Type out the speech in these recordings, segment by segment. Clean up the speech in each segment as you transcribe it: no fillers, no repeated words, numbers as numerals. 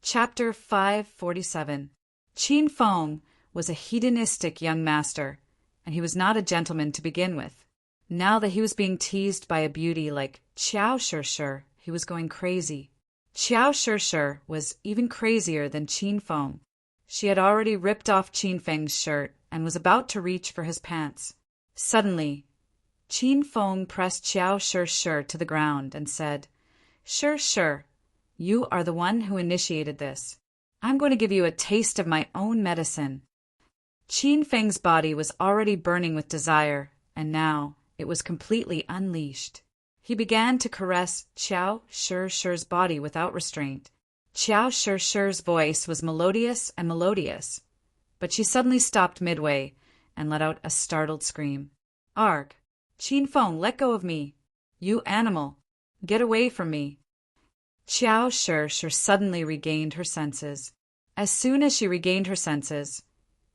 Chapter 547. Qin Feng was a hedonistic young master, and he was not a gentleman to begin with. Now that he was being teased by a beauty like Qiao Shishir, he was going crazy. Qiao Shishir was even crazier than Qin Feng. She had already ripped off Qin Feng's shirt and was about to reach for his pants. Suddenly, Qin Feng pressed Qiao Shishir to the ground and said, "Shishir, you are the one who initiated this. I'm going to give you a taste of my own medicine." Qin Feng's body was already burning with desire, and now it was completely unleashed. He began to caress Qiao Shishir's body without restraint. Qiao Shishir's voice was melodious and melodious, but she suddenly stopped midway and let out a startled scream. "Arg! Qin Feng, let go of me! You animal! Get away from me!" Qiao Shishir suddenly regained her senses. As soon as she regained her senses,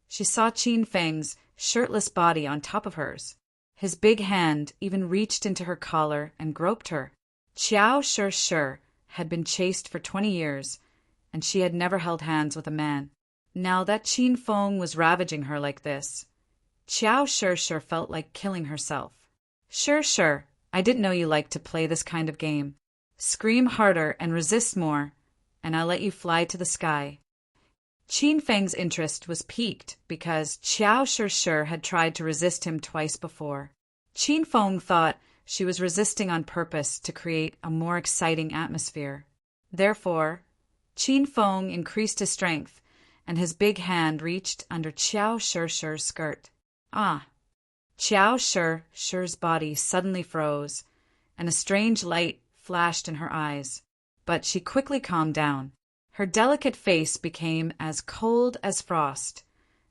she saw Qin Feng's shirtless body on top of hers. His big hand even reached into her collar and groped her. Qiao Shishir had been chaste for 20 years, and she had never held hands with a man. Now that Qin Feng was ravaging her like this, Qiao Shishir felt like killing herself. "Shishir, I didn't know you liked to play this kind of game. Scream harder and resist more, and I'll let you fly to the sky." Qin Feng's interest was piqued because Qiao Shishir had tried to resist him twice before. Qin Feng thought she was resisting on purpose to create a more exciting atmosphere. Therefore, Qin Feng increased his strength, and his big hand reached under Qiao Shishir's skirt. Ah! Qiao Shishir's body suddenly froze, and a strange light flashed in her eyes, but she quickly calmed down. Her delicate face became as cold as frost,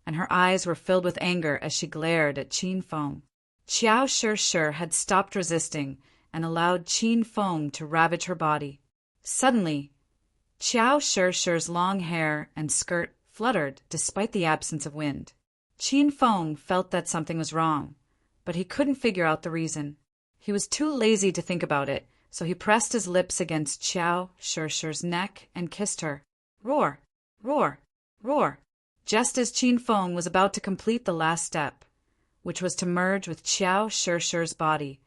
and her eyes were filled with anger as she glared at Qin Feng. Qiao Shishir had stopped resisting and allowed Qin Feng to ravage her body. Suddenly, Qiao Shishir's long hair and skirt fluttered despite the absence of wind. Qin Feng felt that something was wrong, but he couldn't figure out the reason. He was too lazy to think about it, so he pressed his lips against Qiao Shishir's neck and kissed her. Roar! Roar! Roar! Just as Qin Feng was about to complete the last step, which was to merge with Qiao Shishir's body,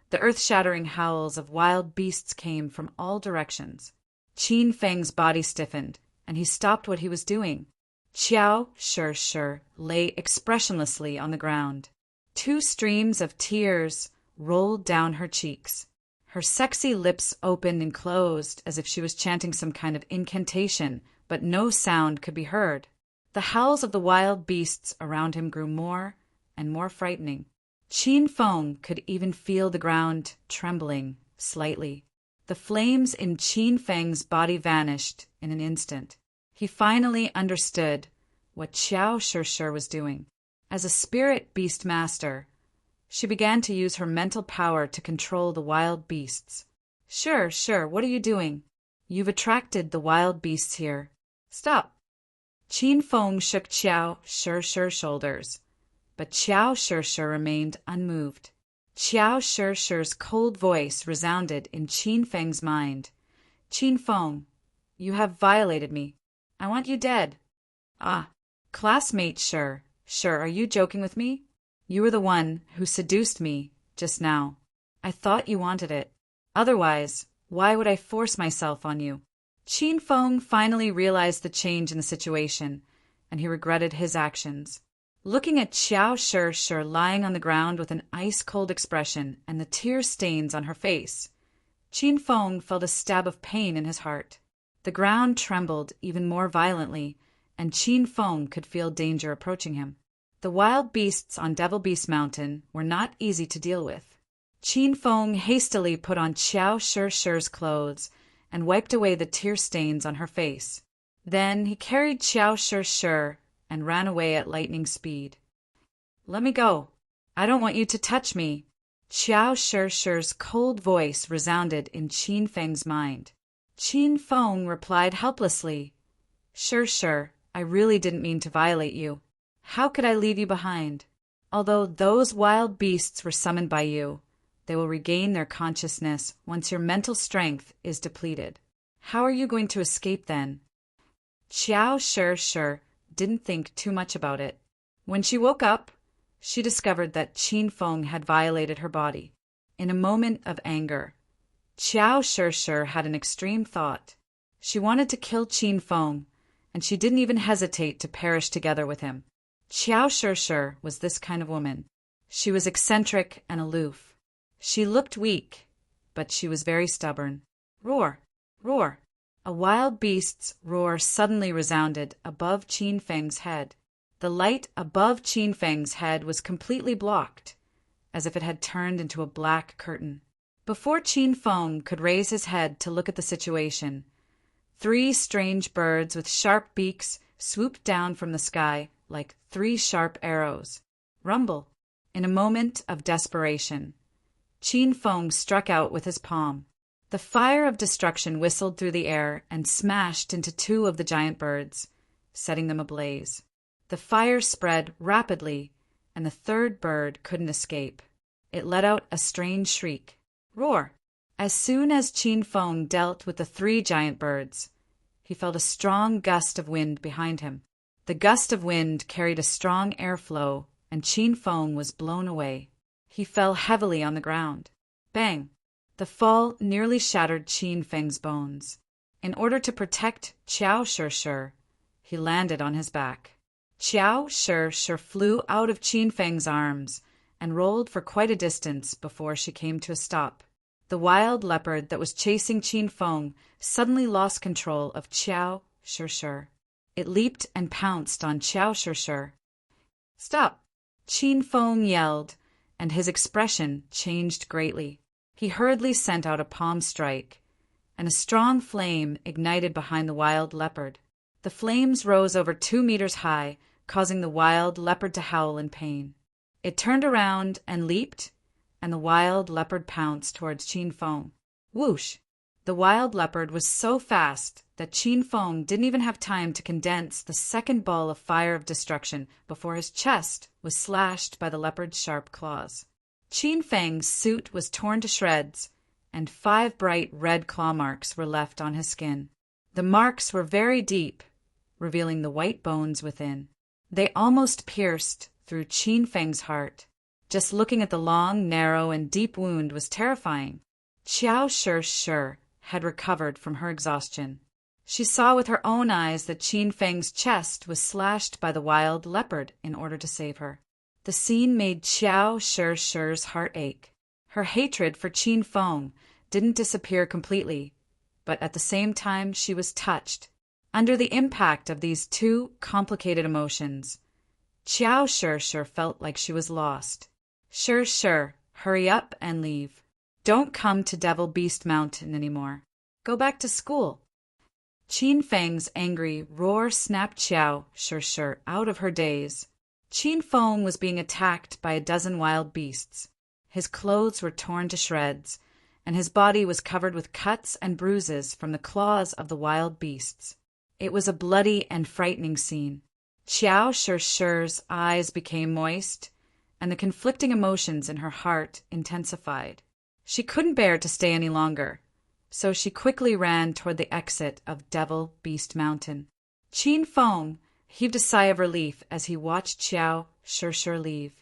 the earth-shattering howls of wild beasts came from all directions. Qin Feng's body stiffened, and he stopped what he was doing. Qiao Shishir lay expressionlessly on the ground. 2 streams of tears rolled down her cheeks. Her sexy lips opened and closed as if she was chanting some kind of incantation, but no sound could be heard. The howls of the wild beasts around him grew more and more frightening. Qin Feng could even feel the ground trembling slightly. The flames in Qin Feng's body vanished in an instant. He finally understood what Qiao Shishir was doing. As a spirit beast master, she began to use her mental power to control the wild beasts. Sure, what are you doing? You've attracted the wild beasts here. Stop! Qin Feng shook Qiao Shishir's shoulders, but Qiao Shishir remained unmoved. Qiao Shishir's cold voice resounded in Qin Feng's mind. "Qin Feng, you have violated me. I want you dead." "Ah, classmate, sure, are you joking with me? You were the one who seduced me just now. I thought you wanted it. Otherwise, why would I force myself on you?" Qin Feng finally realized the change in the situation, and he regretted his actions. Looking at Qiao Shishir lying on the ground with an ice-cold expression and the tear stains on her face, Qin Feng felt a stab of pain in his heart. The ground trembled even more violently, and Qin Feng could feel danger approaching him. The wild beasts on Devil Beast Mountain were not easy to deal with. Qin Feng hastily put on Qiao Shishir's clothes and wiped away the tear stains on her face. Then he carried Qiao Shishir and ran away at lightning speed. "Let me go. I don't want you to touch me." Qiao Shishir's cold voice resounded in Qin Feng's mind. Qin Feng replied helplessly, Sure, I really didn't mean to violate you. How could I leave you behind? Although those wild beasts were summoned by you, they will regain their consciousness once your mental strength is depleted. How are you going to escape then?" Xiao Shi didn't think too much about it. When she woke up, she discovered that Qin Feng had violated her body. In a moment of anger, Xiao Shi had an extreme thought. She wanted to kill Qin Feng, and she didn't even hesitate to perish together with him. Xiao Shi was this kind of woman. She was eccentric and aloof. She looked weak, but she was very stubborn. Roar! Roar! A wild beast's roar suddenly resounded above Qin Feng's head. The light above Qin Feng's head was completely blocked, as if it had turned into a black curtain. Before Qin Feng could raise his head to look at the situation, 3 strange birds with sharp beaks swooped down from the sky like 3 sharp arrows. Rumble! In a moment of desperation, Qin Feng struck out with his palm. The fire of destruction whistled through the air and smashed into 2 of the giant birds, setting them ablaze. The fire spread rapidly, and the 3rd bird couldn't escape. It let out a strange shriek. Roar! As soon as Qin Feng dealt with the 3 giant birds, he felt a strong gust of wind behind him. The gust of wind carried a strong airflow, and Qin Feng was blown away. He fell heavily on the ground. Bang! The fall nearly shattered Qin Feng's bones. In order to protect Xiao Shi, he landed on his back. Xiao Shi flew out of Qin Feng's arms and rolled for quite a distance before she came to a stop. The wild leopard that was chasing Qin Feng suddenly lost control of Xiao Shi. It leaped and pounced on Xiao Shi. Stop! Qin Feng yelled, and his expression changed greatly. He hurriedly sent out a palm strike, and a strong flame ignited behind the wild leopard. The flames rose over 2 meters high, causing the wild leopard to howl in pain. It turned around and leaped, and the wild leopard pounced towards Qin Feng. Whoosh! The wild leopard was so fast that Qin Feng didn't even have time to condense the 2nd ball of fire of destruction before his chest was slashed by the leopard's sharp claws. Qin Feng's suit was torn to shreds, and 5 bright red claw marks were left on his skin. The marks were very deep, revealing the white bones within. They almost pierced through Qin Feng's heart. Just looking at the long, narrow, and deep wound was terrifying. Xiao Shi had recovered from her exhaustion. She saw with her own eyes that Qin Feng's chest was slashed by the wild leopard in order to save her. The scene made Xiao Shi's heart ache. Her hatred for Qin Feng didn't disappear completely, but at the same time she was touched. Under the impact of these 2 complicated emotions, Xiao Shi felt like she was lost. Shi, hurry up and leave. Don't come to Devil Beast Mountain anymore. Go back to school. Qin Feng's angry roar snapped Xiao Shi out of her daze. Qin Feng was being attacked by a dozen wild beasts. His clothes were torn to shreds, and his body was covered with cuts and bruises from the claws of the wild beasts. It was a bloody and frightening scene. Xiao Shi's eyes became moist, and the conflicting emotions in her heart intensified. She couldn't bear to stay any longer, so she quickly ran toward the exit of Devil Beast Mountain. Qin Feng heaved a sigh of relief as he watched Xiao Shi leave.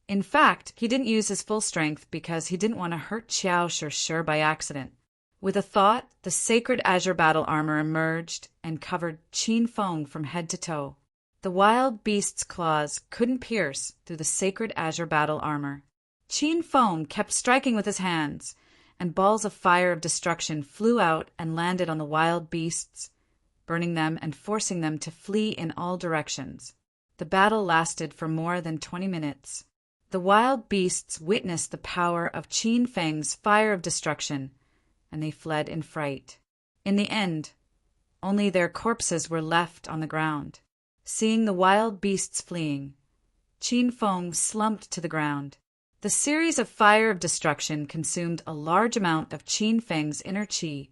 In fact, he didn't use his full strength because he didn't want to hurt Xiao Shi by accident. With a thought, the sacred azure battle armor emerged and covered Qin Feng from head to toe. The wild beast's claws couldn't pierce through the sacred azure battle armor. Qin Feng kept striking with his hands, and balls of fire of destruction flew out and landed on the wild beasts, burning them and forcing them to flee in all directions. The battle lasted for more than 20 minutes. The wild beasts witnessed the power of Qin Feng's fire of destruction, and they fled in fright. In the end, only their corpses were left on the ground. Seeing the wild beasts fleeing, Qin Feng slumped to the ground. The series of fire of destruction consumed a large amount of Qin Feng's inner qi,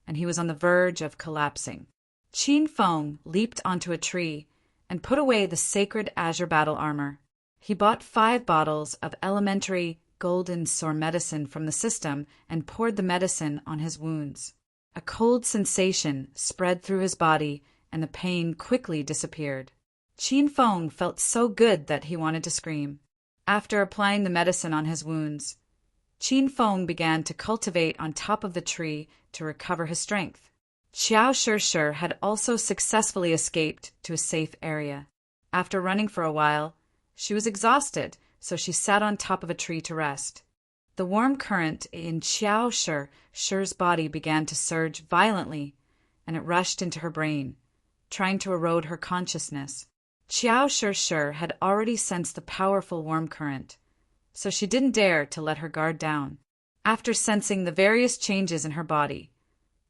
and he was on the verge of collapsing. Qin Feng leaped onto a tree and put away the sacred azure battle armor. He bought 5 bottles of elementary golden sore medicine from the system and poured the medicine on his wounds. A cold sensation spread through his body, and the pain quickly disappeared. Qin Feng felt so good that he wanted to scream. After applying the medicine on his wounds, Qin Feng began to cultivate on top of the tree to recover his strength. Qiao Shirshir had also successfully escaped to a safe area. After running for a while, she was exhausted, so she sat on top of a tree to rest. The warm current in Qiao Shir's body began to surge violently, and it rushed into her brain, trying to erode her consciousness. Qiao Shir had already sensed the powerful warm current, so she didn't dare to let her guard down. After sensing the various changes in her body,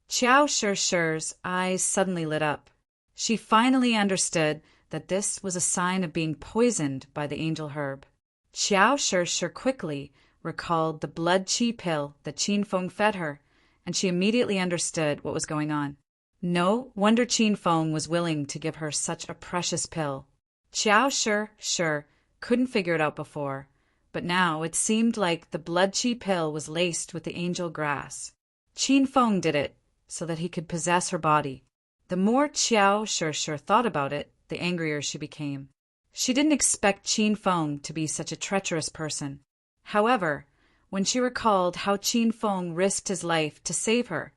Qiao Shir's eyes suddenly lit up. She finally understood that this was a sign of being poisoned by the angel herb. Qiao Shir quickly recalled the blood qi pill that Qin Feng fed her, and she immediately understood what was going on. No wonder Qin Feng was willing to give her such a precious pill. Qiao Shir couldn't figure it out before, but now it seemed like the blood qi pill was laced with the angel grass. Qin Feng did it so that he could possess her body. The more Qiao Shir thought about it, the angrier she became. She didn't expect Qin Feng to be such a treacherous person. However, when she recalled how Qin Feng risked his life to save her,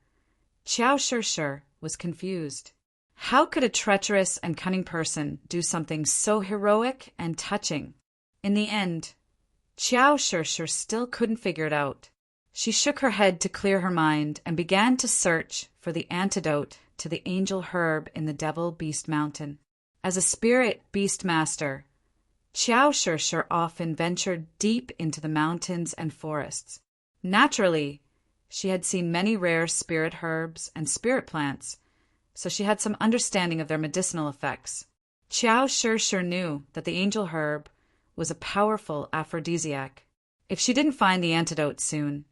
Qiao Shir was confused. How could a treacherous and cunning person do something so heroic and touching? In the end, Qiao Shir still couldn't figure it out. She shook her head to clear her mind and began to search for the antidote to the angel herb in the Devil Beast Mountain. As a spirit beast master, Qiao Shir often ventured deep into the mountains and forests. Naturally, she had seen many rare spirit herbs and spirit plants, so she had some understanding of their medicinal effects. Qiao Shir knew that the angel herb was a powerful aphrodisiac. If she didn't find the antidote soon,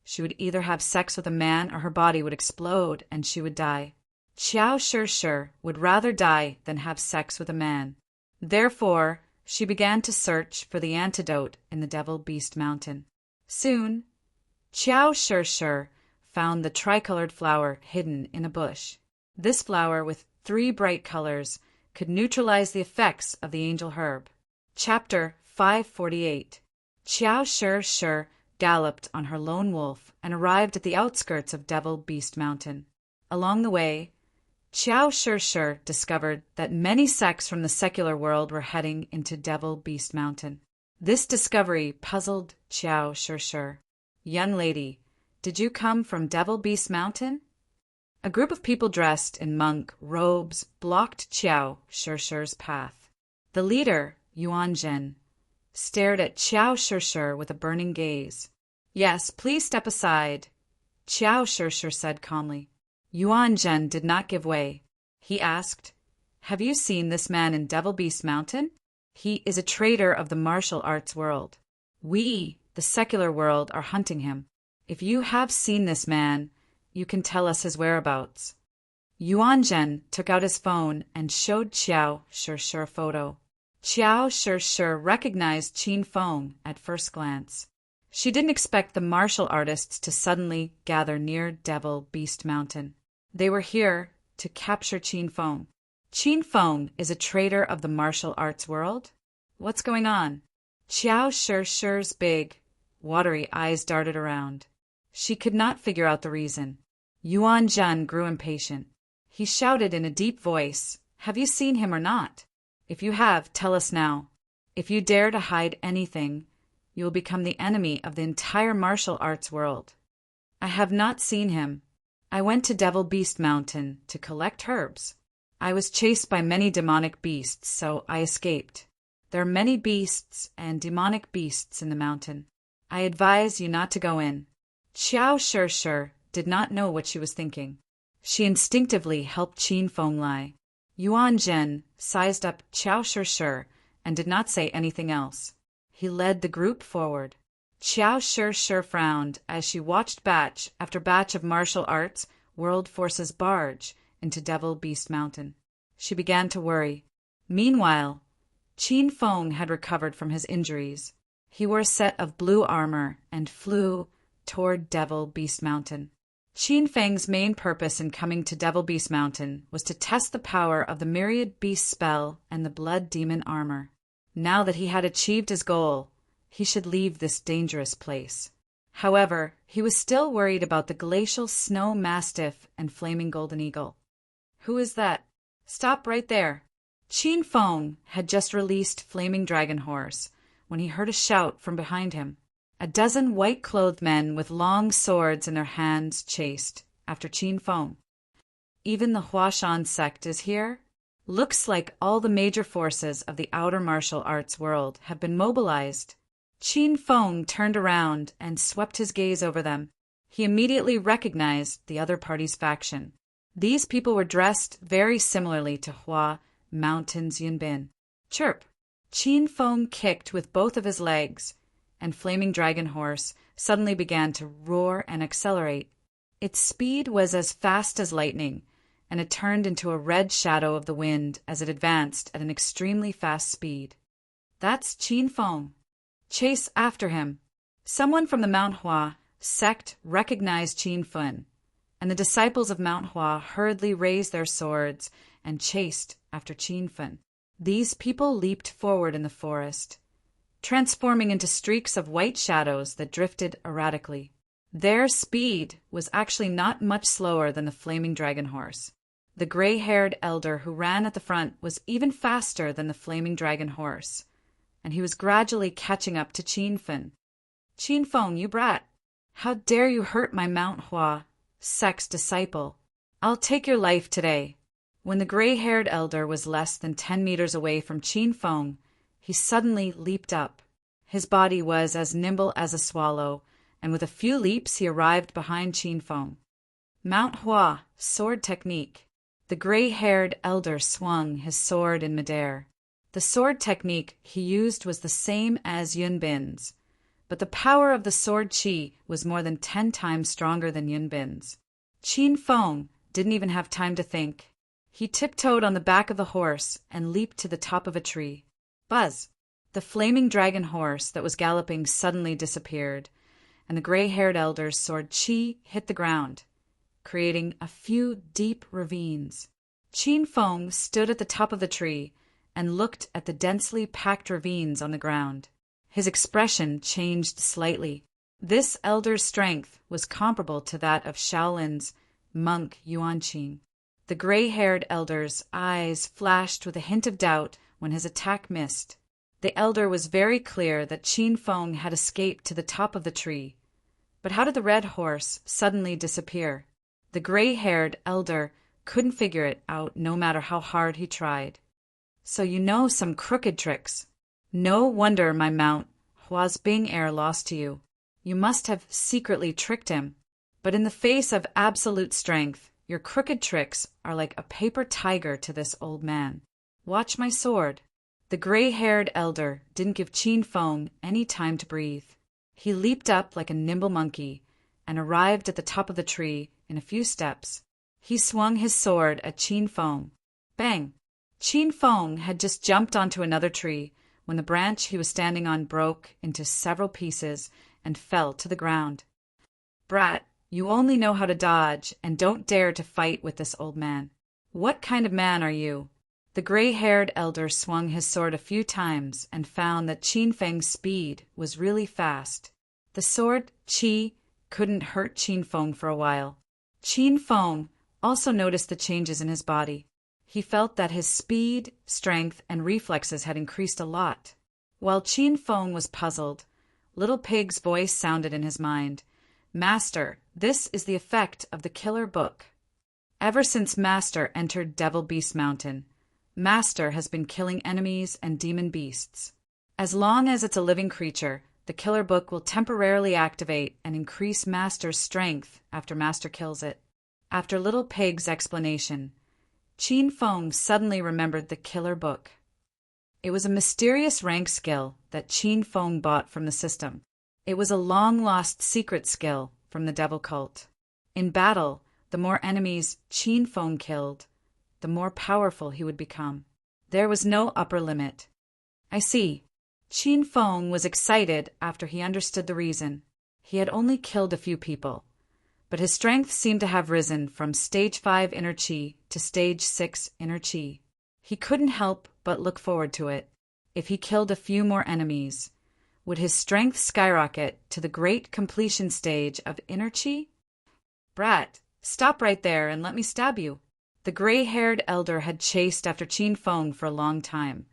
she would either have sex with a man or her body would explode and she would die. Qiao Shir would rather die than have sex with a man. Therefore, she began to search for the antidote in the Devil Beast Mountain. Soon, Qiao Shir found the tricolored flower hidden in a bush. This flower with 3 bright colors could neutralize the effects of the angel herb. Chapter 548. Qiao Shir galloped on her lone wolf and arrived at the outskirts of Devil Beast Mountain. Along the way, Qiao Shir discovered that many sects from the secular world were heading into Devil Beast Mountain. This discovery puzzled Qiao Shir. "Young lady, did you come from Devil Beast Mountain?" A group of people dressed in monk robes blocked Qiao Shir's path. The leader, Yuanzhen, stared at Qiao Shir with a burning gaze. "Yes, please step aside," Qiao Shir said calmly. Yuanzhen did not give way. He asked, "Have you seen this man in Devil Beast Mountain? He is a traitor of the martial arts world. We, the secular world, are hunting him. If you have seen this man, you can tell us his whereabouts." Yuanzhen took out his phone and showed Qiao Shir a photo. Qiao Shir recognized Qin Feng at first glance. She didn't expect the martial artists to suddenly gather near Devil Beast Mountain. They were here to capture Qin Feng. Qin Feng is a traitor of the martial arts world? What's going on? Qiao Shir's big, watery eyes darted around. She could not figure out the reason. Yuanzhen grew impatient. He shouted in a deep voice, "Have you seen him or not? If you have, tell us now. If you dare to hide anything, you will become the enemy of the entire martial arts world." "I have not seen him. I went to Devil Beast Mountain to collect herbs. I was chased by many demonic beasts, so I escaped. There are many beasts and demonic beasts in the mountain. I advise you not to go in." Qiao Shir did not know what she was thinking. She instinctively helped Qin Feng lie. Yuanzhen sized up Qiao Shir and did not say anything else. He led the group forward. Qiao Shir frowned as she watched batch after batch of martial arts world forces barge into Devil Beast Mountain. She began to worry. Meanwhile, Qin Feng had recovered from his injuries. He wore a set of blue armor and flew toward Devil Beast Mountain. Qin Feng's main purpose in coming to Devil Beast Mountain was to test the power of the Myriad Beast spell and the Blood Demon armor. Now that he had achieved his goal, he should leave this dangerous place. However, he was still worried about the glacial snow mastiff and flaming golden eagle. Who is that? Stop right there. Qin Feng had just released Flaming Dragon Horse when he heard a shout from behind him. A dozen white-clothed men with long swords in their hands chased after Qin Feng. Even the Huashan sect is here? Looks like all the major forces of the outer martial arts world have been mobilized. Qin Feng turned around and swept his gaze over them. He immediately recognized the other party's faction. These people were dressed very similarly to Hua Mountain's Yunbin. Chirp! Qin Feng kicked with both of his legs, and Flaming Dragon Horse suddenly began to roar and accelerate. Its speed was as fast as lightning, and it turned into a red shadow of the wind as it advanced at an extremely fast speed. That's Qin Feng. Chase after him. Someone from the Mount Hua sect recognized Qin Feng, and the disciples of Mount Hua hurriedly raised their swords and chased after Qin Feng. These people leaped forward in the forest, transforming into streaks of white shadows that drifted erratically. Their speed was actually not much slower than the Flaming Dragon Horse. The gray-haired elder who ran at the front was even faster than the Flaming Dragon Horse, and he was gradually catching up to Qin Feng. Qin Feng, you brat! How dare you hurt my Mount Hua sect's disciple? I'll take your life today. When the gray-haired elder was less than 10 meters away from Qin Feng, he suddenly leaped up. His body was as nimble as a swallow, and with a few leaps he arrived behind Qin Feng. Mount Hua, sword technique. The gray-haired elder swung his sword in midair. The sword technique he used was the same as Yunbin's, but the power of the sword qi was more than 10 times stronger than Yunbin's. Qin Feng didn't even have time to think. He tiptoed on the back of the horse and leaped to the top of a tree. Buzz! The Flaming Dragon Horse that was galloping suddenly disappeared, and the gray-haired elder's sword qi hit the ground, creating a few deep ravines. Qin Feng stood at the top of the tree and looked at the densely packed ravines on the ground. His expression changed slightly. This elder's strength was comparable to that of Shaolin's monk Yuanqing. The gray-haired elder's eyes flashed with a hint of doubt when his attack missed. The elder was very clear that Qin Feng had escaped to the top of the tree. But how did the red horse suddenly disappear? The gray-haired elder couldn't figure it out no matter how hard he tried. So you know some crooked tricks. No wonder my Mount Hua's Bing heir lost to you. You must have secretly tricked him. But in the face of absolute strength, your crooked tricks are like a paper tiger to this old man. Watch my sword. The gray-haired elder didn't give Qin Feng any time to breathe. He leaped up like a nimble monkey and arrived at the top of the tree in a few steps. He swung his sword at Qin Feng. Bang! Qin Feng had just jumped onto another tree when the branch he was standing on broke into several pieces and fell to the ground. Brat, you only know how to dodge and don't dare to fight with this old man. What kind of man are you? The gray-haired elder swung his sword a few times and found that Qin Feng's speed was really fast. The sword qi couldn't hurt Qin Feng for a while. Qin Feng also noticed the changes in his body. He felt that his speed, strength, and reflexes had increased a lot. While Qin Feng was puzzled, Little Pig's voice sounded in his mind. Master, this is the effect of the killer book. Ever since Master entered Devil Beast Mountain, Master has been killing enemies and demon beasts. As long as it's a living creature, the killer book will temporarily activate and increase Master's strength after Master kills it. After Little Pig's explanation, Qin Feng suddenly remembered the killer book. It was a mysterious rank skill that Qin Feng bought from the system. It was a long-lost secret skill from the devil cult. In battle, the more enemies Qin Feng killed, the more powerful he would become. There was no upper limit. I see. Qin Feng was excited after he understood the reason. He had only killed a few people, but his strength seemed to have risen from stage 5 inner chi to stage 6 inner chi. He couldn't help but look forward to it. If he killed a few more enemies, would his strength skyrocket to the great completion stage of inner chi? Brat, stop right there and let me stab you. The gray-haired elder had chased after Qin Feng for a long time,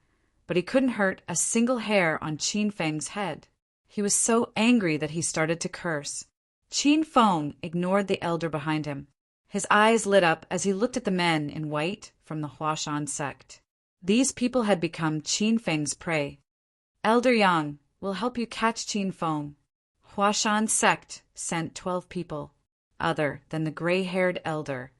but he couldn't hurt a single hair on Qin Feng's head. He was so angry that he started to curse. Qin Feng ignored the elder behind him. His eyes lit up as he looked at the men in white from the Huashan sect. These people had become Qin Feng's prey. Elder Yang will help you catch Qin Feng. Huashan sect sent 12 people, other than the gray-haired elder.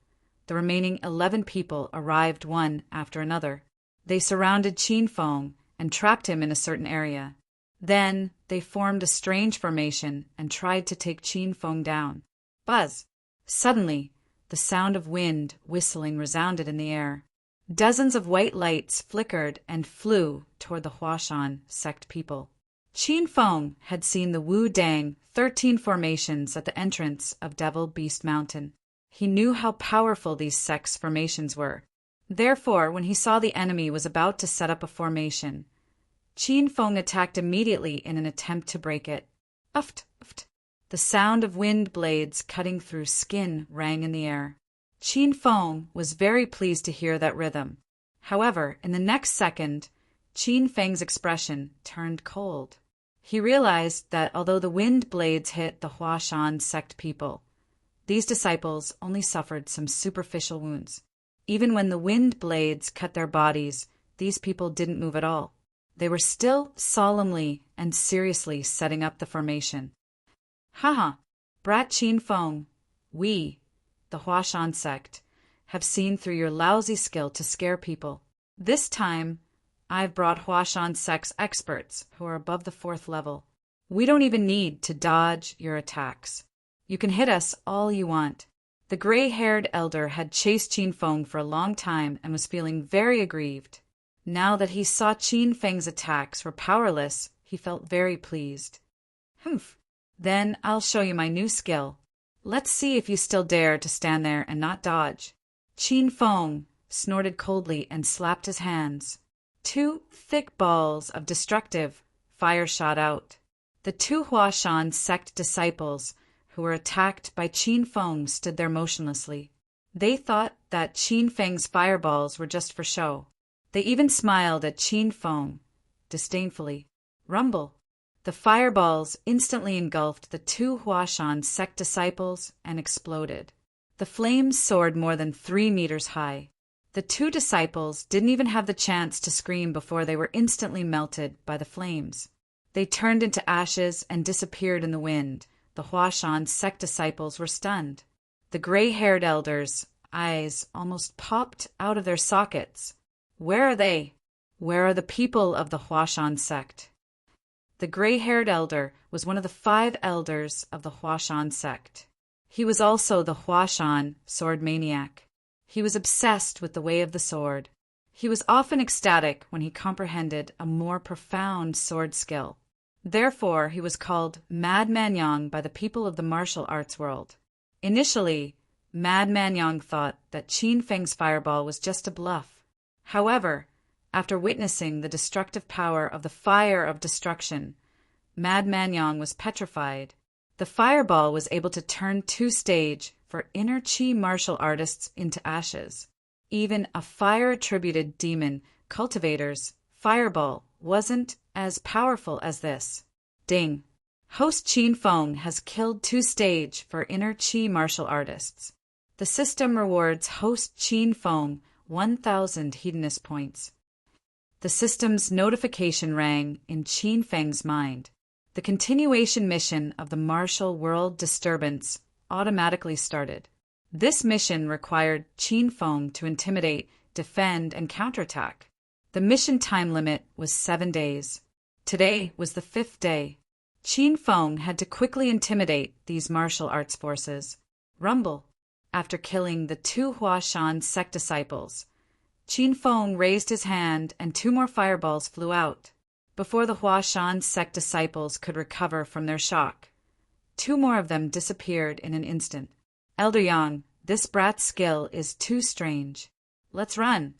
The remaining 11 people arrived one after another. They surrounded Qin Feng and trapped him in a certain area. Then they formed a strange formation and tried to take Qin Feng down. Buzz! Suddenly, the sound of wind whistling resounded in the air. Dozens of white lights flickered and flew toward the Huashan sect people. Qin Feng had seen the Wu Dang 13 formations at the entrance of Devil Beast Mountain. He knew how powerful these sect's formations were. Therefore, when he saw the enemy was about to set up a formation, Qin Feng attacked immediately in an attempt to break it. Uft, uft. The sound of wind blades cutting through skin rang in the air. Qin Feng was very pleased to hear that rhythm. However, in the next second, Qin Feng's expression turned cold. He realized that although the wind blades hit the Huashan sect people, these disciples only suffered some superficial wounds. Even when the wind blades cut their bodies, these people didn't move at all. They were still solemnly and seriously setting up the formation. Haha, Brat Qin Feng, we, the Huashan sect, have seen through your lousy skill to scare people. This time, I've brought Huashan sect's experts who are above the 4th level. We don't even need to dodge your attacks. You can hit us all you want. The gray-haired elder had chased Qin Feng for a long time and was feeling very aggrieved. Now that he saw Qin Feng's attacks were powerless, he felt very pleased. Humph. Then I'll show you my new skill. Let's see if you still dare to stand there and not dodge. Qin Feng snorted coldly and slapped his hands. 2 thick balls of destructive fire shot out. The 2 Huashan sect disciples who were attacked by Qin Feng stood there motionlessly. They thought that Qin Feng's fireballs were just for show. They even smiled at Qin Feng, disdainfully. Rumble! The fireballs instantly engulfed the 2 Huashan sect disciples and exploded. The flames soared more than 3 meters high. The 2 disciples didn't even have the chance to scream before they were instantly melted by the flames. They turned into ashes and disappeared in the wind. The Huashan sect disciples were stunned. The gray-haired elder's eyes almost popped out of their sockets. Where are they? Where are the people of the Huashan sect? The gray-haired elder was one of the 5 elders of the Huashan sect. He was also the Huashan sword maniac. He was obsessed with the way of the sword. He was often ecstatic when he comprehended a more profound sword skill. Therefore, he was called Madman Yang by the people of the martial arts world. Initially, Madman Yang thought that Qin Feng's fireball was just a bluff. However, after witnessing the destructive power of the fire of destruction, Madman Yang was petrified. The fireball was able to turn 2 stage for inner chi martial artists into ashes. Even a fire-attributed demon cultivator's fireball wasn't as powerful as this. Ding! Host Qin Feng has killed 2 stage for inner chi martial artists. The system rewards host Qin Feng 1,000 hedonist points. The system's notification rang in Qin Feng's mind. The continuation mission of the martial world disturbance automatically started. This mission required Qin Feng to intimidate, defend, and counterattack. The mission time limit was 7 days. Today was the 5th day. Qin Feng had to quickly intimidate these martial arts forces. Rumble! After killing the 2 Huashan sect disciples, Qin Feng raised his hand and 2 more fireballs flew out. Before the Huashan sect disciples could recover from their shock, 2 more of them disappeared in an instant. Elder Yang, this brat's skill is too strange. Let's run.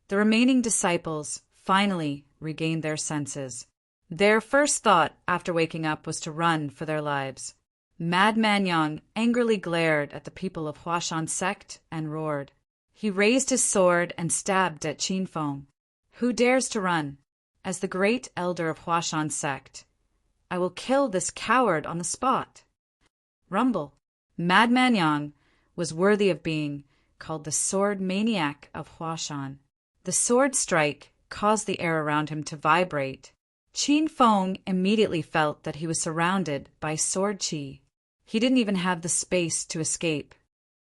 The remaining disciples finally regained their senses. Their first thought after waking up was to run for their lives. Madman Yang angrily glared at the people of Huashan sect and roared. He raised his sword and stabbed at Qin Feng. Who dares to run? As the great elder of Huashan sect, I will kill this coward on the spot. Rumble. Madman Yang was worthy of being called the sword maniac of Huashan. The sword strike caused the air around him to vibrate. Qin Feng immediately felt that he was surrounded by sword qi. He didn't even have the space to escape.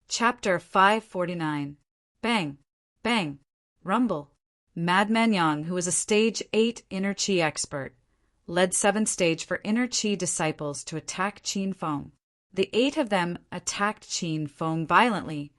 Chapter 549. Bang! Bang! Rumble! Madman Yang, who was a Stage 8 Inner Qi expert, led 7th stage for Inner Qi disciples to attack Qin Feng. The 8 of them attacked Qin Feng violently,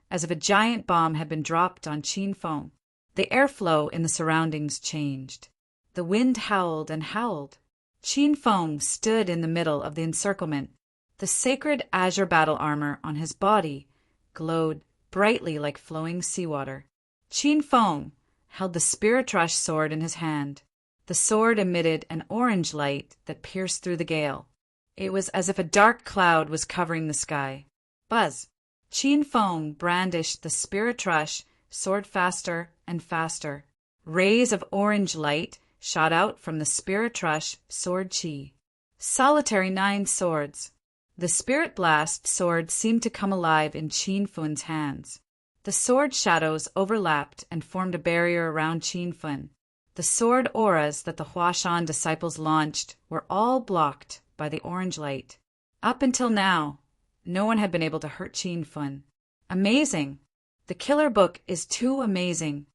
as if a giant bomb had been dropped on Qin Feng. The airflow in the surroundings changed. The wind howled and howled. Qin Feng stood in the middle of the encirclement. The sacred azure battle armor on his body glowed brightly like flowing seawater. Qin Feng held the Spiritrush sword in his hand. The sword emitted an orange light that pierced through the gale. It was as if a dark cloud was covering the sky. Buzz! Qin Feng brandished the Spiritrush sword faster and faster. Rays of orange light shot out from the Spiritrush sword qi. Solitary 9 swords. The Spirit Blast sword seemed to come alive in Qin Feng's hands. The sword shadows overlapped and formed a barrier around Qin Feng. The sword auras that the Huashan disciples launched were all blocked by the orange light. Up until now, no one had been able to hurt Qin Feng. Amazing! The killer book is too amazing.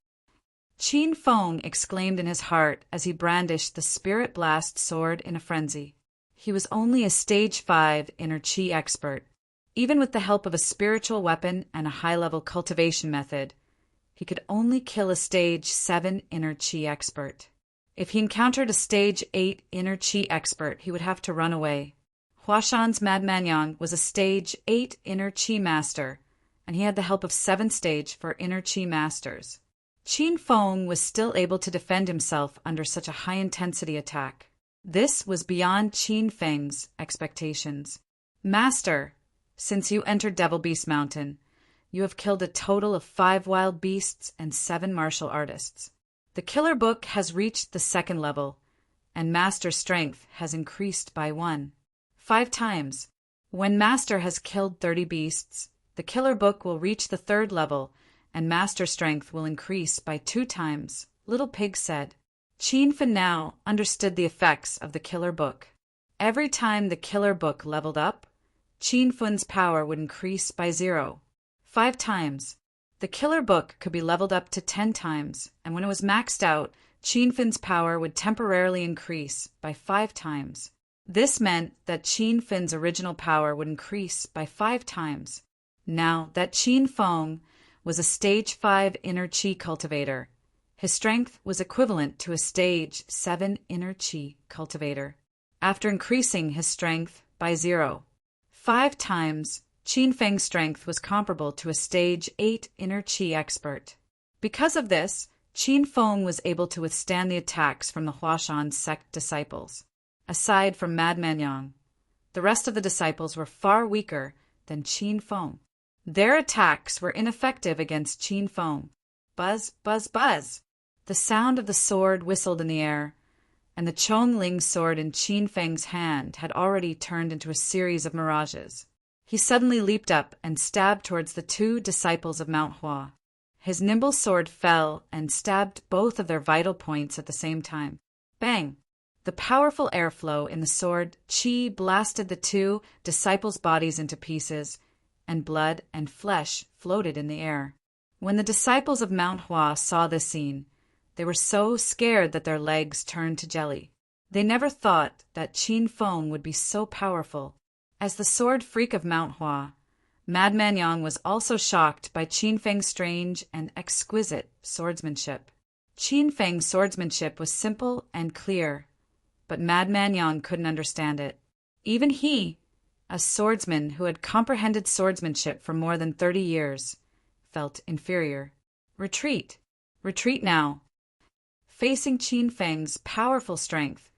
Qin Feng exclaimed in his heart as he brandished the Spirit Blast sword in a frenzy. He was only a Stage 5 Inner Qi expert. Even with the help of a spiritual weapon and a high-level cultivation method, he could only kill a Stage 7 Inner Qi expert. If he encountered a Stage 8 Inner Qi expert, he would have to run away. Huashan's Madman Yang was a Stage 8 Inner Qi master, and he had the help of 7th stage for Inner Qi masters. Qin Feng was still able to defend himself under such a high-intensity attack. This was beyond Qin Feng's expectations. Master, since you entered Devil Beast Mountain, you have killed a total of 5 wild beasts and 7 martial artists. The killer book has reached the 2nd level, and Master strength has increased by 1. 5 times. When Master has killed 30 beasts, the killer book will reach the 3rd level, and Master strength will increase by 2 times, Little Pig said. Qin Feng now understood the effects of the killer book. Every time the killer book leveled up, Qin Feng's power would increase by 0. 5 times. The killer book could be leveled up to 10 times, and when it was maxed out, Qin Feng's power would temporarily increase by 5 times. This meant that Qin Feng's original power would increase by 5 times. Now that Qin Feng was a Stage 5 Inner Qi cultivator, his strength was equivalent to a Stage 7 Inner Qi cultivator. After increasing his strength by 0, 5 times, Qin Feng's strength was comparable to a Stage 8 Inner Qi expert. Because of this, Qin Feng was able to withstand the attacks from the Huashan sect disciples. Aside from Madman Yang, the rest of the disciples were far weaker than Qin Feng. Their attacks were ineffective against Qin Feng. Buzz, buzz, buzz! The sound of the sword whistled in the air, and the Chongling sword in Qin Feng's hand had already turned into a series of mirages. He suddenly leaped up and stabbed towards the 2 disciples of Mount Hua. His nimble sword fell and stabbed both of their vital points at the same time. Bang! The powerful airflow in the sword qi blasted the 2 disciples' bodies into pieces, and blood and flesh floated in the air. When the disciples of Mount Hua saw this scene, they were so scared that their legs turned to jelly. They never thought that Qin Feng would be so powerful. As the sword freak of Mount Hua, Madman Yang was also shocked by Qin Feng's strange and exquisite swordsmanship. Qin Feng's swordsmanship was simple and clear, but Madman Yang couldn't understand it. Even he, A swordsman who had comprehended swordsmanship for more than 30 years, felt inferior. Retreat! Retreat now! Facing Qin Feng's powerful strength,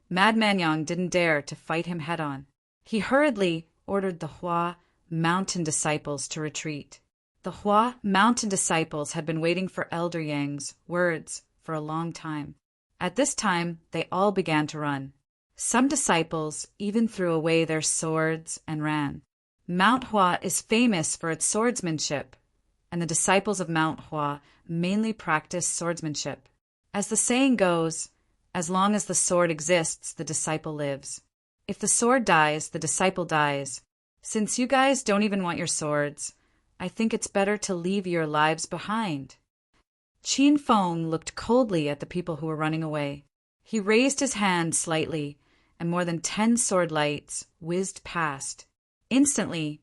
Madman Yang didn't dare to fight him head-on. He hurriedly ordered the Hua mountain disciples to retreat. The Hua mountain disciples had been waiting for Elder Yang's words for a long time. At this time, they all began to run. Some disciples even threw away their swords and ran. Mount Hua is famous for its swordsmanship, and the disciples of Mount Hua mainly practice swordsmanship. As the saying goes, as long as the sword exists, the disciple lives. If the sword dies, the disciple dies. Since you guys don't even want your swords, I think it's better to leave your lives behind. Qin Feng looked coldly at the people who were running away. He raised his hand slightly, and more than 10 sword lights whizzed past. Instantly,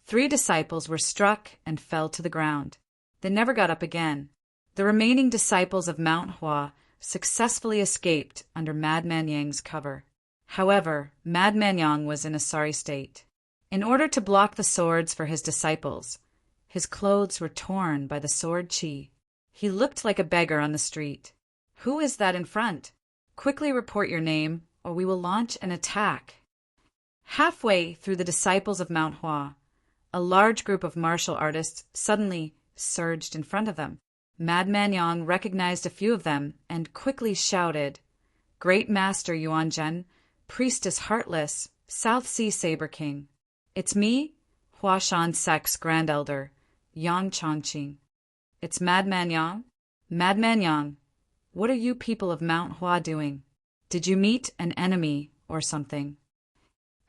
3 disciples were struck and fell to the ground. They never got up again. The remaining disciples of Mount Hua successfully escaped under Madman Yang's cover. However, Madman Yang was in a sorry state. In order to block the swords for his disciples, his clothes were torn by the sword qi. He looked like a beggar on the street. "Who is that in front? Quickly report your name, or we will launch an attack." Halfway through the disciples of Mount Hua, a large group of martial artists suddenly surged in front of them. Madman Yang recognized a few of them and quickly shouted, "Great Master Yuan Zhen, Priestess Heartless, South Sea Saber King. It's me, Huashan Sect's Grand Elder, Yang Chongqing. It's Madman Yang? Madman Yang, what are you people of Mount Hua doing? Did you meet an enemy or something?"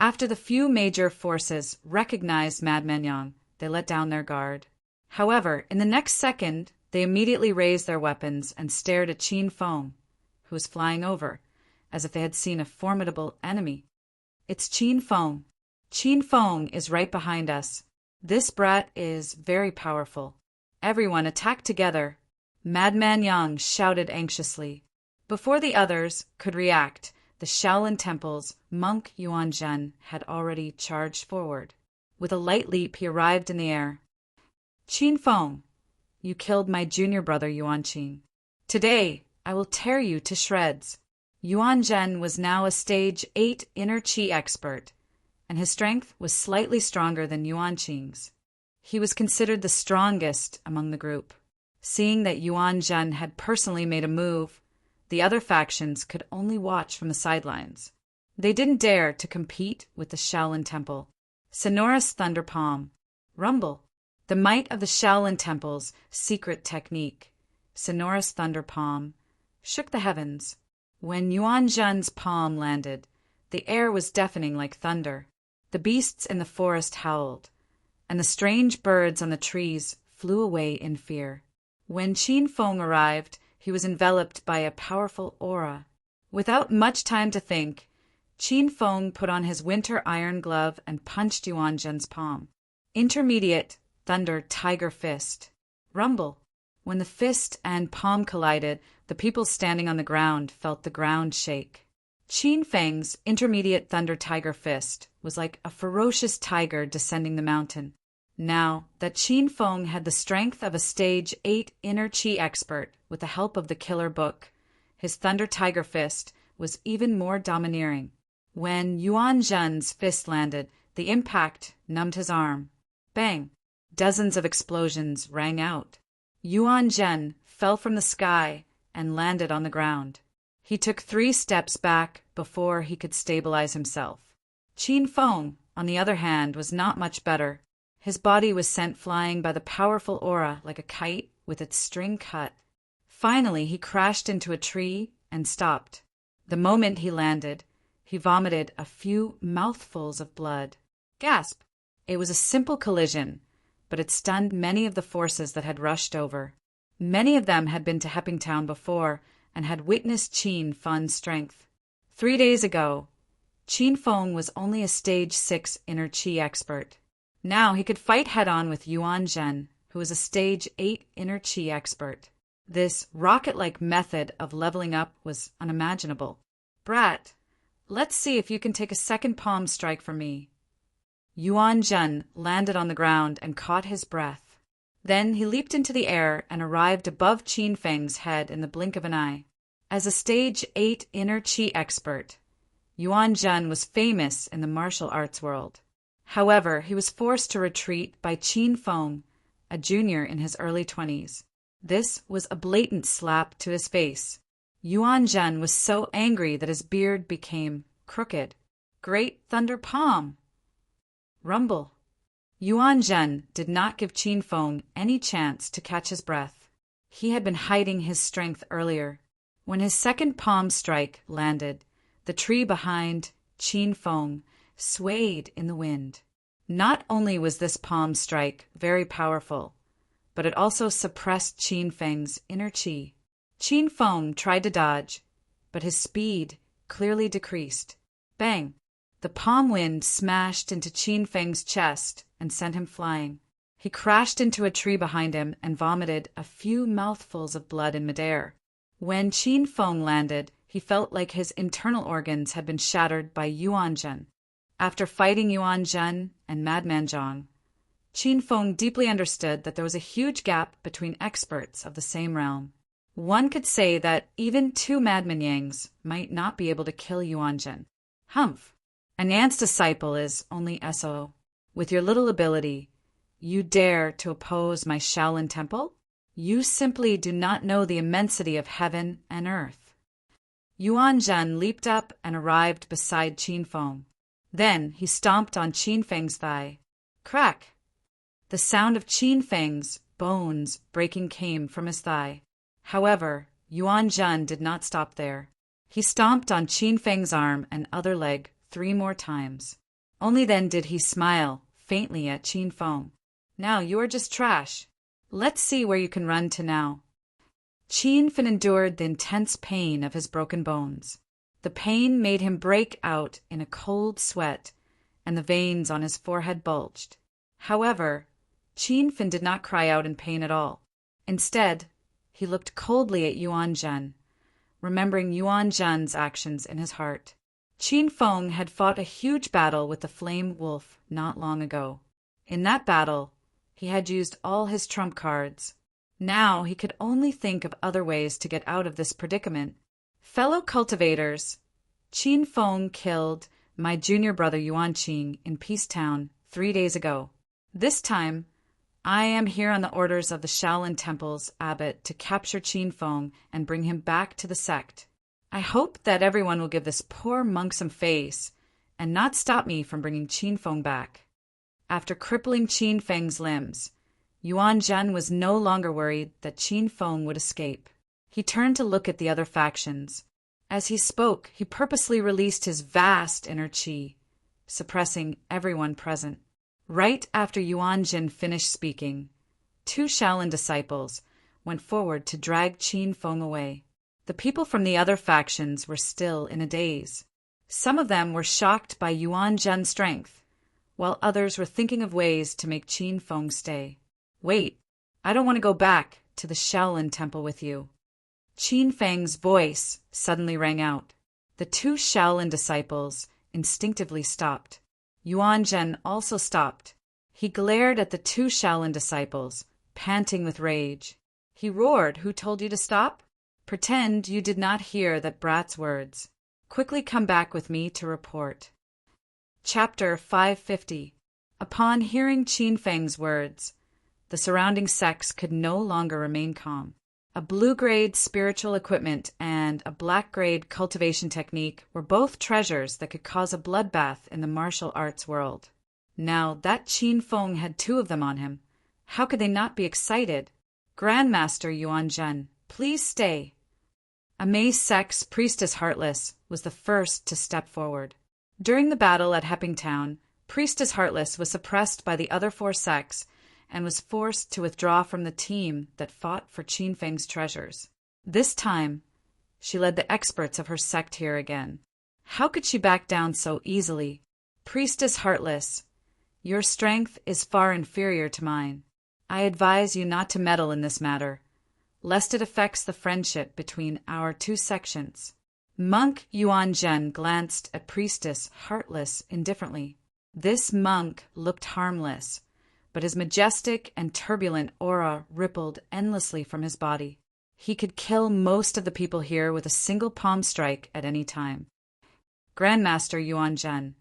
After the few major forces recognized Madman Yang, they let down their guard. However, in the next second, they immediately raised their weapons and stared at Qin Feng, who was flying over, as if they had seen a formidable enemy. "It's Qin Feng. Qin Feng is right behind us. This brat is very powerful. Everyone attack together," Madman Yang shouted anxiously. Before the others could react, the Shaolin Temple's monk Yuan Zhen had already charged forward. With a light leap, he arrived in the air. "Qin Feng, you killed my junior brother Yuan Qing. Today, I will tear you to shreds." Yuan Zhen was now a stage 8 inner qi expert, and his strength was slightly stronger than Yuan Qing's. He was considered the strongest among the group. Seeing that Yuan Zhen had personally made a move, the other factions could only watch from the sidelines. They didn't dare to compete with the Shaolin Temple. Sonorous thunder palm. Rumble. The might of the Shaolin Temple's secret technique, sonorous thunder palm, shook the heavens. When Yuan Zhen's palm landed, the air was deafening like thunder. The beasts in the forest howled, and the strange birds on the trees flew away in fear. When Qin Feng arrived, he was enveloped by a powerful aura. Without much time to think, Qin Feng put on his winter iron glove and punched Yuan Zhen's palm. Intermediate thunder tiger fist. Rumble. When the fist and palm collided, the people standing on the ground felt the ground shake. Qin Feng's intermediate thunder tiger fist was like a ferocious tiger descending the mountain. Now that Qin Feng had the strength of a stage 8 inner qi expert with the help of the killer book, his thunder tiger fist was even more domineering. When Yuan Zhen's fist landed, the impact numbed his arm. Bang! Dozens of explosions rang out. Yuan Zhen fell from the sky and landed on the ground. He took 3 steps back before he could stabilize himself. Qin Feng, on the other hand, was not much better. His body was sent flying by the powerful aura like a kite with its string cut. Finally, he crashed into a tree and stopped. The moment he landed, he vomited a few mouthfuls of blood. Gasp! It was a simple collision, but it stunned many of the forces that had rushed over. Many of them had been to Hepping Town before and had witnessed Qin Feng's strength. 3 days ago, Qin Feng was only a stage 6 inner qi expert. Now he could fight head-on with Yuan Zhen, who was a stage 8 inner qi expert. This rocket-like method of leveling up was unimaginable. "Brat, let's see if you can take a second palm strike from me." Yuan Zhen landed on the ground and caught his breath. Then he leaped into the air and arrived above Qin Feng's head in the blink of an eye. As a stage 8 inner Qi expert, Yuan Zhen was famous in the martial arts world. However, he was forced to retreat by Qin Feng, a junior in his early 20s. This was a blatant slap to his face. Yuan Zhen was so angry that his beard became crooked. Great Thunder Palm! Rumble! Yuan Zhen did not give Qin Feng any chance to catch his breath. He had been hiding his strength earlier. When his second palm strike landed, the tree behind Qin Feng swayed in the wind. Not only was this palm strike very powerful, but it also suppressed Qin Feng's inner qi. Qin Feng tried to dodge, but his speed clearly decreased. Bang! The palm wind smashed into Qin Feng's chest and sent him flying. He crashed into a tree behind him and vomited a few mouthfuls of blood in midair. When Qin Feng landed, he felt like his internal organs had been shattered by Yuan Zhen. After fighting Yuan Zhen and Madman Zhang, Qin Feng deeply understood that there was a huge gap between experts of the same realm. One could say that even two Madman Yangs might not be able to kill Yuan Zhen. Humph! A Nan's disciple is only SO. With your little ability, you dare to oppose my Shaolin Temple? You simply do not know the immensity of heaven and earth. Yuan Zhen leaped up and arrived beside Qin Feng. Then he stomped on Qin Feng's thigh. Crack! The sound of Qin Feng's bones breaking came from his thigh. However, Yuan Zhen did not stop there. He stomped on Qin Feng's arm and other leg 3 more times. Only then did he smile faintly at Qin Feng. Now you are just trash. Let's see where you can run to now. Qin Feng endured the intense pain of his broken bones. The pain made him break out in a cold sweat, and the veins on his forehead bulged. However, Qin Feng did not cry out in pain at all. Instead, he looked coldly at Yuan Zhen, remembering Yuan Zhen's actions in his heart. Qin Feng had fought a huge battle with the Flame Wolf not long ago. In that battle, he had used all his trump cards. Now he could only think of other ways to get out of this predicament. Fellow cultivators, Qin Feng killed my junior brother Yuan Qing in Peace Town 3 days ago. This time, I am here on the orders of the Shaolin Temple's abbot to capture Qin Feng and bring him back to the sect. I hope that everyone will give this poor monk some face and not stop me from bringing Qin Feng back. After crippling Qin Feng's limbs, Yuan Zhen was no longer worried that Qin Feng would escape. He turned to look at the other factions. As he spoke, he purposely released his vast inner qi, suppressing everyone present. Right after Yuan Zhen finished speaking, 2 Shaolin disciples went forward to drag Qin Feng away. The people from the other factions were still in a daze. Some of them were shocked by Yuan Zhen's strength, while others were thinking of ways to make Qin Feng stay. Wait, I don't want to go back to the Shaolin Temple with you. Qin Feng's voice suddenly rang out. The 2 Shaolin disciples instinctively stopped. Yuan Zhen also stopped. He glared at the 2 Shaolin disciples, panting with rage. He roared, "Who told you to stop? Pretend you did not hear that brat's words. Quickly come back with me to report." Chapter 550. Upon hearing Qin Feng's words, the surrounding sects could no longer remain calm. A blue-grade spiritual equipment and a black-grade cultivation technique were both treasures that could cause a bloodbath in the martial arts world. Now that Qin Feng had 2 of them on him, how could they not be excited? Grandmaster Yuan Zhen, please stay. A Mei Sect's Priestess Heartless was the first to step forward. During the battle at Hepping Town, Priestess Heartless was suppressed by the other 4 sects and was forced to withdraw from the team that fought for Qin Feng's treasures. This time, she led the experts of her sect here again. How could she back down so easily? Priestess Heartless, your strength is far inferior to mine. I advise you not to meddle in this matter, lest it affects the friendship between our 2 sections. Monk Yuan Zhen glanced at Priestess Heartless indifferently. This monk looked harmless, but his majestic and turbulent aura rippled endlessly from his body. He could kill most of the people here with a single palm strike at any time. Grandmaster Yuan Zhen,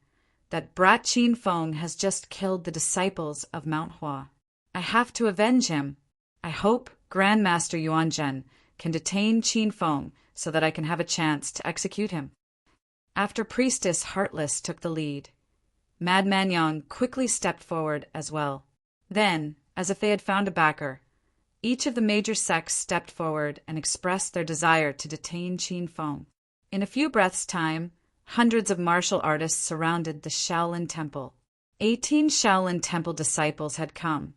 that brat Qin Feng has just killed the disciples of Mount Hua. I have to avenge him. I hope Grandmaster Yuan Zhen can detain Qin Feng so that I can have a chance to execute him. After Priestess Heartless took the lead, Madman Yang quickly stepped forward as well. Then, as if they had found a backer, each of the major sects stepped forward and expressed their desire to detain Qin Feng. In a few breaths' time, hundreds of martial artists surrounded the Shaolin Temple. 18 Shaolin Temple disciples had come,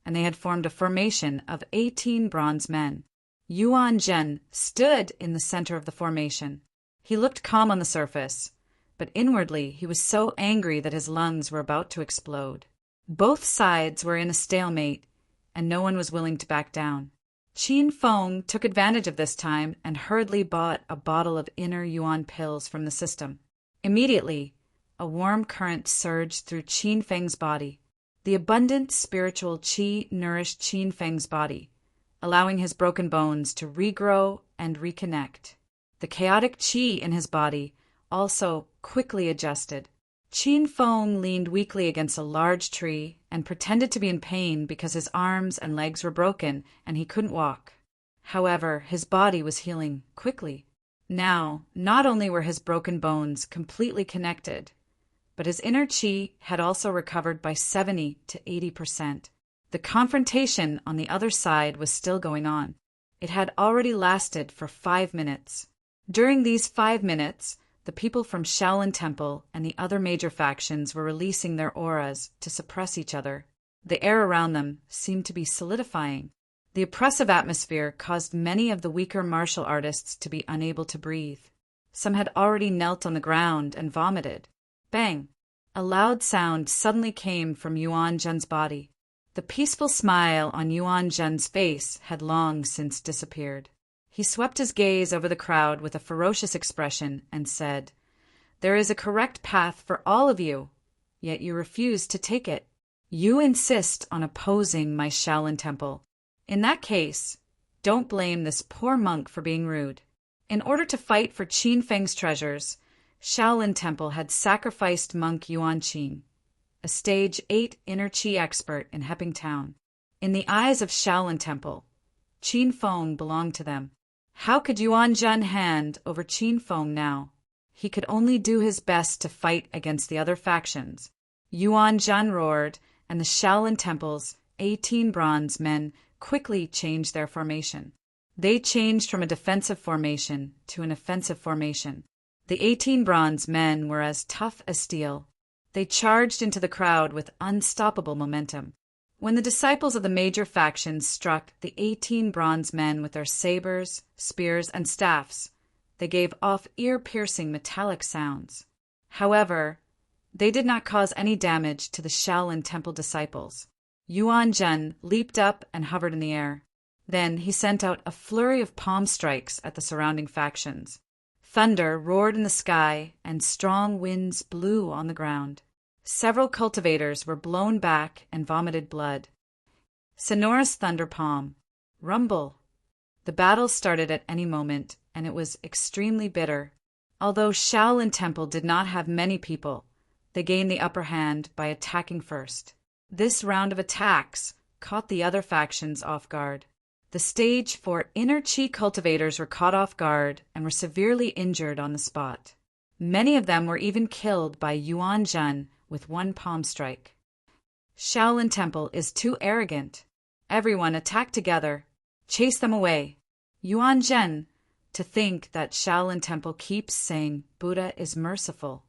and they had formed a formation of 18 bronze men. Yuan Zhen stood in the center of the formation. He looked calm on the surface, but inwardly he was so angry that his lungs were about to explode. Both sides were in a stalemate, and no one was willing to back down. Qin Feng took advantage of this time and hurriedly bought a bottle of inner yuan pills from the system. Immediately, a warm current surged through Qin Feng's body. The abundant spiritual qi nourished Qin Feng's body, allowing his broken bones to regrow and reconnect. The chaotic qi in his body also quickly adjusted. Qin Feng leaned weakly against a large tree and pretended to be in pain because his arms and legs were broken and he couldn't walk. However, his body was healing quickly. Now, not only were his broken bones completely connected, but his inner qi had also recovered by 70 to 80%. The confrontation on the other side was still going on. It had already lasted for 5 minutes. During these 5 minutes, the people from Shaolin Temple and the other major factions were releasing their auras to suppress each other. The air around them seemed to be solidifying. The oppressive atmosphere caused many of the weaker martial artists to be unable to breathe. Some had already knelt on the ground and vomited. Bang! A loud sound suddenly came from Yuan Zhen's body. The peaceful smile on Yuan Zhen's face had long since disappeared. He swept his gaze over the crowd with a ferocious expression and said, "There is a correct path for all of you, yet you refuse to take it. You insist on opposing my Shaolin Temple. In that case, don't blame this poor monk for being rude. In order to fight for Qin Feng's treasures, Shaolin Temple had sacrificed monk Yuan Qin, a stage 8 inner qi expert in Heping Town. In the eyes of Shaolin Temple, Qin Feng belonged to them. How could Yuan Zhen hand over Qin Feng now? He could only do his best to fight against the other factions. Yuan Zhen roared, and the Shaolin Temple's 18 bronze men quickly changed their formation. They changed from a defensive formation to an offensive formation. The 18 bronze men were as tough as steel. They charged into the crowd with unstoppable momentum. When the disciples of the major factions struck the 18 bronze men with their sabers, spears, and staffs, they gave off ear-piercing metallic sounds. However, they did not cause any damage to the Shaolin Temple disciples. Yuan Zhen leaped up and hovered in the air. Then he sent out a flurry of palm strikes at the surrounding factions. Thunder roared in the sky, and strong winds blew on the ground. Several cultivators were blown back and vomited blood. Sonorous thunder palm. Rumble. The battle started at any moment, and it was extremely bitter. Although Shaolin Temple did not have many people, they gained the upper hand by attacking first. This round of attacks caught the other factions off guard. The stage 4 inner qi cultivators were caught off guard and were severely injured on the spot. Many of them were even killed by Yuan Zhen with one palm strike. Shaolin Temple is too arrogant. Everyone attack together. Chase them away. Yuan Zhen, to think that Shaolin Temple keeps saying Buddha is merciful.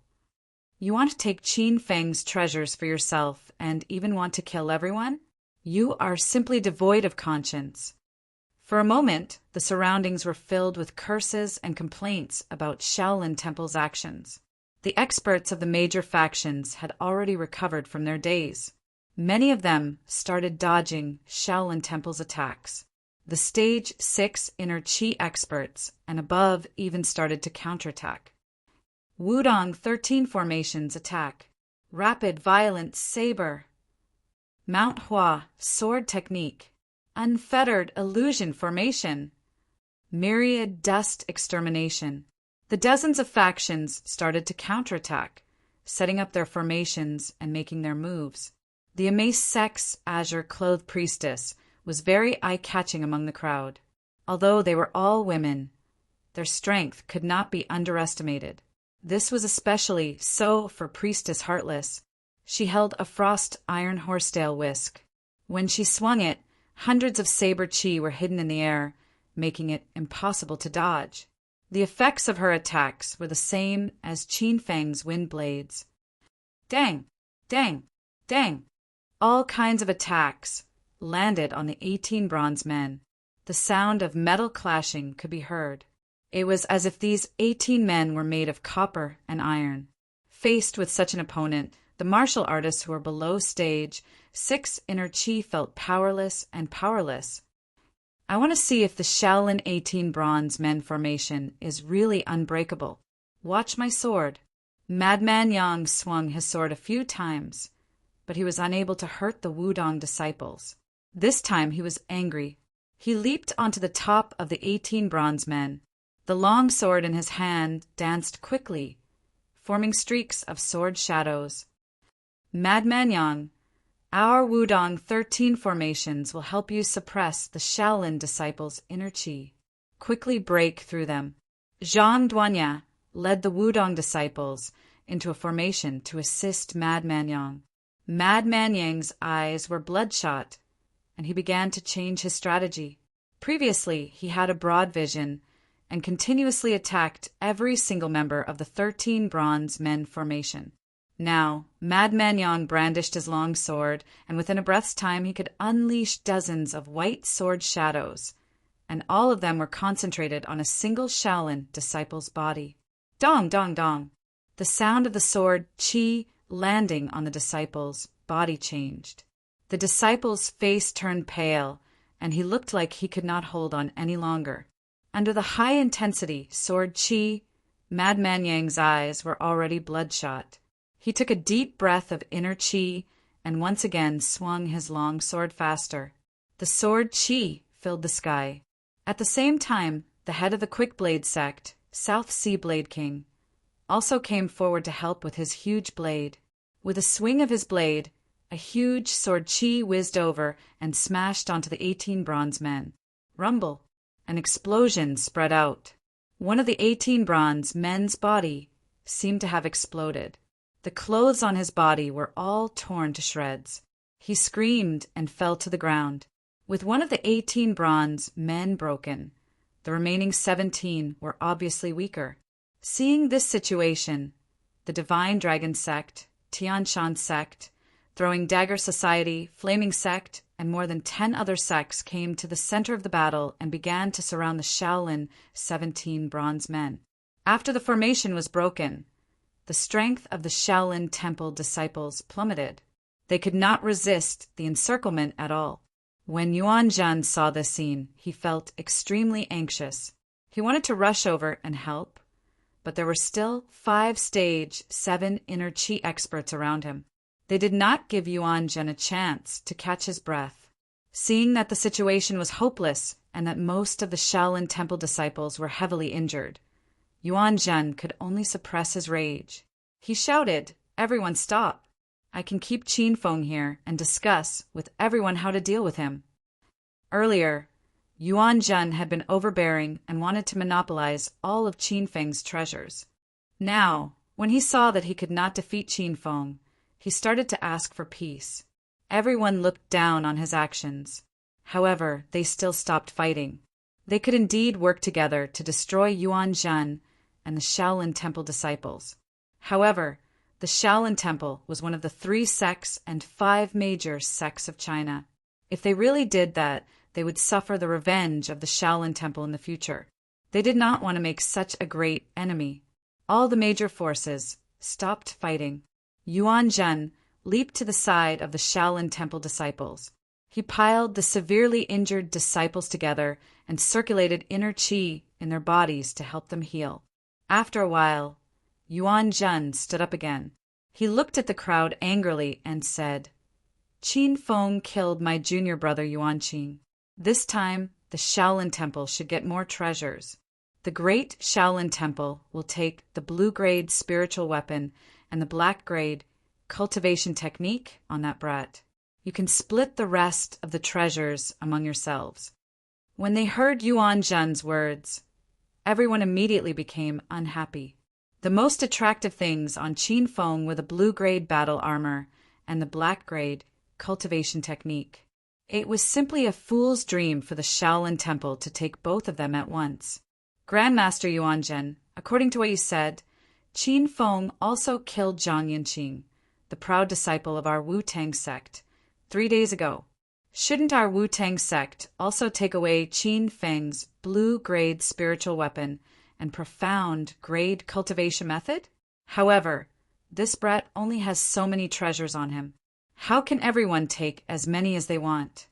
You want to take Qin Feng's treasures for yourself and even want to kill everyone? You are simply devoid of conscience. For a moment, the surroundings were filled with curses and complaints about Shaolin Temple's actions. The experts of the major factions had already recovered from their daze. Many of them started dodging Shaolin Temple's attacks. The stage 6 inner qi experts and above even started to counterattack. Wudong 13 formations attack. rapid, violent saber. Mount Hua, sword technique. Unfettered illusion formation. Myriad dust extermination. The dozens of factions started to counterattack, setting up their formations and making their moves. The amazed sex azure-clothed priestess was very eye-catching among the crowd. Although they were all women, their strength could not be underestimated. This was especially so for Priestess Heartless. She held a frost iron horsetail whisk. When she swung it, hundreds of saber chi were hidden in the air, making it impossible to dodge. The effects of her attacks were the same as Qin Feng's wind blades. Dang! Dang! Dang! All kinds of attacks landed on the 18 bronze men. The sound of metal clashing could be heard. It was as if these 18 men were made of copper and iron. Faced with such an opponent, the martial artists who were below stage 6 inner chi felt powerless and powerless. I want to see if the Shaolin 18 bronze men formation is really unbreakable. Watch my sword. Madman Yang swung his sword a few times, but he was unable to hurt the Wudong disciples. This time he was angry. He leaped onto the top of the 18 bronze men. The long sword in his hand danced quickly, forming streaks of sword shadows. Madman Yang, our Wudong 13 formations will help you suppress the Shaolin disciples' inner chi. Quickly break through them. Zhang Duanya led the Wudong disciples into a formation to assist Madman Yang. Madman Yang's eyes were bloodshot, and he began to change his strategy. Previously, he had a broad vision and continuously attacked every single member of the 13 bronze men formation. Now, Madman Yang brandished his long sword, and within a breath's time he could unleash dozens of white sword shadows, and all of them were concentrated on a single Shaolin disciple's body. Dong, dong, dong! The sound of the sword chi landing on the disciple's body changed. The disciple's face turned pale, and he looked like he could not hold on any longer. Under the high-intensity sword chi, Madman Yang's eyes were already bloodshot. He took a deep breath of inner chi and once again swung his long sword faster. The sword chi filled the sky. At the same time, the head of the Quick-Blade sect, South Sea Blade King, also came forward to help with his huge blade. With a swing of his blade, a huge sword chi whizzed over and smashed onto the 18 bronze men. Rumble! An explosion spread out. One of the 18 bronze men's body seemed to have exploded. The clothes on his body were all torn to shreds. He screamed and fell to the ground. With one of the 18 bronze men broken, the remaining 17 were obviously weaker. Seeing this situation, the Divine Dragon Sect, Tianshan Sect, Throwing Dagger Society, Flaming Sect, and more than 10 other sects came to the center of the battle and began to surround the Shaolin 17 bronze men. After the formation was broken, the strength of the Shaolin Temple disciples plummeted. They could not resist the encirclement at all. When Yuan Zhen saw this scene, he felt extremely anxious. He wanted to rush over and help, but there were still 5 stage 7 inner chi experts around him. They did not give Yuan Zhen a chance to catch his breath. Seeing that the situation was hopeless and that most of the Shaolin Temple disciples were heavily injured, Yuan Zhen could only suppress his rage. He shouted, "Everyone stop! I can keep Qin Feng here and discuss with everyone how to deal with him." Earlier, Yuan Zhen had been overbearing and wanted to monopolize all of Qin Feng's treasures. Now, when he saw that he could not defeat Qin Feng, he started to ask for peace. Everyone looked down on his actions. However, they still stopped fighting. They could indeed work together to destroy Yuan Zhen and the Shaolin Temple disciples. However, the Shaolin Temple was one of the 3 sects and 5 major sects of China. If they really did that, they would suffer the revenge of the Shaolin Temple in the future. They did not want to make such a great enemy. All the major forces stopped fighting. Yuan Zhen leaped to the side of the Shaolin Temple disciples. He piled the severely injured disciples together and circulated inner chi in their bodies to help them heal. After a while, Yuan Zhen stood up again. He looked at the crowd angrily and said, Qin Feng killed my junior brother Yuanqing. This time, the Shaolin Temple should get more treasures. The great Shaolin Temple will take the blue-grade spiritual weapon and the black-grade cultivation technique on that brat. You can split the rest of the treasures among yourselves. When they heard Yuan Zhen's words, everyone immediately became unhappy. The most attractive things on Qin Feng were the blue-grade battle armor and the black-grade cultivation technique. It was simply a fool's dream for the Shaolin Temple to take both of them at once. Grandmaster Yuan Zhen, according to what you said, Qin Feng also killed Zhang Yanqing, the proud disciple of our Wu-Tang sect, 3 days ago. Shouldn't our Wu-Tang sect also take away Qin Feng's blue-grade spiritual weapon and profound grade cultivation method? However, this brat only has so many treasures on him. How can everyone take as many as they want?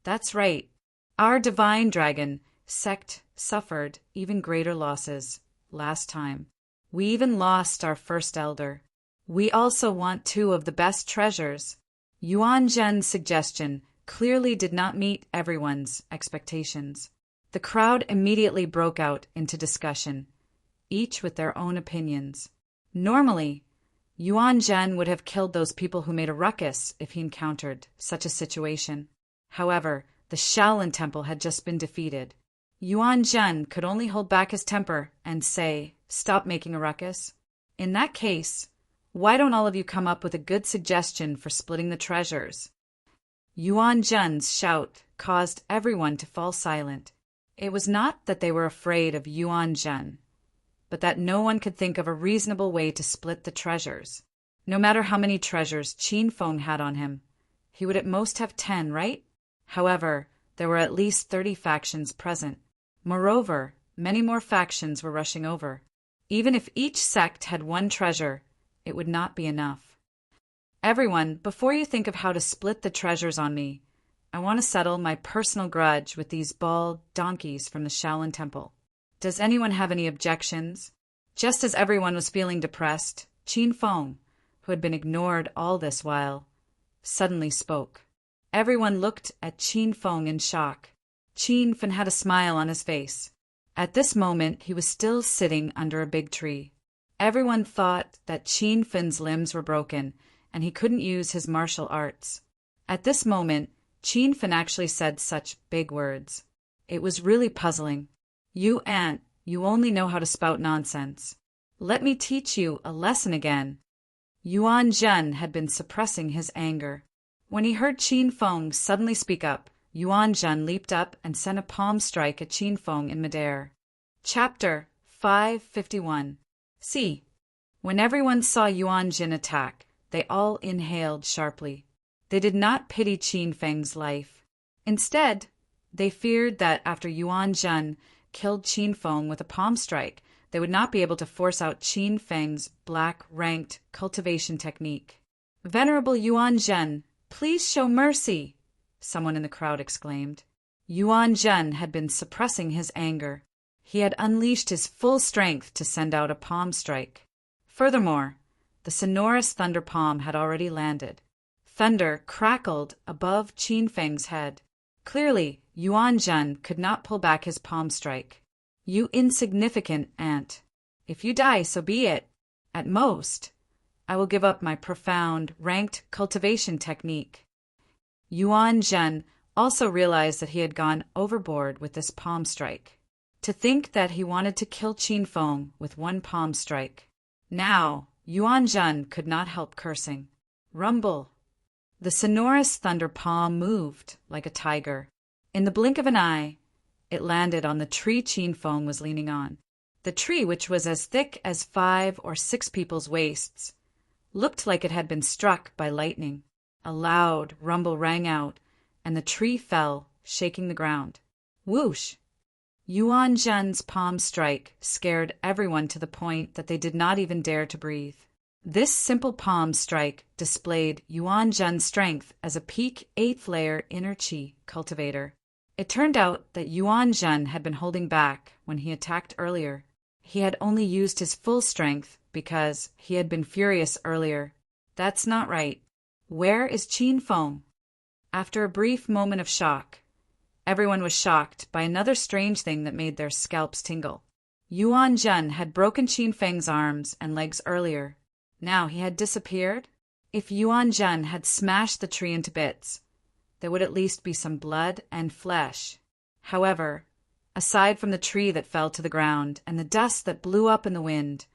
That's right. Our divine dragon sect suffered even greater losses last time. We even lost our first elder. We also want 2 of the best treasures. Yuan Zhen's suggestion clearly did not meet everyone's expectations. The crowd immediately broke out into discussion, each with their own opinions. Normally, Yuan Zhen would have killed those people who made a ruckus if he encountered such a situation. However, the Shaolin Temple had just been defeated. Yuan Zhen could only hold back his temper and say, "Stop making a ruckus." In that case, why don't all of you come up with a good suggestion for splitting the treasures? Yuan Zhen's shout caused everyone to fall silent. It was not that they were afraid of Yuan Zhen, but that no one could think of a reasonable way to split the treasures. No matter how many treasures Qin Feng had on him, he would at most have 10, right? However, there were at least 30 factions present. Moreover, many more factions were rushing over. Even if each sect had 1 treasure, it would not be enough. Everyone, before you think of how to split the treasures on me, I want to settle my personal grudge with these bald donkeys from the Shaolin Temple. Does anyone have any objections? Just as everyone was feeling depressed, Qin Feng, who had been ignored all this while, suddenly spoke. Everyone looked at Qin Feng in shock. Qin Feng had a smile on his face. At this moment, he was still sitting under a big tree. Everyone thought that Qin Feng's limbs were broken, and he couldn't use his martial arts. At this moment, Qin Feng actually said such big words. It was really puzzling. You ant, you only know how to spout nonsense. Let me teach you a lesson again. Yuan Zhen had been suppressing his anger. When he heard Qin Feng suddenly speak up, Yuan Zhen leaped up and sent a palm strike at Qin Feng in midair. Chapter 551. See, when everyone saw Yuan Zhen attack, they all inhaled sharply. They did not pity Qin Feng's life. Instead, they feared that after Yuan Zhen killed Qin Feng with a palm strike, they would not be able to force out Qin Feng's black-ranked cultivation technique. "Venerable Yuan Zhen, please show mercy!" someone in the crowd exclaimed. Yuan Zhen had been suppressing his anger. He had unleashed his full strength to send out a palm strike. Furthermore, the sonorous thunder palm had already landed. Thunder crackled above Qin Feng's head. Clearly, Yuan Zhen could not pull back his palm strike. "You insignificant ant. If you die, so be it. At most, I will give up my profound, ranked cultivation technique." Yuan Zhen also realized that he had gone overboard with this palm strike. To think that he wanted to kill Qin Feng with 1 palm strike. Now, Yuan Zhen could not help cursing. Rumble! The sonorous thunder palm moved like a tiger. In the blink of an eye, it landed on the tree Qin Feng was leaning on. The tree, which was as thick as 5 or 6 people's waists, looked like it had been struck by lightning. A loud rumble rang out, and the tree fell, shaking the ground. Whoosh! Yuan Zhen's palm strike scared everyone to the point that they did not even dare to breathe. This simple palm strike displayed Yuan Zhen's strength as a peak 8th-layer inner chi cultivator. It turned out that Yuan Zhen had been holding back when he attacked earlier. He had only used his full strength because he had been furious earlier That's not right. Where is Qin Feng? After a brief moment of shock, everyone was shocked by another strange thing that made their scalps tingle. Yuan Zhen had broken Qin Feng's arms and legs earlier. Now he had disappeared? If Yuan Zhen had smashed the tree into bits, there would at least be some blood and flesh. However, aside from the tree that fell to the ground and the dust that blew up in the wind,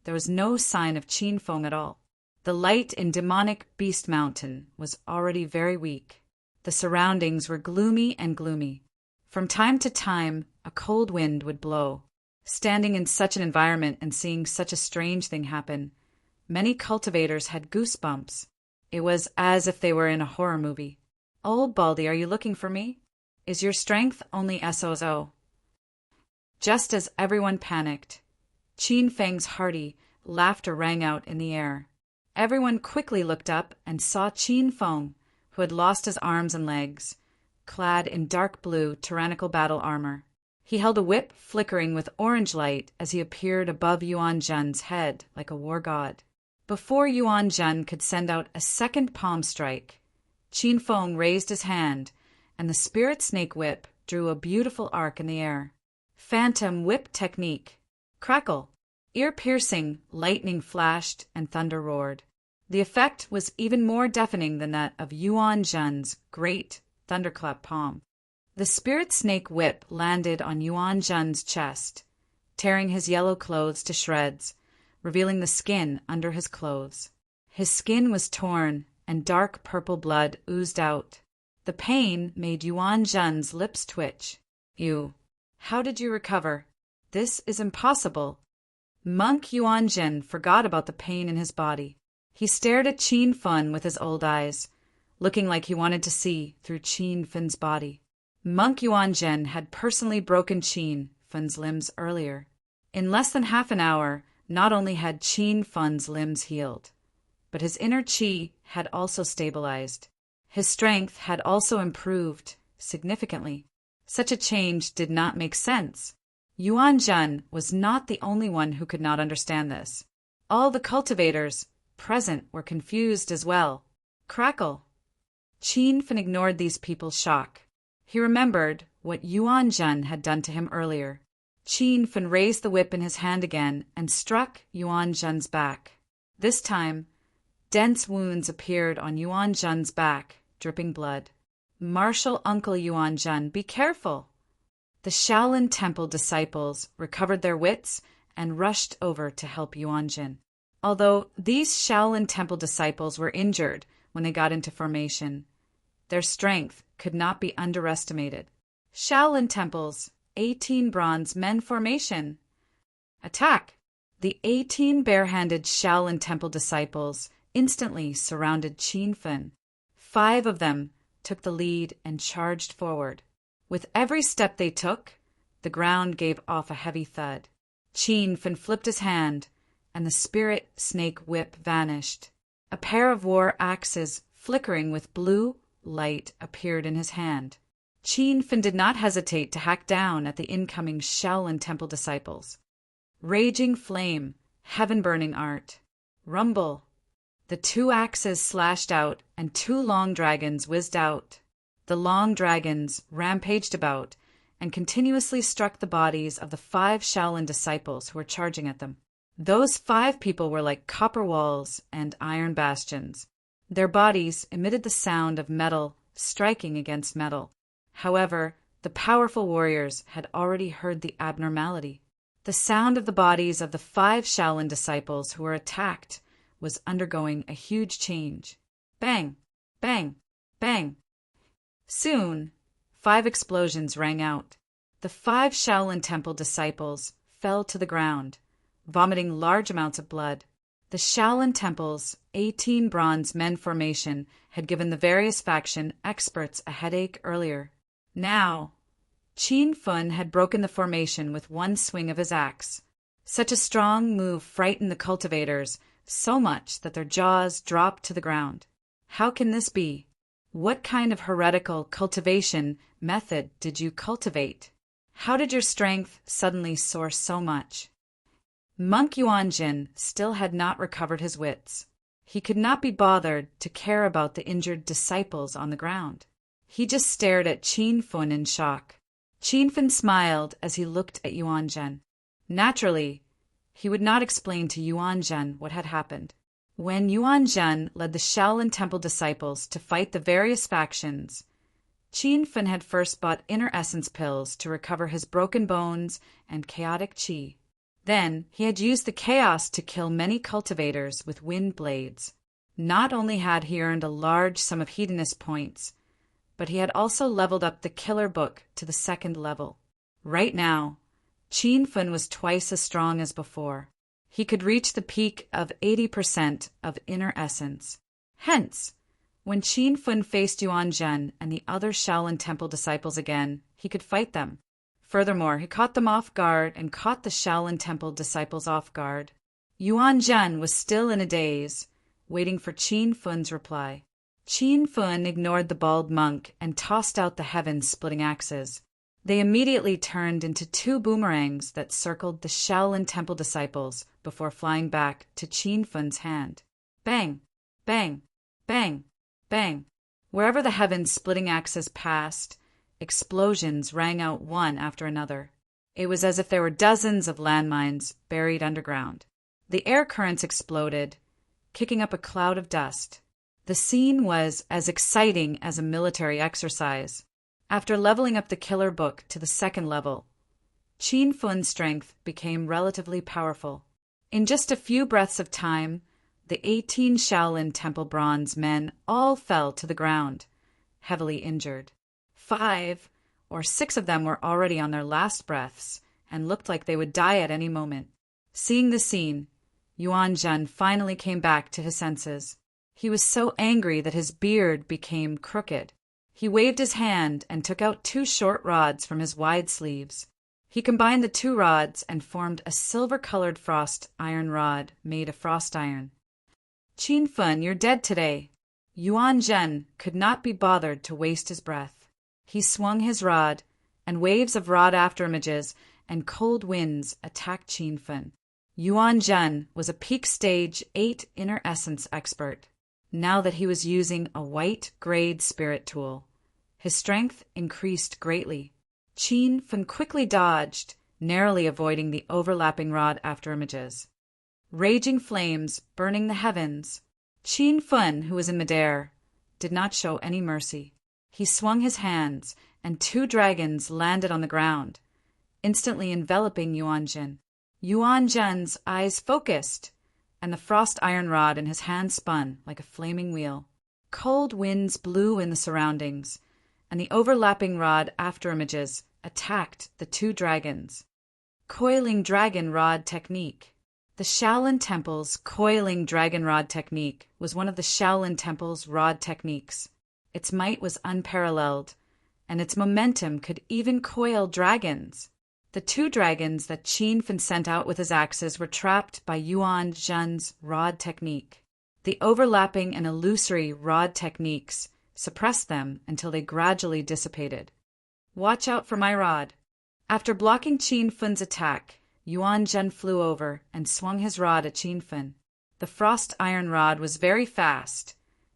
there was no sign of Qin Feng at all. The light in demonic Beast Mountain was already very weak. The surroundings were gloomy and gloomy. From time to time, a cold wind would blow. Standing in such an environment and seeing such a strange thing happen, many cultivators had goosebumps. It was as if they were in a horror movie. "Old Baldy, are you looking for me? Is your strength only SOSO?" Just as everyone panicked, Qin Feng's hearty laughter rang out in the air. Everyone quickly looked up and saw Qin Feng, who had lost his arms and legs, clad in dark blue tyrannical battle armor. He held a whip flickering with orange light as he appeared above Yuan Zhen's head like a war god. Before Yuan Zhen could send out a second palm strike, Qin Feng raised his hand, and the spirit snake whip drew a beautiful arc in the air. Phantom whip technique. Crackle. Ear-piercing lightning flashed and thunder roared. The effect was even more deafening than that of Yuan Zhen's great thunderclap palm. The spirit snake whip landed on Yuan Zhen's chest, tearing his yellow clothes to shreds, revealing the skin under his clothes. His skin was torn, and dark purple blood oozed out. The pain made Yuan Zhen's lips twitch. "You, how did you recover? This is impossible." Monk Yuan Zhen forgot about the pain in his body. He stared at Qin Feng with his old eyes, looking like he wanted to see through Qin Feng's body. Monk Yuan Zhen had personally broken Qin Feng's limbs earlier. In less than half an hour, not only had Qin Feng's limbs healed, but his inner qi had also stabilized. His strength had also improved significantly. Such a change did not make sense. Yuan Zhen was not the only one who could not understand this. All the cultivators present were confused as well. Crackle. Qin Feng ignored these people's shock. He remembered what Yuan Zhen had done to him earlier. Qin Feng raised the whip in his hand again and struck Yuan Zhen's back. This time, dense wounds appeared on Yuan Zhen's back, dripping blood. "Martial Uncle Yuan Zhen, be careful!" The Shaolin Temple disciples recovered their wits and rushed over to help Yuan Zhen. Although these Shaolin Temple disciples were injured when they got into formation, their strength could not be underestimated. Shaolin Temple's 18 bronze men formation. Attack! The 18 barehanded Shaolin Temple disciples instantly surrounded Qin Feng. 5 of them took the lead and charged forward. With every step they took, the ground gave off a heavy thud. Qin Feng flipped his hand, and the spirit snake whip vanished. A pair of war axes flickering with blue light appeared in his hand. Qin Feng did not hesitate to hack down at the incoming Shaolin Temple disciples. Raging flame, heaven-burning art. Rumble. The 2 axes slashed out, and 2 long dragons whizzed out. The long dragons rampaged about and continuously struck the bodies of the 5 Shaolin disciples who were charging at them. Those 5 people were like copper walls and iron bastions. Their bodies emitted the sound of metal striking against metal. However, the powerful warriors had already heard the abnormality. The sound of the bodies of the 5 Shaolin disciples who were attacked was undergoing a huge change. Bang! Bang! Bang! Soon, 5 explosions rang out. The 5 Shaolin Temple disciples fell to the ground, vomiting large amounts of blood. The Shaolin Temple's 18 bronze men formation had given the various faction experts a headache earlier. Now, Qin Feng had broken the formation with one swing of his axe. Such a strong move frightened the cultivators so much that their jaws dropped to the ground. How can this be? What kind of heretical cultivation method did you cultivate? How did your strength suddenly soar so much? Monk Yuan Jin still had not recovered his wits. He could not be bothered to care about the injured disciples on the ground. He just stared at Qin Fun in shock. Qin Fun smiled as he looked at Yuan Zhen. Naturally, he would not explain to Yuan Zhen what had happened. When Yuan Zhen led the Shaolin Temple disciples to fight the various factions, Qin Fun had first bought inner essence pills to recover his broken bones and chaotic qi. Then he had used the chaos to kill many cultivators with wind blades. Not only had he earned a large sum of hedonist points, but he had also leveled up the killer book to the 2nd level. Right now, Qin Fun was twice as strong as before. He could reach the peak of 80% of inner essence. Hence, when Qin Fun faced Yuan Zhen and the other Shaolin Temple disciples again, he could fight them. Furthermore, he caught them off guard and caught the Shaolin Temple disciples off guard. Yuan Zhen was still in a daze, waiting for Qin Fun's reply. Qin Fun ignored the bald monk and tossed out the heaven-splitting axes. They immediately turned into 2 boomerangs that circled the Shaolin Temple disciples before flying back to Qin Fun's hand. Bang! Bang! Bang! Bang! Wherever the heaven-splitting axes passed, explosions rang out one after another. It was as if there were dozens of landmines buried underground. The air currents exploded, kicking up a cloud of dust. The scene was as exciting as a military exercise. After leveling up the killer book to the 2nd level, Qin Fun's strength became relatively powerful. In just a few breaths of time, the 18 Shaolin Temple bronze men all fell to the ground, heavily injured. 5 or 6 of them were already on their last breaths and looked like they would die at any moment. Seeing the scene, Yuan Zhen finally came back to his senses. He was so angry that his beard became crooked. He waved his hand and took out 2 short rods from his wide sleeves. He combined the 2 rods and formed a silver-colored frost iron rod made of frost iron. Qin Fun, you're dead today. Yuan Zhen could not be bothered to waste his breath. He swung his rod, and waves of rod afterimages and cold winds attacked Qin Fun. Yuan Zhen was a peak stage 8 inner essence expert. Now that he was using a white grade spirit tool, his strength increased greatly. Qin Fun quickly dodged, narrowly avoiding the overlapping rod afterimages. Raging flames burning the heavens, Qin Fun, who was in midair, did not show any mercy. He swung his hands, and 2 dragons landed on the ground, instantly enveloping Yuan Zhen. Yuan Zhen's eyes focused, and the frost iron rod in his hand spun like a flaming wheel. Cold winds blew in the surroundings, and the overlapping rod afterimages attacked the 2 dragons. Coiling dragon rod technique. The Shaolin Temple's coiling dragon rod technique was one of the Shaolin Temple's rod techniques. Its might was unparalleled, and its momentum could even coil dragons. The 2 dragons that Qin Fun sent out with his axes were trapped by Yuan Zhen's rod technique. The overlapping and illusory rod techniques suppressed them until they gradually dissipated. Watch out for my rod. After blocking Qin Fun's attack, Yuan Zhen flew over and swung his rod at Qin Fun. The frost iron rod was very fast,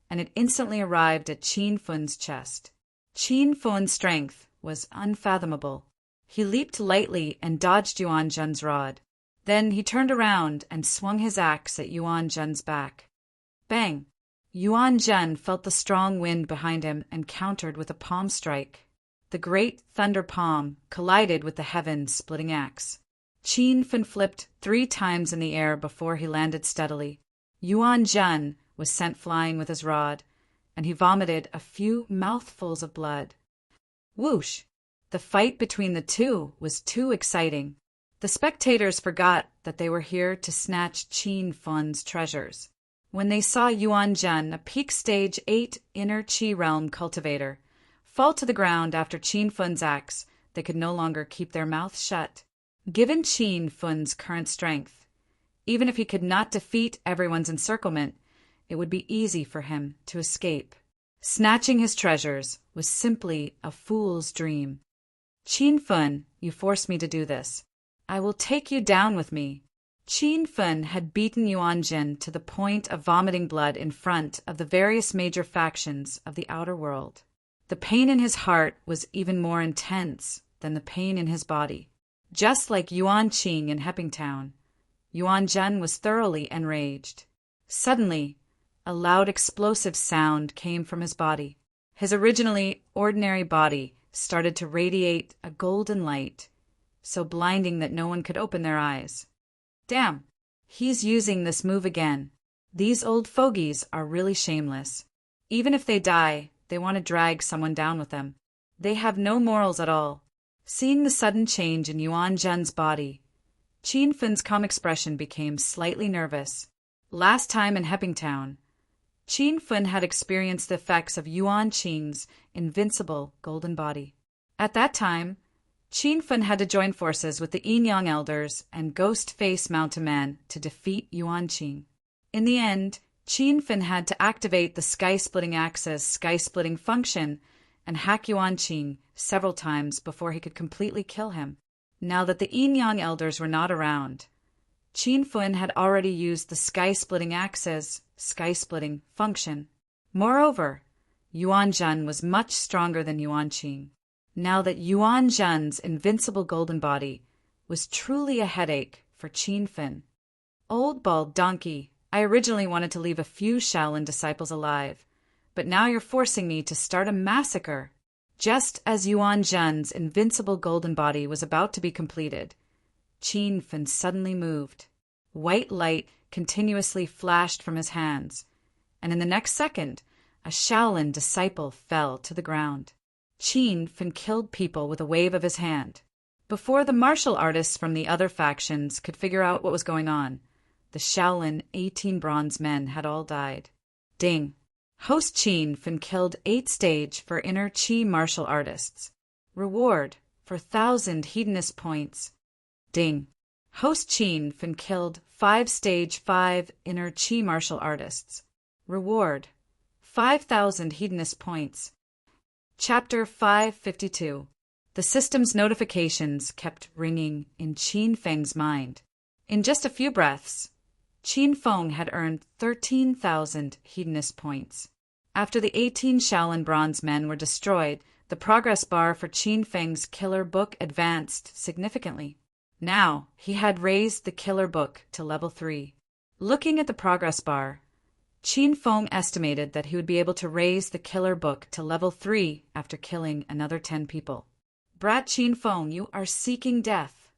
and it instantly arrived at Qin Fun's chest. Qin Fun's strength was unfathomable. He leaped lightly and dodged Yuan Zhen's rod. Then he turned around and swung his axe at Yuan Zhen's back. Bang! Yuan Zhen felt the strong wind behind him and countered with a palm strike. The great thunder palm collided with the heaven-splitting axe. Qin Fun flipped 3 times in the air before he landed steadily. Yuan Zhen was sent flying with his rod, and he vomited a few mouthfuls of blood. Whoosh! The fight between the 2 was too exciting. The spectators forgot that they were here to snatch Qin Fun's treasures. When they saw Yuan Zhen, a peak stage 8 inner Qi realm cultivator, fall to the ground after Qin Fun's axe, they could no longer keep their mouths shut. Given Qin Fun's current strength, even if he could not defeat everyone's encirclement, it would be easy for him to escape. Snatching his treasures was simply a fool's dream. Qin Fun, you forced me to do this. I will take you down with me. Qin Feng had beaten Yuan Jin to the point of vomiting blood in front of the various major factions of the outer world. The pain in his heart was even more intense than the pain in his body. Just like Yuan Qing in Heppingtown, Yuan Jin was thoroughly enraged. Suddenly, a loud explosive sound came from his body. His originally ordinary body started to radiate a golden light, so blinding that no one could open their eyes. Damn, he's using this move again. These old fogies are really shameless. Even if they die, they want to drag someone down with them. They have no morals at all. Seeing the sudden change in Yuan Jin's body, Qin Feng's calm expression became slightly nervous. Last time in Heppingtown, Qin Feng had experienced the effects of Yuan Qing's invincible golden body. At that time, Qin Feng had to join forces with the Yin-Yang elders and Ghost-Face Mountain Man to defeat Yuan Qing. In the end, Qin Feng had to activate the sky-splitting axe's sky-splitting function and hack Yuan Qing several times before he could completely kill him. Now that the Yin-Yang elders were not around, Qin Feng had already used the sky-splitting axe's sky-splitting function. Moreover, Yuan Jin was much stronger than Yuan Qing. Now that Yuan Jin's invincible golden body was truly a headache for Qin Feng. Old bald donkey, I originally wanted to leave a few Shaolin disciples alive, but now you're forcing me to start a massacre. Just as Yuan Jin's invincible golden body was about to be completed, Qin Feng suddenly moved. White light continuously flashed from his hands, and in the next second, a Shaolin disciple fell to the ground. Qin Feng killed people with a wave of his hand. Before the martial artists from the other factions could figure out what was going on, the Shaolin 18 bronze men had all died. Ding. Host Qin Feng killed 8 stage for inner Qi martial artists. Reward for 1,000 hedonist points. Ding. Host Qin Feng killed 5 stage 5 inner Qi martial artists. Reward 5,000 hedonist points. Chapter 552. The system's notifications kept ringing in Qin Feng's mind. In just a few breaths, Qin Feng had earned 13,000 hedonist points. After the 18 Shaolin bronze men were destroyed, the progress bar for Qin Feng's killer book advanced significantly. Now, he had raised the killer book to level 3. Looking at the progress bar, Qin Feng estimated that he would be able to raise the killer book to level 3 after killing another 10 people. Brat Qin Feng, you are seeking death.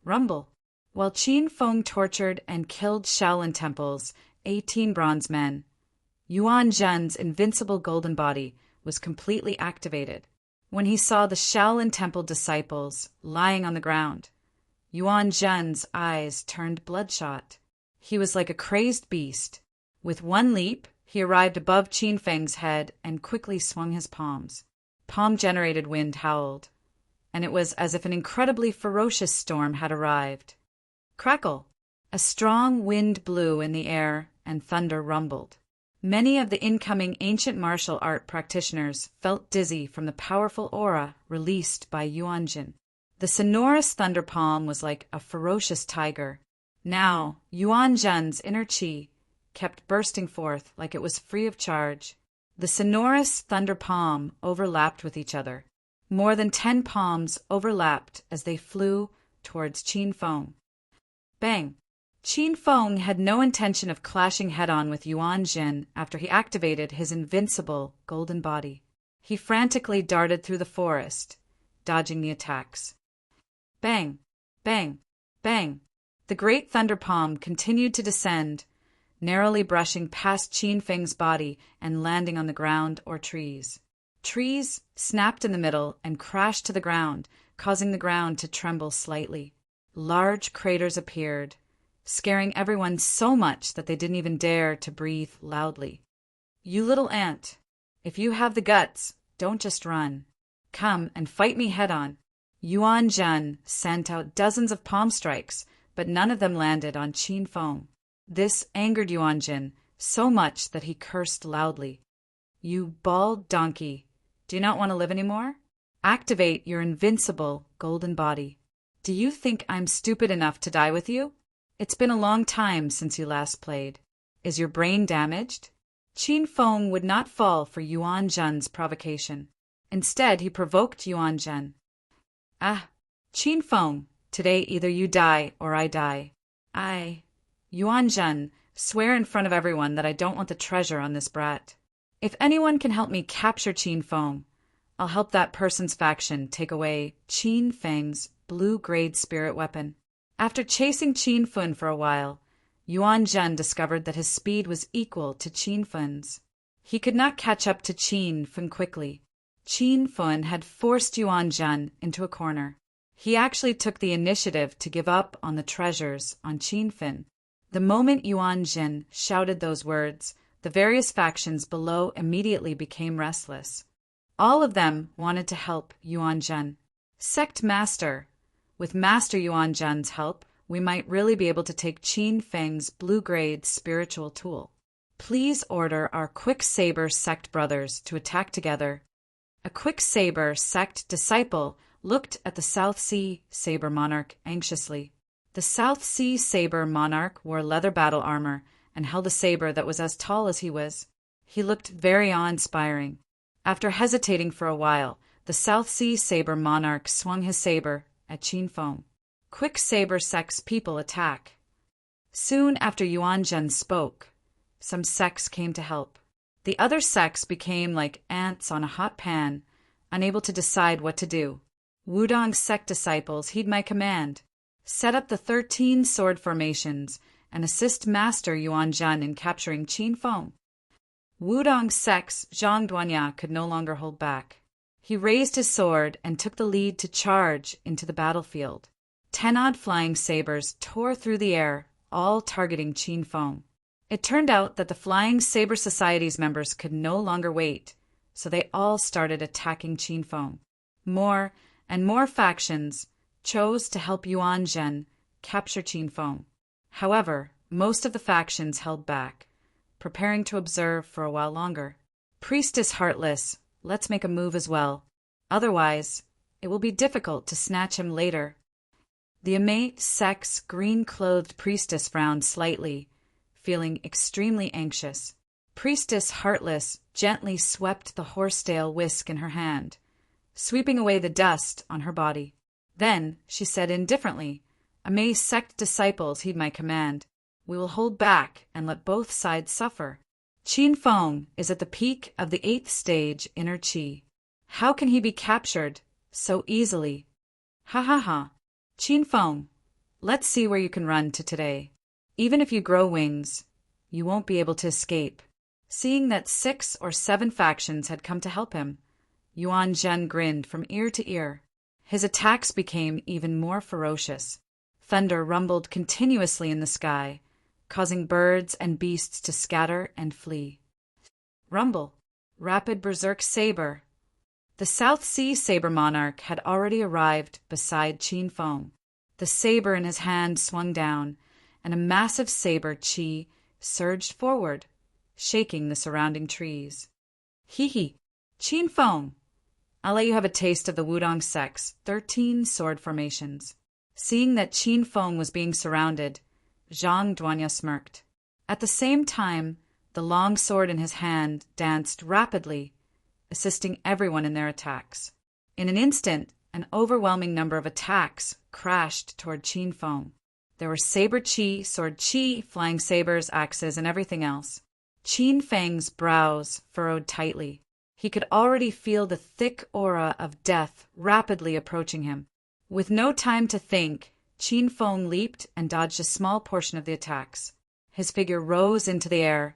Rumble. While Qin Feng tortured and killed Shaolin Temple's 18 bronze men, Yuan Jin's invincible golden body was completely activated. When he saw the Shaolin Temple disciples lying on the ground, Yuan Jin's eyes turned bloodshot. He was like a crazed beast. With one leap, he arrived above Qin Feng's head and quickly swung his palms. Palm-generated wind howled, and it was as if an incredibly ferocious storm had arrived. Crackle! A strong wind blew in the air, and thunder rumbled. Many of the incoming ancient martial art practitioners felt dizzy from the powerful aura released by Yuan Jin. The sonorous thunder palm was like a ferocious tiger. Now, Yuan Jin's inner qi kept bursting forth like it was free of charge. The sonorous thunder palm overlapped with each other. More than 10 palms overlapped as they flew towards Qin Feng. Bang! Qin Feng had no intention of clashing head-on with Yuan Jin after he activated his invincible golden body. He frantically darted through the forest, dodging the attacks. Bang! Bang! Bang! The great thunder palm continued to descend, narrowly brushing past Qin Feng's body and landing on the ground or trees. Trees snapped in the middle and crashed to the ground, causing the ground to tremble slightly. Large craters appeared, scaring everyone so much that they didn't even dare to breathe loudly. You little ant, if you have the guts, don't just run. Come and fight me head-on. Yuan Jin sent out dozens of palm strikes, but none of them landed on Qin Feng. This angered Yuan Jin so much that he cursed loudly. You bald donkey, do you not want to live anymore? Activate your invincible golden body. Do you think I'm stupid enough to die with you? It's been a long time since you last played. Is your brain damaged? Qin Feng would not fall for Yuan Zhen's provocation. Instead, he provoked Yuan Zhen. Ah, Qin Feng, today either you die or I die. Yuan Zhen, swear in front of everyone that I don't want the treasure on this brat. If anyone can help me capture Qin Feng, I'll help that person's faction take away Qin Feng's blue-grade spirit weapon. After chasing Qin Feng for a while, Yuan Zhen discovered that his speed was equal to Qin Feng's. He could not catch up to Qin Feng quickly. Qin Feng had forced Yuan Zhen into a corner. He actually took the initiative to give up on the treasures on Qin Feng. The moment Yuan Zhen shouted those words, the various factions below immediately became restless. All of them wanted to help Yuan Zhen. Sect Master. With Master Yuan Zhen's help, we might really be able to take Qin Feng's blue-grade spiritual tool. Please order our Quick-Saber sect brothers to attack together. A Quick-Saber sect disciple looked at the South Sea Saber Monarch anxiously. The South Sea Saber Monarch wore leather battle armor and held a saber that was as tall as he was. He looked very awe-inspiring. After hesitating for a while, the South Sea Saber Monarch swung his saber at Qin Feng. Quick-Saber sect's people attack. Soon after Yuan Zhen spoke, some sects came to help. The other sects became like ants on a hot pan, unable to decide what to do. Wudong sect disciples heed my command. Set up the 13 sword formations and assist Master Yuan Zhen in capturing Qin Feng. Wudong sect's Zhang Duanya could no longer hold back. He raised his sword and took the lead to charge into the battlefield. 10-odd flying sabers tore through the air, all targeting Qin Feng. It turned out that the Flying Saber Society's members could no longer wait, so they all started attacking Qin Feng. More and more factions chose to help Yuan Zhen capture Qin Feng. However, most of the factions held back, preparing to observe for a while longer. Priestess Heartless, let's make a move as well. Otherwise, it will be difficult to snatch him later. The Amate Sect's green-clothed priestess frowned slightly, feeling extremely anxious. Priestess Heartless gently swept the horsetail whisk in her hand, sweeping away the dust on her body. Then she said indifferently, Amate Sect disciples heed my command. We will hold back and let both sides suffer. Qin Feng is at the peak of the 8th stage inner Qi. How can he be captured so easily? Ha ha ha. Qin Feng, let's see where you can run to today. Even if you grow wings, you won't be able to escape. Seeing that 6 or 7 factions had come to help him, Yuan Zhen grinned from ear to ear. His attacks became even more ferocious. Thunder rumbled continuously in the sky, causing birds and beasts to scatter and flee. Rumble, rapid berserk saber. The South Sea Saber Monarch had already arrived beside Qin Feng. The saber in his hand swung down, and a massive saber qi surged forward, shaking the surrounding trees. Hee, Qin Feng, I'll let you have a taste of the Wudong sect's 13 sword formations. Seeing that Qin Feng was being surrounded, Zhang Duanya smirked. At the same time, the long sword in his hand danced rapidly, assisting everyone in their attacks. In an instant, an overwhelming number of attacks crashed toward Qin Feng. There were saber qi, sword qi, flying sabers, axes, and everything else. Qin Feng's brows furrowed tightly. He could already feel the thick aura of death rapidly approaching him. With no time to think, Qin Feng leaped and dodged a small portion of the attacks. His figure rose into the air,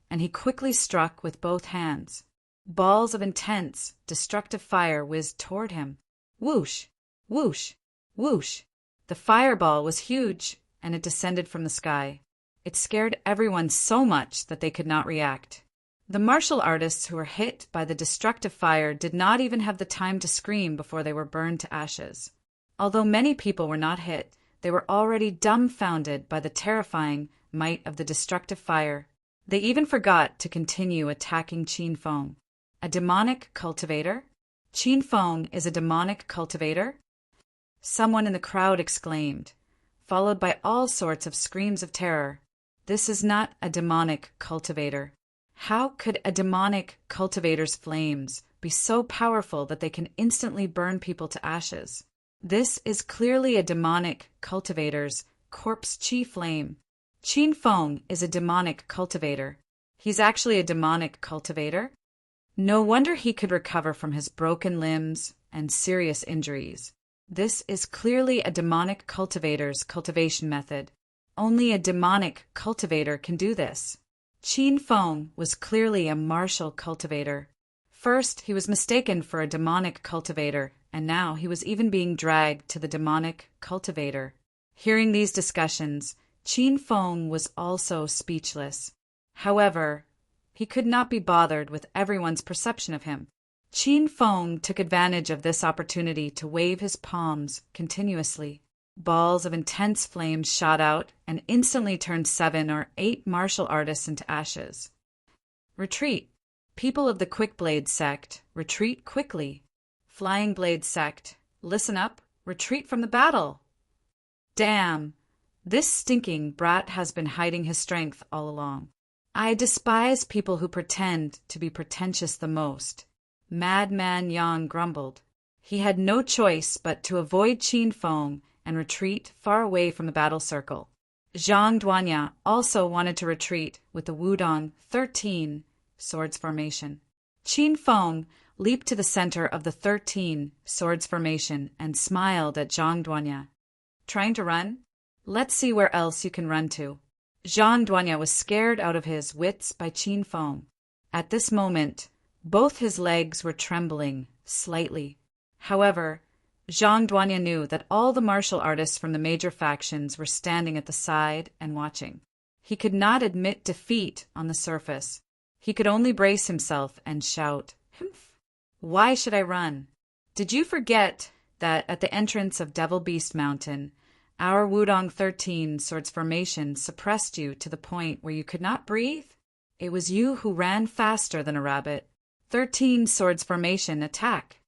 and he quickly struck with both hands. Balls of intense, destructive fire whizzed toward him. Whoosh! Whoosh! Whoosh! The fireball was huge, and it descended from the sky. It scared everyone so much that they could not react. The martial artists who were hit by the destructive fire did not even have the time to scream before they were burned to ashes. Although many people were not hit, they were already dumbfounded by the terrifying might of the destructive fire. They even forgot to continue attacking Qin Feng. A demonic cultivator? Qin Feng is a demonic cultivator? Someone in the crowd exclaimed. followed by all sorts of screams of terror. This is not a demonic cultivator. How could a demonic cultivator's flames be so powerful that they can instantly burn people to ashes? This is clearly a demonic cultivator's corpse chi flame. Qin Feng is a demonic cultivator. He's actually a demonic cultivator. No wonder he could recover from his broken limbs and serious injuries. This is clearly a demonic cultivator's cultivation method. Only a demonic cultivator can do this. Qin Feng was clearly a martial cultivator. First, he was mistaken for a demonic cultivator, and now he was even being dragged to the demonic cultivator. Hearing these discussions, Qin Feng was also speechless. However, he could not be bothered with everyone's perception of him. Qin Feng took advantage of this opportunity to wave his palms continuously. Balls of intense flame shot out and instantly turned 7 or 8 martial artists into ashes. Retreat. People of the Quick Blade sect, retreat quickly. Flying Blade sect, listen up, retreat from the battle. Damn, this stinking brat has been hiding his strength all along. I despise people who pretend to be pretentious the most. Madman Yang grumbled. He had no choice but to avoid Qin Feng and retreat far away from the battle circle. Zhang Duanya also wanted to retreat with the Wudong 13 swords formation. Qin Feng leaped to the center of the 13 swords formation and smiled at Zhang Duanya. Trying to run? Let's see where else you can run to. Zhang Duanya was scared out of his wits by Qin Feng. At this moment, both his legs were trembling slightly. However, Zhang Duanya knew that all the martial artists from the major factions were standing at the side and watching. He could not admit defeat on the surface. He could only brace himself and shout, "Humph! Why should I run? Did you forget that at the entrance of Devil Beast Mountain, our Wudong 13 swords formation suppressed you to the point where you could not breathe? It was you who ran faster than a rabbit. 13 swords formation attack."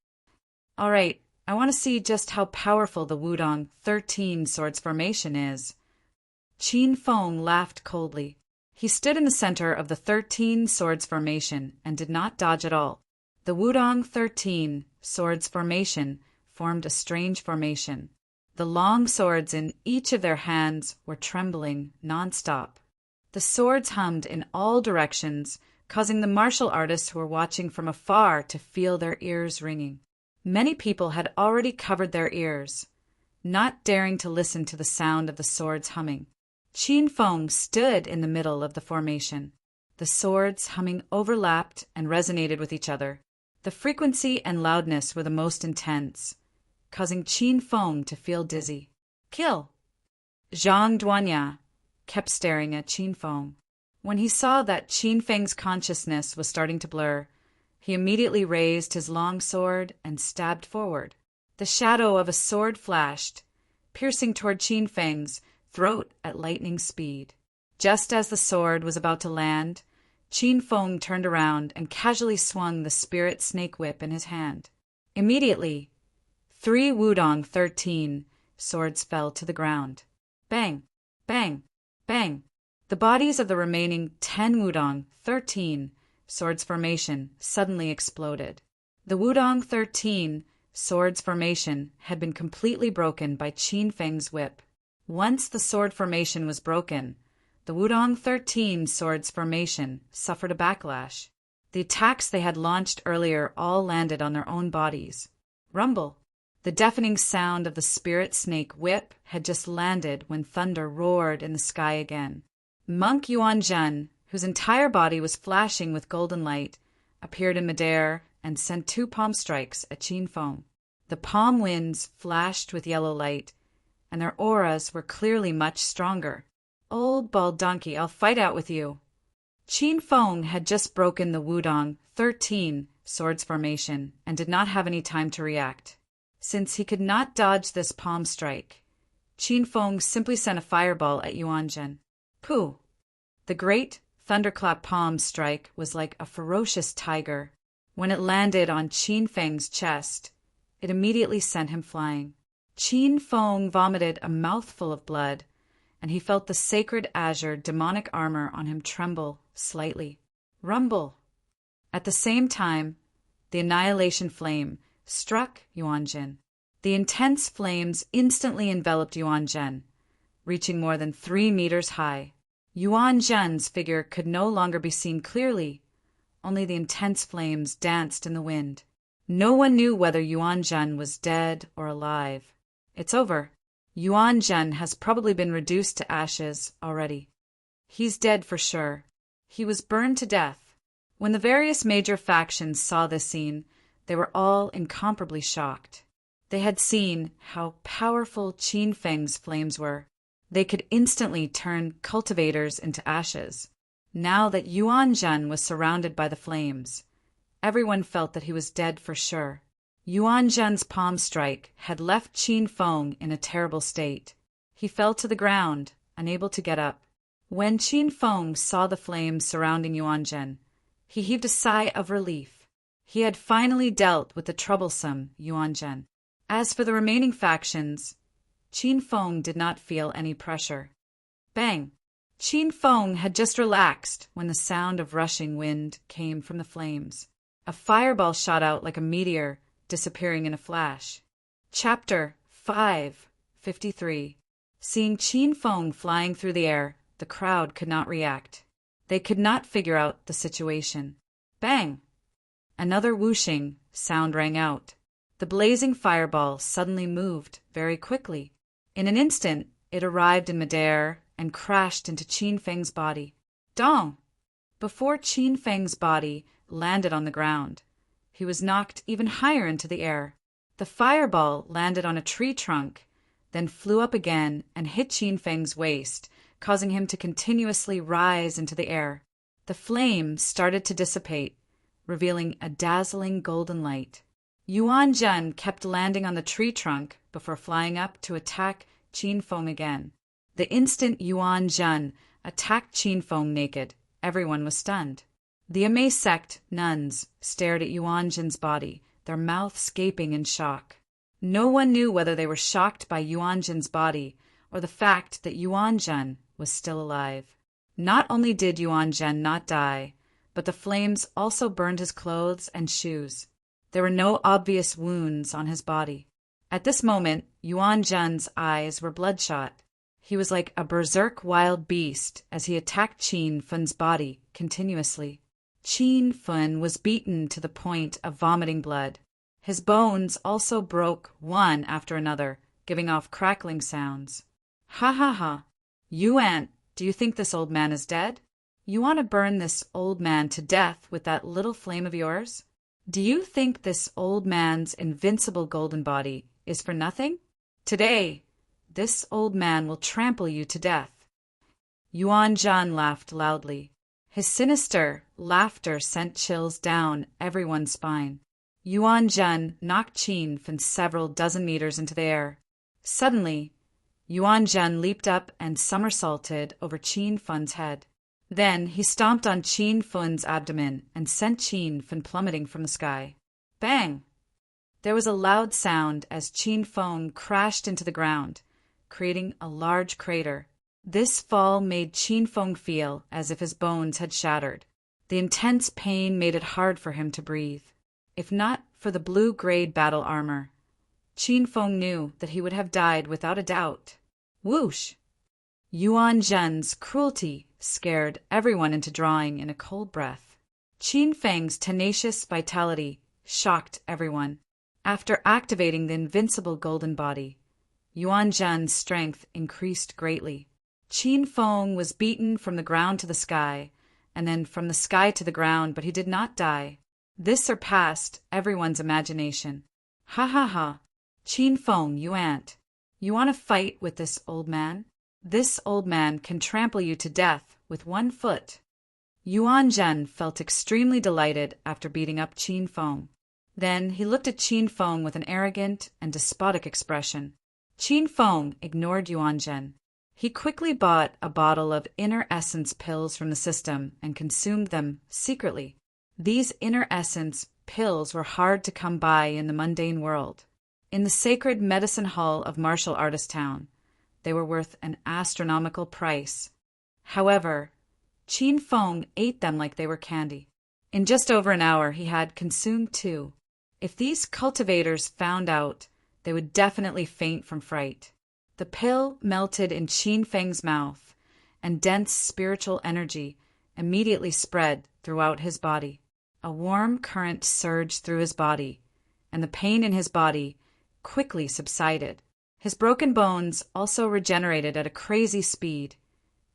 All right, I want to see just how powerful the Wudong 13 swords formation is. Qin Feng laughed coldly. He stood in the center of the 13 swords formation and did not dodge at all. The Wudong 13 swords formation formed a strange formation. The long swords in each of their hands were trembling non-stop. The swords hummed in all directions, causing the martial artists who were watching from afar to feel their ears ringing. Many people had already covered their ears, not daring to listen to the sound of the swords humming. Qin Feng stood in the middle of the formation. The swords humming overlapped and resonated with each other. The frequency and loudness were the most intense, causing Qin Feng to feel dizzy. Kill! Zhang Duanya kept staring at Qin Feng. When he saw that Qin Feng's consciousness was starting to blur, he immediately raised his long sword and stabbed forward. The shadow of a sword flashed, piercing toward Qin Feng's throat at lightning speed. Just as the sword was about to land, Qin Feng turned around and casually swung the spirit snake whip in his hand. Immediately, 3 Wudong 13 swords fell to the ground. Bang! Bang! Bang! The bodies of the remaining 10 Wudong 13 swords formation suddenly exploded. The Wudong 13 swords formation had been completely broken by Qin Feng's whip. Once the sword formation was broken, the Wudong 13 swords formation suffered a backlash. The attacks they had launched earlier all landed on their own bodies. Rumble! The deafening sound of the spirit snake whip had just landed when thunder roared in the sky again. Monk Yuanzhen, whose entire body was flashing with golden light, appeared in midair and sent 2 palm strikes at Qin Feng. The palm winds flashed with yellow light, and their auras were clearly much stronger. Old bald donkey, I'll fight out with you. Qin Feng had just broken the Wudong 13 swords formation and did not have any time to react. Since he could not dodge this palm strike, Qin Feng simply sent a fireball at Yuanzhen. Pooh! The great thunderclap palm strike was like a ferocious tiger. When it landed on Qin Feng's chest, it immediately sent him flying. Qin Feng vomited a mouthful of blood, and he felt the sacred azure demonic armor on him tremble slightly. Rumble! At the same time, the annihilation flame struck Yuan Jin. The intense flames instantly enveloped Yuan Jin, reaching more than 3 meters high. Yuan Jin's figure could no longer be seen clearly. Only the intense flames danced in the wind. No one knew whether Yuan Jin was dead or alive. It's over. Yuan Jin has probably been reduced to ashes already. He's dead for sure. He was burned to death. When the various major factions saw this scene, they were all incomparably shocked. They had seen how powerful Qin Feng's flames were. They could instantly turn cultivators into ashes. Now that Yuan Jin was surrounded by the flames, everyone felt that he was dead for sure. Yuan Jin's palm strike had left Qin Feng in a terrible state. He fell to the ground, unable to get up. When Qin Feng saw the flames surrounding Yuan Jin, he heaved a sigh of relief. He had finally dealt with the troublesome Yuan Jin. As for the remaining factions, Qin Feng did not feel any pressure. Bang! Qin Feng had just relaxed when the sound of rushing wind came from the flames. A fireball shot out like a meteor, disappearing in a flash. Chapter 5:53. Seeing Qin Feng flying through the air, the crowd could not react. They could not figure out the situation. Bang! Another whooshing sound rang out. The blazing fireball suddenly moved very quickly. In an instant, it arrived in midair and crashed into Qin Feng's body. Dong! Before Qin Feng's body landed on the ground, he was knocked even higher into the air. The fireball landed on a tree trunk, then flew up again and hit Qin Feng's waist, causing him to continuously rise into the air. The flame started to dissipate, revealing a dazzling golden light. Yuan Jin kept landing on the tree trunk before flying up to attack Qin Feng again. The instant Yuan Jin attacked Qin Feng naked, everyone was stunned. The Amei sect nuns stared at Yuan Jin's body, their mouths gaping in shock. No one knew whether they were shocked by Yuan Jin's body or the fact that Yuan Jin was still alive. Not only did Yuan Jin not die, but the flames also burned his clothes and shoes. There were no obvious wounds on his body. At this moment, Yuan Jin's eyes were bloodshot. He was like a berserk wild beast as he attacked Qin Feng's body continuously. Qin Feng was beaten to the point of vomiting blood. His bones also broke one after another, giving off crackling sounds. Ha ha ha. Yuan, do you think this old man is dead? You want to burn this old man to death with that little flame of yours? Do you think this old man's invincible golden body is for nothing? Today, this old man will trample you to death. Yuan Jin laughed loudly. His sinister laughter sent chills down everyone's spine. Yuan Jin knocked Qin Feng several dozen meters into the air. Suddenly, Yuan Jin leaped up and somersaulted over Qin Feng's head. Then he stomped on Qin Feng's abdomen and sent Qin Feng plummeting from the sky. Bang! There was a loud sound as Qin Feng crashed into the ground, creating a large crater. This fall made Qin Feng feel as if his bones had shattered. The intense pain made it hard for him to breathe. If not for the blue-grade battle armor, Qin Feng knew that he would have died without a doubt. Whoosh! Yuan Jin's cruelty scared everyone into drawing in a cold breath. Qin Feng's tenacious vitality shocked everyone. After activating the invincible golden body, Yuan Jin's strength increased greatly. Qin Feng was beaten from the ground to the sky, and then from the sky to the ground, but he did not die. This surpassed everyone's imagination. Ha ha ha! Qin Feng, you want to fight with this old man? This old man can trample you to death with one foot. Yuan Jin felt extremely delighted after beating up Qin Feng. Then he looked at Qin Feng with an arrogant and despotic expression. Qin Feng ignored Yuan Jin. He quickly bought a bottle of inner essence pills from the system and consumed them secretly. These inner essence pills were hard to come by in the mundane world. in the sacred medicine hall of martial artist town. They were worth an astronomical price. However, Qin Feng ate them like they were candy. In just over an hour, he had consumed 2. If these cultivators found out, they would definitely faint from fright. The pill melted in Qin Feng's mouth, and dense spiritual energy immediately spread throughout his body. A warm current surged through his body, and the pain in his body quickly subsided. His broken bones also regenerated at a crazy speed,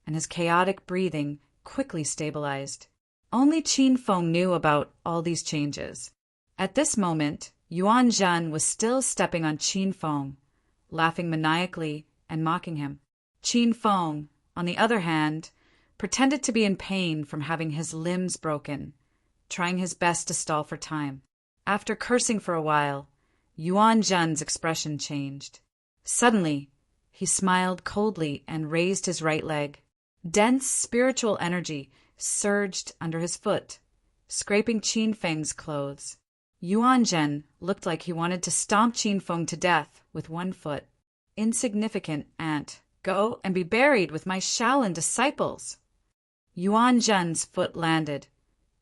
and his chaotic breathing quickly stabilized. Only Qin Feng knew about all these changes. At this moment, Yuan Zhen was still stepping on Qin Feng, laughing maniacally and mocking him. Qin Feng, on the other hand, pretended to be in pain from having his limbs broken, trying his best to stall for time. After cursing for a while, Yuan Zhen's expression changed. Suddenly, he smiled coldly and raised his right leg. Dense spiritual energy surged under his foot, scraping Qin Feng's clothes. Yuan Zhen looked like he wanted to stomp Qin Feng to death with one foot. Insignificant ant, go and be buried with my Shaolin disciples. Yuan Zhen's foot landed,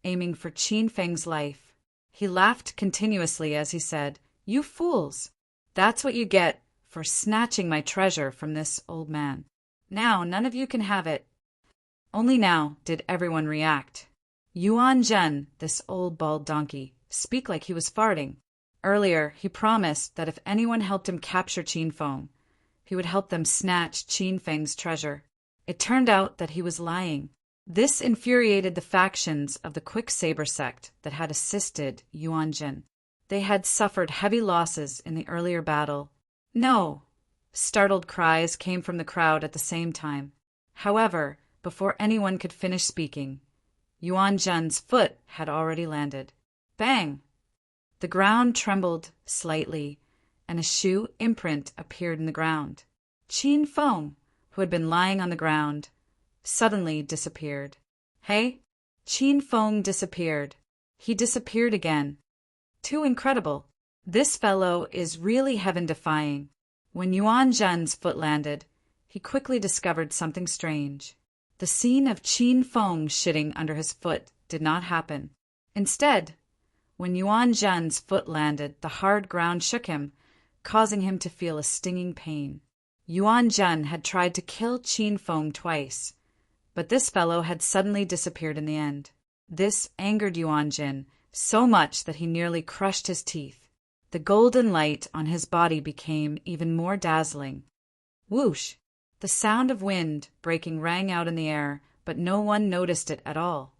aiming for Qin Feng's life. He laughed continuously as he said, "You fools! That's what you get for snatching my treasure from this old man. Now none of you can have it." Only now did everyone react. Yuan Zhen, this old bald donkey, speak like he was farting. Earlier, he promised that if anyone helped him capture Qin Feng, he would help them snatch Qin Feng's treasure. It turned out that he was lying. This infuriated the factions of the Quicksaber sect that had assisted Yuan Zhen. They had suffered heavy losses in the earlier battle. "No!" Startled cries came from the crowd at the same time. However, before anyone could finish speaking, Yuan Zhen's foot had already landed. Bang! The ground trembled slightly, and a shoe imprint appeared in the ground. Qin Feng, who had been lying on the ground, suddenly disappeared. Hey? Qin Feng disappeared. He disappeared again. Too incredible. This fellow is really heaven-defying. When Yuan Zhen's foot landed, he quickly discovered something strange. The scene of Qin Feng shitting under his foot did not happen. Instead, when Yuan Zhen's foot landed, the hard ground shook him, causing him to feel a stinging pain. Yuan Zhen had tried to kill Qin Feng twice, but this fellow had suddenly disappeared in the end. This angered Yuan Zhen so much that he nearly crushed his teeth. The golden light on his body became even more dazzling. Whoosh! The sound of wind breaking rang out in the air, but no one noticed it at all.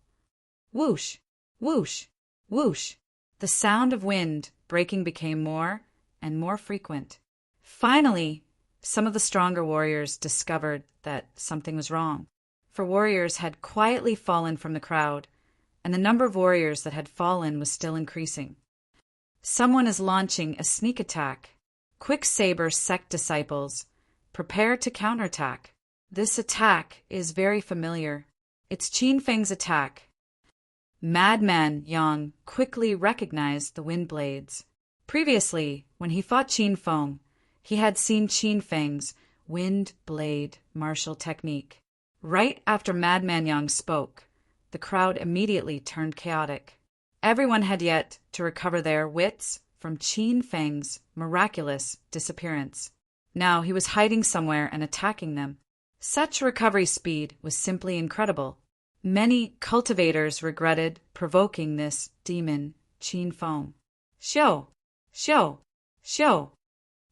Whoosh! Whoosh! Whoosh! The sound of wind breaking became more and more frequent. Finally, some of the stronger warriors discovered that something was wrong, for warriors had quietly fallen from the crowd, and the number of warriors that had fallen was still increasing. Someone is launching a sneak attack. Quicksaber sect disciples, prepare to counterattack. This attack is very familiar. It's Qin Feng's attack. Madman Yang quickly recognized the wind blades. Previously, when he fought Qin Feng, he had seen Qin Feng's wind blade martial technique. Right after Madman Yang spoke, the crowd immediately turned chaotic. Everyone had yet to recover their wits from Qin Feng's miraculous disappearance. Now he was hiding somewhere and attacking them. Such recovery speed was simply incredible. Many cultivators regretted provoking this demon, Qin Feng. Xiao! Xiao! Xiao!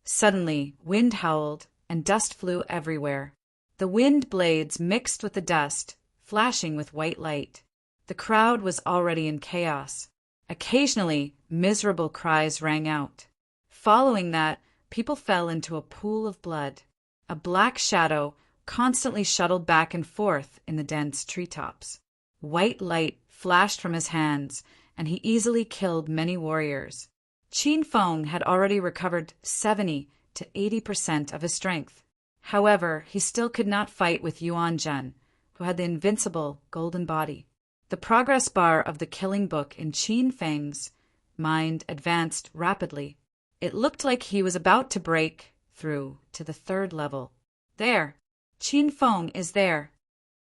Suddenly, wind howled and dust flew everywhere. The wind blades mixed with the dust, flashing with white light. The crowd was already in chaos. Occasionally, miserable cries rang out. Following that, people fell into a pool of blood. A black shadow constantly shuttled back and forth in the dense treetops. White light flashed from his hands, and he easily killed many warriors. Qin Feng had already recovered 70 to 80% of his strength. However, he still could not fight with Yuan Zhen, who had the invincible golden body. The progress bar of the killing book in Qin Feng's mind advanced rapidly. It looked like he was about to break through to the third level. There! Qin Feng is there.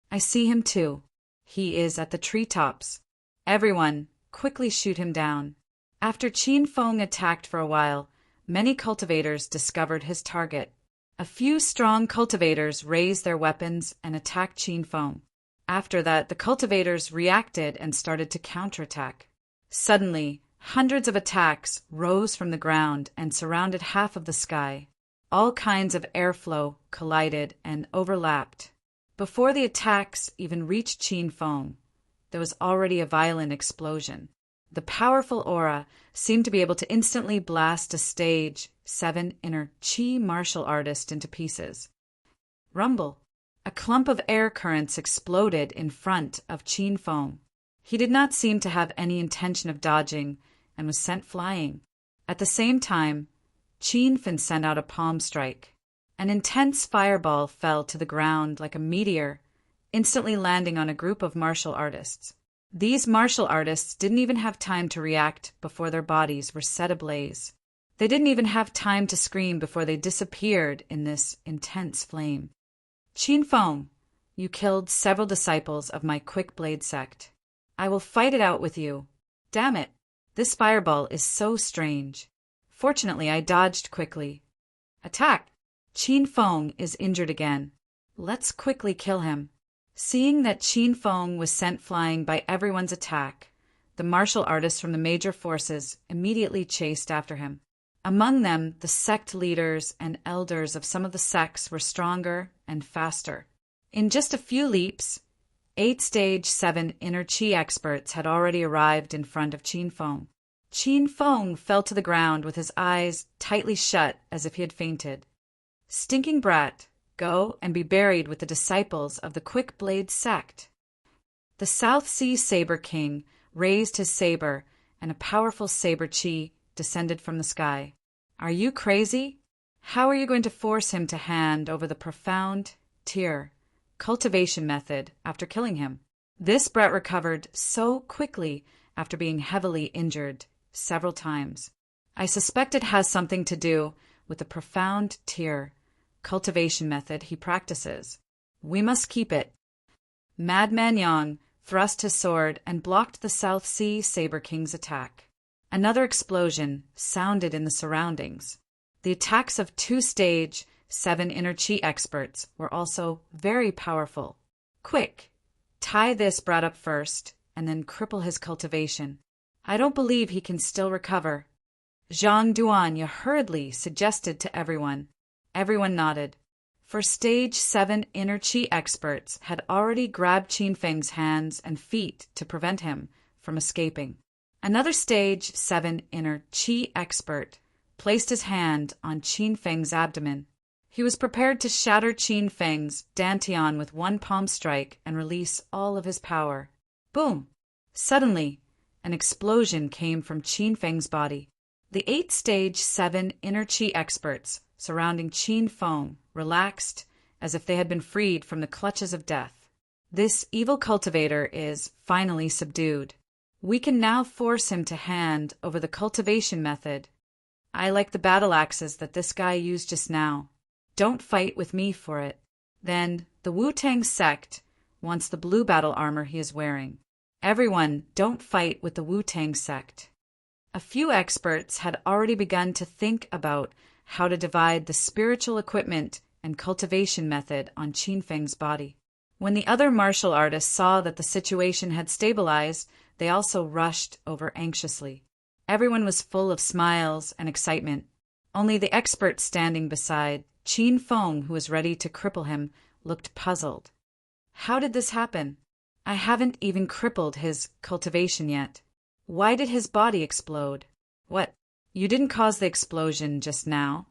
I see him too. He is at the treetops. Everyone, quickly shoot him down. After Qin Feng attacked for a while, many cultivators discovered his target. A few strong cultivators raised their weapons and attacked Qin Feng. After that, the cultivators reacted and started to counterattack. Suddenly, hundreds of attacks rose from the ground and surrounded half of the sky. All kinds of airflow collided and overlapped. Before the attacks even reached Qin Feng, there was already a violent explosion. The powerful aura seemed to be able to instantly blast a stage 7 inner Qi martial artist into pieces. Rumble! A clump of air currents exploded in front of Qin Feng. He did not seem to have any intention of dodging and was sent flying. At the same time, Qin Feng sent out a palm strike. An intense fireball fell to the ground like a meteor, instantly landing on a group of martial artists. These martial artists didn't even have time to react before their bodies were set ablaze. They didn't even have time to scream before they disappeared in this intense flame. Qin Feng, you killed several disciples of my Quick Blade sect. I will fight it out with you. Damn it, this fireball is so strange. Fortunately, I dodged quickly. Attack! Qin Feng is injured again. Let's quickly kill him. Seeing that Qin Feng was sent flying by everyone's attack, the martial artists from the major forces immediately chased after him. Among them, the sect leaders and elders of some of the sects were stronger and faster. In just a few leaps, 8 stage 7 inner Qi experts had already arrived in front of Qin Feng. Qin Feng fell to the ground with his eyes tightly shut as if he had fainted. Stinking brat! Go and be buried with the disciples of the Quick Blade sect. The South Sea Saber King raised his saber, and a powerful saber chi descended from the sky. Are you crazy? How are you going to force him to hand over the profound tear cultivation method after killing him? This brat recovered so quickly after being heavily injured several times. I suspect it has something to do with the profound tear cultivation method he practices. We must keep it. Madman Yang thrust his sword and blocked the South Sea Saber King's attack. Another explosion sounded in the surroundings. The attacks of 2 stage 7 inner Qi experts were also very powerful. Quick! Tie this brat up first, and then cripple his cultivation. I don't believe he can still recover. Zhang Duanya hurriedly suggested to everyone. Everyone nodded. For stage 7 inner Qi experts had already grabbed Qin Feng's hands and feet to prevent him from escaping. Another stage 7 inner Qi expert placed his hand on Qin Feng's abdomen. He was prepared to shatter Qin Feng's dantian with one palm strike and release all of his power. Boom! Suddenly, an explosion came from Qin Feng's body. The 8 stage 7 inner Qi experts surrounding Qin Feng relaxed as if they had been freed from the clutches of death. This evil cultivator is finally subdued. We can now force him to hand over the cultivation method. I like the battle axes that this guy used just now. Don't fight with me for it. Then the Wu-Tang sect wants the blue battle armor he is wearing. Everyone, don't fight with the Wu-Tang sect. A few experts had already begun to think about how to divide the spiritual equipment and cultivation method on Qin Feng's body. When the other martial artists saw that the situation had stabilized, they also rushed over anxiously. Everyone was full of smiles and excitement. Only the expert standing beside Qin Feng, who was ready to cripple him, looked puzzled. How did this happen? I haven't even crippled his cultivation yet. Why did his body explode? What? You didn't cause the explosion just now?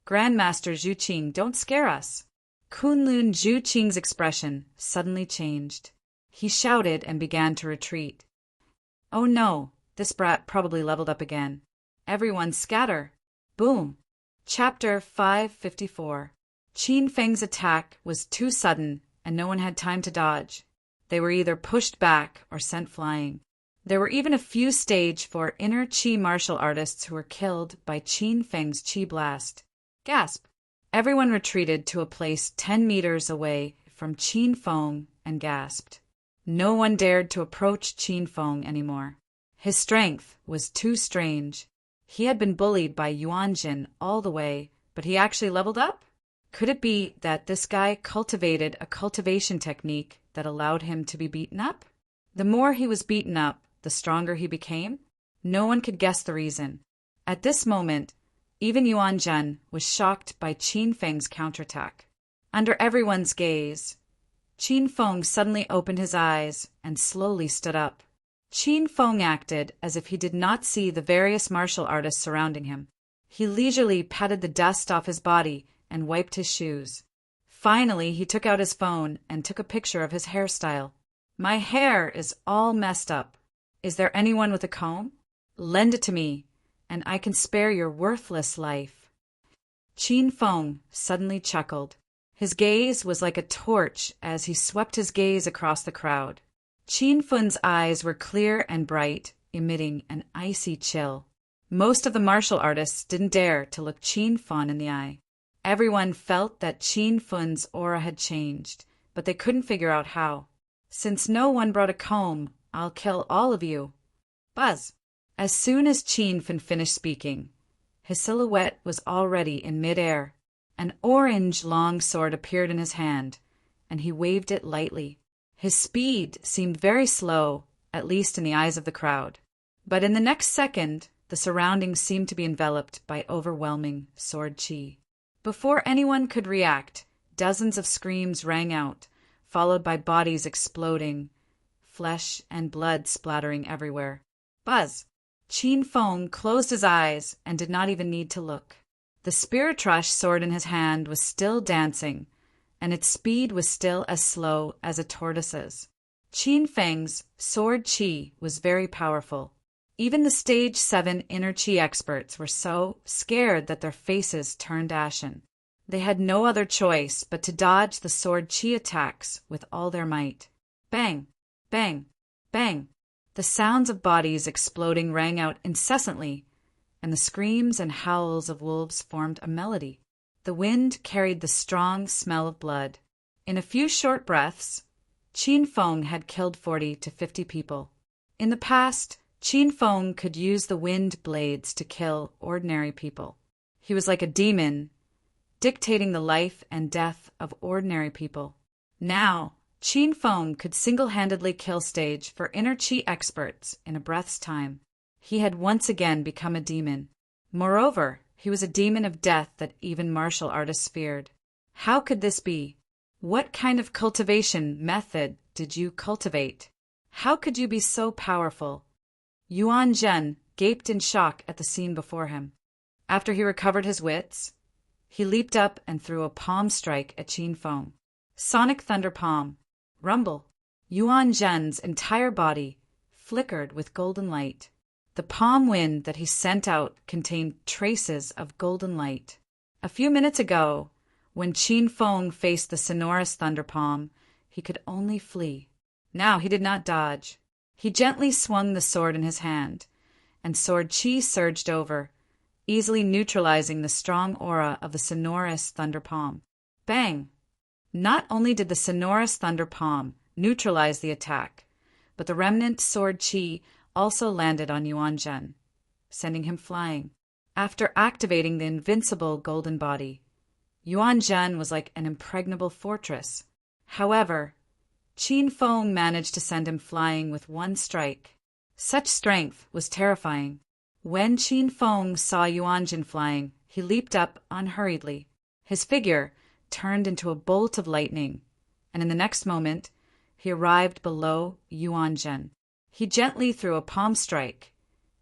Grandmaster Zhu Qing, don't scare us. Kunlun Zhu Qing's expression suddenly changed. He shouted and began to retreat. Oh no, this brat probably leveled up again. Everyone scatter. Boom. Chapter 554. Qin Feng's attack was too sudden and no one had time to dodge. They were either pushed back or sent flying. There were even a few staged for inner Qi martial artists who were killed by Qin Feng's Qi blast. Gasp! Everyone retreated to a place 10 meters away from Qin Feng and gasped. No one dared to approach Qin Feng anymore. His strength was too strange. He had been bullied by Yuan Jin all the way, but he actually leveled up? Could it be that this guy cultivated a cultivation technique that allowed him to be beaten up? The more he was beaten up, the stronger he became? No one could guess the reason. At this moment, even Yuan Jin was shocked by Qin Feng's counterattack. Under everyone's gaze, Qin Feng suddenly opened his eyes and slowly stood up. Qin Feng acted as if he did not see the various martial artists surrounding him. He leisurely patted the dust off his body and wiped his shoes. Finally, he took out his phone and took a picture of his hairstyle. "My hair is all messed up. Is there anyone with a comb? Lend it to me, and I can spare your worthless life." Qin Feng suddenly chuckled. His gaze was like a torch as he swept his gaze across the crowd. Qin Feng's eyes were clear and bright, emitting an icy chill. Most of the martial artists didn't dare to look Qin Feng in the eye. Everyone felt that Qin Feng's aura had changed, but they couldn't figure out how. "Since no one brought a comb, I'll kill all of you." Buzz! As soon as Qin Feng finished speaking, his silhouette was already in midair. An orange long sword appeared in his hand, and he waved it lightly. His speed seemed very slow, at least in the eyes of the crowd. But in the next second, the surroundings seemed to be enveloped by overwhelming sword chi. Before anyone could react, dozens of screams rang out, followed by bodies exploding, flesh and blood splattering everywhere. Buzz! Qin Feng closed his eyes and did not even need to look. The Spiritrash sword in his hand was still dancing, and its speed was still as slow as a tortoise's. Qin Feng's sword chi was very powerful. Even the Stage 7 inner chi experts were so scared that their faces turned ashen. They had no other choice but to dodge the sword chi attacks with all their might. Bang! Bang! Bang! The sounds of bodies exploding rang out incessantly, and the screams and howls of wolves formed a melody. The wind carried the strong smell of blood. In a few short breaths, Qin Feng had killed 40 to 50 people. In the past, Qin Feng could use the wind blades to kill ordinary people. He was like a demon, dictating the life and death of ordinary people. Now, Qin Feng could single-handedly kill stage for inner chi experts in a breath's time. He had once again become a demon. Moreover, he was a demon of death that even martial artists feared. How could this be? What kind of cultivation method did you cultivate? How could you be so powerful? Yuan Jin gaped in shock at the scene before him. After he recovered his wits, he leaped up and threw a palm strike at Qin Feng. Sonic thunder palm. Rumble. Yuan Jin's entire body flickered with golden light. The palm wind that he sent out contained traces of golden light. A few minutes ago, when Qin Feng faced the sonorous thunder palm, he could only flee. Now he did not dodge. He gently swung the sword in his hand, and sword chi surged over, easily neutralizing the strong aura of the sonorous thunder palm. Bang! Not only did the sonorous thunder palm neutralize the attack, but the remnant sword chi also landed on Yuan Jin, sending him flying. After activating the invincible golden body, Yuan Jin was like an impregnable fortress. However, Qin Feng managed to send him flying with one strike. Such strength was terrifying. When Qin Feng saw Yuan Jin flying, he leaped up unhurriedly. His figure turned into a bolt of lightning, and in the next moment, he arrived below Yuan Jin. He gently threw a palm strike,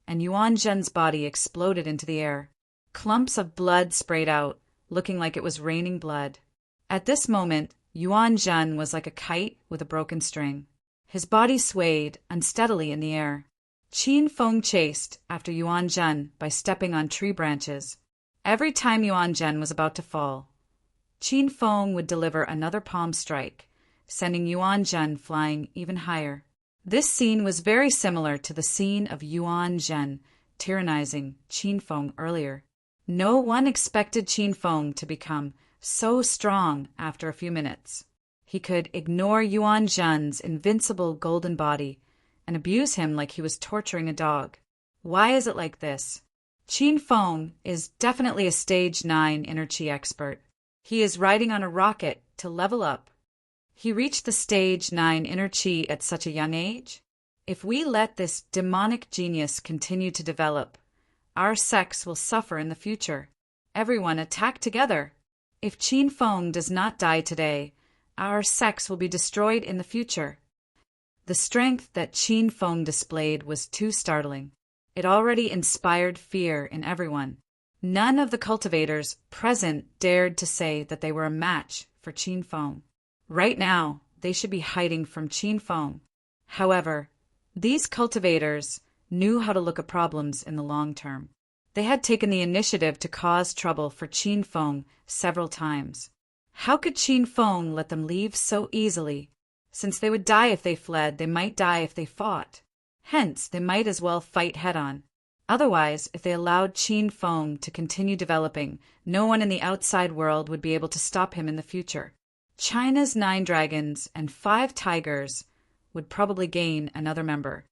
and Yuan Jin's body exploded into the air. Clumps of blood sprayed out, looking like it was raining blood. At this moment, Yuan Jin was like a kite with a broken string. His body swayed unsteadily in the air. Qin Feng chased after Yuan Jin by stepping on tree branches. Every time Yuan Jin was about to fall, Qin Feng would deliver another palm strike, sending Yuan Jin flying even higher. This scene was very similar to the scene of Yuan Zhen tyrannizing Qin Feng earlier. No one expected Qin Feng to become so strong after a few minutes. He could ignore Yuan Zhen's invincible golden body and abuse him like he was torturing a dog. Why is it like this? Qin Feng is definitely a stage 9 inner chi expert. He is riding on a rocket to level up. He reached the stage 9 inner chi at such a young age. If we let this demonic genius continue to develop, our sex will suffer in the future. Everyone attack together. If Qin Feng does not die today, our sex will be destroyed in the future. The strength that Qin Feng displayed was too startling. It already inspired fear in everyone. None of the cultivators present dared to say that they were a match for Qin Feng. Right now, they should be hiding from Qin Feng. However, these cultivators knew how to look at problems in the long term. They had taken the initiative to cause trouble for Qin Feng several times. How could Qin Feng let them leave so easily? Since they would die if they fled, they might die if they fought. Hence, they might as well fight head-on. Otherwise, if they allowed Qin Feng to continue developing, no one in the outside world would be able to stop him in the future. China's 9 dragons and 5 tigers would probably gain another member.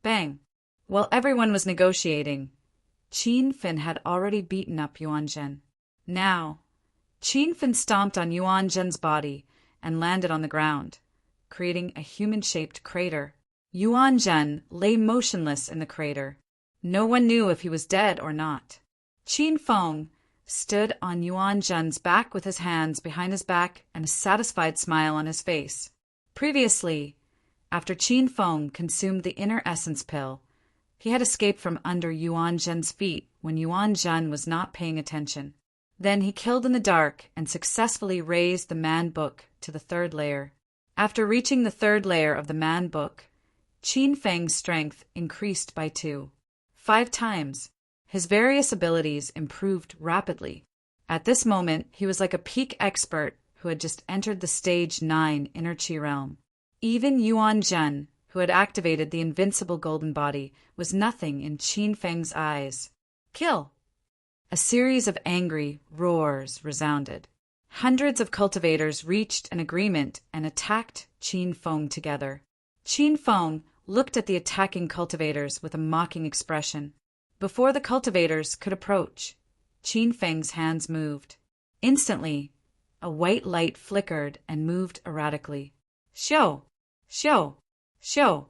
Bang! While everyone was negotiating, Qin Fin had already beaten up Yuan Zhen. Now, Qin Fin stomped on Yuan Zhen's body and landed on the ground, creating a human-shaped crater. Yuan Zhen lay motionless in the crater. No one knew if he was dead or not. Qin Feng stood on Yuan Zhen's back with his hands behind his back and a satisfied smile on his face. Previously, after Qin Feng consumed the inner essence pill, he had escaped from under Yuan Zhen's feet when Yuan Zhen was not paying attention. Then he killed in the dark and successfully raised the man book to the 3rd layer. After reaching the 3rd layer of the man book, Qin Feng's strength increased by 5 times. His various abilities improved rapidly. At this moment, he was like a peak expert who had just entered the stage 9 inner chi realm. Even Yuan Zhen, who had activated the invincible golden body, was nothing in Qin Feng's eyes. Kill! A series of angry roars resounded. Hundreds of cultivators reached an agreement and attacked Qin Feng together. Qin Feng looked at the attacking cultivators with a mocking expression. Before the cultivators could approach, Qin Feng's hands moved. Instantly, a white light flickered and moved erratically. Show! Show! Show!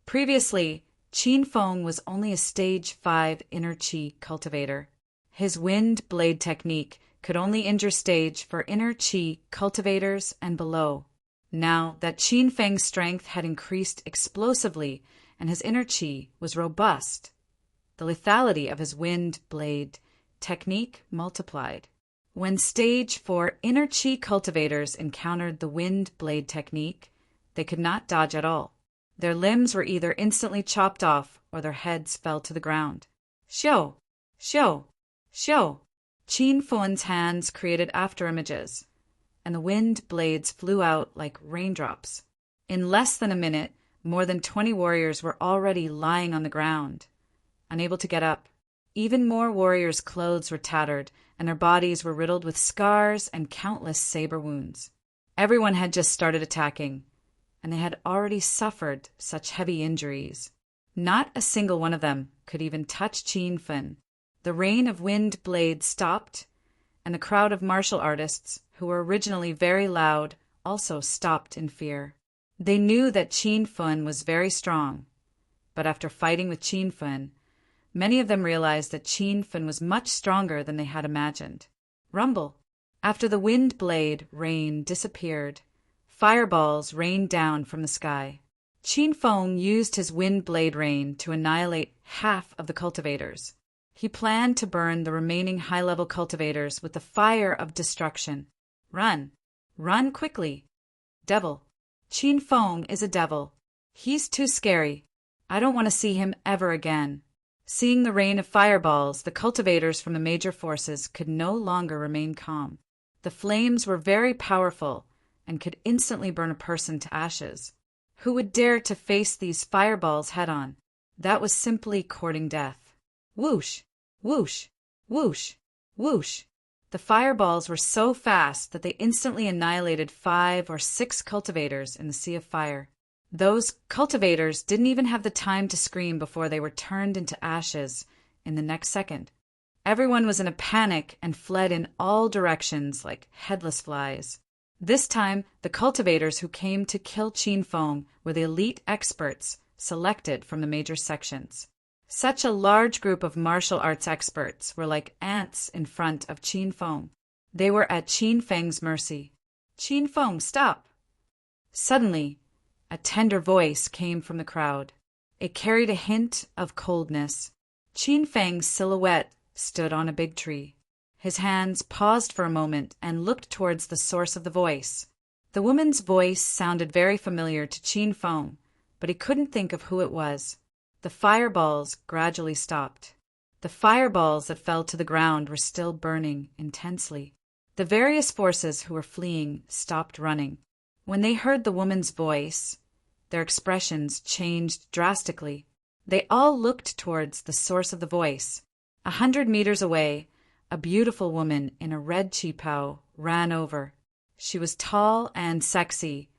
Previously, Qin Feng was only a stage 5 inner chi cultivator. His wind blade technique could only injure stage for inner chi cultivators and below. Now that Qin Feng's strength had increased explosively and his inner chi was robust, the lethality of his wind blade technique multiplied. When stage 4 inner chi cultivators encountered the wind blade technique, they could not dodge at all. Their limbs were either instantly chopped off or their heads fell to the ground. Show! Show! Show! Qin Feng's hands created afterimages, and the wind blades flew out like raindrops. In less than a minute, more than 20 warriors were already lying on the ground, unable to get up. Even more warriors' clothes were tattered, and their bodies were riddled with scars and countless saber wounds. Everyone had just started attacking, and they had already suffered such heavy injuries. Not a single one of them could even touch Qin Feng. The rain of wind blades stopped, and the crowd of martial artists, who were originally very loud, also stopped in fear. They knew that Qin Feng was very strong, but after fighting with Qin Feng, many of them realized that Qin Feng was much stronger than they had imagined. Rumble! After the wind blade rain disappeared, fireballs rained down from the sky. Qin Feng used his wind blade rain to annihilate half of the cultivators. He planned to burn the remaining high-level cultivators with the fire of destruction. Run! Run quickly! Devil! Qin Feng is a devil. He's too scary. I don't want to see him ever again. Seeing the rain of fireballs, the cultivators from the major forces could no longer remain calm. The flames were very powerful and could instantly burn a person to ashes. Who would dare to face these fireballs head-on? That was simply courting death. Whoosh! Whoosh! Whoosh! Whoosh! The fireballs were so fast that they instantly annihilated 5 or 6 cultivators in the sea of fire. Those cultivators didn't even have the time to scream before they were turned into ashes in the next second. Everyone was in a panic and fled in all directions like headless flies. This time, the cultivators who came to kill Qin Feng were the elite experts selected from the major sections. Such a large group of martial arts experts were like ants in front of Qin Feng. They were at Qin Feng's mercy. "Qin Feng, stop!" Suddenly, a tender voice came from the crowd. It carried a hint of coldness. Qin Feng's silhouette stood on a big tree. His hands paused for a moment and looked towards the source of the voice. The woman's voice sounded very familiar to Qin Feng, but he couldn't think of who it was. The fireballs gradually stopped. The fireballs that fell to the ground were still burning intensely. The various forces who were fleeing stopped running. When they heard the woman's voice, their expressions changed drastically. They all looked towards the source of the voice. 100 meters away, a beautiful woman in a red qipao ran over. She was tall and sexy,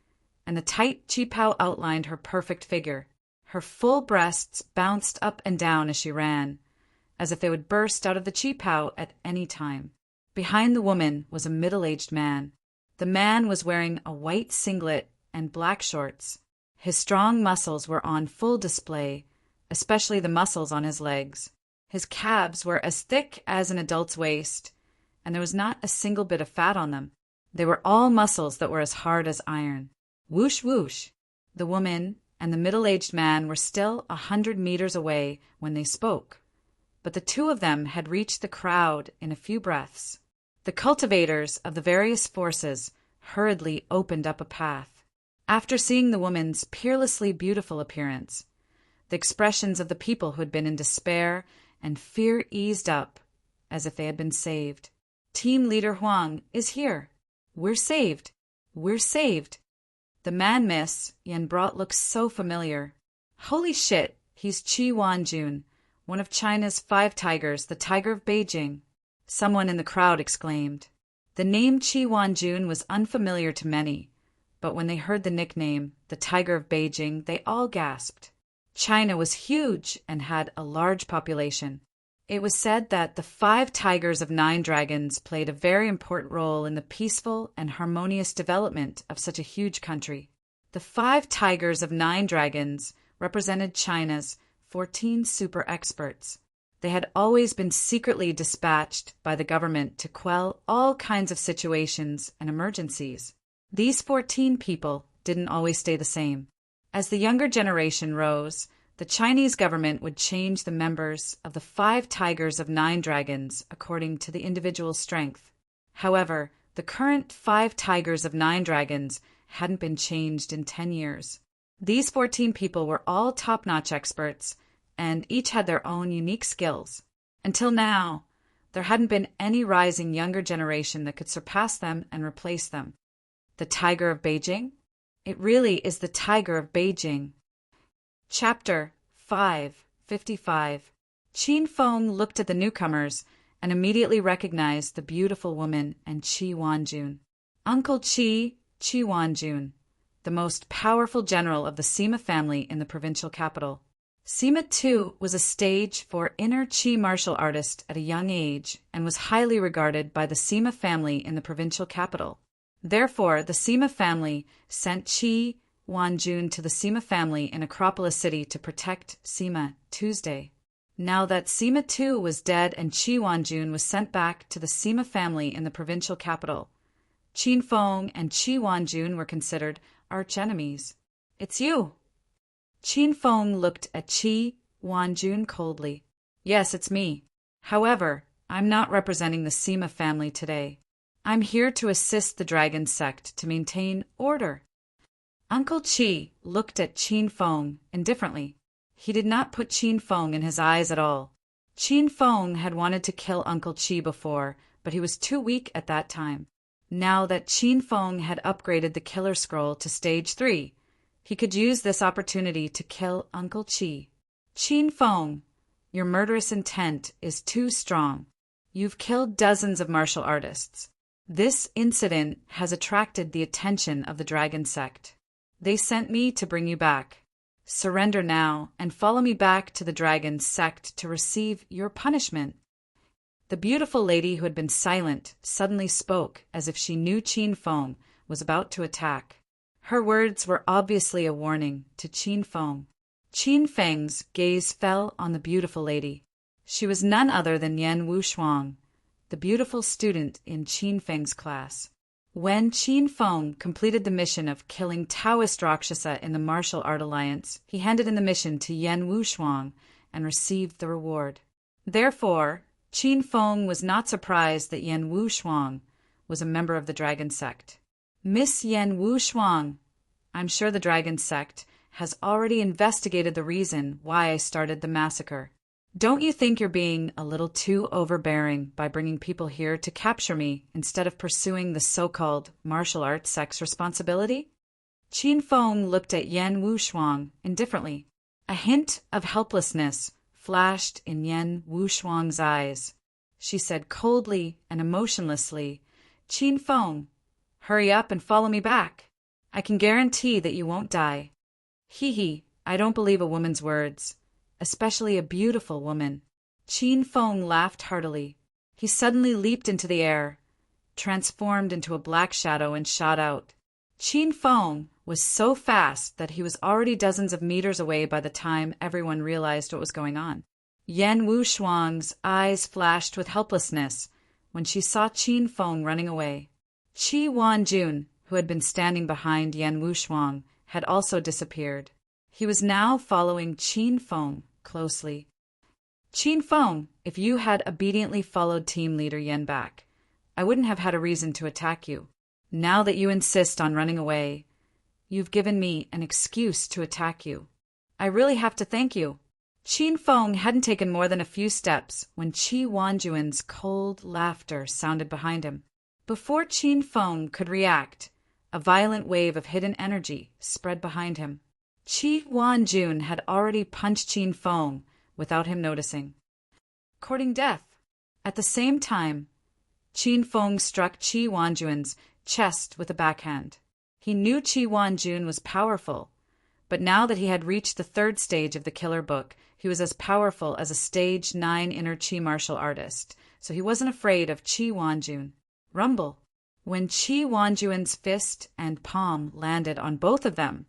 and the tight qipao outlined her perfect figure. Her full breasts bounced up and down as she ran, as if they would burst out of the qipao at any time. Behind the woman was a middle-aged man. The man was wearing a white singlet and black shorts. His strong muscles were on full display, especially the muscles on his legs. His calves were as thick as an adult's waist, and there was not a single bit of fat on them. They were all muscles that were as hard as iron. Whoosh, whoosh! The woman and the middle-aged man were still 100 meters away when they spoke, but the two of them had reached the crowd in a few breaths. The cultivators of the various forces hurriedly opened up a path. After seeing the woman's peerlessly beautiful appearance, the expressions of the people who had been in despair and fear eased up as if they had been saved. "Team Leader Huang is here. We're saved. We're saved." The man Miss Yen brought looked so familiar. Holy shit, he's Qi Wanjun, one of China's 5 tigers, the Tiger of Beijing. Someone in the crowd exclaimed. The name Qi Wanjun was unfamiliar to many, but when they heard the nickname, the Tiger of Beijing, they all gasped. China was huge and had a large population. It was said that the 5 tigers of 9 dragons played a very important role in the peaceful and harmonious development of such a huge country. The 5 tigers of 9 dragons represented China's 14 super experts. They had always been secretly dispatched by the government to quell all kinds of situations and emergencies. These 14 people didn't always stay the same. As the younger generation rose, the Chinese government would change the members of the 5 tigers of 9 dragons according to the individual's strength. However, the current 5 tigers of 9 dragons hadn't been changed in 10 years. These 14 people were all top-notch experts, and each had their own unique skills. Until now, there hadn't been any rising younger generation that could surpass them and replace them. The Tiger of Beijing? It really is the Tiger of Beijing. Chapter 555. Qin Feng looked at the newcomers and immediately recognized the beautiful woman and Qi Wanjun. Uncle Qi Wanjun, the most powerful general of the Sima family in the provincial capital. Sima too was a stage for inner Qi martial artist at a young age and was highly regarded by the Sima family in the provincial capital. Therefore, the Sima family sent Qi Wanjun to the Sima family in Acropolis City to protect Sima Tuesday. Now that Sima too was dead and Qi Wanjun was sent back to the Sima family in the provincial capital, Qin Feng and Qi Wanjun were considered arch-enemies. "It's you." Qin Feng looked at Qi Wanjun coldly. "Yes, it's me. However, I'm not representing the Sima family today. I'm here to assist the dragon sect to maintain order." Uncle Qi looked at Qin Feng indifferently. He did not put Qin Feng in his eyes at all. Qin Feng had wanted to kill Uncle Qi before, but he was too weak at that time. Now that Qin Feng had upgraded the killer scroll to stage 3, He could use this opportunity to kill Uncle Chi. Qin Feng, your murderous intent is too strong. You've killed dozens of martial artists. This incident has attracted the attention of the dragon sect. They sent me to bring you back. Surrender now and follow me back to the dragon sect to receive your punishment. The beautiful lady who had been silent suddenly spoke as if she knew Qin Feng was about to attack. Her words were obviously a warning to Qin Feng. Qin Feng's gaze fell on the beautiful lady. She was none other than Yan Wushuang, the beautiful student in Qin Feng's class. When Qin Feng completed the mission of killing Taoist Rakshasa in the Martial Art Alliance, he handed in the mission to Yan Wushuang and received the reward. Therefore, Qin Feng was not surprised that Yan Wushuang was a member of the Dragon Sect. Miss Yan Wushuang, I'm sure the Dragon Sect has already investigated the reason why I started the massacre. Don't you think you're being a little too overbearing by bringing people here to capture me instead of pursuing the so-called martial arts sect's responsibility? Qin Feng looked at Yan Wushuang indifferently. A hint of helplessness flashed in Yan Wushuang's eyes. She said coldly and emotionlessly, Qin Feng, hurry up and follow me back. I can guarantee that you won't die. Hee, I don't believe a woman's words. Especially a beautiful woman. Qin Feng laughed heartily. He suddenly leaped into the air, transformed into a black shadow, and shot out. Qin Feng was so fast that he was already dozens of meters away by the time everyone realized what was going on. Yan Wushuang's eyes flashed with helplessness when she saw Qin Feng running away. Qi Wanjun, who had been standing behind Yan Wushuang, had also disappeared. He was now following Qin Feng closely. Qin Feng, if you had obediently followed team leader Yan back, I wouldn't have had a reason to attack you. Now that you insist on running away, you've given me an excuse to attack you. I really have to thank you. Qin Feng hadn't taken more than a few steps when Qi Wanjun's cold laughter sounded behind him. Before Qin Feng could react, a violent wave of hidden energy spread behind him. Qi Wanjun had already punched Qin Feng without him noticing, courting death. At the same time, Qin Feng struck Qi Wanjun's chest with a backhand. He knew Qi Wanjun was powerful, but now that he had reached the third stage of the Killer Book, he was as powerful as a stage 9 inner Qi martial artist, so he wasn't afraid of Qi Wanjun. Rumble. When Qi Wanjun's fist and palm landed on both of them,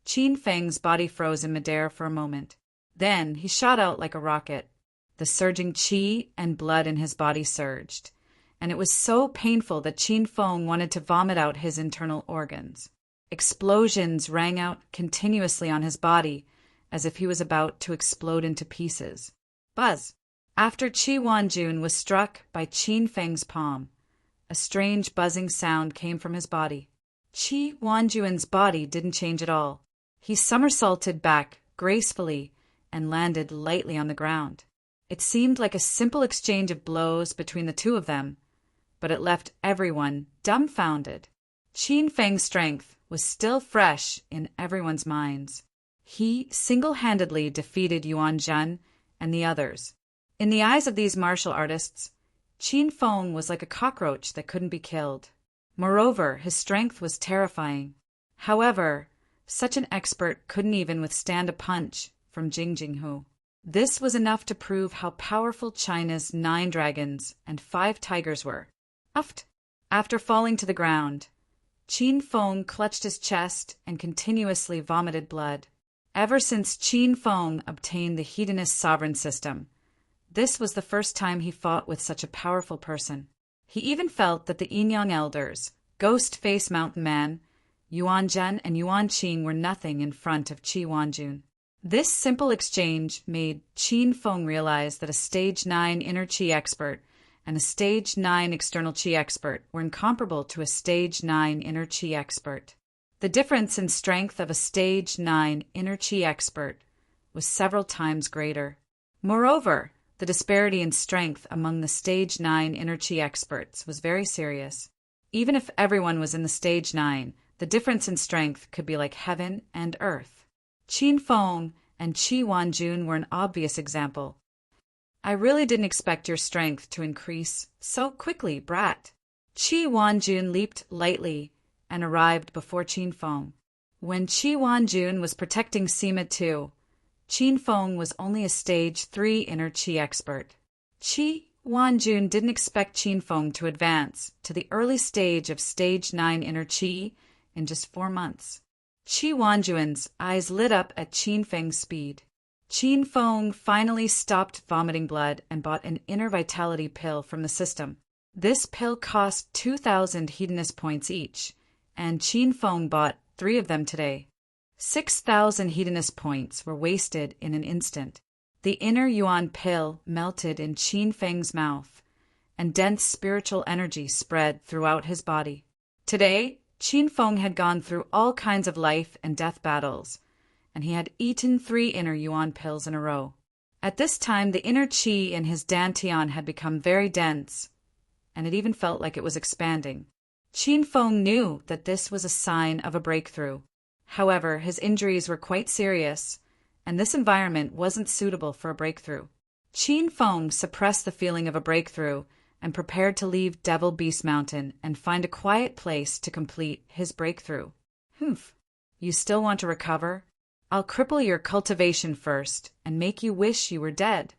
Qin Feng's body froze in midair for a moment. Then he shot out like a rocket. The surging qi and blood in his body surged, and it was so painful that Qin Feng wanted to vomit out his internal organs. Explosions rang out continuously on his body, as if he was about to explode into pieces. Buzz! After Qi Wanjun was struck by Qin Feng's palm, a strange buzzing sound came from his body. Qi Wanjun's body didn't change at all. He somersaulted back gracefully and landed lightly on the ground. It seemed like a simple exchange of blows between the two of them, but it left everyone dumbfounded. Qin Feng's strength was still fresh in everyone's minds. He single-handedly defeated Yuan Zhen and the others. In the eyes of these martial artists, Qin Feng was like a cockroach that couldn't be killed. Moreover, his strength was terrifying. However, such an expert couldn't even withstand a punch from Jing Jinghu. This was enough to prove how powerful China's 9 dragons and 5 tigers were. Uft! After falling to the ground, Qin Feng clutched his chest and continuously vomited blood. Ever since Qin Feng obtained the Hedonist sovereign system, this was the first time he fought with such a powerful person. He even felt that the Yin-Yang elders, Ghost Face Mountain Man, Yuan Zhen and Yuan Qing were nothing in front of Qi Wanjun. This simple exchange made Qin Feng realize that a stage 9 inner Qi expert and a stage 9 external Qi expert were incomparable to a stage 9 inner Qi expert. The difference in strength of a stage 9 inner Qi expert was several times greater. Moreover, the disparity in strength among the stage 9 inner Qi experts was very serious. Even if everyone was in the stage 9, The difference in strength could be like heaven and earth. Qin Feng and Qi Wanjun were an obvious example. I really didn't expect your strength to increase so quickly, brat. Qi Wanjun leaped lightly and arrived before Qin Feng. When Qi Wanjun was protecting Sima too, Qin Feng was only a stage 3 inner Qi expert. Qi Wanjun didn't expect Qin Feng to advance to the early stage of stage 9 inner Qi in just 4 months. Qi Wanjun's eyes lit up at Qin Feng's speed. Qin Feng finally stopped vomiting blood and bought an inner vitality pill from the system. This pill cost 2,000 hedonist points each, and Qin Feng bought 3 of them today. 6,000 hedonist points were wasted in an instant. The inner yuan pill melted in Qin Feng's mouth, and dense spiritual energy spread throughout his body. Today, Qin Feng had gone through all kinds of life and death battles, and he had eaten 3 inner yuan pills in a row. At this time, the inner qi in his dantian had become very dense, and it even felt like it was expanding. Qin Feng knew that this was a sign of a breakthrough. However, his injuries were quite serious, and this environment wasn't suitable for a breakthrough. Qin Feng suppressed the feeling of a breakthrough and prepared to leave Devil Beast Mountain and find a quiet place to complete his breakthrough. Humph. You still want to recover? I'll cripple your cultivation first and make you wish you were dead.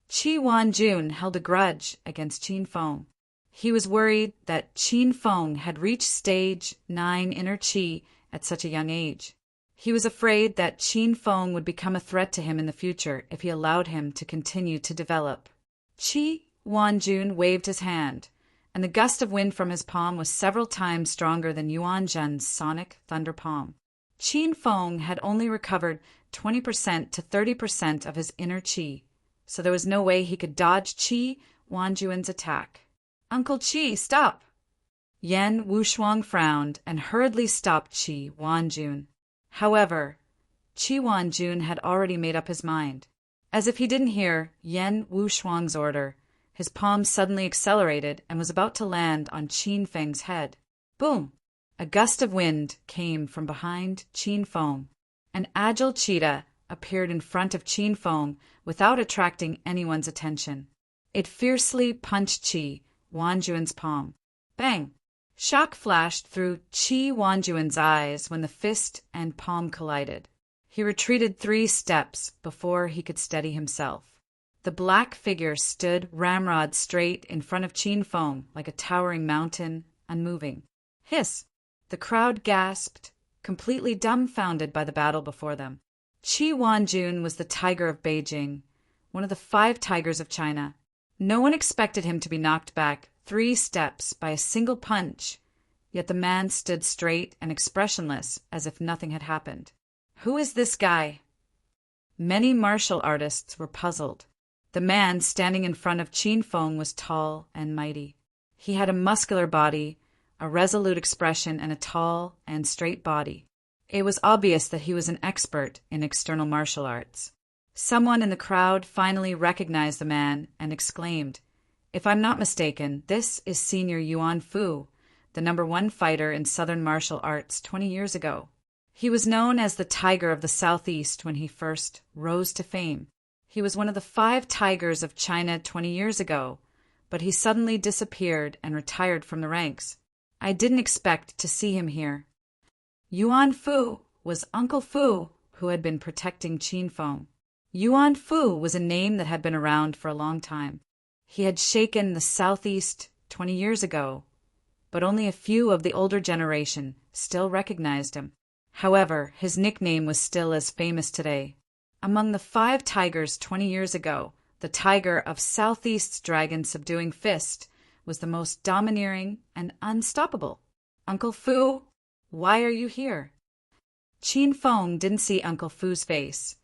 Qi Wanjun held a grudge against Qin Feng. He was worried that Qin Feng had reached stage 9 inner qi at such a young age. He was afraid that Qin Feng would become a threat to him in the future if he allowed him to continue to develop. Qi Wanjun waved his hand, and the gust of wind from his palm was several times stronger than Yuan Zhen's sonic thunder palm. Qin Feng had only recovered 20% to 30% of his inner qi, so there was no way he could dodge Qi Wanjun's attack. Uncle Qi, stop! Yan Wushuang frowned and hurriedly stopped Qi Wanjun. However, Qi Wanjun had already made up his mind. As if he didn't hear Yan Wushuang's order, his palm suddenly accelerated and was about to land on Qin Feng's head. Boom! A gust of wind came from behind Qin Feng. An agile cheetah appeared in front of Qin Feng without attracting anyone's attention. It fiercely punched Qi Wanjun's palm. Bang! Shock flashed through Qi Wanjun's eyes when the fist and palm collided. He retreated 3 steps before he could steady himself. The black figure stood ramrod straight in front of Qin Feng like a towering mountain, unmoving. Hiss! The crowd gasped, completely dumbfounded by the battle before them. Qi Wanjun was the tiger of Beijing, one of the 5 tigers of China. No one expected him to be knocked back 3 steps by a single punch, yet the man stood straight and expressionless as if nothing had happened. Who is this guy? Many martial artists were puzzled. The man standing in front of Qin Feng was tall and mighty. He had a muscular body, a resolute expression, and a tall and straight body. It was obvious that he was an expert in external martial arts. Someone in the crowd finally recognized the man and exclaimed, "If I'm not mistaken, this is Senior Yuan Fu, the #1 fighter in Southern martial arts 20 years ago." He was known as the Tiger of the Southeast when he first rose to fame. He was one of the 5 tigers of China 20 years ago, but he suddenly disappeared and retired from the ranks. I didn't expect to see him here. Yuan Fu was Uncle Fu, who had been protecting Qin Feng. Yuan Fu was a name that had been around for a long time. He had shaken the Southeast 20 years ago, but only a few of the older generation still recognized him. However, his nickname was still as famous today. Among the 5 tigers 20 years ago, the tiger of Southeast's dragon subduing fist was the most domineering and unstoppable. Uncle Fu, why are you here? Qin Feng didn't see Uncle Fu's face,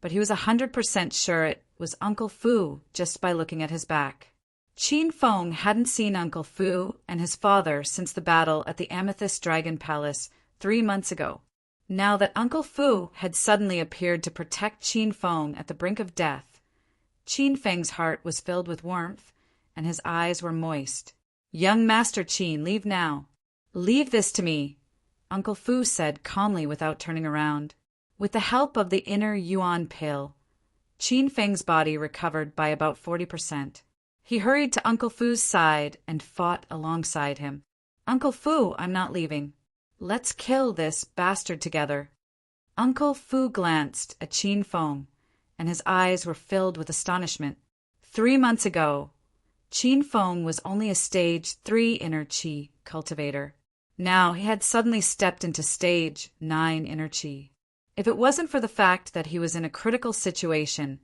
but he was 100% sure it was Uncle Fu just by looking at his back. Qin Feng hadn't seen Uncle Fu and his father since the battle at the Amethyst Dragon Palace 3 months ago. Now that Uncle Fu had suddenly appeared to protect Qin Feng at the brink of death, Qin Feng's heart was filled with warmth and his eyes were moist. "Young Master Qin, leave now. Leave this to me. Uncle Fu said calmly without turning around. With the help of the inner Yuan pill, Qin Feng's body recovered by about 40%. He hurried to Uncle Fu's side and fought alongside him. "Uncle Fu, I'm not leaving. Let's kill this bastard together." Uncle Fu glanced at Qin Feng, and his eyes were filled with astonishment. 3 months ago, Qin Feng was only a stage 3 inner qi cultivator. Now he had suddenly stepped into stage 9 inner qi. If it wasn't for the fact that he was in a critical situation,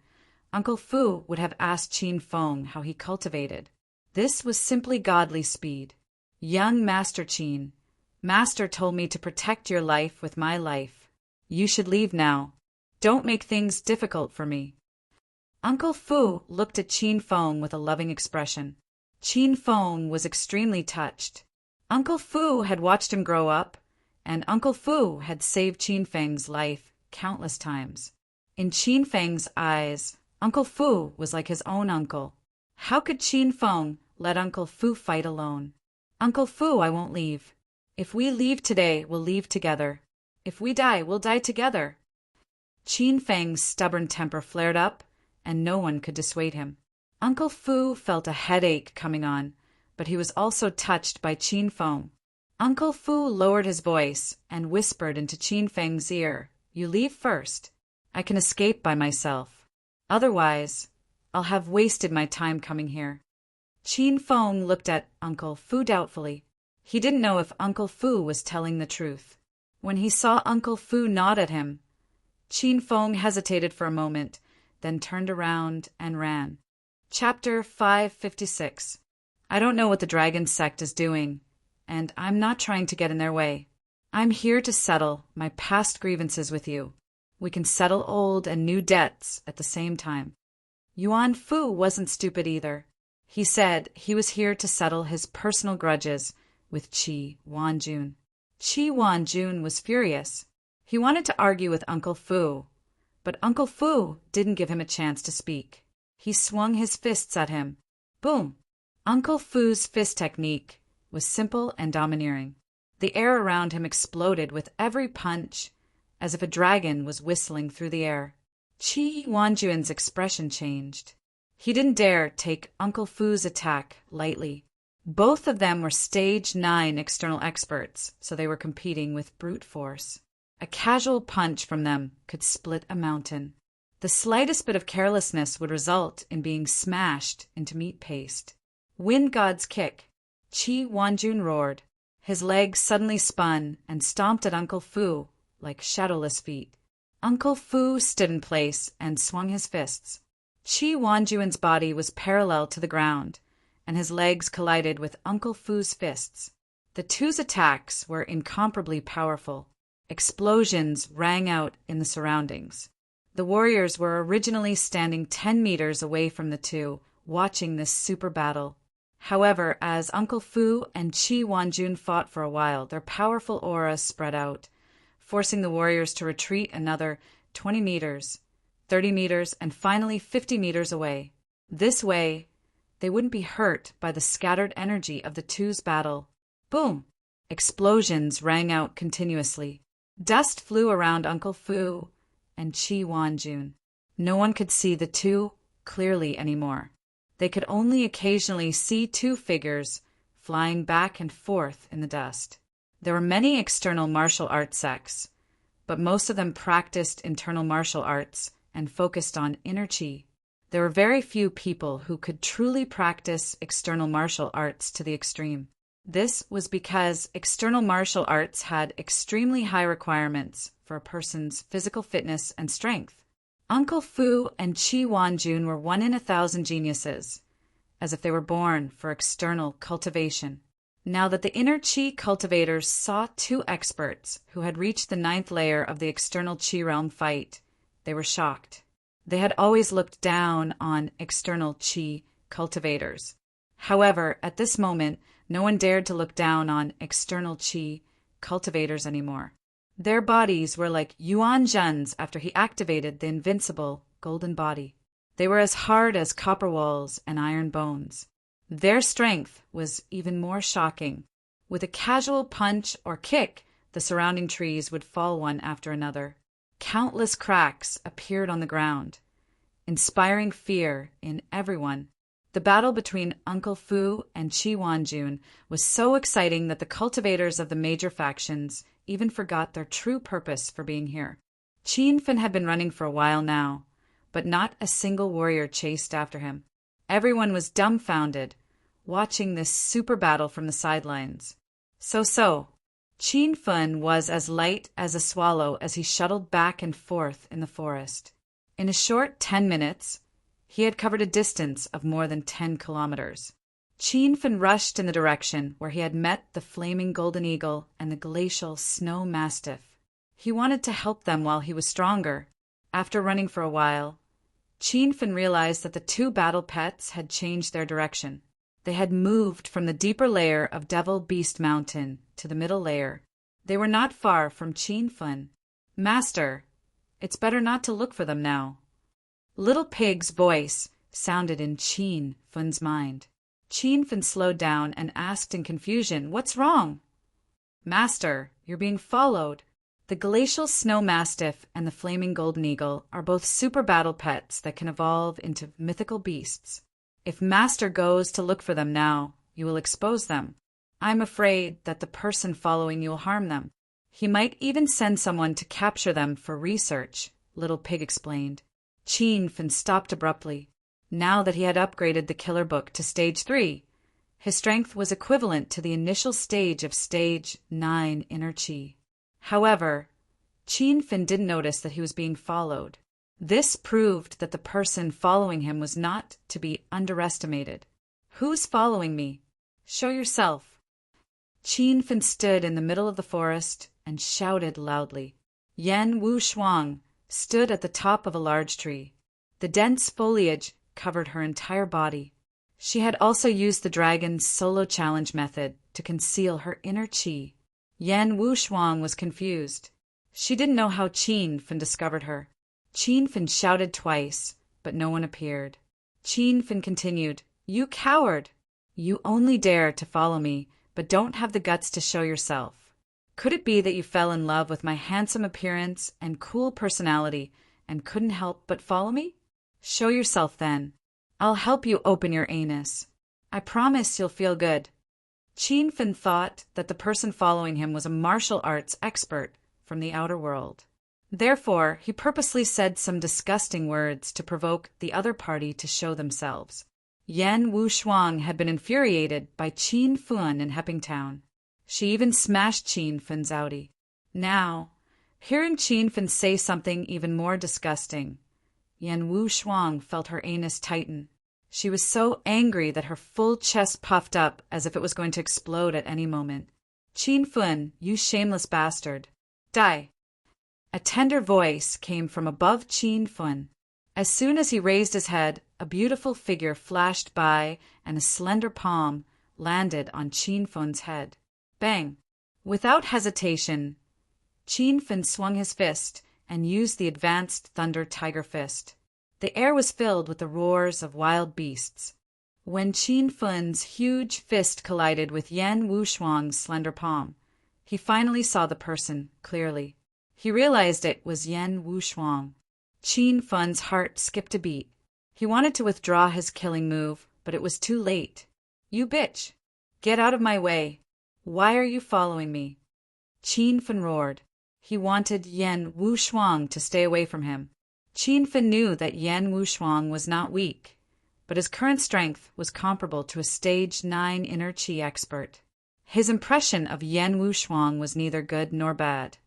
Uncle Fu would have asked Qin Feng how he cultivated. This was simply godly speed. "Young Master Qin, Master told me to protect your life with my life. You should leave now. Don't make things difficult for me." Uncle Fu looked at Qin Feng with a loving expression. Qin Feng was extremely touched. Uncle Fu had watched him grow up, and Uncle Fu had saved Qin Feng's life countless times. In Qin Feng's eyes, Uncle Fu was like his own uncle. How could Qin Feng let Uncle Fu fight alone? "Uncle Fu, I won't leave. If we leave today, we'll leave together. If we die, we'll die together." Qin Feng's stubborn temper flared up, and no one could dissuade him. Uncle Fu felt a headache coming on, but he was also touched by Qin Feng. Uncle Fu lowered his voice and whispered into Qin Feng's ear, "You leave first. I can escape by myself. Otherwise, I'll have wasted my time coming here." Qin Feng looked at Uncle Fu doubtfully. He didn't know if Uncle Fu was telling the truth. When he saw Uncle Fu nod at him, Qin Feng hesitated for a moment, then turned around and ran. Chapter 556. I don't know what the dragon sect is doing, and I'm not trying to get in their way. I'm here to settle my past grievances with you. We can settle old and new debts at the same time. Yuan Fu wasn't stupid either. He said he was here to settle his personal grudges with Qi Wanjun. Qi Wanjun was furious. He wanted to argue with Uncle Fu, but Uncle Fu didn't give him a chance to speak. He swung his fists at him. Boom! Uncle Fu's fist technique was simple and domineering. The air around him exploded with every punch, as if a dragon was whistling through the air. Qi Wanjun's expression changed. He didn't dare take Uncle Fu's attack lightly. Both of them were stage 9 external experts, so they were competing with brute force. A casual punch from them could split a mountain. The slightest bit of carelessness would result in being smashed into meat paste. Wind God's kick. Qi Wanjun roared. His legs suddenly spun and stomped at Uncle Fu like shadowless feet. Uncle Fu stood in place and swung his fists. Qi Wanjun's body was parallel to the ground, and his legs collided with Uncle Fu's fists. The two's attacks were incomparably powerful. Explosions rang out in the surroundings. The warriors were originally standing 10 meters away from the two, watching this super battle. However, as Uncle Fu and Qi Wanjun fought for a while, their powerful auras spread out, forcing the warriors to retreat another 20 meters, 30 meters, and finally 50 meters away. This way, they wouldn't be hurt by the scattered energy of the two's battle. Boom! Explosions rang out continuously. Dust flew around Uncle Fu and Qi Wanjun. No one could see the two clearly anymore. They could only occasionally see two figures flying back and forth in the dust. There were many external martial arts sects, but most of them practiced internal martial arts and focused on inner qi. There were very few people who could truly practice external martial arts to the extreme. This was because external martial arts had extremely high requirements for a person's physical fitness and strength. Uncle Fu and Qi Wanjun were 1 in 1,000 geniuses, as if they were born for external cultivation. Now that the inner qi cultivators saw two experts who had reached the 9th layer of the external qi realm fight, they were shocked. They had always looked down on external qi cultivators. However, at this moment, no one dared to look down on external qi cultivators anymore. Their bodies were like Yuan Zhen's after he activated the invincible golden body. They were as hard as copper walls and iron bones. Their strength was even more shocking. With a casual punch or kick, the surrounding trees would fall one after another. Countless cracks appeared on the ground, inspiring fear in everyone. The battle between Uncle Fu and Chi Wanjun was so exciting that the cultivators of the major factions even forgot their true purpose for being here. Qin Fin had been running for a while now, but not a single warrior chased after him. Everyone was dumbfounded, watching this super battle from the sidelines. So, Qin Fin was as light as a swallow as he shuttled back and forth in the forest. In a short 10 minutes, he had covered a distance of more than 10 kilometers. Qin Fin rushed in the direction where he had met the flaming golden eagle and the glacial snow mastiff. He wanted to help them while he was stronger. After running for a while, Qin Fin realized that the two battle pets had changed their direction. They had moved from the deeper layer of Devil Beast Mountain to the middle layer. They were not far from Qin Fin. "Master, it's better not to look for them now." Little Pig's voice sounded in Qin Fin's mind. Qin Fin slowed down and asked in confusion, "What's wrong?" "Master, you're being followed. The glacial snow mastiff and the flaming golden eagle are both super battle pets that can evolve into mythical beasts. If Master goes to look for them now, you will expose them. I'm afraid that the person following you will harm them. He might even send someone to capture them for research," Little Pig explained. Qin Fin stopped abruptly. Now that he had upgraded the killer book to Stage 3, his strength was equivalent to the initial stage of Stage 9 inner chi. However, Qin Fin didn't notice that he was being followed. This proved that the person following him was not to be underestimated. "Who's following me? Show yourself." Qin Fin stood in the middle of the forest and shouted loudly. Yan Wu Shuang stood at the top of a large tree. The dense foliage covered her entire body. She had also used the dragon's solo challenge method to conceal her inner chi. Yan Wu Shuang was confused. She didn't know how Qin Fin discovered her. Qin Fin shouted twice, but no one appeared. Qin Fin continued, "You coward! You only dare to follow me, but don't have the guts to show yourself. Could it be that you fell in love with my handsome appearance and cool personality and couldn't help but follow me? Show yourself then. I'll help you open your anus. I promise you'll feel good." Qin Fin thought that the person following him was a martial arts expert from the outer world. Therefore, he purposely said some disgusting words to provoke the other party to show themselves. Yan Wu Shuang had been infuriated by Qin Fin in Heppingtown. She even smashed Qin Fin's Audi. Now, hearing Qin Fin say something even more disgusting, Yan Wu Shuang felt her anus tighten. She was so angry that her full chest puffed up as if it was going to explode at any moment. "Qin Fin, you shameless bastard. Die!" A tender voice came from above Qin Fin. As soon as he raised his head, a beautiful figure flashed by and a slender palm landed on Qin Fin's head. Bang! Without hesitation, Qin Fin swung his fist and used the advanced Thunder Tiger Fist. The air was filled with the roars of wild beasts. When Qin Fin's huge fist collided with Yan Wu Shuang's slender palm, he finally saw the person clearly. He realized it was Yan Wu Shuang. Qin Fin's heart skipped a beat. He wanted to withdraw his killing move, but it was too late. "You bitch! Get out of my way! Why are you following me?" Qin Fin roared. He wanted Yan Wu Shuang to stay away from him. Qin Fin knew that Yan Wu Shuang was not weak, but his current strength was comparable to a Stage 9 inner chi expert. His impression of Yan Wu Shuang was neither good nor bad,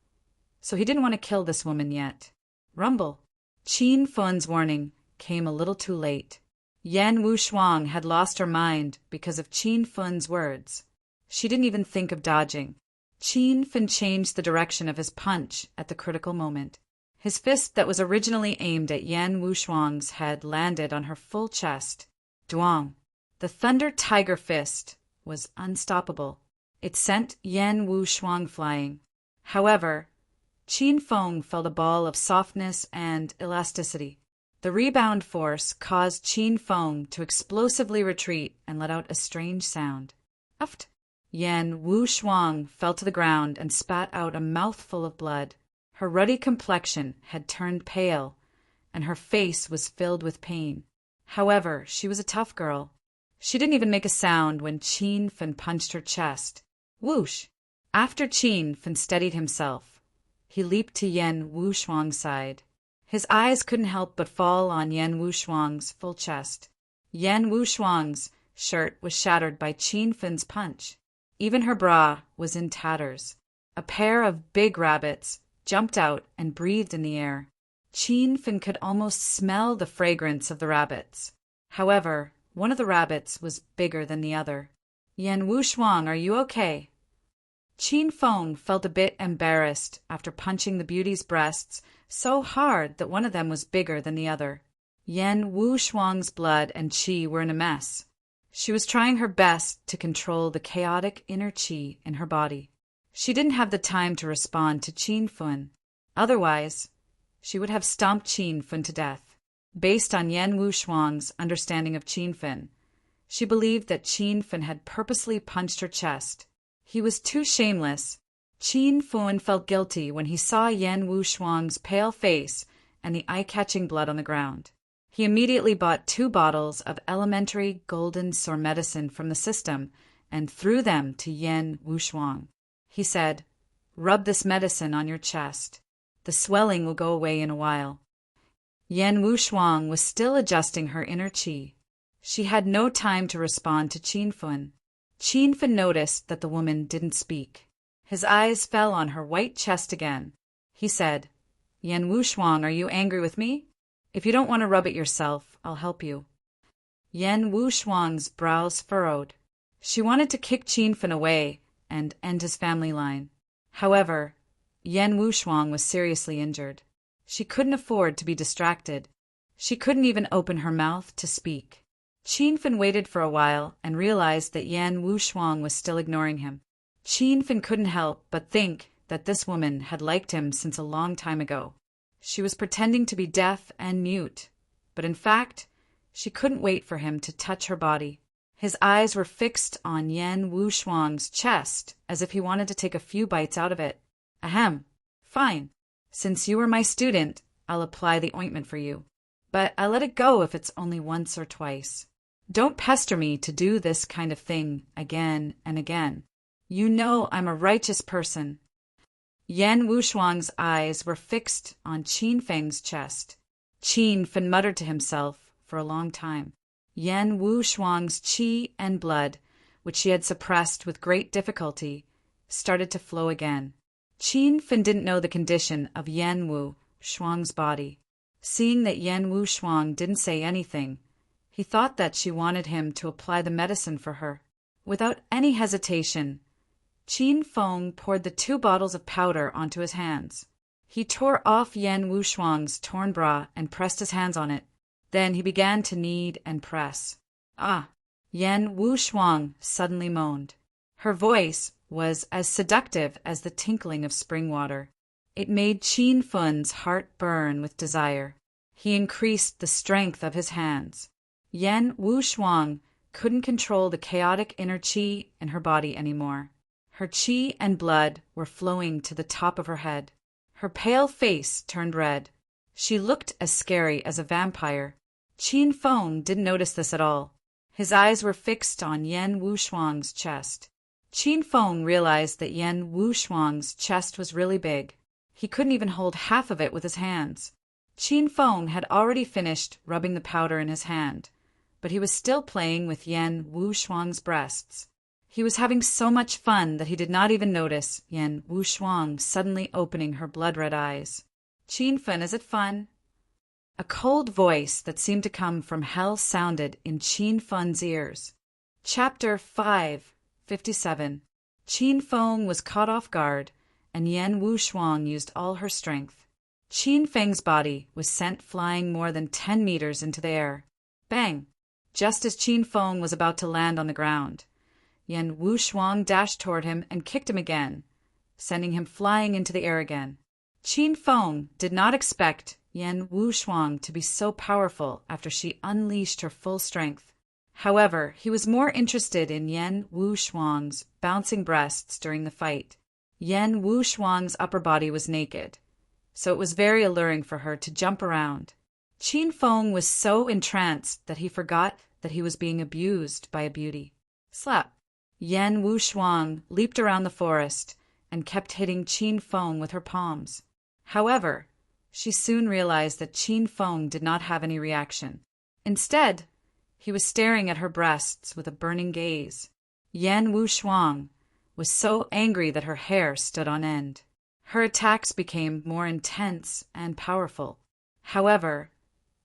so he didn't want to kill this woman yet. Rumble! Qin Fin's warning came a little too late. Yan Wu Shuang had lost her mind because of Qin Fin's words. She didn't even think of dodging. Qin Fin changed the direction of his punch at the critical moment. His fist that was originally aimed at Yan Wu Shuang's head landed on her full chest. Duang! The Thunder Tiger Fist was unstoppable. It sent Yan Wu Shuang flying. However, Qin Feng felt a ball of softness and elasticity. The rebound force caused Qin Feng to explosively retreat and let out a strange sound. Uft! Yan Wu Shuang fell to the ground and spat out a mouthful of blood. Her ruddy complexion had turned pale, and her face was filled with pain. However, she was a tough girl. She didn't even make a sound when Qin Fen punched her chest. Whoosh! After Qin Fen steadied himself, he leaped to Yan Wu Shuang's side. His eyes couldn't help but fall on Yan Wu Shuang's full chest. Yan Wu Shuang's shirt was shattered by Qin Fen's punch. Even her bra was in tatters. A pair of big rabbits jumped out and breathed in the air. Qin Fen could almost smell the fragrance of the rabbits. However, one of the rabbits was bigger than the other. Yan Wu Shuang, are you okay? Qin Feng felt a bit embarrassed after punching the beauty's breasts so hard that one of them was bigger than the other. Yan Wu Shuang's blood and qi were in a mess. She was trying her best to control the chaotic inner qi in her body. She didn't have the time to respond to Qin Fen. Otherwise, she would have stomped Qin Fen to death. Based on Yan Wu Shuang's understanding of Qin Fen, she believed that Qin Fen had purposely punched her chest. He was too shameless. Qin Fen felt guilty when he saw Yan Wu Shuang's pale face and the eye-catching blood on the ground. He immediately bought 2 bottles of elementary golden sore medicine from the system and threw them to Yan Wu Shuang. He said, "Rub this medicine on your chest. The swelling will go away in a while." Yan Wu Shuang was still adjusting her inner qi. She had no time to respond to Qin Fen. Qin Fen noticed that the woman didn't speak. His eyes fell on her white chest again. He said, "Yan Wu Shuang, are you angry with me? If you don't want to rub it yourself, I'll help you." Yan Wu Shuang's brows furrowed. She wanted to kick Qin Fen away and end his family line. However, Yan Wu Shuang was seriously injured. She couldn't afford to be distracted. She couldn't even open her mouth to speak. Qin Fen waited for a while and realized that Yan Wu Shuang was still ignoring him. Qin Fen couldn't help but think that this woman had liked him since a long time ago. She was pretending to be deaf and mute, but in fact, she couldn't wait for him to touch her body. His eyes were fixed on Yan Wu Shuang's chest as if he wanted to take a few bites out of it. Ahem. Fine. Since you were my student, I'll apply the ointment for you. But I'll let it go if it's only once or twice. Don't pester me to do this kind of thing again and again. You know I'm a righteous person. Yan Wu Shuang's eyes were fixed on Qin Feng's chest. Qin Fen muttered to himself for a long time. Yan Wu Shuang's qi and blood, which she had suppressed with great difficulty, started to flow again. Qin Fen didn't know the condition of Yan Wu Shuang's body. Seeing that Yan Wu Shuang didn't say anything, he thought that she wanted him to apply the medicine for her. Without any hesitation, Qin Feng poured the 2 bottles of powder onto his hands. He tore off Yan Wu Shuang's torn bra and pressed his hands on it. Then he began to knead and press. Ah! Yan Wu Shuang suddenly moaned. Her voice was as seductive as the tinkling of spring water. It made Qin Fen's heart burn with desire. He increased the strength of his hands. Yan Wu Shuang couldn't control the chaotic inner qi in her body anymore. Her qi and blood were flowing to the top of her head. Her pale face turned red. She looked as scary as a vampire. Qin Feng didn't notice this at all. His eyes were fixed on Yan Wu Shuang's chest. Qin Feng realized that Yan Wu Shuang's chest was really big. He couldn't even hold half of it with his hands. Qin Feng had already finished rubbing the powder in his hand, but he was still playing with Yan Wu Shuang's breasts. He was having so much fun that he did not even notice Yan Wu Shuang suddenly opening her blood-red eyes. "Qin Fen, is it fun?" A cold voice that seemed to come from hell sounded in Qin Fen's ears. Chapter 5:57. Qin Feng was caught off guard, and Yan Wu Shuang used all her strength. Qin Feng's body was sent flying more than 10 meters into the air. Bang! Just as Qin Feng was about to land on the ground, Yan Wu Shuang dashed toward him and kicked him again, sending him flying into the air again. Qin Feng did not expect Yan Wu Shuang to be so powerful after she unleashed her full strength. However, he was more interested in Yan Wushuang's bouncing breasts during the fight. Yan Wushuang's upper body was naked, so it was very alluring for her to jump around. Qin Feng was so entranced that he forgot that he was being abused by a beauty. Slap! Yan Wushuang leaped around the forest and kept hitting Qin Feng with her palms. However, she soon realized that Qin Feng did not have any reaction. Instead, he was staring at her breasts with a burning gaze. Yan Wushuang was so angry that her hair stood on end. Her attacks became more intense and powerful. However,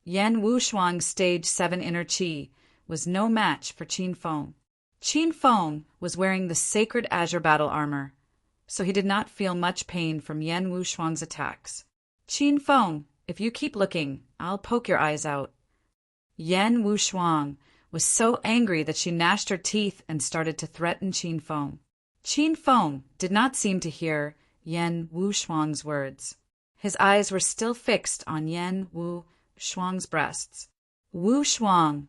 Yan Wushuang's stage 7 inner qi was no match for Qin Feng. Qin Feng was wearing the sacred azure battle armor, so he did not feel much pain from Yan Wushuang's attacks. Qin Feng, if you keep looking, I'll poke your eyes out. Yan Wushuang was so angry that she gnashed her teeth and started to threaten Qin Feng. Qin Feng did not seem to hear Yan Wushuang's words. His eyes were still fixed on Yan Wushuang's breasts. Wushuang,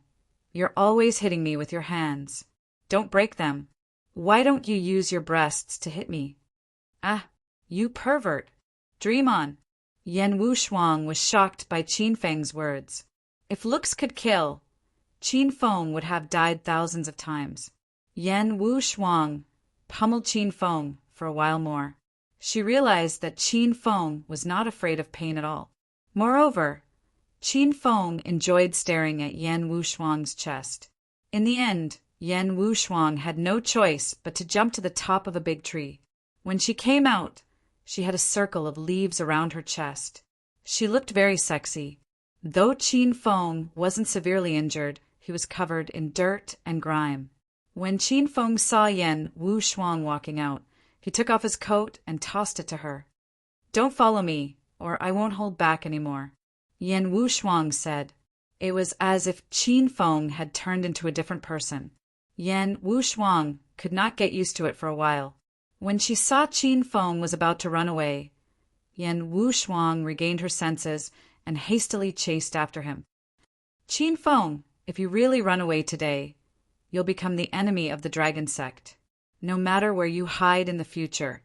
you're always hitting me with your hands. Don't break them. Why don't you use your breasts to hit me? Ah, you pervert. Dream on. Yan Wushuang was shocked by Qin Feng's words. If looks could kill, Qin Feng would have died thousands of times. Yan Wushuang pummeled Qin Feng for a while more. She realized that Qin Feng was not afraid of pain at all. Moreover, Qin Feng enjoyed staring at Yan Wushuang's chest. In the end, Yan Wushuang had no choice but to jump to the top of a big tree. When she came out, she had a circle of leaves around her chest. She looked very sexy. Though Qin Feng wasn't severely injured, he was covered in dirt and grime. When Qin Feng saw Yan Wushuang walking out, he took off his coat and tossed it to her. Don't follow me, or I won't hold back anymore, Yan Wushuang said. It was as if Qin Feng had turned into a different person. Yan Wushuang could not get used to it for a while. When she saw Qin Feng was about to run away, Yan Wushuang regained her senses and hastily chased after him. Qin Feng, if you really run away today, you'll become the enemy of the dragon sect. No matter where you hide in the future,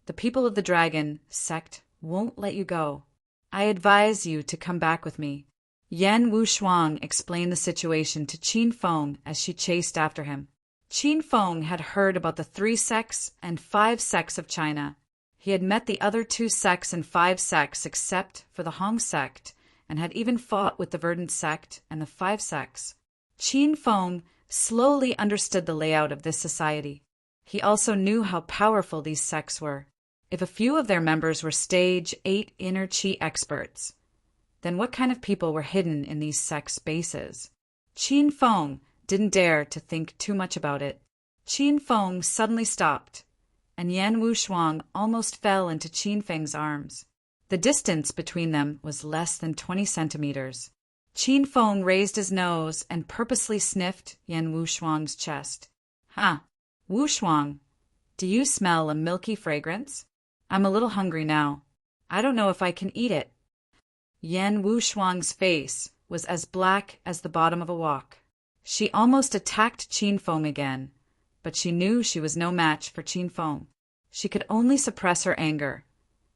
the people of the dragon sect won't let you go. I advise you to come back with me. Yan Wushuang explained the situation to Qin Feng as she chased after him. Qin Feng had heard about the 3 sects and 5 sects of China. He had met the other 2 sects and 5 sects except for the Hong sect, and had even fought with the Verdant sect and the 5 sects. Qin Feng slowly understood the layout of this society. He also knew how powerful these sects were. If a few of their members were stage 8 inner qi experts, then what kind of people were hidden in these sects' bases? Qin Feng didn't dare to think too much about it. Qin Feng suddenly stopped, and Yan Wushuang almost fell into Qin Feng's arms. The distance between them was less than 20 centimeters. Qin Feng raised his nose and purposely sniffed Yan Wushuang's chest. "Huh, Wushuang, do you smell a milky fragrance? I'm a little hungry now. I don't know if I can eat it." Yan Wushuang's face was as black as the bottom of a wok. She almost attacked Qin Feng again, but she knew she was no match for Qin Feng. She could only suppress her anger,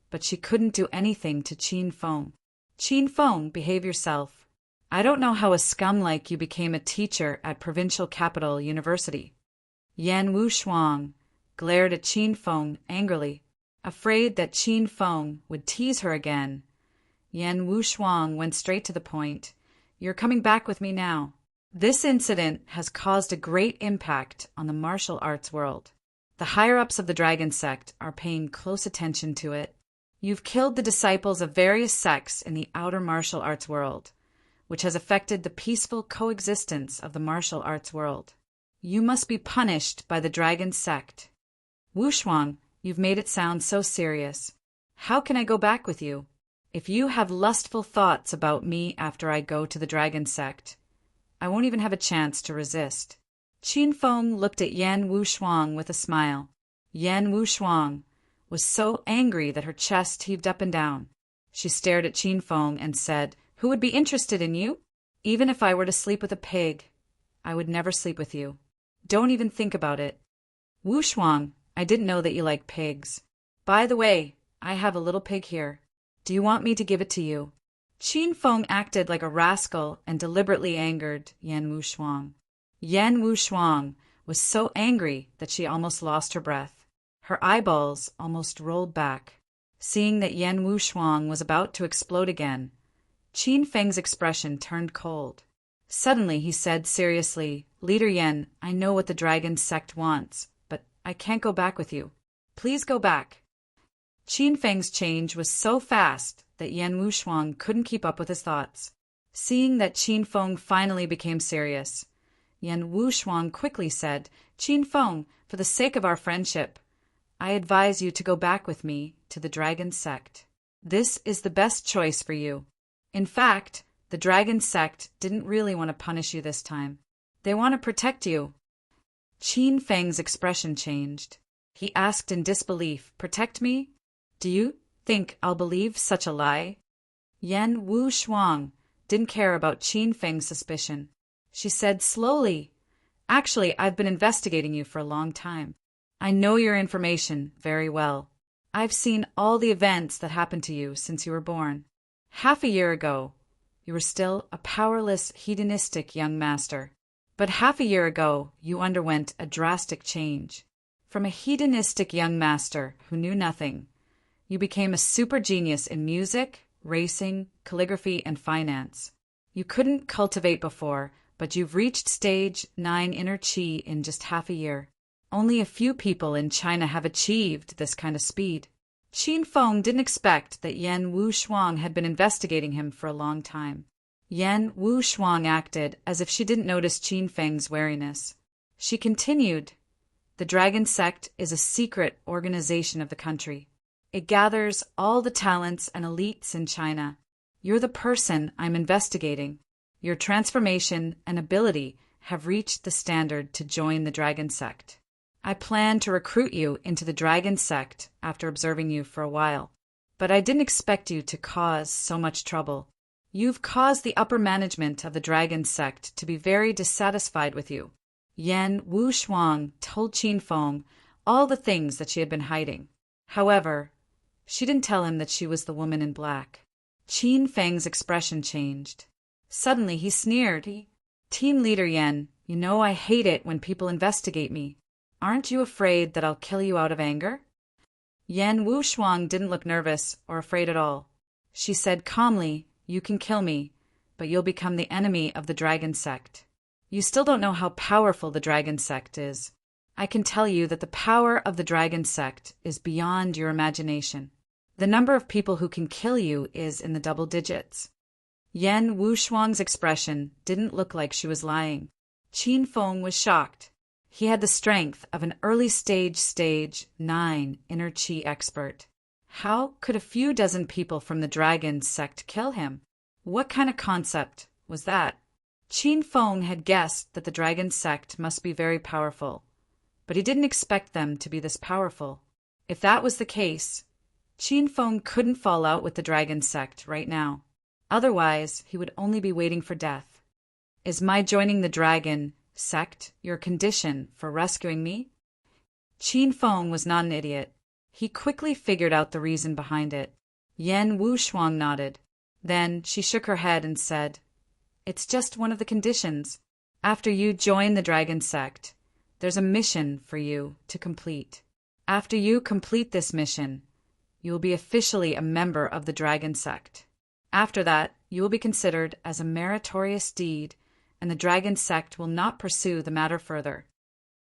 but she couldn't do anything to Qin Feng. "Qin Feng, behave yourself. I don't know how a scum like you became a teacher at Provincial Capital University." Yan Wushuang glared at Qin Feng angrily. Afraid that Qin Feng would tease her again, Yan Wushuang went straight to the point. "You're coming back with me now." This incident has caused a great impact on the martial arts world. The higher-ups of the dragon sect are paying close attention to it. You've killed the disciples of various sects in the outer martial arts world, which has affected the peaceful coexistence of the martial arts world. You must be punished by the dragon sect. Wushuang, you've made it sound so serious. How can I go back with you? If you have lustful thoughts about me after I go to the dragon sect, I won't even have a chance to resist. Qin Feng looked at Yan Wushuang with a smile. Yan Wushuang was so angry that her chest heaved up and down. She stared at Qin Feng and said, "Who would be interested in you? Even if I were to sleep with a pig, I would never sleep with you. Don't even think about it. Wu Shuang, I didn't know that you like pigs. By the way, I have a little pig here. Do you want me to give it to you? Qin Feng acted like a rascal and deliberately angered Yan Wu Shuang. Yan Wu Shuang was so angry that she almost lost her breath. Her eyeballs almost rolled back. Seeing that Yan Wu Shuang was about to explode again, Qin Feng's expression turned cold. Suddenly he said seriously, Leader Yan, I know what the dragon sect wants, but I can't go back with you. Please go back. Qin Feng's change was so fast that Yan Wu Shuang couldn't keep up with his thoughts. Seeing that Qin Feng finally became serious, Yan Wu Shuang quickly said, Qin Feng, for the sake of our friendship, I advise you to go back with me to the dragon sect. This is the best choice for you. In fact, the dragon sect didn't really want to punish you this time. They want to protect you. Qin Feng's expression changed. He asked in disbelief, Protect me? Do you think I'll believe such a lie? Yan Wu Shuang didn't care about Qin Feng's suspicion. She said slowly, Actually, I've been investigating you for a long time. I know your information very well. I've seen all the events that happened to you since you were born. Half a year ago, you were still a powerless, hedonistic young master. But half a year ago, you underwent a drastic change. From a hedonistic young master who knew nothing, you became a super genius in music, racing, calligraphy, and finance. You couldn't cultivate before, but you've reached stage 9 inner qi in just half a year. Only a few people in China have achieved this kind of speed. Qin Feng didn't expect that Yan Wu Shuang had been investigating him for a long time. Yan Wu Shuang acted as if she didn't notice Qin Feng's wariness. She continued, The dragon sect is a secret organization of the country. It gathers all the talents and elites in China. You're the person I'm investigating. Your transformation and ability have reached the standard to join the dragon sect. I plan to recruit you into the dragon sect after observing you for a while, but I didn't expect you to cause so much trouble. You've caused the upper management of the dragon sect to be very dissatisfied with you. Yan Wu Shuang told Qin Feng all the things that she had been hiding. However, she didn't tell him that she was the woman in black. Qin Feng's expression changed. Suddenly he sneered. Team Leader Yan, you know I hate it when people investigate me. Aren't you afraid that I'll kill you out of anger? Yan Wu Shuang didn't look nervous or afraid at all. She said calmly, You can kill me, but you'll become the enemy of the dragon sect. You still don't know how powerful the dragon sect is. I can tell you that the power of the dragon sect is beyond your imagination. The number of people who can kill you is in the double digits. Yan Wu Shuang's expression didn't look like she was lying. Qin Feng was shocked. He had the strength of an early stage 9 inner qi expert. How could a few dozen people from the dragon sect kill him? What kind of concept was that? Qin Feng had guessed that the dragon sect must be very powerful, but he didn't expect them to be this powerful. If that was the case, Qin Feng couldn't fall out with the dragon sect right now. Otherwise, he would only be waiting for death. Is my joining the dragon sect your condition for rescuing me? Qin Feng was not an idiot. He quickly figured out the reason behind it. Yan Wu Shuang nodded. Then she shook her head and said, It's just one of the conditions. After you join the dragon sect, there's a mission for you to complete. After you complete this mission, you will be officially a member of the dragon sect. After that, you will be considered as a meritorious deed, and the dragon sect will not pursue the matter further.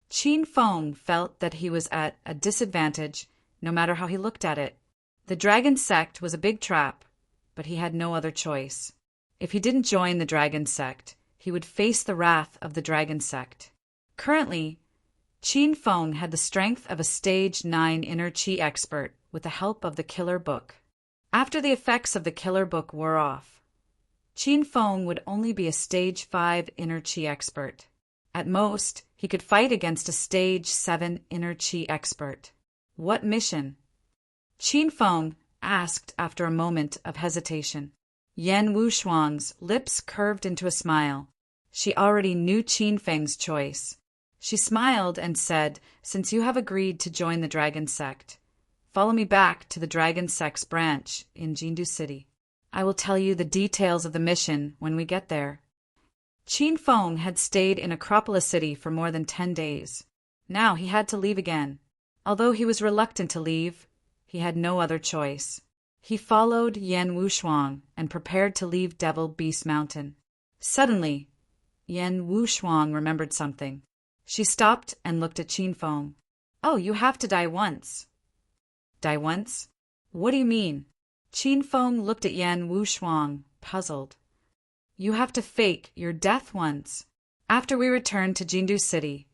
Qin Feng felt that he was at a disadvantage no matter how he looked at it. The dragon sect was a big trap, but he had no other choice. If he didn't join the dragon sect, he would face the wrath of the dragon sect. Currently, Qin Feng had the strength of a stage 9 inner qi expert with the help of the killer book. After the effects of the killer book wore off, Qin Feng would only be a stage 5 inner qi expert. At most, he could fight against a stage 7 inner qi expert. What mission? Qin Feng asked after a moment of hesitation. Yan Wu Shuang's lips curved into a smile. She already knew Qin Feng's choice. She smiled and said, "Since you have agreed to join the Dragon Sect, follow me back to the Dragon Sect's branch in Jindu City. I will tell you the details of the mission when we get there." Qin Feng had stayed in Acropolis City for more than 10 days. Now he had to leave again. Although he was reluctant to leave, he had no other choice. He followed Yan Wushuang and prepared to leave Devil Beast Mountain. Suddenly, Yan Wushuang remembered something. She stopped and looked at Qin Feng. "Oh, you have to die once." "Die once? What do you mean?" Qin Feng looked at Yan Wushuang, puzzled. "You have to fake your death once. After we return to Jindu City,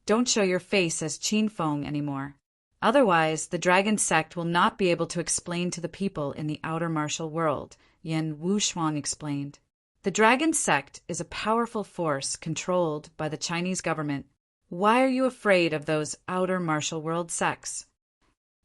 don't show your face as Qin Feng anymore. Otherwise, the Dragon Sect will not be able to explain to the people in the outer martial world," Yan Wushuang explained. "The Dragon Sect is a powerful force controlled by the Chinese government. Why are you afraid of those outer martial world sects?"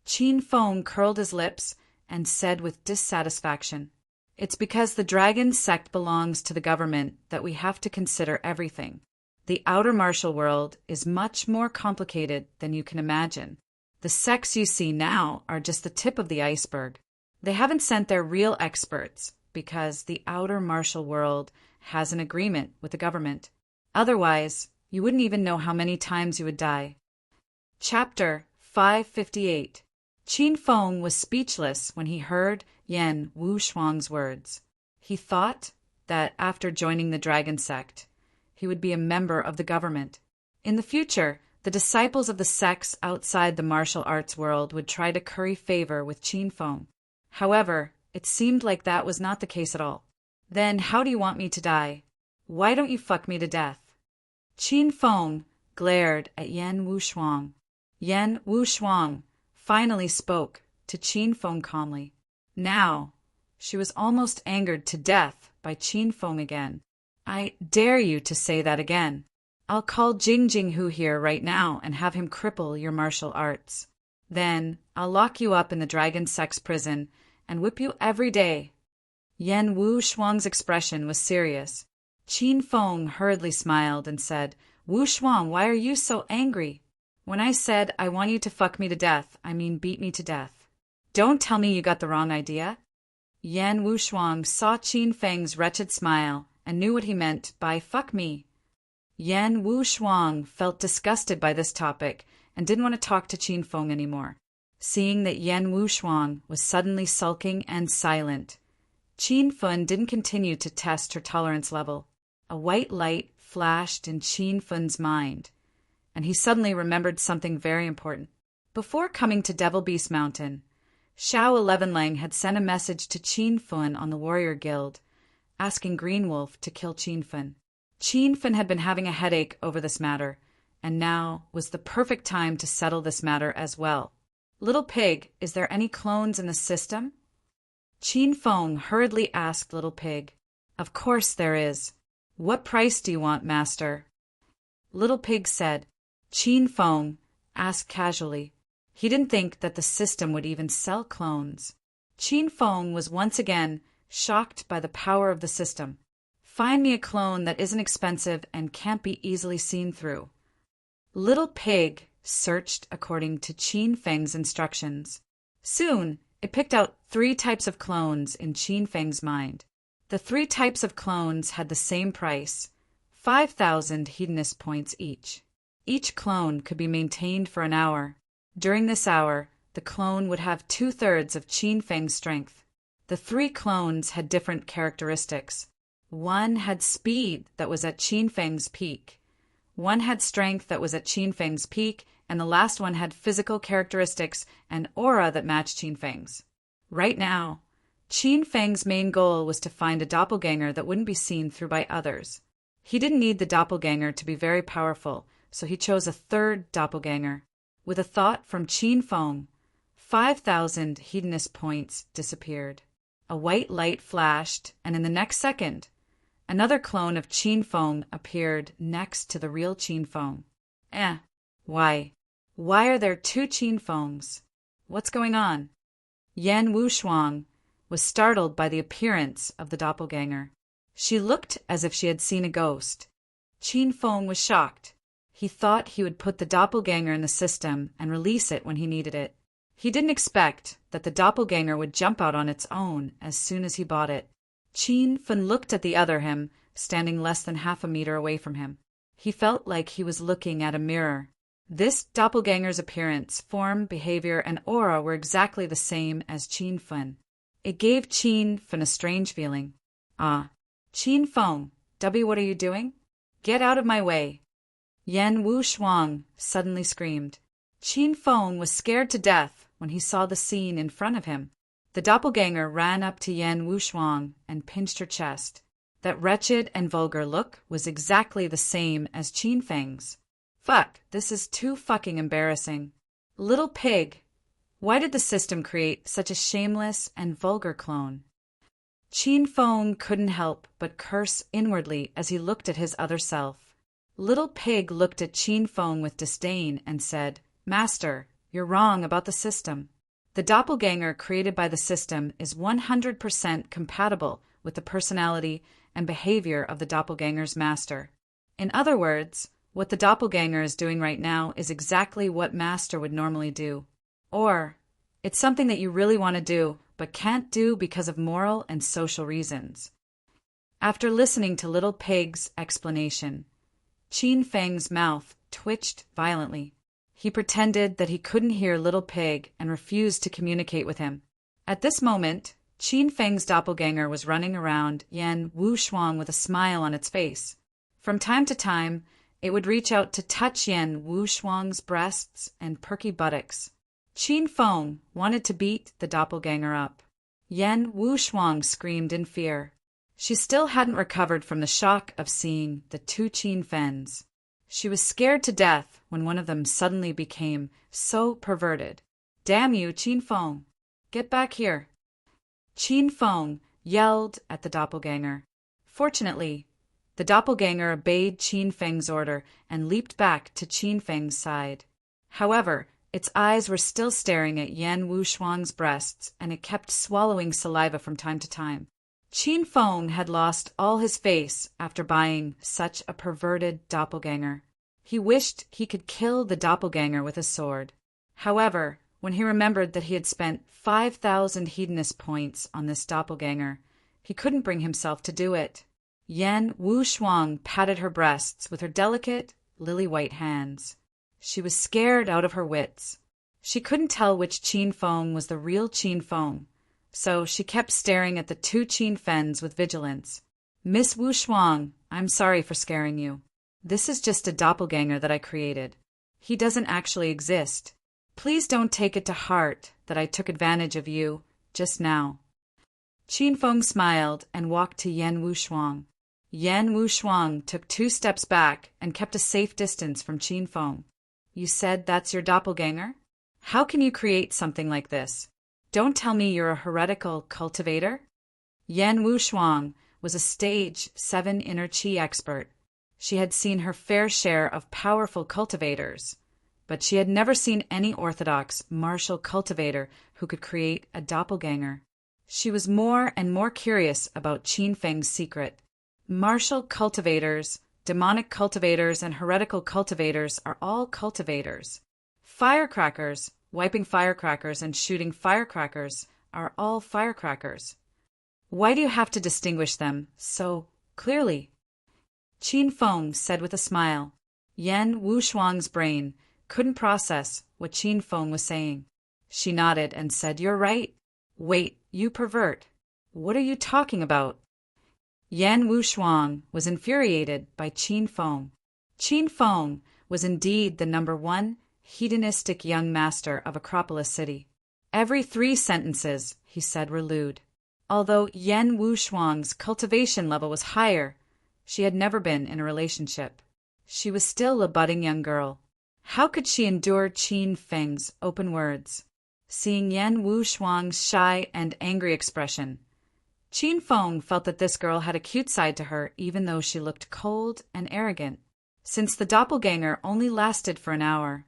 Qin Feng curled his lips and said with dissatisfaction, "It's because the Dragon Sect belongs to the government that we have to consider everything. The outer martial world is much more complicated than you can imagine. The sects you see now are just the tip of the iceberg. They haven't sent their real experts because the outer martial world has an agreement with the government. Otherwise, you wouldn't even know how many times you would die." Chapter 558. Qin Feng was speechless when he heard Yan Wushuang's words. He thought that after joining the Dragon Sect, he would be a member of the government. In the future, the disciples of the sects outside the martial arts world would try to curry favor with Qin Feng. However, it seemed like that was not the case at all. "Then how do you want me to die? Why don't you fuck me to death?" Qin Feng glared at Yan Wushuang. Yan Wushuang finally spoke to Qin Feng calmly. Now, she was almost angered to death by Qin Feng again. "I dare you to say that again. I'll call Jing Jinghu here right now and have him cripple your martial arts. Then I'll lock you up in the Dragon Sect's prison and whip you every day." Yan Wushuang's expression was serious. Qin Feng hurriedly smiled and said, "Wushuang, why are you so angry? When I said I want you to fuck me to death, I mean beat me to death. Don't tell me you got the wrong idea." Yan Wushuang saw Qin Feng's wretched smile and knew what he meant by fuck me. Yan Wushuang felt disgusted by this topic and didn't want to talk to Qin Feng anymore. Seeing that Yan Wushuang was suddenly sulking and silent, Qin Feng didn't continue to test her tolerance level. A white light flashed in Qin Feng's mind, and he suddenly remembered something very important. Before coming to Devil Beast Mountain, Xiao 11 had sent a message to Qin Feng on the Warrior Guild, asking Green Wolf to kill Qin Feng. Qin Feng had been having a headache over this matter, and now was the perfect time to settle this matter as well. "Little Pig, is there any clones in the system?" Qin Feng hurriedly asked Little Pig. "Of course there is. What price do you want, Master?" Little Pig said. Qin Feng asked casually. He didn't think that the system would even sell clones. Qin Feng was once again shocked by the power of the system. "Find me a clone that isn't expensive and can't be easily seen through." Little Pig searched according to Qin Feng's instructions. Soon, it picked out 3 types of clones in Qin Feng's mind. The 3 types of clones had the same price, 5,000 hedonist points each. Each clone could be maintained for an hour. During this hour, the clone would have 2/3 of Qin Feng's strength. The 3 clones had different characteristics. One had speed that was at Qin Feng's peak. One had strength that was at Qin Feng's peak, and the last one had physical characteristics and aura that matched Qin Feng's. Right now, Qin Feng's main goal was to find a doppelganger that wouldn't be seen through by others. He didn't need the doppelganger to be very powerful, so he chose a 3rd doppelganger. With a thought from Qin Feng, 5,000 hedonist points disappeared. A white light flashed, and in the next second, another clone of Qin Feng appeared next to the real Qin Feng. Why? Why are there 2 Qin Fengs? What's going on? Yan Wushuang was startled by the appearance of the doppelganger. She looked as if she had seen a ghost. Qin Feng was shocked. He thought he would put the doppelganger in the system and release it when he needed it. He didn't expect that the doppelganger would jump out on its own as soon as he bought it. Qin Feng looked at the other him, standing less than half a meter away from him. He felt like he was looking at a mirror. This doppelganger's appearance, form, behavior, and aura were exactly the same as Qin Feng. It gave Qin Feng a strange feeling. Ah, Qin Feng, W, what are you doing? Get out of my way! Yan Wu Shuang suddenly screamed. Qin Feng was scared to death when he saw the scene in front of him. The doppelganger ran up to Yan Wu Shuang and pinched her chest. That wretched and vulgar look was exactly the same as Qin Feng's. Fuck, this is too fucking embarrassing. Little pig, why did the system create such a shameless and vulgar clone? Qin Feng couldn't help but curse inwardly as he looked at his other self. Little pig looked at Qin Feng with disdain and said, Master, you're wrong about the system. The doppelganger created by the system is 100% compatible with the personality and behavior of the doppelganger's master. In other words, what the doppelganger is doing right now is exactly what master would normally do. Or, it's something that you really want to do, but can't do because of moral and social reasons. After listening to Little Pig's explanation, Qin Feng's mouth twitched violently. He pretended that he couldn't hear Little Pig and refused to communicate with him. At this moment, Qin Feng's doppelganger was running around Yan Wu Shuang with a smile on its face. From time to time, it would reach out to touch Yan Wu Shuang's breasts and perky buttocks. Qin Feng wanted to beat the doppelganger up. Yan Wu Shuang screamed in fear. She still hadn't recovered from the shock of seeing the two Qin Fens. She was scared to death when one of them suddenly became so perverted. Damn you, Qin Feng! Get back here! Qin Feng yelled at the doppelganger. Fortunately, the doppelganger obeyed Qin Feng's order and leaped back to Qin Feng's side. However, its eyes were still staring at Yan Wu Shuang's breasts, and it kept swallowing saliva from time to time. Qin Feng had lost all his face after buying such a perverted doppelganger. He wished he could kill the doppelganger with a sword. However, when he remembered that he had spent 5,000 hedonist points on this doppelganger, he couldn't bring himself to do it. Yan Wu Shuang patted her breasts with her delicate, lily-white hands. She was scared out of her wits. She couldn't tell which Qin Feng was the real Qin Feng, so she kept staring at the two Qin Fens with vigilance. Miss Wu Shuang, I'm sorry for scaring you. This is just a doppelganger that I created. He doesn't actually exist. Please don't take it to heart that I took advantage of you just now. Qin Feng smiled and walked to Yan Wu Shuang. Yan Wu Shuang took 2 steps back and kept a safe distance from Qin Feng. You said that's your doppelganger? How can you create something like this? Don't tell me you're a heretical cultivator? Yan Wu Shuang was a stage 7 inner qi expert. She had seen her fair share of powerful cultivators, but she had never seen any orthodox martial cultivator who could create a doppelganger. She was more and more curious about Qin Feng's secret. Martial cultivators, demonic cultivators, and heretical cultivators are all cultivators. Firecrackers, wiping firecrackers and shooting firecrackers are all firecrackers. Why do you have to distinguish them so clearly? Qin Feng said with a smile. Yan Wu Shuang's brain couldn't process what Qin Feng was saying. She nodded and said, You're right. Wait, you pervert. What are you talking about? Yan Wu Shuang was infuriated by Qin Feng. Qin Feng was indeed the #1 hedonistic young master of Acropolis City. Every 3 sentences, he said, were lewd. Although Yan Wu Shuang's cultivation level was higher, she had never been in a relationship. She was still a budding young girl. How could she endure Qin Feng's open words? Seeing Yan Wu Shuang's shy and angry expression, Qin Feng felt that this girl had a cute side to her even though she looked cold and arrogant. Since the doppelganger only lasted for an hour,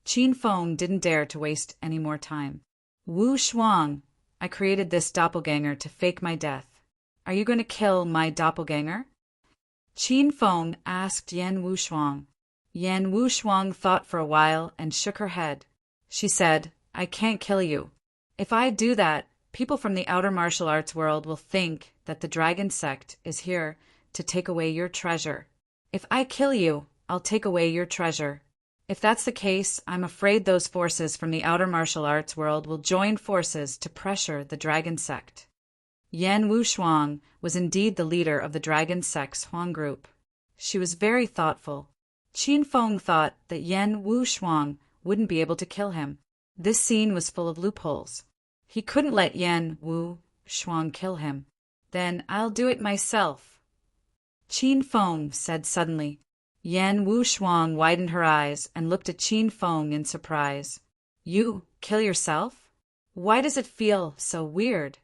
Qin Feng didn't dare to waste any more time. Wu Shuang, I created this doppelganger to fake my death. Are you going to kill my doppelganger? Qin Feng asked Yan Wushuang. Yan Wushuang thought for a while and shook her head. She said, I can't kill you. If I do that, people from the outer martial arts world will think that the dragon sect is here to take away your treasure. If I kill you, I'll take away your treasure. If that's the case, I'm afraid those forces from the outer martial arts world will join forces to pressure the dragon sect. Yan Wushuang was indeed the leader of the dragon sect's Huang group. She was very thoughtful. Qin Feng thought that Yan Wushuang wouldn't be able to kill him. This scene was full of loopholes. He couldn't let Yan Wushuang kill him. Then I'll do it myself. Qin Feng said suddenly. Yan Wushuang widened her eyes and looked at Qin Feng in surprise. You kill yourself? Why does it feel so weird?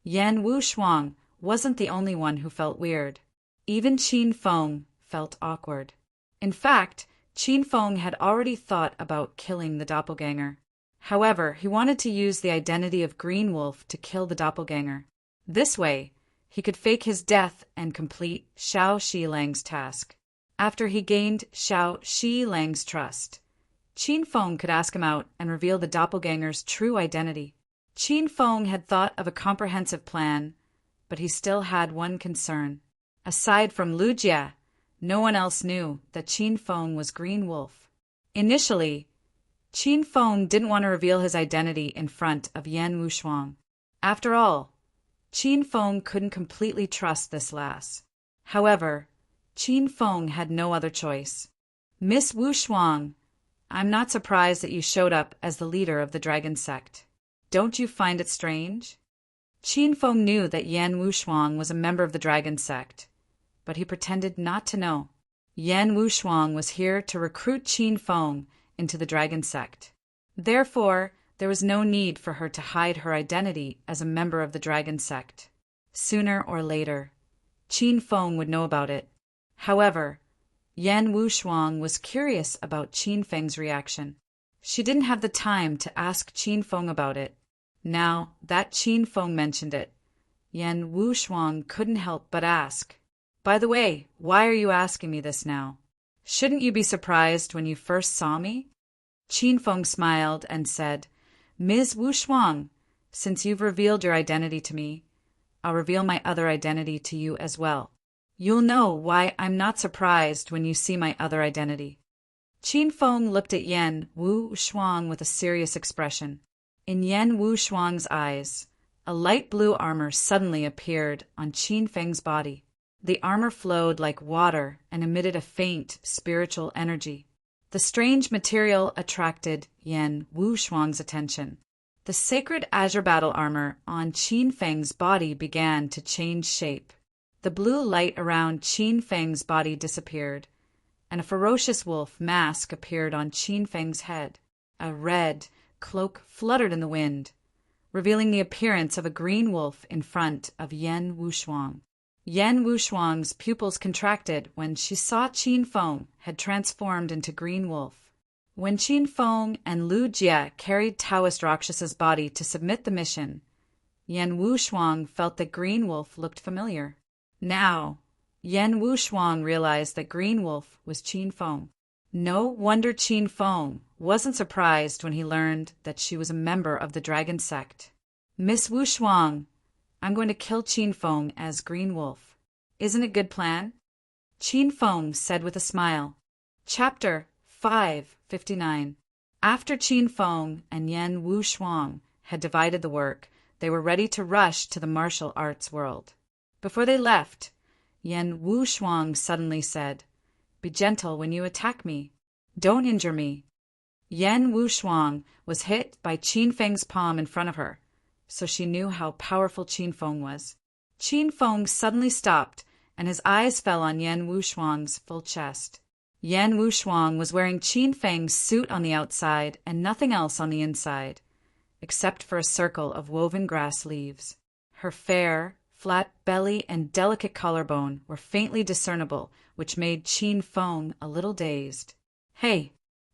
Yan Wushuang wasn't the only one who felt weird. Even Qin Feng felt awkward. In fact, Qin Feng had already thought about killing the doppelganger. However, he wanted to use the identity of Green Wolf to kill the doppelganger. This way, he could fake his death and complete Xiao Shilang's task. After he gained Xiao Shilang's trust, Qin Feng could ask him out and reveal the doppelganger's true identity. Qin Feng had thought of a comprehensive plan, but he still had one concern. Aside from Lu Jie, no one else knew that Qin Feng was Green Wolf. Initially, Qin Feng didn't want to reveal his identity in front of Yan Wushuang. After all, Qin Feng couldn't completely trust this lass. However, Qin Feng had no other choice. Miss Wushuang, I'm not surprised that you showed up as the leader of the dragon sect. Don't you find it strange? Qin Feng knew that Yan Wushuang was a member of the dragon sect, but he pretended not to know. Yan Wushuang was here to recruit Qin Feng into the dragon sect. Therefore, there was no need for her to hide her identity as a member of the dragon sect. Sooner or later, Qin Feng would know about it. However, Yan Wushuang was curious about Qin Feng's reaction. She didn't have the time to ask Qin Feng about it. Now that Qin Feng mentioned it, Yan Wushuang couldn't help but ask, By the way, why are you asking me this now? Shouldn't you be surprised when you first saw me? Qin Feng smiled and said, Ms. Wushuang, since you've revealed your identity to me, I'll reveal my other identity to you as well. You'll know why I'm not surprised when you see my other identity. Qin Feng looked at Yan Wushuang with a serious expression. In Yan Wushuang's eyes, a light blue armor suddenly appeared on Qin Feng's body. The armor flowed like water and emitted a faint spiritual energy. The strange material attracted Yan Wushuang's attention. The sacred azure battle armor on Qin Feng's body began to change shape. The blue light around Qin Feng's body disappeared, and a ferocious wolf mask appeared on Qin Feng's head. A red cloak fluttered in the wind, revealing the appearance of a green wolf in front of Yan Wushuang. Yan Wushuang's pupils contracted when she saw Qin Feng had transformed into Green Wolf. When Qin Feng and Lu Jie carried Taoist Rakshas's body to submit the mission, Yan Wushuang felt that Green Wolf looked familiar. Now, Yan Wushuang realized that Green Wolf was Qin Feng. No wonder Qin Feng wasn't surprised when he learned that she was a member of the dragon sect. Miss Wushuang, I'm going to kill Qin Feng as Green Wolf. Isn't it a good plan? Qin Feng said with a smile. Chapter 559. After Qin Feng and Yan Wushuang had divided the work, they were ready to rush to the martial arts world. Before they left, Yan Wushuang suddenly said, Be gentle when you attack me. Don't injure me. Yan Wushuang was hit by Qin Feng's palm in front of her, so she knew how powerful Qin Feng was. Qin Feng suddenly stopped, and his eyes fell on Yan Wushuang's full chest. Yan Wushuang was wearing Qin Feng's suit on the outside and nothing else on the inside, except for a circle of woven grass leaves. Her fair, flat belly and delicate collarbone were faintly discernible, which made Qin Feng a little dazed. Hey,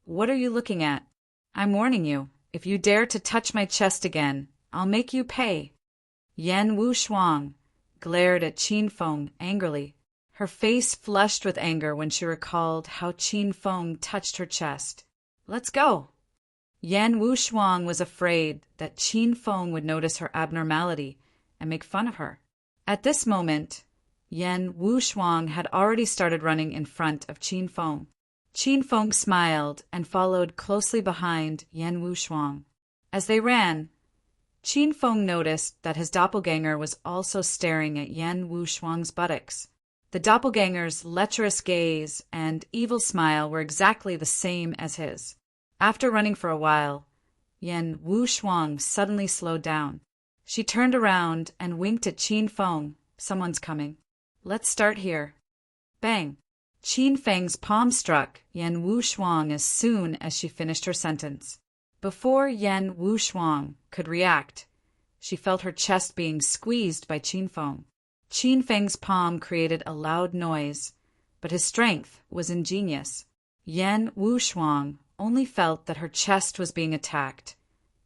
what are you looking at? I'm warning you, if you dare to touch my chest again, I'll make you pay. Yan Wushuang, glared at Qin Feng angrily. Her face flushed with anger when she recalled how Qin Feng touched her chest. "Let's go." Yan Wushuang was afraid that Qin Feng would notice her abnormality and make fun of her. At this moment, Yan Wushuang had already started running in front of Qin Feng. Qin Feng smiled and followed closely behind Yan Wushuang. As they ran, Qin Feng noticed that his doppelganger was also staring at Yan Wushuang's buttocks. The doppelganger's lecherous gaze and evil smile were exactly the same as his. After running for a while, Yan Wushuang suddenly slowed down. She turned around and winked at Qin Feng. "Someone's coming. Let's start here." Bang! Qin Feng's palm struck Yan Wushuang as soon as she finished her sentence. Before Yan Wushuang could react, she felt her chest being squeezed by Qin Feng. Qin Feng's palm created a loud noise, but his strength was ingenious. Yan Wushuang only felt that her chest was being attacked,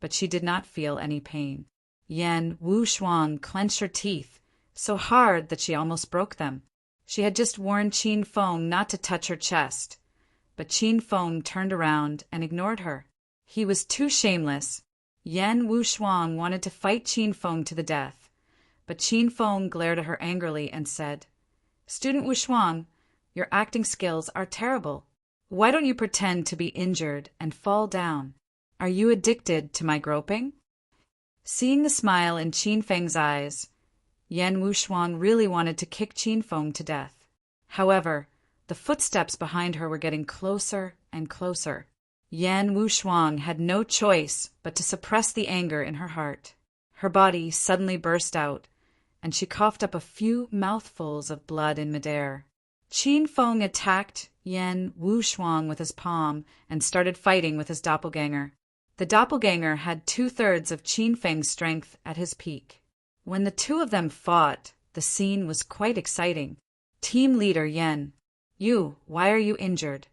but she did not feel any pain. Yan Wushuang clenched her teeth so hard that she almost broke them. She had just warned Qin Feng not to touch her chest, but Qin Feng turned around and ignored her. He was too shameless. Yan Wushuang wanted to fight Qin Feng to the death, but Qin Feng glared at her angrily and said, "Student Wushuang, your acting skills are terrible. Why don't you pretend to be injured and fall down? Are you addicted to my groping?" Seeing the smile in Qin Feng's eyes, Yan Wushuang really wanted to kick Qin Feng to death. However, the footsteps behind her were getting closer and closer. Yan Wushuang had no choice but to suppress the anger in her heart. Her body suddenly burst out, and she coughed up a few mouthfuls of blood in midair. Qin Feng attacked Yan Wushuang with his palm and started fighting with his doppelganger. The doppelganger had 2/3 of Qin Feng's strength at his peak. When the two of them fought, the scene was quite exciting. Team leader Yan, why are you injured?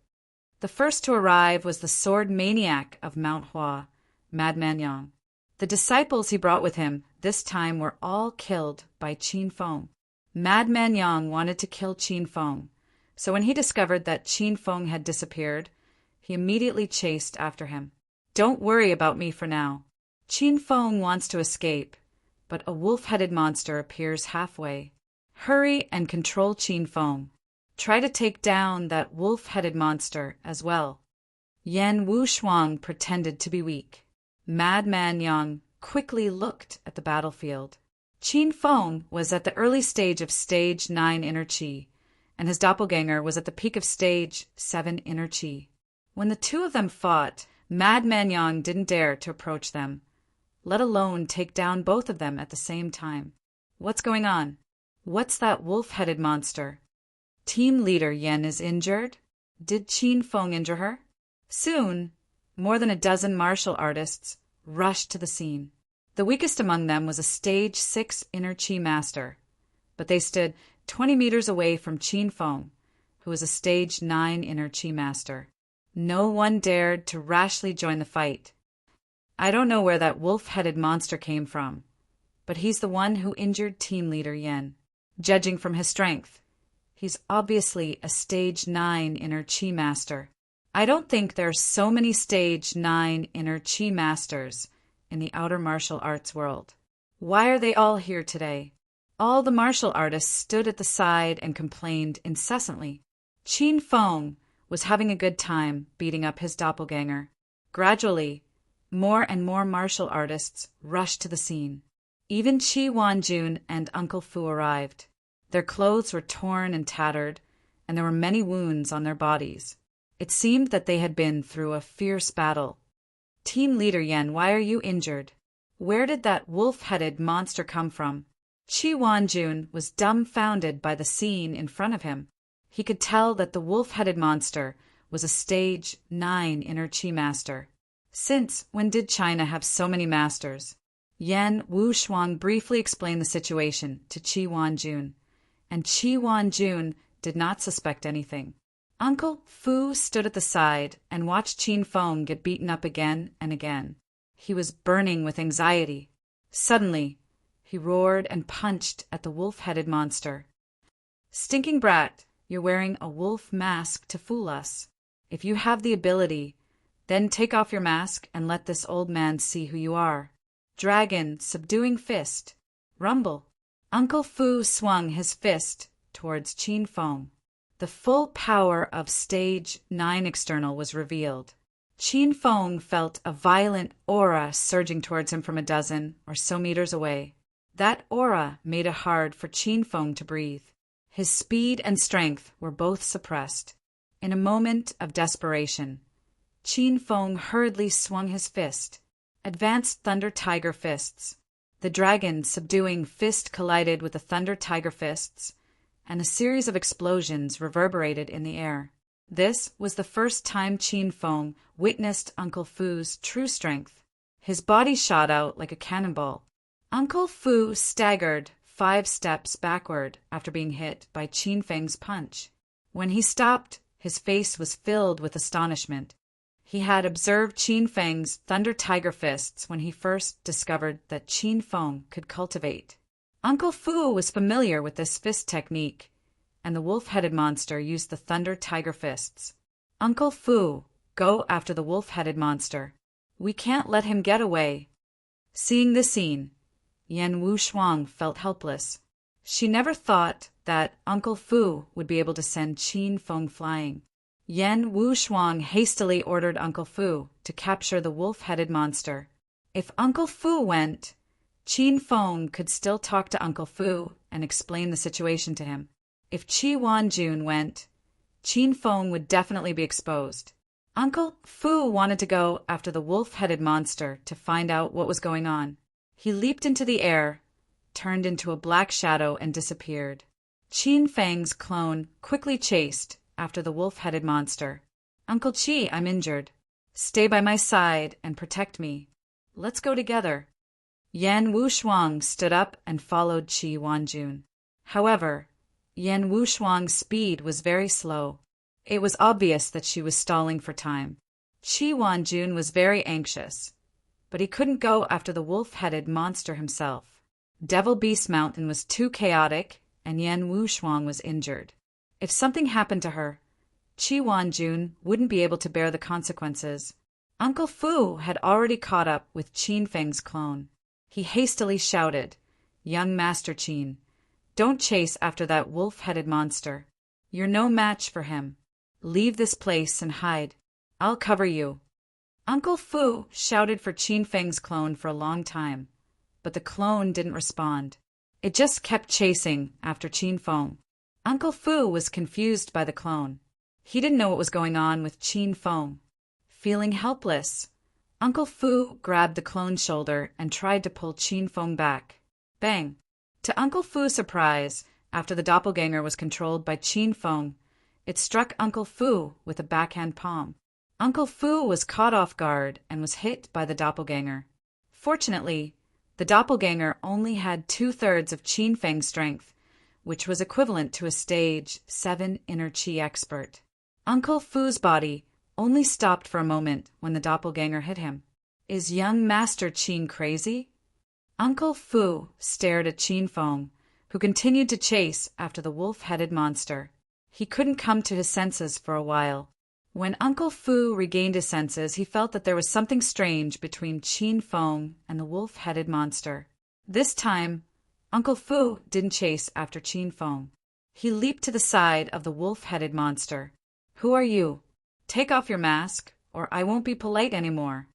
The first to arrive was the sword maniac of Mount Hua, Madman Yang. The disciples he brought with him this time were all killed by Qin Feng. Madman Yang wanted to kill Qin Feng, so when he discovered that Qin Feng had disappeared, he immediately chased after him. "Don't worry about me for now. Qin Feng wants to escape, but a wolf-headed monster appears halfway. Hurry and control Qin Feng. Try to take down that wolf-headed monster as well." Yan Wushuang pretended to be weak. Madman Yang quickly looked at the battlefield. Qin Feng was at the early stage of Stage 9 Inner Qi, and his doppelganger was at the peak of Stage 7 Inner Qi. When the two of them fought, Madman Yang didn't dare to approach them, let alone take down both of them at the same time. "What's going on? What's that wolf-headed monster? Team leader Yan is injured? Did Qin Feng injure her?" Soon, more than a dozen martial artists rushed to the scene. The weakest among them was a Stage 6 Inner Qi master, but they stood 20 meters away from Qin Feng, who was a Stage 9 Inner Qi master. No one dared to rashly join the fight. "I don't know where that wolf-headed monster came from, but he's the one who injured team leader Yan. Judging from his strength, he's obviously a Stage 9 Inner Qi master. I don't think there are so many Stage 9 Inner Qi masters in the outer martial arts world. Why are they all here today?" All the martial artists stood at the side and complained incessantly. Qin Feng was having a good time beating up his doppelganger. Gradually, more and more martial artists rushed to the scene. Even Chi Wanjun and Uncle Fu arrived. Their clothes were torn and tattered, and there were many wounds on their bodies. It seemed that they had been through a fierce battle. "Team leader Yan, why are you injured? Where did that wolf-headed monster come from?" Chi Wanjun was dumbfounded by the scene in front of him. He could tell that the wolf-headed monster was a Stage 9 Inner Qi master. Since when did China have so many masters? Yan Wushuang briefly explained the situation to Chi Wanjun, and Chi Wanjun did not suspect anything. Uncle Fu stood at the side and watched Qin Feng get beaten up again and again. He was burning with anxiety. Suddenly, He roared and punched at the wolf-headed monster. "Stinking brat, you're wearing a wolf mask to fool us. If you have the ability, then take off your mask and let this old man see who you are." Dragon, subduing fist. Rumble. Uncle Fu swung his fist towards Qin Feng. The full power of Stage 9 External was revealed. Qin Feng felt a violent aura surging towards him from a dozen or so meters away. That aura made it hard for Qin Feng to breathe. His speed and strength were both suppressed. In a moment of desperation, Qin Feng hurriedly swung his fist. Advanced Thunder Tiger Fists. The dragon subduing fist collided with the Thunder Tiger Fists, and a series of explosions reverberated in the air. This was the first time Qin Feng witnessed Uncle Fu's true strength. His body shot out like a cannonball. Uncle Fu staggered 5 steps backward after being hit by Qin Feng's punch. When he stopped, his face was filled with astonishment. He had observed Qin Feng's Thunder Tiger Fists when he first discovered that Qin Feng could cultivate. Uncle Fu was familiar with this fist technique, and the wolf-headed monster used the Thunder Tiger Fists. "Uncle Fu, go after the wolf-headed monster. We can't let him get away." Seeing this scene, Yan Wushuang felt helpless. She never thought that Uncle Fu would be able to send Qin Feng flying. Yan Wushuang hastily ordered Uncle Fu to capture the wolf-headed monster. If Uncle Fu went, Qin Feng could still talk to Uncle Fu and explain the situation to him. If Qi Wanjun went, Qin Feng would definitely be exposed. Uncle Fu wanted to go after the wolf-headed monster to find out what was going on. He leaped into the air, turned into a black shadow, and disappeared. Qin Feng's clone quickly chased after the wolf-headed monster. "Uncle Qi, I'm injured. Stay by my side and protect me. Let's go together." Yan Wushuang stood up and followed Qi Wanjun. However, Yan Wushuang's speed was very slow. It was obvious that she was stalling for time. Qi Wanjun was very anxious, but he couldn't go after the wolf-headed monster himself. Devil Beast Mountain was too chaotic, and Yan Wushuang was injured. If something happened to her, Qi Wanjun wouldn't be able to bear the consequences. Uncle Fu had already caught up with Qin Feng's clone. He hastily shouted, "Young Master Qin, don't chase after that wolf-headed monster. You're no match for him. Leave this place and hide. I'll cover you." Uncle Fu shouted for Qin Feng's clone for a long time, but the clone didn't respond. It just kept chasing after Qin Feng. Uncle Fu was confused by the clone. He didn't know what was going on with Qin Feng. Feeling helpless, Uncle Fu grabbed the clone's shoulder and tried to pull Qin Feng back. Bang! To Uncle Fu's surprise, after the doppelganger was controlled by Qin Feng, it struck Uncle Fu with a backhand palm. Uncle Fu was caught off guard and was hit by the doppelganger. Fortunately, the doppelganger only had 2/3 of Qin Feng's strength, which was equivalent to a Stage 7 inner Qi expert. Uncle Fu's body only stopped for a moment when the doppelganger hit him. Is young Master Qin crazy? Uncle Fu stared at Qin Feng, who continued to chase after the wolf-headed monster. He couldn't come to his senses for a while. When Uncle Fu regained his senses, he felt that there was something strange between Qin Feng and the wolf-headed monster. This time, Uncle Fu didn't chase after Qin Feng. He leaped to the side of the wolf-headed monster. "Who are you? Take off your mask, or I won't be polite anymore."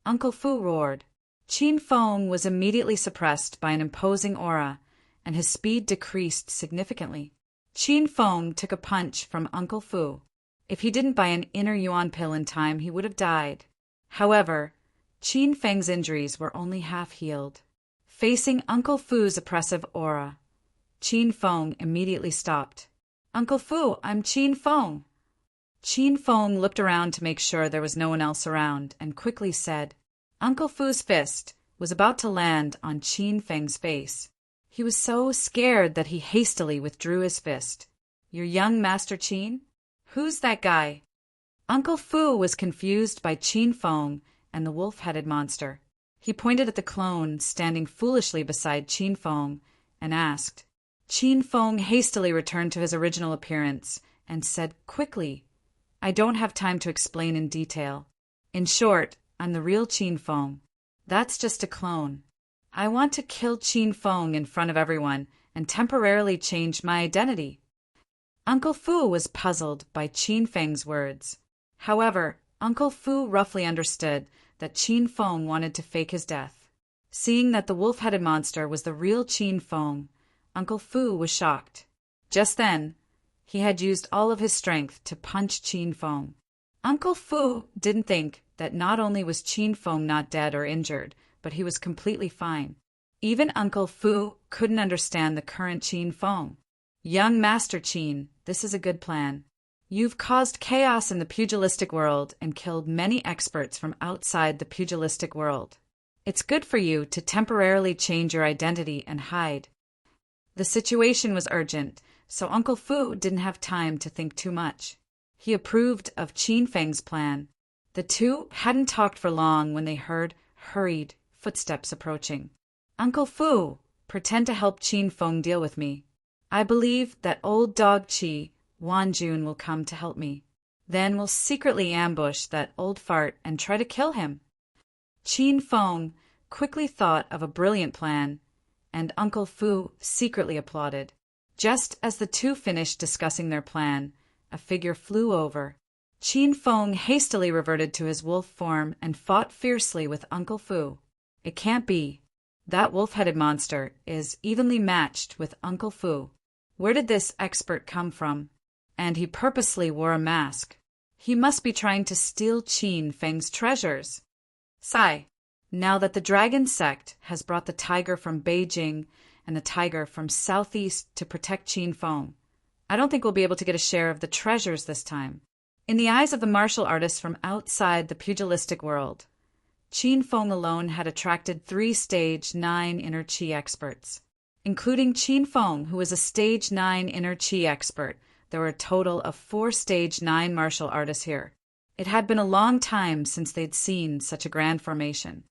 Uncle Fu roared. Qin Feng was immediately suppressed by an imposing aura, and his speed decreased significantly. Qin Feng took a punch from Uncle Fu. If he didn't buy an inner yuan pill in time, he would have died. However, Qin Feng's injuries were only half healed. Facing Uncle Fu's oppressive aura, Qin Feng immediately stopped. "Uncle Fu, I'm Qin Feng." Qin Feng looked around to make sure there was no one else around and quickly said. Uncle Fu's fist was about to land on Qin Feng's face. He was so scared that he hastily withdrew his fist. "Your young Master Qin? Who's that guy?" Uncle Fu was confused by Qin Feng and the wolf-headed monster. He pointed at the clone standing foolishly beside Qin Feng and asked. Qin Feng hastily returned to his original appearance and said quickly, I don't have time to explain in detail. In short, I'm the real Qin Feng. That's just a clone. I want to kill Qin Feng in front of everyone and temporarily change my identity. Uncle Fu was puzzled by Qin Feng's words. However, Uncle Fu roughly understood that Qin Feng wanted to fake his death. Seeing that the wolf-headed monster was the real Qin Feng, Uncle Fu was shocked. Just then, he had used all of his strength to punch Qin Feng. Uncle Fu didn't think that not only was Qin Feng not dead or injured, but he was completely fine. Even Uncle Fu couldn't understand the current Qin Feng. Young Master Qin, this is a good plan. You've caused chaos in the pugilistic world and killed many experts from outside the pugilistic world. It's good for you to temporarily change your identity and hide. The situation was urgent, so Uncle Fu didn't have time to think too much. He approved of Qin Feng's plan. The two hadn't talked for long when they heard hurried footsteps approaching. Uncle Fu, pretend to help Qin Feng deal with me. I believe that old dog Qi Wanjun will come to help me. Then we'll secretly ambush that old fart and try to kill him. Qin Feng quickly thought of a brilliant plan, and Uncle Fu secretly applauded. Just as the two finished discussing their plan, a figure flew over. Qin Feng hastily reverted to his wolf form and fought fiercely with Uncle Fu. It can't be. That wolf-headed monster is evenly matched with Uncle Fu. Where did this expert come from? And he purposely wore a mask. He must be trying to steal Qin Feng's treasures. Sigh. Now that the dragon sect has brought the tiger from Beijing and the tiger from southeast to protect Qin Feng, I don't think we'll be able to get a share of the treasures this time. In the eyes of the martial artists from outside the pugilistic world, Qin Feng alone had attracted 3 Stage 9 Inner Qi experts. Including Qin Feng, who was a Stage 9 Inner Qi expert, there were a total of 4 Stage 9 martial artists here. It had been a long time since they'd seen such a grand formation.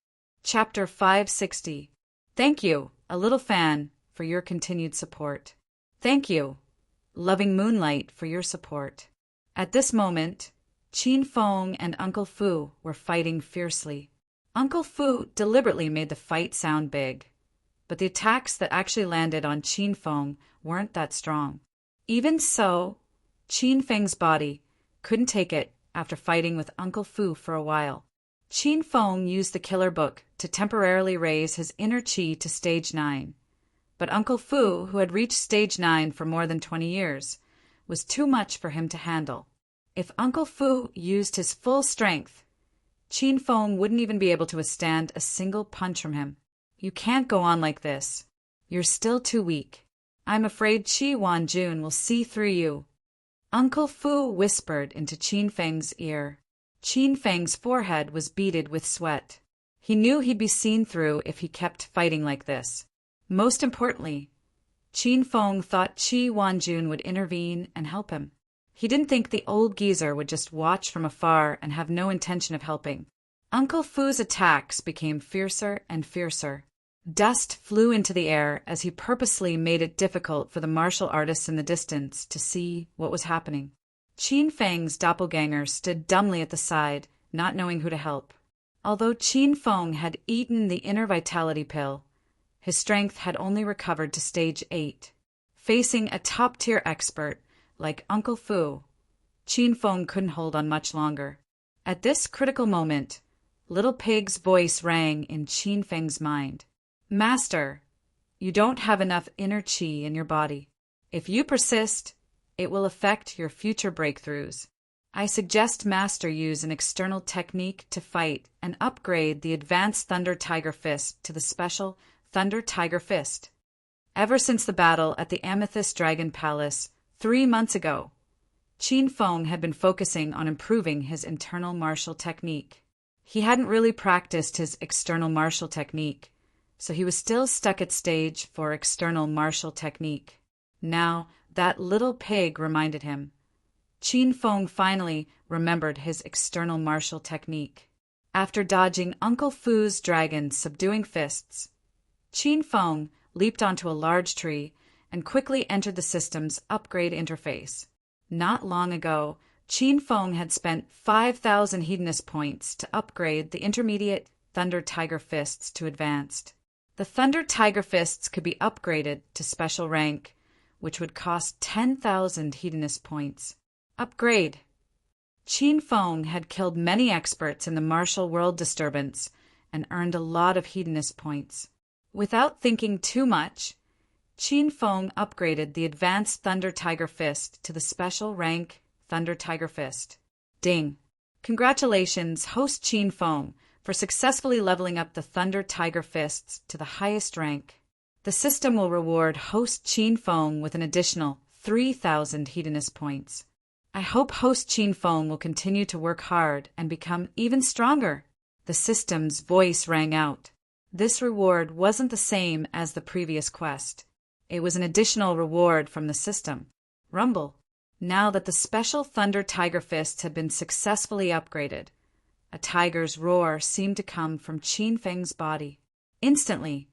Chapter 560. Thank you, a little fan, for your continued support. Thank you, Loving Moonlight, for your support. At this moment, Qin Feng and Uncle Fu were fighting fiercely. Uncle Fu deliberately made the fight sound big, but the attacks that actually landed on Qin Feng weren't that strong. Even so, Qin Feng's body couldn't take it after fighting with Uncle Fu for a while. Qin Feng used the killer book to temporarily raise his inner qi to Stage 9, but Uncle Fu, who had reached Stage 9 for more than 20 years, was too much for him to handle. If Uncle Fu used his full strength, Qin Feng wouldn't even be able to withstand a single punch from him. You can't go on like this. You're still too weak. I'm afraid Qi Wanjun will see through you. Uncle Fu whispered into Qin Feng's ear. Qin Feng's forehead was beaded with sweat. He knew he'd be seen through if he kept fighting like this. Most importantly, Qin Feng thought Qi Wanjun would intervene and help him. He didn't think the old geezer would just watch from afar and have no intention of helping. Uncle Fu's attacks became fiercer and fiercer. Dust flew into the air as he purposely made it difficult for the martial artists in the distance to see what was happening. Qin Feng's doppelganger stood dumbly at the side, not knowing who to help. Although Qin Feng had eaten the inner vitality pill, his strength had only recovered to Stage 8. Facing a top-tier expert like Uncle Fu, Qin Feng couldn't hold on much longer. At this critical moment, Little Pig's voice rang in Qin Feng's mind. Master, you don't have enough inner qi in your body. If you persist, it will affect your future breakthroughs. I suggest Master use an external technique to fight and upgrade the advanced Thunder Tiger Fist to the special Thunder Tiger Fist. Ever since the battle at the Amethyst Dragon Palace 3 months ago, Qin Feng had been focusing on improving his internal martial technique. He hadn't really practiced his external martial technique, so he was still stuck at Stage 4 external martial technique. Now, that little pig reminded him. Qin Feng finally remembered his external martial technique. After dodging Uncle Fu's dragon's subduing fists, Qin Feng leaped onto a large tree and quickly entered the system's upgrade interface. Not long ago, Qin Feng had spent 5,000 hedonist points to upgrade the intermediate Thunder Tiger Fists to advanced. The Thunder Tiger Fists could be upgraded to special rank, which would cost 10,000 hedonist points. Upgrade. Qin Feng had killed many experts in the martial world disturbance and earned a lot of hedonist points. Without thinking too much, Qin Feng upgraded the advanced Thunder Tiger Fist to the special rank Thunder Tiger Fist. Ding! Congratulations, host Qin Feng, for successfully leveling up the Thunder Tiger Fists to the highest rank. The system will reward host Qin Feng with an additional 3,000 hedonist points. I hope host Qin Feng will continue to work hard and become even stronger. The system's voice rang out. This reward wasn't the same as the previous quest. It was an additional reward from the system. Rumble. Now that the special Thunder Tiger Fists had been successfully upgraded, a tiger's roar seemed to come from Qin Feng's body. Instantly,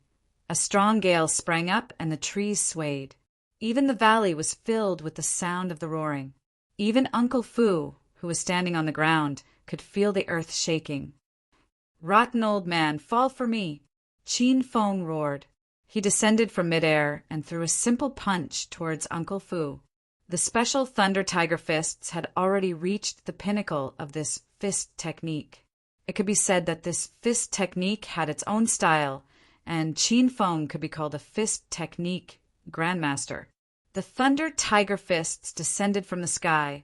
a strong gale sprang up and the trees swayed. Even the valley was filled with the sound of the roaring. Even Uncle Fu, who was standing on the ground, could feel the earth shaking. "Rotten old man, fall for me!" Qin Feng roared. He descended from midair and threw a simple punch towards Uncle Fu. The special Thunder Tiger Fists had already reached the pinnacle of this fist technique. It could be said that this fist technique had its own style, and Qin Feng could be called a fist technique grandmaster. The Thunder Tiger Fists descended from the sky,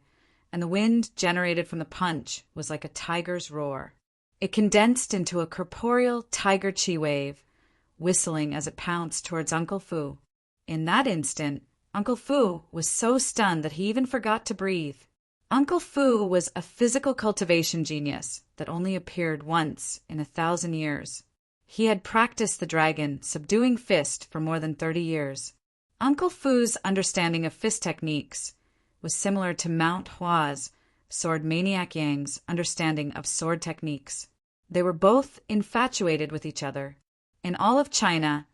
and the wind generated from the punch was like a tiger's roar. It condensed into a corporeal tiger chi wave, whistling as it pounced towards Uncle Fu. In that instant, Uncle Fu was so stunned that he even forgot to breathe. Uncle Fu was a physical cultivation genius that only appeared once in 1,000 years. He had practiced the dragon subduing fist for more than 30 years. Uncle Fu's understanding of fist techniques was similar to Mount Hua's, Sword Maniac Yang's, understanding of sword techniques. They were both infatuated with each other. In all of China,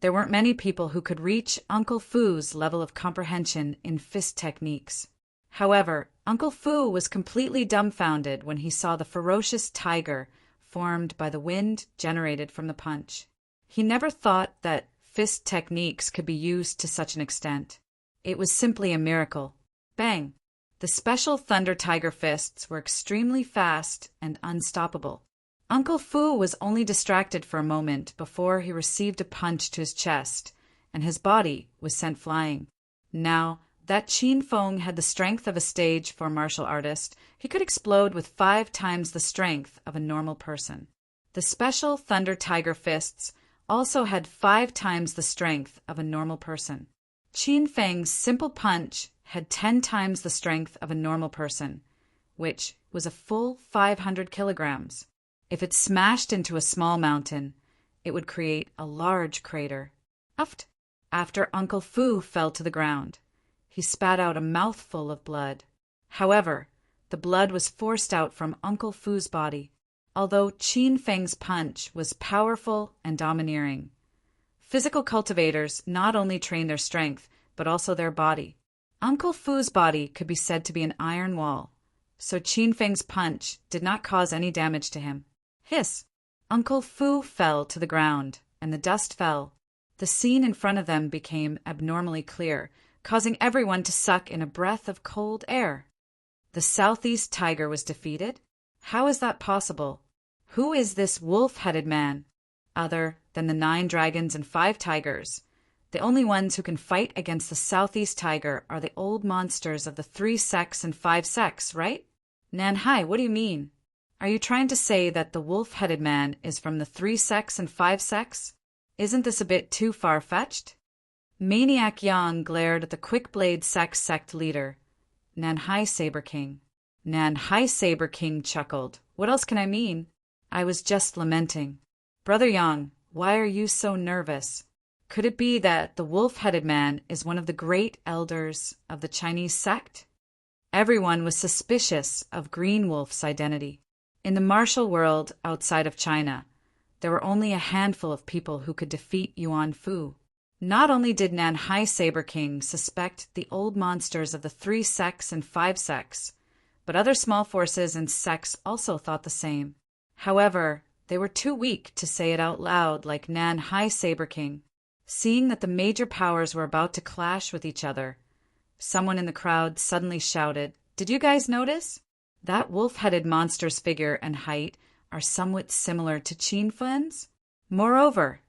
there weren't many people who could reach Uncle Fu's level of comprehension in fist techniques. However, Uncle Fu was completely dumbfounded when he saw the ferocious tiger formed by the wind generated from the punch. He never thought that fist techniques could be used to such an extent. It was simply a miracle. Bang! The special Thunder Tiger Fists were extremely fast and unstoppable. Uncle Fu was only distracted for a moment before he received a punch to his chest, and his body was sent flying. Now that Qin Feng had the strength of a stage 4 martial artist, he could explode with 5 times the strength of a normal person. The special Thunder Tiger Fists also had 5 times the strength of a normal person. Qin Feng's simple punch had 10 times the strength of a normal person, which was a full 500 kilograms. If it smashed into a small mountain, it would create a large crater. Uft! After Uncle Fu fell to the ground, he spat out a mouthful of blood. However, the blood was forced out from Uncle Fu's body. Although Qin Feng's punch was powerful and domineering, physical cultivators not only train their strength, but also their body. Uncle Fu's body could be said to be an iron wall, so Qin Feng's punch did not cause any damage to him. Hiss! Uncle Fu fell to the ground, and the dust fell. The scene in front of them became abnormally clear, causing everyone to suck in a breath of cold air. The Southeast Tiger was defeated? How is that possible? Who is this wolf-headed man? Other than the 9 dragons and 5 tigers, the only ones who can fight against the Southeast Tiger are the old monsters of the 3 sects and 5 sects, right? Nanhai, what do you mean? Are you trying to say that the wolf-headed man is from the 3 sects and 5 sects? Isn't this a bit too far-fetched? Maniac Yang glared at the Quick-Blade sect leader, Nanhai Saber King. Nanhai Saber King chuckled. What else can I mean? I was just lamenting. Brother Yang, why are you so nervous? Could it be that the wolf-headed man is one of the great elders of the Chinese sect? Everyone was suspicious of Green Wolf's identity. In the martial world outside of China, there were only a handful of people who could defeat Yuan Fu. Not only did Nanhai Saber King suspect the old monsters of the 3 sects and 5 sects, but other small forces and sects also thought the same. However, they were too weak to say it out loud like Nanhai Saber King. Seeing that the major powers were about to clash with each other, someone in the crowd suddenly shouted, "Did you guys notice? That wolf-headed monster's figure and height are somewhat similar to Qin Fen's. Moreover,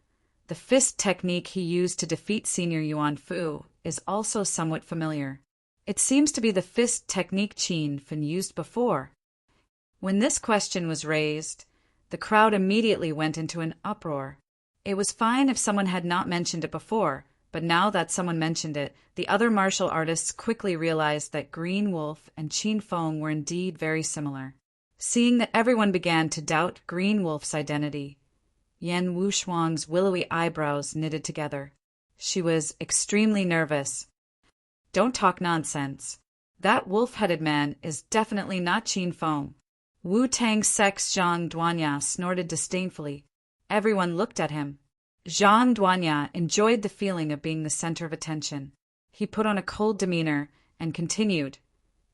the fist technique he used to defeat Senior Yuan Fu is also somewhat familiar. It seems to be the fist technique Qin Fen used before." When this question was raised, the crowd immediately went into an uproar. It was fine if someone had not mentioned it before, but now that someone mentioned it, the other martial artists quickly realized that Green Wolf and Qin Feng were indeed very similar. Seeing that everyone began to doubt Green Wolf's identity, Yan Wushuang's willowy eyebrows knitted together. She was extremely nervous. "Don't talk nonsense. That wolf-headed man is definitely not Qin Feng." Wu Tang's sex Zhang Duanya snorted disdainfully. Everyone looked at him. Zhang Duanya enjoyed the feeling of being the center of attention. He put on a cold demeanor and continued,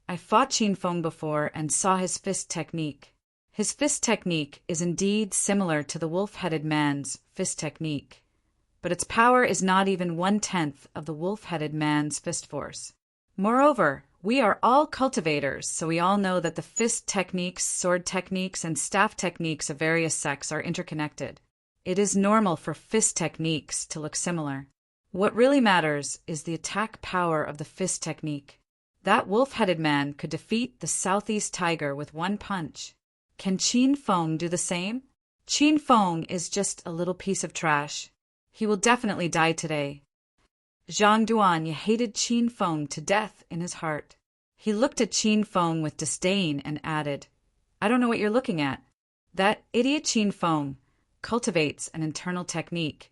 "I fought Qin Feng before and saw his fist technique. His fist technique is indeed similar to the wolf-headed man's fist technique, but its power is not even 1/10 of the wolf-headed man's fist force. Moreover, we are all cultivators, so we all know that the fist techniques, sword techniques, and staff techniques of various sects are interconnected. It is normal for fist techniques to look similar. What really matters is the attack power of the fist technique. That wolf-headed man could defeat the Southeast Tiger with 1 punch. Can Qin Feng do the same? Qin Feng is just a little piece of trash. He will definitely die today." Zhang Duanya hated Qin Feng to death in his heart. He looked at Qin Feng with disdain and added, "I don't know what you're looking at. That idiot Qin Feng cultivates an internal technique,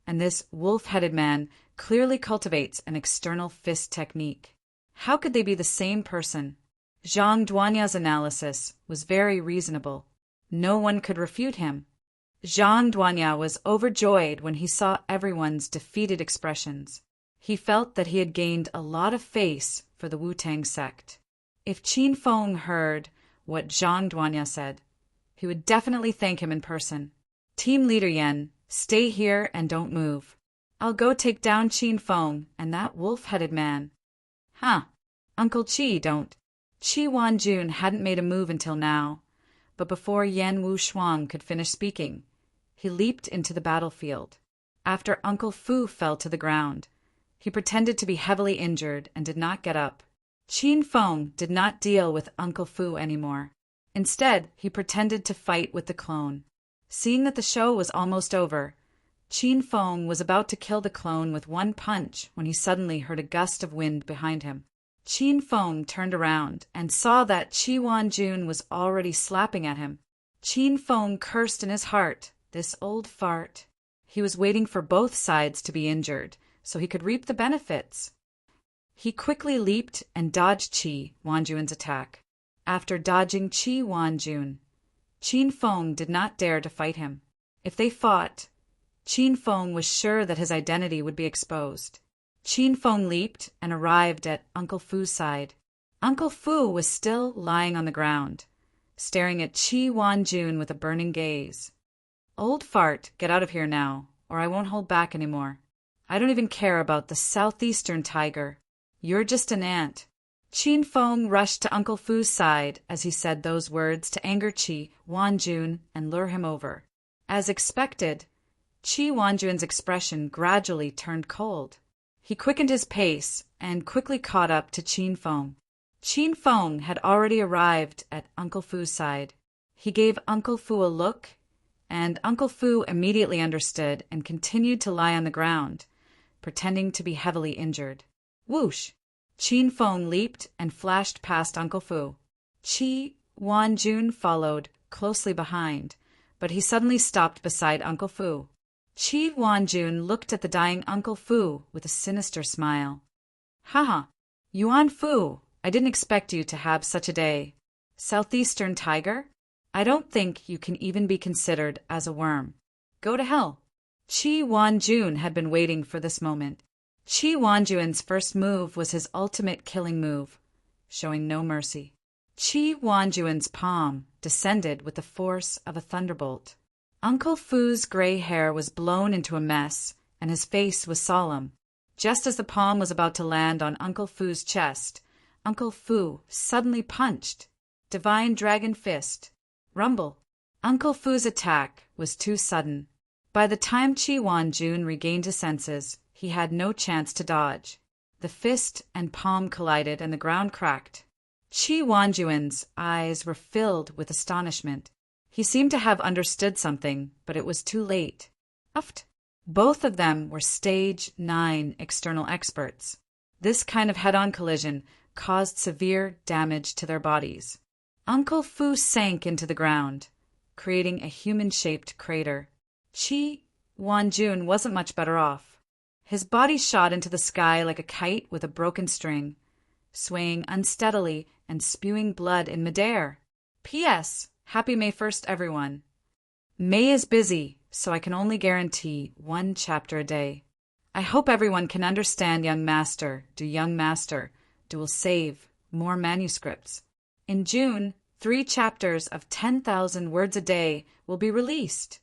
and this wolf-headed man clearly cultivates an external fist technique. How could they be the same person?" Zhang Duanya's analysis was very reasonable. No one could refute him. Zhang Duanya was overjoyed when he saw everyone's defeated expressions. He felt that he had gained a lot of face for the Wu-Tang sect. If Qin Feng heard what Zhang Duanya said, he would definitely thank him in person. "Team Leader Yan, stay here and don't move. I'll go take down Qin Feng and that wolf-headed man." "Huh, Uncle Qi, don't." Qi Wanjun hadn't made a move until now, but before Yan Wushuang could finish speaking, he leaped into the battlefield. After Uncle Fu fell to the ground, he pretended to be heavily injured and did not get up. Qin Feng did not deal with Uncle Fu anymore. Instead, he pretended to fight with the clone. Seeing that the show was almost over, Qin Feng was about to kill the clone with 1 punch when he suddenly heard a gust of wind behind him. Qin Feng turned around and saw that Qi Wanjun was already slapping at him. Qin Feng cursed in his heart, this old fart. He was waiting for both sides to be injured so he could reap the benefits. He quickly leaped and dodged Qi Wanjun's attack. After dodging Qi Wanjun, Qin Feng did not dare to fight him. If they fought, Qin Feng was sure that his identity would be exposed. Qin Feng leaped and arrived at Uncle Fu's side. Uncle Fu was still lying on the ground, staring at Qi Wanjun with a burning gaze. "Old fart, get out of here now, or I won't hold back anymore. I don't even care about the Southeastern Tiger. You're just an ant." Qin Feng rushed to Uncle Fu's side as he said those words to anger Qi Wanjun and lure him over. As expected, Qi Wanjun's expression gradually turned cold. He quickened his pace and quickly caught up to Qin Feng. Qin Feng had already arrived at Uncle Fu's side. He gave Uncle Fu a look, and Uncle Fu immediately understood and continued to lie on the ground, pretending to be heavily injured. Whoosh! Qin Feng leaped and flashed past Uncle Fu. Qi Wanjun followed closely behind, but he suddenly stopped beside Uncle Fu. Qi Wanjun looked at the dying Uncle Fu with a sinister smile. "Haha, Yuan Fu, I didn't expect you to have such a day. Southeastern Tiger? I don't think you can even be considered as a worm. Go to hell." Qi Wanjun had been waiting for this moment. Qi Wanjun's first move was his ultimate killing move, showing no mercy. Qi Wanjun's palm descended with the force of a thunderbolt. Uncle Fu's gray hair was blown into a mess, and his face was solemn. Just as the palm was about to land on Uncle Fu's chest, Uncle Fu suddenly punched. Divine Dragon Fist. Rumble. Uncle Fu's attack was too sudden. By the time Qi Wanjun regained his senses, he had no chance to dodge. The fist and palm collided and the ground cracked. Qi Wanjun's eyes were filled with astonishment. He seemed to have understood something, but it was too late. Uft. Both of them were stage 9 external experts. This kind of head-on collision caused severe damage to their bodies. Uncle Fu sank into the ground, creating a human-shaped crater. Qi Wanjun wasn't much better off. His body shot into the sky like a kite with a broken string, swaying unsteadily and spewing blood in midair. P.S. Happy May 1st, everyone. May is busy, so I can only guarantee 1 chapter a day. I hope everyone can understand Young Master will save more manuscripts. In June, 3 chapters of 10,000 words a day will be released.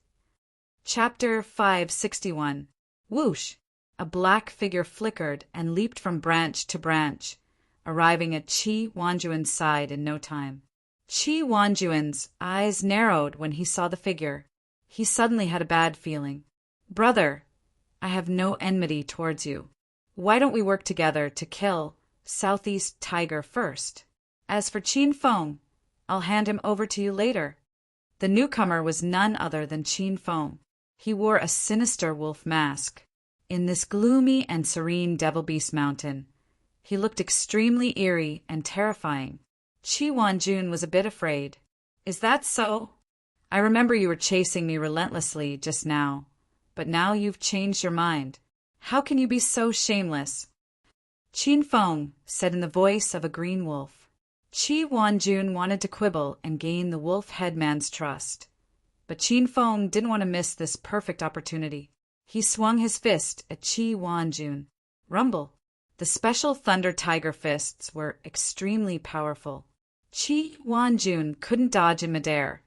Chapter 561. Whoosh! A black figure flickered and leaped from branch to branch, arriving at Qi Wanjun's side in no time. Qi Wanjun's eyes narrowed when he saw the figure. He suddenly had a bad feeling. "Brother, I have no enmity towards you. Why don't we work together to kill Southeast Tiger first? As for Qin Feng, I'll hand him over to you later." The newcomer was none other than Qin Feng. He wore a sinister wolf mask. In this gloomy and serene Devil Beast Mountain, he looked extremely eerie and terrifying. Qi Wanjun was a bit afraid. "Is that so? I remember you were chasing me relentlessly just now, but now you've changed your mind. How can you be so shameless?" Qin Feng said in the voice of a green wolf. Qi Wanjun wanted to quibble and gain the wolf headman's trust, but Qin Feng didn't want to miss this perfect opportunity. He swung his fist at Qi Wanjun. Rumble. The special Thunder Tiger fists were extremely powerful. Qi Wanjun couldn't dodge in midair,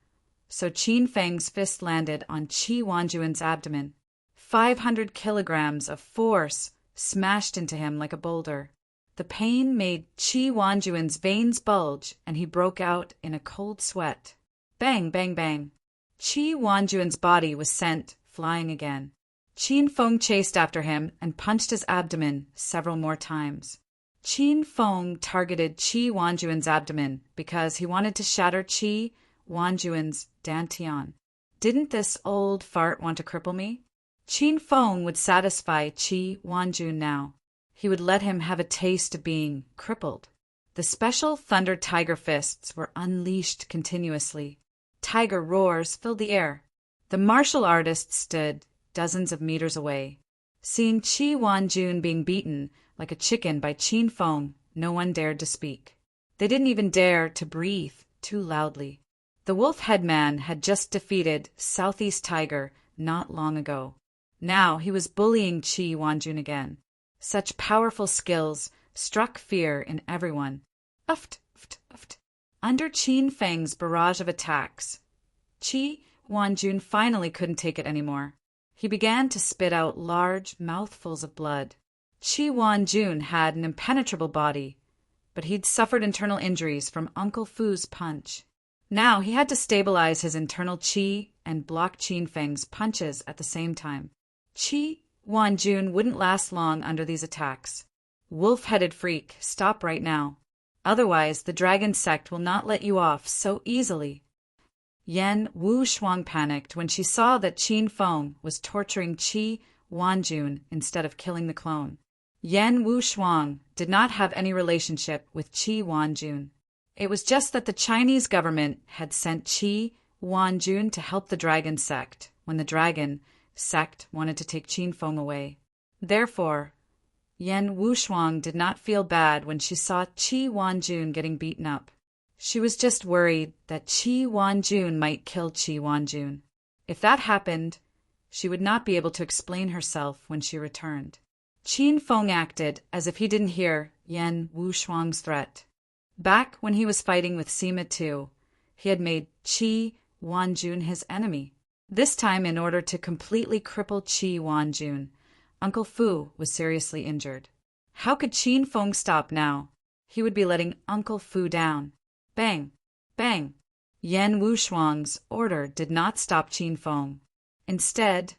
so Qin Feng's fist landed on Qi Wanjun's abdomen. 500 kilograms of force smashed into him like a boulder. The pain made Qi Wanjun's veins bulge, and he broke out in a cold sweat. Bang, bang, bang. Qi Wanjun's body was sent flying again. Qin Feng chased after him and punched his abdomen several more times. Qin Feng targeted Qi Wanjun's abdomen because he wanted to shatter Qi Wanjun's dantian. Didn't this old fart want to cripple me? Qin Feng would satisfy Qi Wanjun now. He would let him have a taste of being crippled. The special Thunder Tiger fists were unleashed continuously. Tiger roars filled the air. The martial artist stood dozens of meters away. Seeing Qi Wanjun being beaten like a chicken by Qin Feng, no one dared to speak. They didn't even dare to breathe too loudly. The wolf headman had just defeated Southeast Tiger not long ago. Now he was bullying Qi Wanjun again. Such powerful skills struck fear in everyone. Uft, uft, uft. Under Qin Feng's barrage of attacks, Qi Wanjun finally couldn't take it anymore. He began to spit out large mouthfuls of blood. Qi Wanjun had an impenetrable body, but he'd suffered internal injuries from Uncle Fu's punch. Now he had to stabilize his internal qi and block Qin Feng's punches at the same time. Qi Wanjun wouldn't last long under these attacks. Wolf-headed freak, stop right now. Otherwise, the dragon sect will not let you off so easily. Yan Wushuang panicked when she saw that Qin Feng was torturing Qi Wanjun instead of killing the clone. Yan Wushuang did not have any relationship with Qi Wanjun. It was just that the Chinese government had sent Qi Wanjun to help the dragon sect when the dragon sect wanted to take Qin Feng away. Therefore, Yan Wushuang did not feel bad when she saw Qi Wanjun getting beaten up. She was just worried that Qi Wanjun might kill Qi Wanjun. If that happened, she would not be able to explain herself when she returned. Qin Feng acted as if he didn't hear Yan Wushuang's threat. Back when he was fighting with Sima Tu, he had made Qi Wanjun his enemy. This time, in order to completely cripple Qi Wanjun, Uncle Fu was seriously injured. How could Qin Feng stop now? He would be letting Uncle Fu down. Bang! Bang! Yan Wushuang's order did not stop Qin Feng. Instead,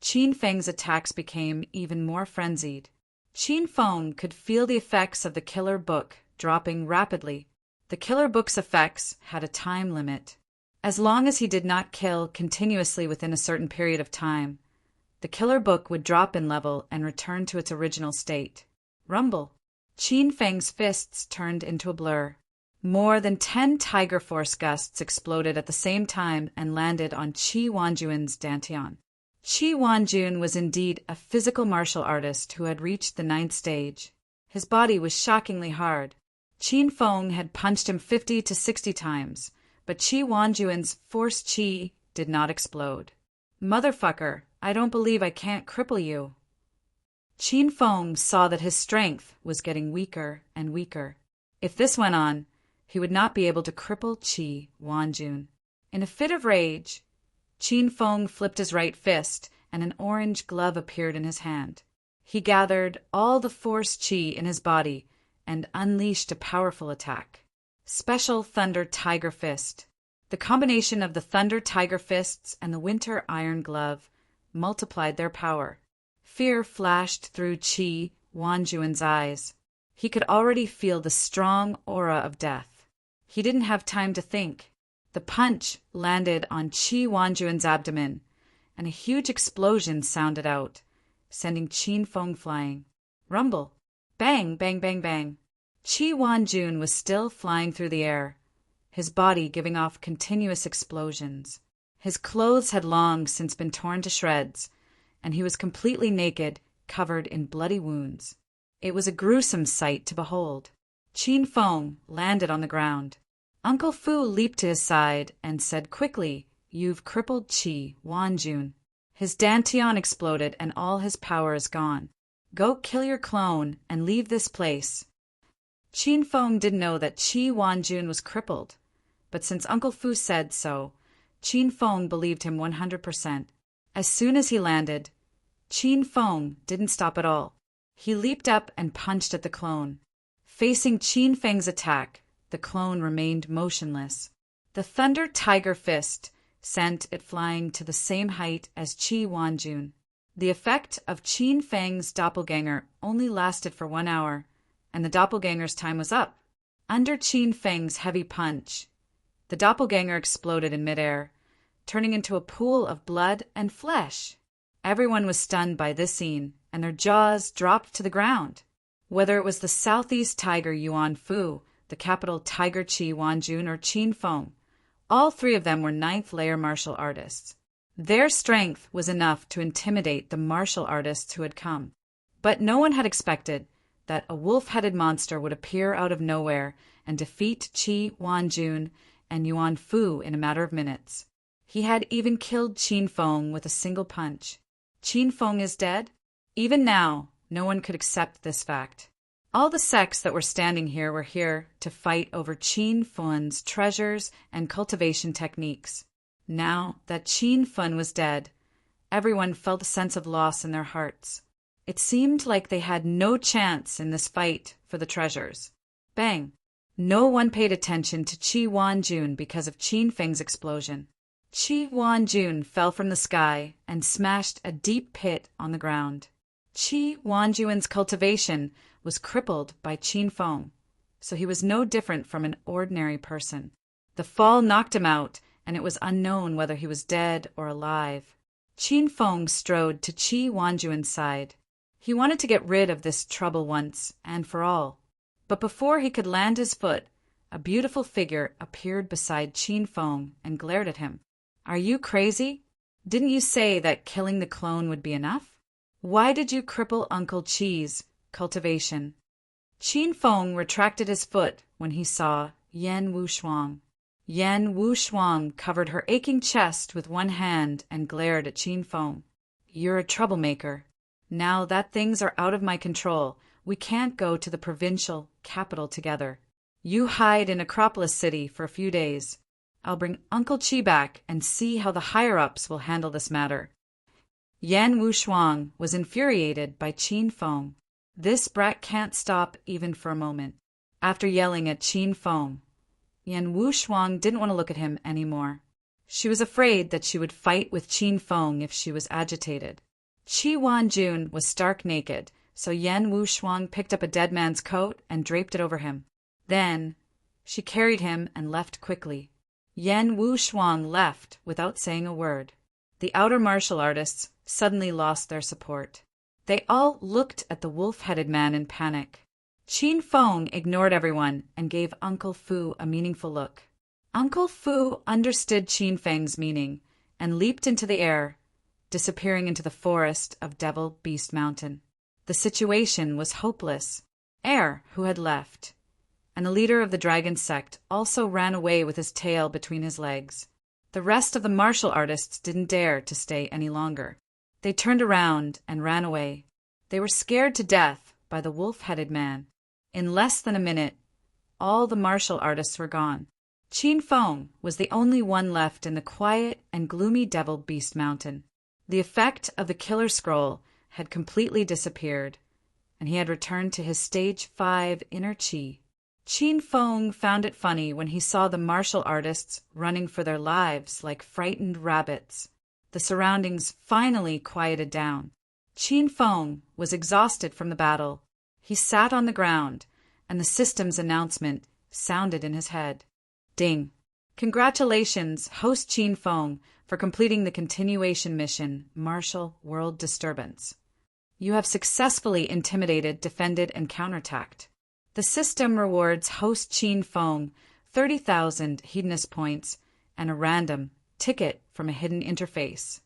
Qin Feng's attacks became even more frenzied. Qin Feng could feel the effects of the killer book dropping rapidly. The killer book's effects had a time limit. As long as he did not kill continuously within a certain period of time, the killer book would drop in level and return to its original state. Rumble! Qin Feng's fists turned into a blur. More than 10 Tiger Force gusts exploded at the same time and landed on Qi Wanjun's dantian. Qi Wanjun was indeed a physical martial artist who had reached the 9th stage. His body was shockingly hard. Qin Feng had punched him 50 to 60 times, but Qi Wanjun's force qi did not explode. Motherfucker, I don't believe I can't cripple you. Qin Feng saw that his strength was getting weaker and weaker. If this went on, he would not be able to cripple Qi Wanjun. In a fit of rage, Qin Feng flipped his right fist, and an orange glove appeared in his hand. He gathered all the force qi in his body and unleashed a powerful attack. Special Thunder Tiger Fist. The combination of the Thunder Tiger Fists and the Winter Iron Glove multiplied their power. Fear flashed through Qi Wanjun's eyes. He could already feel the strong aura of death. He didn't have time to think. The punch landed on Qi Wanjun's abdomen, and a huge explosion sounded out, sending Qin Feng flying. Rumble! Bang, bang, bang, bang. Qi Wanjun was still flying through the air, his body giving off continuous explosions. His clothes had long since been torn to shreds, and he was completely naked, covered in bloody wounds. It was a gruesome sight to behold. Qin Feng landed on the ground. Uncle Fu leaped to his side and said quickly, "You've crippled Qi Wanjun. His dantian exploded and all his power is gone. Go kill your clone and leave this place." Qin Feng didn't know that Qi Wanjun was crippled, but since Uncle Fu said so, Qin Feng believed him 100%. As soon as he landed, Qin Feng didn't stop at all. He leaped up and punched at the clone. Facing Qin Feng's attack, the clone remained motionless. The Thunder Tiger Fist sent it flying to the same height as Qi Wanjun. The effect of Qin Feng's doppelganger only lasted for 1 hour, and the doppelganger's time was up. Under Qin Feng's heavy punch, the doppelganger exploded in midair, turning into a pool of blood and flesh. Everyone was stunned by this scene, and their jaws dropped to the ground. Whether it was the Southeast Tiger Yuan Fu, the capital Tiger Qi Wanjun, or Qin Feng, all three of them were 9th-layer martial artists. Their strength was enough to intimidate the martial artists who had come. But no one had expected that a wolf-headed monster would appear out of nowhere and defeat Qi Wanjun and Yuan Fu in a matter of minutes. He had even killed Qin Feng with a single punch. Qin Feng is dead? Even now, no one could accept this fact. All the sects that were standing here were here to fight over Qin Feng's treasures and cultivation techniques. Now that Qin Feng was dead, everyone felt a sense of loss in their hearts. It seemed like they had no chance in this fight for the treasures. Bang! No one paid attention to Qi Wanjun because of Qin Feng's explosion. Qi Wanjun fell from the sky and smashed a deep pit on the ground. Qi Wanjun's cultivation was crippled by Qin Feng, so he was no different from an ordinary person. The fall knocked him out, and it was unknown whether he was dead or alive. Qin Feng strode to Qi Wanjun's side. He wanted to get rid of this trouble once and for all. But before he could land his foot, a beautiful figure appeared beside Qin Feng and glared at him. "Are you crazy? Didn't you say that killing the clone would be enough? Why did you cripple Uncle Qi's cultivation?" Qin Feng retracted his foot when he saw Yan Wushuang. Yan Wushuang covered her aching chest with one hand and glared at Qin Feng. "You're a troublemaker. Now that things are out of my control, we can't go to the provincial capital together. You hide in Acropolis City for a few days. I'll bring Uncle Qi back and see how the higher-ups will handle this matter." Yan Wushuang was infuriated by Qin Feng. This brat can't stop even for a moment. After yelling at Qin Feng, Yan Wushuang didn't want to look at him anymore. She was afraid that she would fight with Qin Feng if she was agitated. Qi Wanjun was stark naked, so Yan Wushuang picked up a dead man's coat and draped it over him. Then she carried him and left quickly. Yan Wushuang left without saying a word. The outer martial artists suddenly lost their support. They all looked at the wolf-headed man in panic. Qin Feng ignored everyone and gave Uncle Fu a meaningful look. Uncle Fu understood Qin Feng's meaning and leaped into the air, disappearing into the forest of Devil Beast Mountain. The situation was hopeless. Air, who had left, and the leader of the dragon sect, also ran away with his tail between his legs. The rest of the martial artists didn't dare to stay any longer. They turned around and ran away. They were scared to death by the wolf-headed man. In less than a minute, all the martial artists were gone. Qin Feng was the only one left in the quiet and gloomy Devil Beast Mountain. The effect of the killer scroll had completely disappeared, and he had returned to his stage 5 inner qi. Qin Feng found it funny when he saw the martial artists running for their lives like frightened rabbits. The surroundings finally quieted down. Qin Feng was exhausted from the battle. He sat on the ground, and the system's announcement sounded in his head. Ding! Congratulations, host Qin Feng, for completing the continuation mission, Martial World Disturbance. You have successfully intimidated, defended, and counterattacked. The system rewards host Qin Feng 30,000 hedonist points and a random ticket from a hidden interface.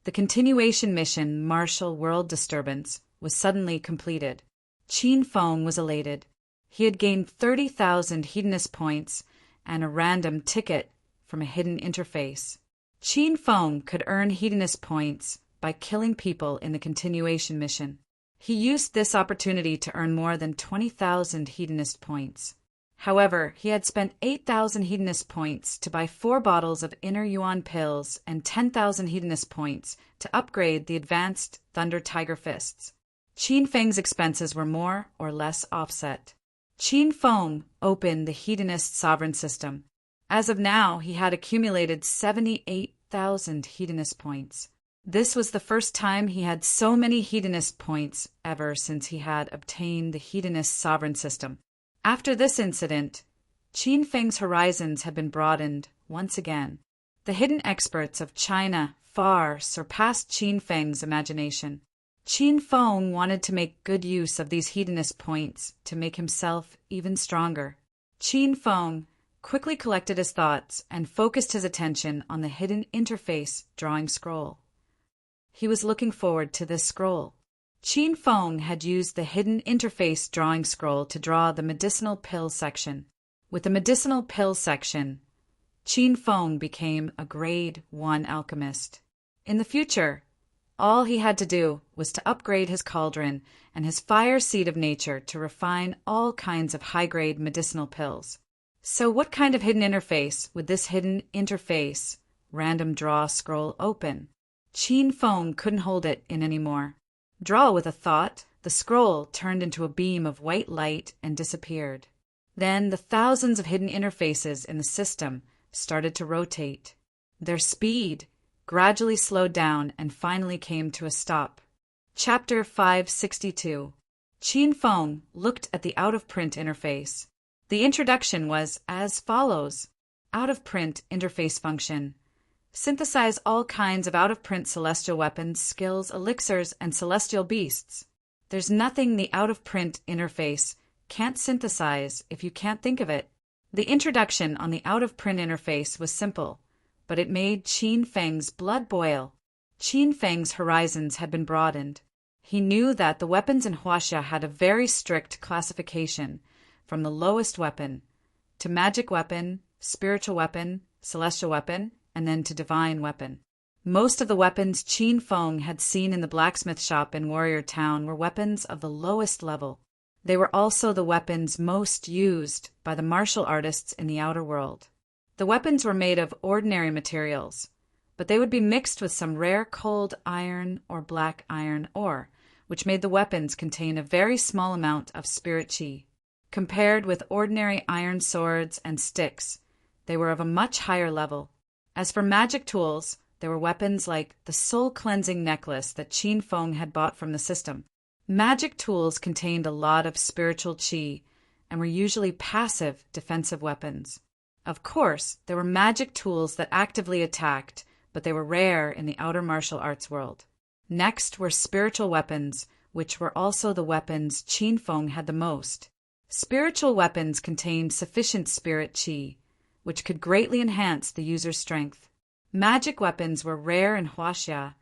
The continuation mission, Martial World Disturbance, was suddenly completed. Qin Feng was elated. He had gained 30,000 hedonist points and a random ticket from a hidden interface. Qin Feng could earn hedonist points by killing people in the continuation mission. He used this opportunity to earn more than 20,000 hedonist points. However, he had spent 8,000 hedonist points to buy 4 bottles of Inner Yuan pills and 10,000 hedonist points to upgrade the advanced Thunder Tiger Fists. Qin Feng's expenses were more or less offset. Qin Feng opened the Hedonist Sovereign System. As of now, he had accumulated 78,000 hedonist points. This was the first time he had so many hedonist points ever since he had obtained the Hedonist Sovereign System. After this incident, Qin Feng's horizons had been broadened once again. The hidden experts of China far surpassed Qin Feng's imagination. Qin Feng wanted to make good use of these hedonist points to make himself even stronger. Qin Feng quickly collected his thoughts and focused his attention on the hidden interface drawing scroll. He was looking forward to this scroll. Qin Feng had used the hidden interface drawing scroll to draw the medicinal pill section. With the medicinal pill section, Qin Feng became a grade 1 alchemist. In the future, all he had to do was to upgrade his cauldron and his fire seed of nature to refine all kinds of high-grade medicinal pills. So what kind of hidden interface would this hidden interface random draw scroll open? Qin Feng couldn't hold it in anymore. Draw with a thought, the scroll turned into a beam of white light and disappeared. Then the thousands of hidden interfaces in the system started to rotate. Their speed gradually slowed down and finally came to a stop. Chapter 562. Qin Feng looked at the out-of-print interface. The introduction was as follows. Out-of-print interface function. Synthesize all kinds of out-of-print celestial weapons, skills, elixirs, and celestial beasts. There's nothing the out-of-print interface can't synthesize if you can't think of it. The introduction on the out-of-print interface was simple, but it made Qin Feng's blood boil. Qin Feng's horizons had been broadened. He knew that the weapons in Huaxia had a very strict classification, from the lowest weapon to magic weapon, spiritual weapon, celestial weapon, and then to divine weapon. Most of the weapons Qin Feng had seen in the blacksmith shop in Warrior Town were weapons of the lowest level. They were also the weapons most used by the martial artists in the outer world. The weapons were made of ordinary materials, but they would be mixed with some rare cold iron or black iron ore, which made the weapons contain a very small amount of spirit qi. Compared with ordinary iron swords and sticks, they were of a much higher level. As for magic tools, there were weapons like the soul-cleansing necklace that Qin Feng had bought from the system. Magic tools contained a lot of spiritual qi and were usually passive defensive weapons. Of course, there were magic tools that actively attacked, but they were rare in the outer martial arts world. Next were spiritual weapons, which were also the weapons Qin Feng had the most. Spiritual weapons contained sufficient spirit qi, which could greatly enhance the user's strength. Magic weapons were rare in Huaxia,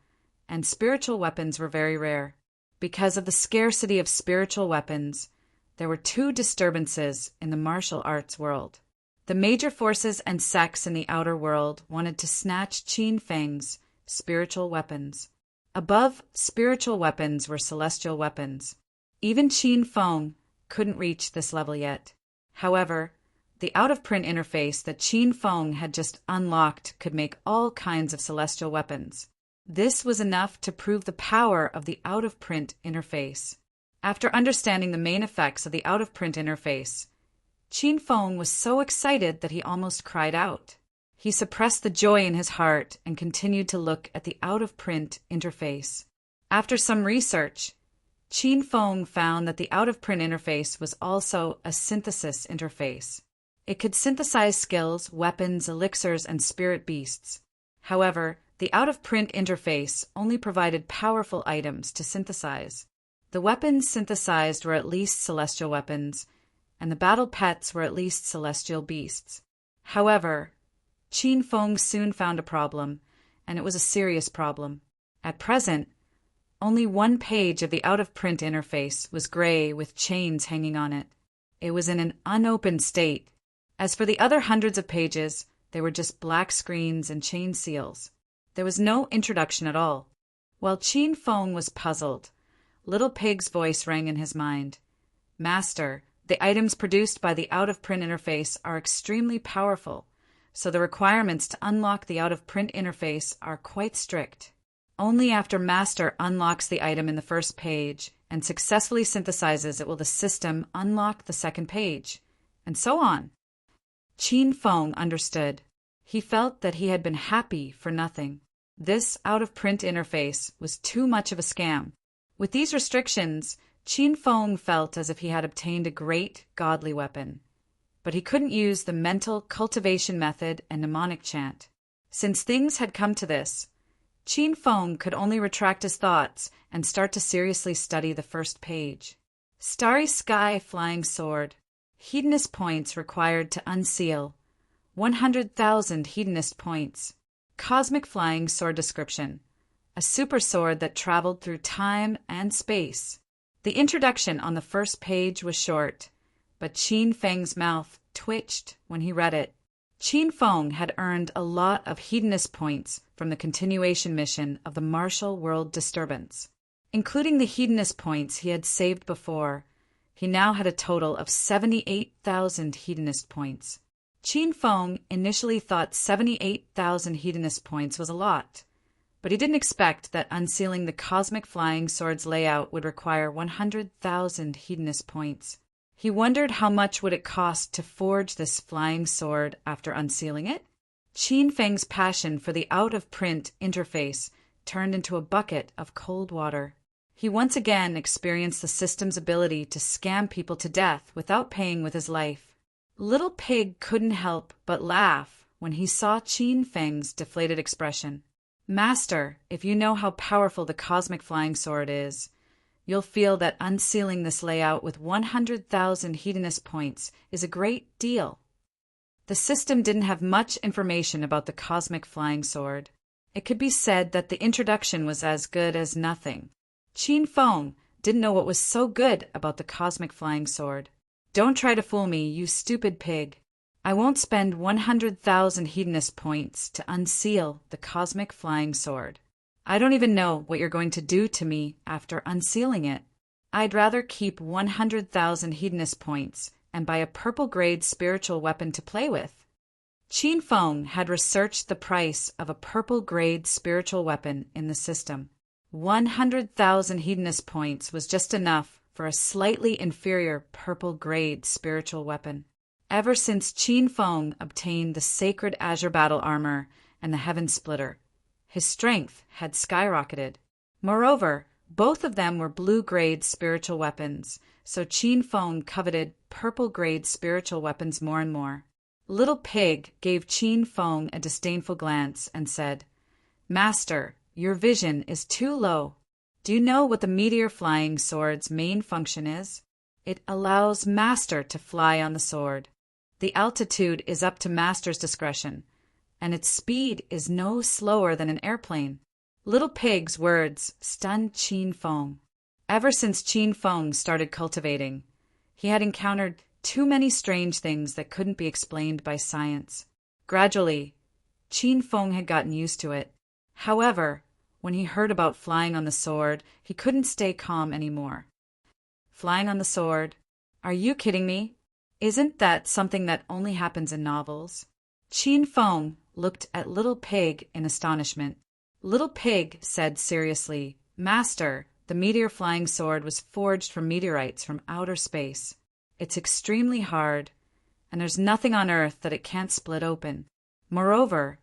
and spiritual weapons were very rare. Because of the scarcity of spiritual weapons, there were two disturbances in the martial arts world. The major forces and sects in the outer world wanted to snatch Qin Feng's spiritual weapons. Above spiritual weapons were celestial weapons. Even Qin Feng couldn't reach this level yet. However, the out-of-print interface that Qin Feng had just unlocked could make all kinds of celestial weapons. This was enough to prove the power of the out-of-print interface. After understanding the main effects of the out-of-print interface, Qin Feng was so excited that he almost cried out. He suppressed the joy in his heart and continued to look at the out-of-print interface. After some research, Qin Feng found that the out-of-print interface was also a synthesis interface. It could synthesize skills, weapons, elixirs, and spirit beasts. However, the out-of-print interface only provided powerful items to synthesize. The weapons synthesized were at least celestial weapons, and the battle pets were at least celestial beasts. However, Qin Feng soon found a problem, and it was a serious problem. At present, only one page of the out-of-print interface was gray with chains hanging on it. It was in an unopened state. As for the other hundreds of pages, they were just black screens and chain seals. There was no introduction at all. While Qin Feng was puzzled, Little Pig's voice rang in his mind. "Master, the items produced by the out-of-print interface are extremely powerful, so the requirements to unlock the out-of-print interface are quite strict. Only after Master unlocks the item in the first page and successfully synthesizes it will the system unlock the second page," and so on. Qin Feng understood. He felt that he had been happy for nothing. This out-of-print interface was too much of a scam. With these restrictions, Qin Feng felt as if he had obtained a great godly weapon. But he couldn't use the mental cultivation method and mnemonic chant. Since things had come to this, Qin Feng could only retract his thoughts and start to seriously study the first page. Starry Sky Flying Sword. Hedonist points required to unseal. 100,000 hedonist points. Cosmic Flying Sword description. A super sword that traveled through time and space. The introduction on the first page was short, but Qin Feng's mouth twitched when he read it. Qin Feng had earned a lot of hedonist points from the continuation mission of the martial world disturbance. Including the hedonist points he had saved before, he now had a total of 78,000 hedonist points. Qin Feng initially thought 78,000 hedonist points was a lot, but he didn't expect that unsealing the Cosmic Flying Sword's layout would require 100,000 hedonist points. He wondered how much would it cost to forge this flying sword after unsealing it? Qin Feng's passion for the out-of-print interface turned into a bucket of cold water. He once again experienced the system's ability to scam people to death without paying with his life. Little Pig couldn't help but laugh when he saw Qin Feng's deflated expression. "Master, if you know how powerful the Cosmic Flying Sword is, you'll feel that unsealing this layout with 100,000 hedonist points is a great deal." The system didn't have much information about the Cosmic Flying Sword. It could be said that the introduction was as good as nothing. Qin Feng didn't know what was so good about the Cosmic Flying Sword. "Don't try to fool me, you stupid pig. I won't spend 100,000 hedonist points to unseal the cosmic flying sword. I don't even know what you're going to do to me after unsealing it. I'd rather keep 100,000 hedonist points and buy a purple-grade spiritual weapon to play with. Qin Feng had researched the price of a purple-grade spiritual weapon in the system. 100,000 hedonist points was just enough for a slightly inferior purple-grade spiritual weapon. Ever since Qin Feng obtained the sacred azure battle armor and the heaven splitter, his strength had skyrocketed. Moreover, both of them were blue-grade spiritual weapons, so Qin Feng coveted purple-grade spiritual weapons more and more. Little Pig gave Qin Feng a disdainful glance and said, "Master, your vision is too low. Do you know what the meteor flying sword's main function is? It allows Master to fly on the sword. The altitude is up to Master's discretion, and its speed is no slower than an airplane." Little Pig's words stunned Qin Feng. Ever since Qin Feng started cultivating, he had encountered too many strange things that couldn't be explained by science. Gradually, Qin Feng had gotten used to it. However, when he heard about flying on the sword, he couldn't stay calm anymore. Flying on the sword? Are you kidding me? Isn't that something that only happens in novels? Qin Feng looked at Little Pig in astonishment. Little Pig said seriously, "Master, the meteor flying sword was forged from meteorites from outer space. It's extremely hard, and there's nothing on Earth that it can't split open. Moreover,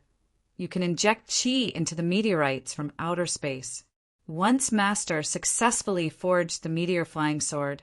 you can inject chi into the meteorites from outer space. Once Master successfully forged the meteor flying sword,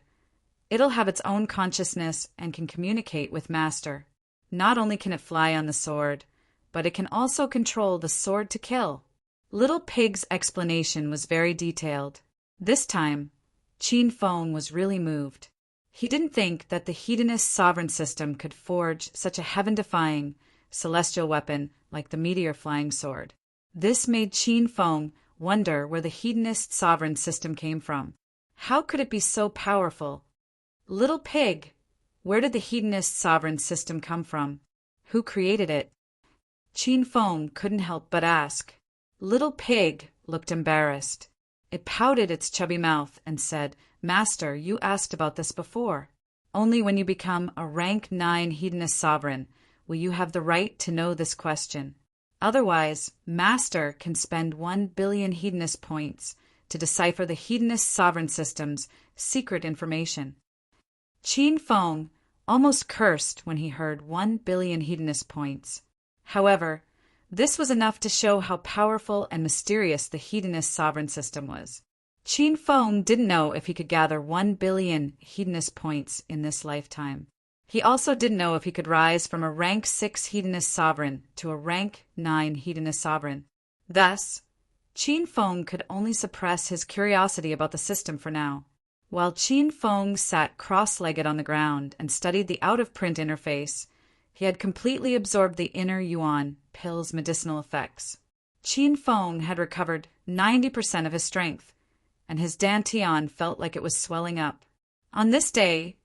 it'll have its own consciousness and can communicate with Master. Not only can it fly on the sword, but it can also control the sword to kill." Little Pig's explanation was very detailed. This time, Qin Feng was really moved. He didn't think that the hedonist sovereign system could forge such a heaven-defying, celestial weapon like the meteor flying sword. This made Qin Feng wonder where the hedonist sovereign system came from. How could it be so powerful? Little Pig, where did the hedonist sovereign system come from? Who created it? Qin Feng couldn't help but ask. Little Pig looked embarrassed. It pouted its chubby mouth and said, "Master, you asked about this before. Only when you become a rank 9 hedonist sovereign will you have the right to know this question. Otherwise, Master can spend 1 billion hedonist points to decipher the hedonist sovereign system's secret information." Qin Feng almost cursed when he heard 1 billion hedonist points. However, this was enough to show how powerful and mysterious the hedonist sovereign system was. Qin Feng didn't know if he could gather 1 billion hedonist points in this lifetime. He also didn't know if he could rise from a rank 6 hedonist sovereign to a rank 9 hedonist sovereign. Thus, Qin Feng could only suppress his curiosity about the system for now. While Qin Feng sat cross-legged on the ground and studied the out-of-print interface, he had completely absorbed the inner yuan pill's medicinal effects. Qin Feng had recovered 90% of his strength, and his dantian felt like it was swelling up. On this day,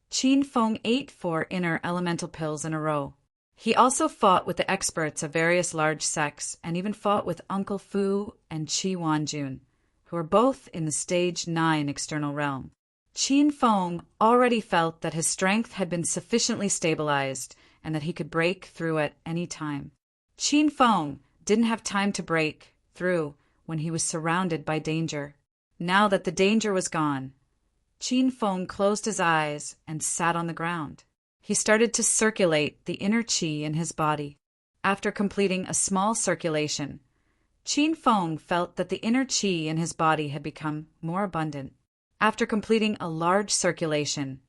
Qin Feng ate 4 inner elemental pills in a row. He also fought with the experts of various large sects and even fought with Uncle Fu and Qi Wanjun, who were both in the stage 9 external realm. Qin Feng already felt that his strength had been sufficiently stabilized and that he could break through at any time. Qin Feng didn't have time to break through when he was surrounded by danger. Now that the danger was gone, Qin Feng closed his eyes and sat on the ground. He started to circulate the inner qi in his body. After completing a small circulation, Qin Feng felt that the inner qi in his body had become more abundant. After completing a large circulation,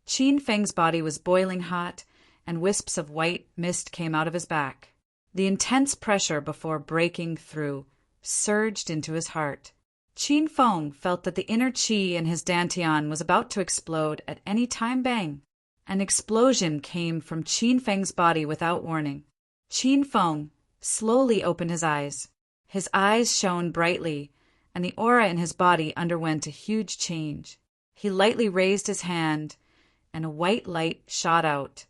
Qin Feng's body was boiling hot, and wisps of white mist came out of his back. The intense pressure before breaking through surged into his heart. Qin Feng felt that the inner qi in his dantian was about to explode at any time. Bang! An explosion came from Qin Feng's body without warning. Qin Feng slowly opened his eyes. His eyes shone brightly, and the aura in his body underwent a huge change. He lightly raised his hand, and a white light shot out.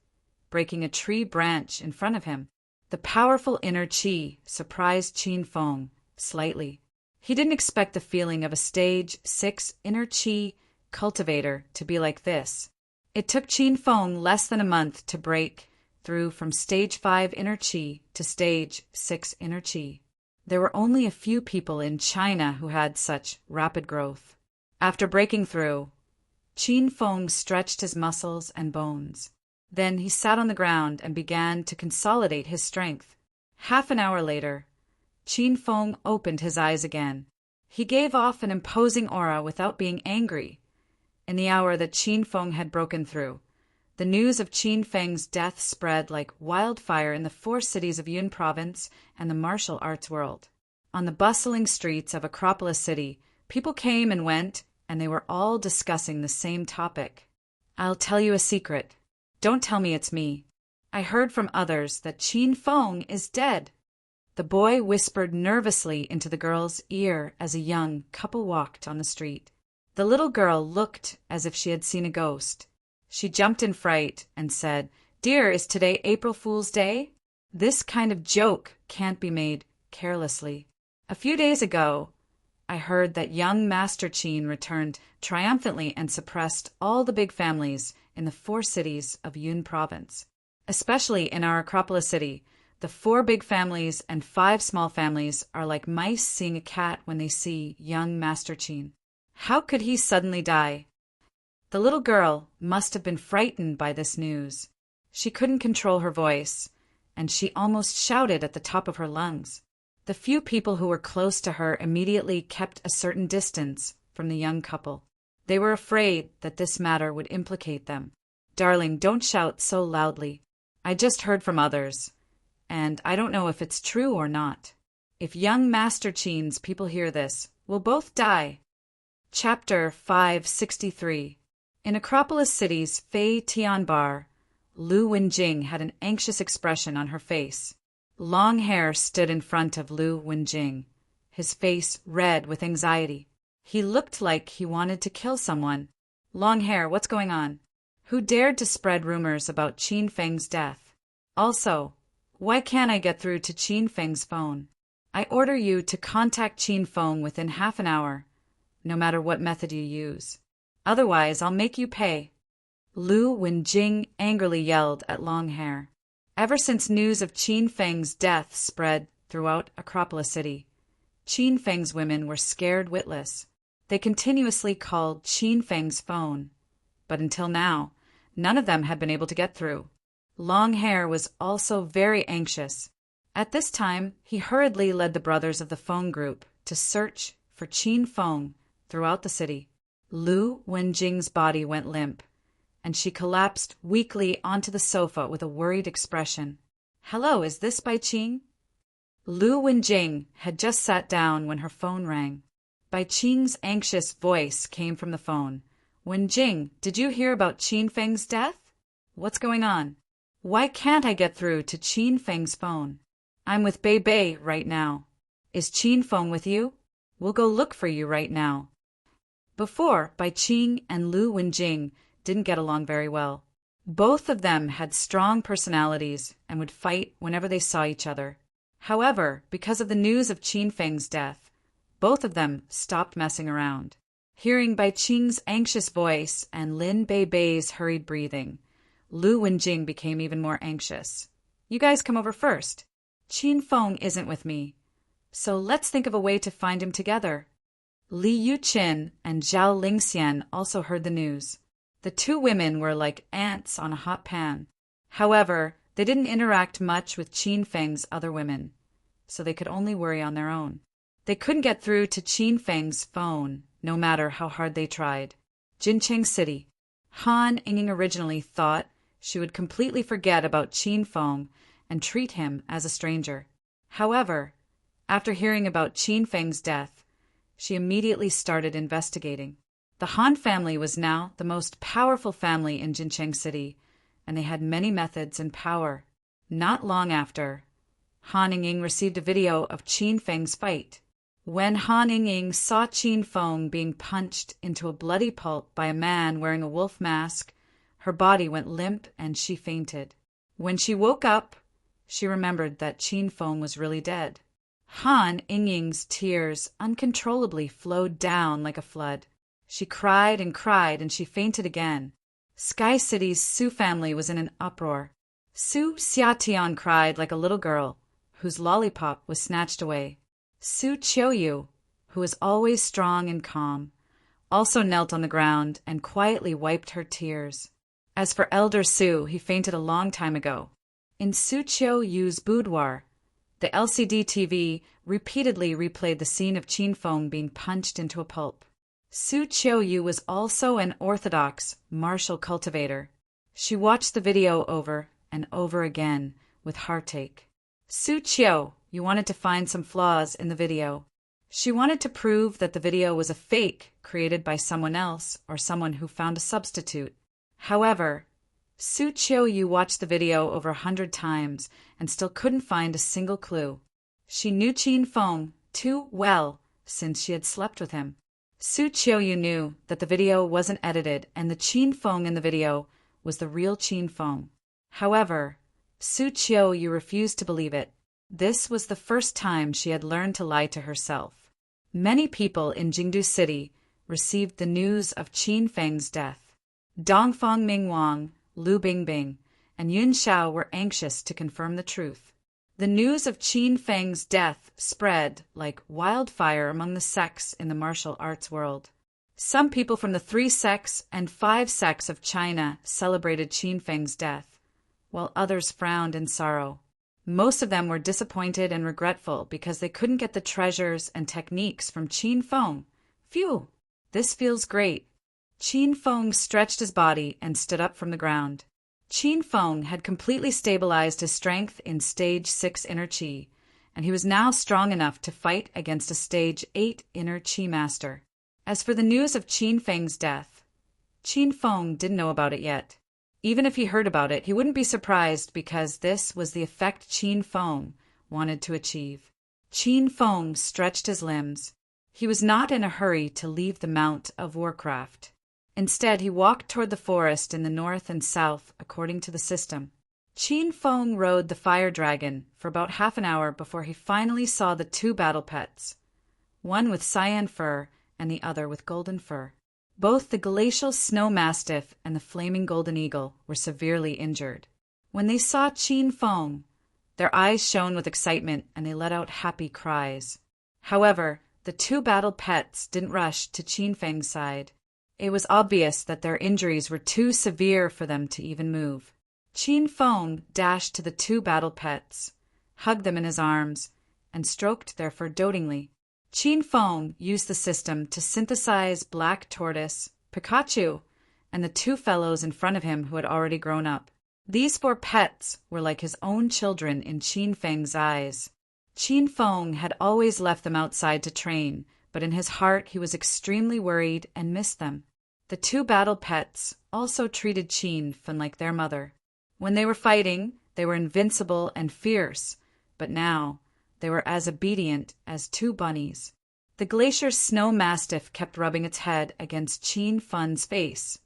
breaking a tree branch in front of him. The powerful inner chi surprised Qin Feng slightly. He didn't expect the feeling of a stage 6 inner chi cultivator to be like this. It took Qin Feng less than a month to break through from stage 5 inner chi to stage 6 inner chi. There were only a few people in China who had such rapid growth. After breaking through, Qin Feng stretched his muscles and bones. Then he sat on the ground and began to consolidate his strength. Half an hour later, Qin Feng opened his eyes again. He gave off an imposing aura without being angry. In the hour that Qin Feng had broken through, the news of Qin Feng's death spread like wildfire in the 4 cities of Yun Province and the martial arts world. On the bustling streets of Acropolis City, people came and went, and they were all discussing the same topic. I'll tell you a secret. Don't tell me it's me. I heard from others that Qin Feng is dead. The boy whispered nervously into the girl's ear as a young couple walked on the street. The little girl looked as if she had seen a ghost. She jumped in fright and said, "Dear, is today April Fool's Day? This kind of joke can't be made carelessly. A few days ago, I heard that young Master Qin returned triumphantly and suppressed all the big families in the 4 cities of Yun Province. Especially in our Acropolis City, the 4 big families and 5 small families are like mice seeing a cat when they see young Master Qin. How could he suddenly die?" The little girl must have been frightened by this news. She couldn't control her voice, and she almost shouted at the top of her lungs. The few people who were close to her immediately kept a certain distance from the young couple. They were afraid that this matter would implicate them. "Darling, don't shout so loudly. I just heard from others, and I don't know if it's true or not. If young Master Qin's people hear this, we'll both die." Chapter 563. In Acropolis City's Fei Tian bar, Lu Wenjing had an anxious expression on her face. Long hair stood in front of Lu Wenjing, his face red with anxiety. He looked like he wanted to kill someone. "Long hair, what's going on? Who dared to spread rumors about Qin Feng's death? Also, why can't I get through to Qin Feng's phone? I order you to contact Qin Feng within half an hour, no matter what method you use. Otherwise, I'll make you pay." Lu Wenjing angrily yelled at Long Hair. Ever since news of Qin Feng's death spread throughout Acropolis City, Qin Feng's women were scared witless. They continuously called Qin Feng's phone, but until now, none of them had been able to get through. Long Hair was also very anxious. At this time, he hurriedly led the brothers of the phone group to search for Qin Feng throughout the city. Lu Wenjing's body went limp, and she collapsed weakly onto the sofa with a worried expression. "Hello, is this Bai Qing?" Lu Wenjing had just sat down when her phone rang. Bai Qing's anxious voice came from the phone. "Wenjing, did you hear about Qin Feng's death? What's going on? Why can't I get through to Qin Feng's phone? I'm with Bei Bei right now. Is Qin Feng with you? We'll go look for you right now." Before, Bai Qing and Lu Wenjing didn't get along very well. Both of them had strong personalities and would fight whenever they saw each other. However, because of the news of Qin Feng's death, both of them stopped messing around. Hearing Bai Qing's anxious voice and Lin Bei Bei's hurried breathing, Lu Wenjing became even more anxious. "You guys come over first. Qin Feng isn't with me, so let's think of a way to find him together." Li Yuqin and Zhao Lingxian also heard the news. The 2 women were like ants on a hot pan. However, they didn't interact much with Qin Feng's other women, so they could only worry on their own. They couldn't get through to Qin Feng's phone, no matter how hard they tried. Jincheng City. Han Ying originally thought she would completely forget about Qin Feng and treat him as a stranger. However, after hearing about Qin Feng's death, she immediately started investigating. The Han family was now the most powerful family in Jincheng City, and they had many methods and power. Not long after, Han Ying received a video of Qin Feng's fight. When Han Ying saw Qin Feng being punched into a bloody pulp by a man wearing a wolf mask, her body went limp and she fainted. When she woke up, she remembered that Qin Feng was really dead. Han Yingying's tears uncontrollably flowed down like a flood. She cried and she fainted again. Sky City's Su family was in an uproar. Su Xiatian cried like a little girl, whose lollipop was snatched away. Su Qiuyu, who was always strong and calm, also knelt on the ground and quietly wiped her tears. As for Elder Su, he fainted a long time ago. In Su Qiuyu's boudoir, the LCD TV repeatedly replayed the scene of Qin Feng being punched into a pulp. Su Qiuyu was also an orthodox martial cultivator. She watched the video over and over again with heartache. Su Qiu wanted to find some flaws in the video. She wanted to prove that the video was a fake created by someone else or someone who found a substitute. However, Su Qiuyu watched the video over 100 times and still couldn't find a single clue. She knew Qin Feng too well since she had slept with him. Su Qiuyu knew that the video wasn't edited and the Qin Feng in the video was the real Qin Feng. However, Su Qiuyu refused to believe it. This was the first time she had learned to lie to herself. Many people in Jingdu City received the news of Qin Feng's death. Dongfang Mingwang, Lu Bingbing, and Yun Xiao were anxious to confirm the truth. The news of Qin Feng's death spread like wildfire among the sects in the martial arts world. Some people from the 3 sects and 5 sects of China celebrated Qin Feng's death, while others frowned in sorrow. Most of them were disappointed and regretful because they couldn't get the treasures and techniques from Qin Feng. Phew! This feels great. Qin Feng stretched his body and stood up from the ground. Qin Feng had completely stabilized his strength in Stage 6 Inner Qi, and he was now strong enough to fight against a Stage 8 Inner Qi Master. As for the news of Qin Feng's death, Qin Feng didn't know about it yet. Even if he heard about it, he wouldn't be surprised because this was the effect Qin Feng wanted to achieve. Qin Feng stretched his limbs. He was not in a hurry to leave the Mount of Warcraft. Instead, he walked toward the forest in the north and south according to the system. Qin Feng rode the fire dragon for about half an hour before he finally saw the 2 battle pets, one with cyan fur and the other with golden fur. Both the glacial snow mastiff and the flaming golden eagle were severely injured. When they saw Qin Feng, their eyes shone with excitement and they let out happy cries. However, the 2 battle pets didn't rush to Qin Feng's side. It was obvious that their injuries were too severe for them to even move. Qin Feng dashed to the 2 battle pets, hugged them in his arms, and stroked their fur dotingly. Qin Feng used the system to synthesize Black Tortoise, Pikachu, and the 2 fellows in front of him who had already grown up. These 4 pets were like his own children in Qin Feng's eyes. Qin Feng had always left them outside to train, but in his heart he was extremely worried and missed them. The 2 battle pets also treated Qin Feng like their mother. When they were fighting, they were invincible and fierce, but now they were as obedient as 2 bunnies. The glacier snow mastiff kept rubbing its head against Qin Feng's face,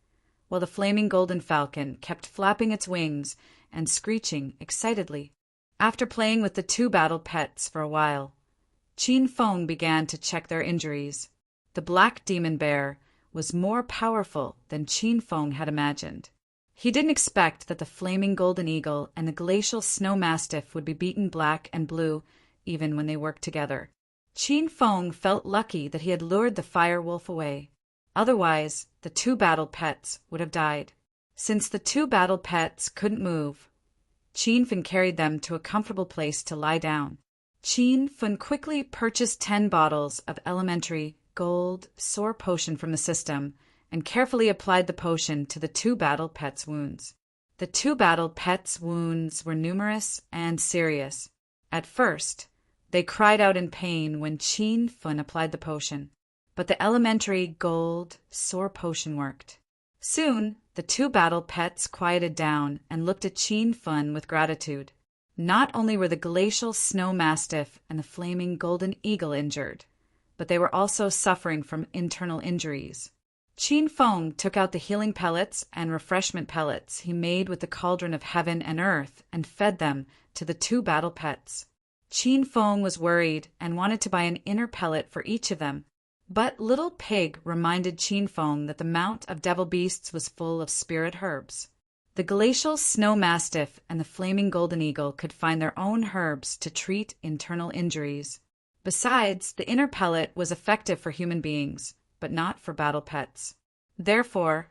while the flaming golden falcon kept flapping its wings and screeching excitedly. After playing with the 2 battle pets for a while, Qin Feng began to check their injuries. The black demon bear was more powerful than Qin Feng had imagined. He didn't expect that the flaming golden eagle and the glacial snow mastiff would be beaten black and blue even when they worked together. Qin Feng felt lucky that he had lured the fire wolf away. Otherwise, the 2 battle pets would have died. Since the 2 battle pets couldn't move, Qin Feng carried them to a comfortable place to lie down. Qin Feng quickly purchased 10 bottles of elementary gold sore potion from the system and carefully applied the potion to the 2 battle pets' wounds. The 2 battle pets' wounds were numerous and serious. At first, they cried out in pain when Qin Feng applied the potion, but the elementary gold sore potion worked. Soon, the 2 battle pets quieted down and looked at Qin Feng with gratitude. Not only were the glacial snow mastiff and the flaming golden eagle injured, but they were also suffering from internal injuries. Qin Feng took out the healing pellets and refreshment pellets he made with the cauldron of heaven and earth and fed them to the two battle pets. Qin Feng was worried and wanted to buy an inner pellet for each of them, but Little Pig reminded Qin Feng that the Mount of Devil Beasts was full of spirit herbs. The glacial snow mastiff and the flaming golden eagle could find their own herbs to treat internal injuries. Besides, the inner pellet was effective for human beings, but not for battle pets. Therefore,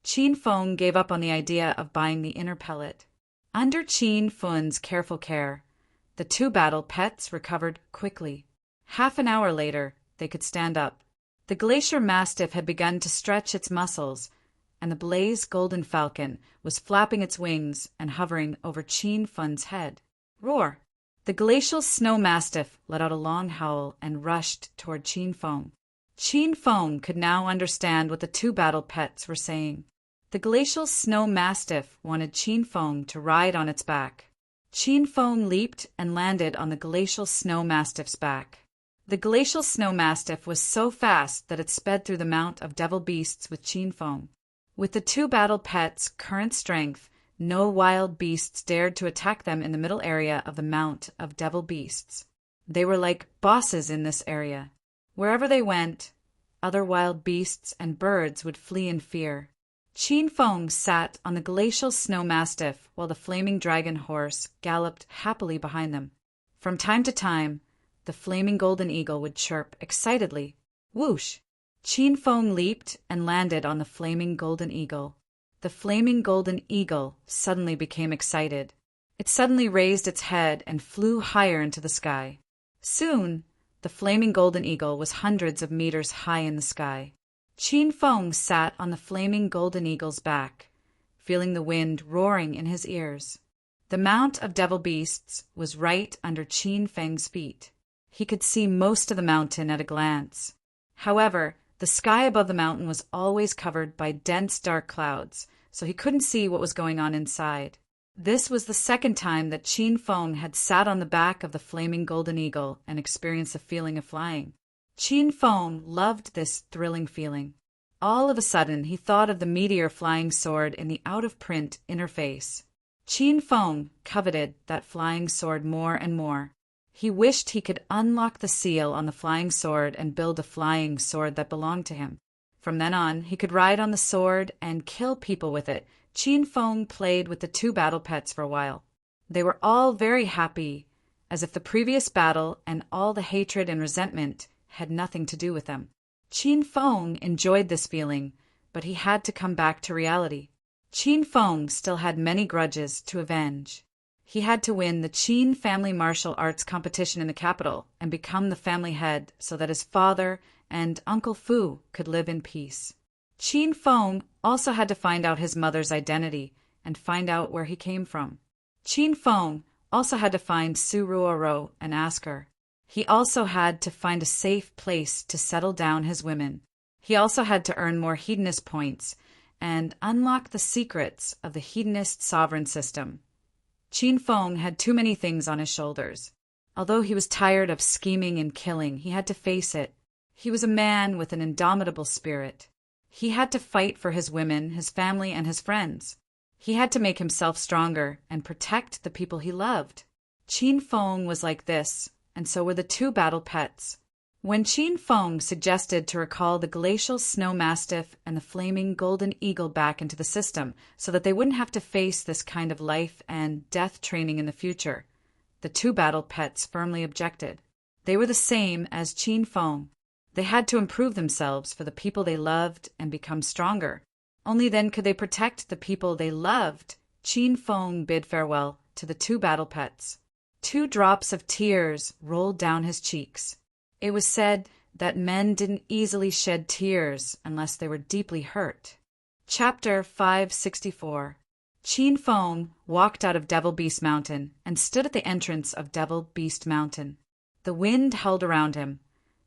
Qin Feng gave up on the idea of buying the inner pellet. Under Qin Feng's careful care, the two battle pets recovered quickly. Half an hour later, they could stand up. The glacier mastiff had begun to stretch its muscles, and the blaze golden falcon was flapping its wings and hovering over Qin Feng's head. Roar! The glacial snow mastiff let out a long howl and rushed toward Qin Feng. Qin Feng could now understand what the two battle pets were saying. The glacial snow mastiff wanted Qin Feng to ride on its back. Qin Feng leaped and landed on the glacial snow mastiff's back. The glacial snow mastiff was so fast that it sped through the Mount of Devil Beasts with Qin Feng. With the two battle pets' current strength, no wild beasts dared to attack them in the middle area of the Mount of Devil Beasts. They were like bosses in this area. Wherever they went, other wild beasts and birds would flee in fear. Qin Feng sat on the glacial snow mastiff while the flaming dragon horse galloped happily behind them. From time to time, the flaming golden eagle would chirp excitedly. Whoosh! Qin Feng leaped and landed on the flaming golden eagle. The flaming golden eagle suddenly became excited. It suddenly raised its head and flew higher into the sky. Soon, the flaming golden eagle was hundreds of meters high in the sky. Qin Feng sat on the flaming golden eagle's back, feeling the wind roaring in his ears. The Mount of Devil Beasts was right under Qin Feng's feet. He could see most of the mountain at a glance. However, the sky above the mountain was always covered by dense dark clouds, so he couldn't see what was going on inside. This was the second time that Qin Feng had sat on the back of the flaming golden eagle and experienced the feeling of flying. Qin Feng loved this thrilling feeling. All of a sudden, he thought of the meteor flying sword in the out-of-print interface. Qin Feng coveted that flying sword more and more. He wished he could unlock the seal on the flying sword and build a flying sword that belonged to him. From then on, he could ride on the sword and kill people with it. Qin Feng played with the two battle pets for a while. They were all very happy, as if the previous battle and all the hatred and resentment had nothing to do with them. Qin Feng enjoyed this feeling, but he had to come back to reality. Qin Feng still had many grudges to avenge. He had to win the Qin family martial arts competition in the capital and become the family head so that his father and Uncle Fu could live in peace. Qin Feng also had to find out his mother's identity and find out where he came from. Qin Feng also had to find Su Ruoro and ask her. He also had to find a safe place to settle down his women. He also had to earn more hedonist points and unlock the secrets of the hedonist sovereign system. Qin Feng had too many things on his shoulders. Although he was tired of scheming and killing, he had to face it. He was a man with an indomitable spirit. He had to fight for his women, his family, and his friends. He had to make himself stronger and protect the people he loved. Qin Feng was like this, and so were the two battle pets. When Qin Feng suggested to recall the glacial snow mastiff and the flaming golden eagle back into the system so that they wouldn't have to face this kind of life and death training in the future, the two battle pets firmly objected. They were the same as Qin Feng. They had to improve themselves for the people they loved and become stronger. Only then could they protect the people they loved. Qin Feng bid farewell to the two battle pets. 2 drops of tears rolled down his cheeks. It was said that men didn't easily shed tears unless they were deeply hurt. Chapter 564. Qin Feng walked out of Devil Beast Mountain and stood at the entrance of Devil Beast Mountain. The wind howled around him,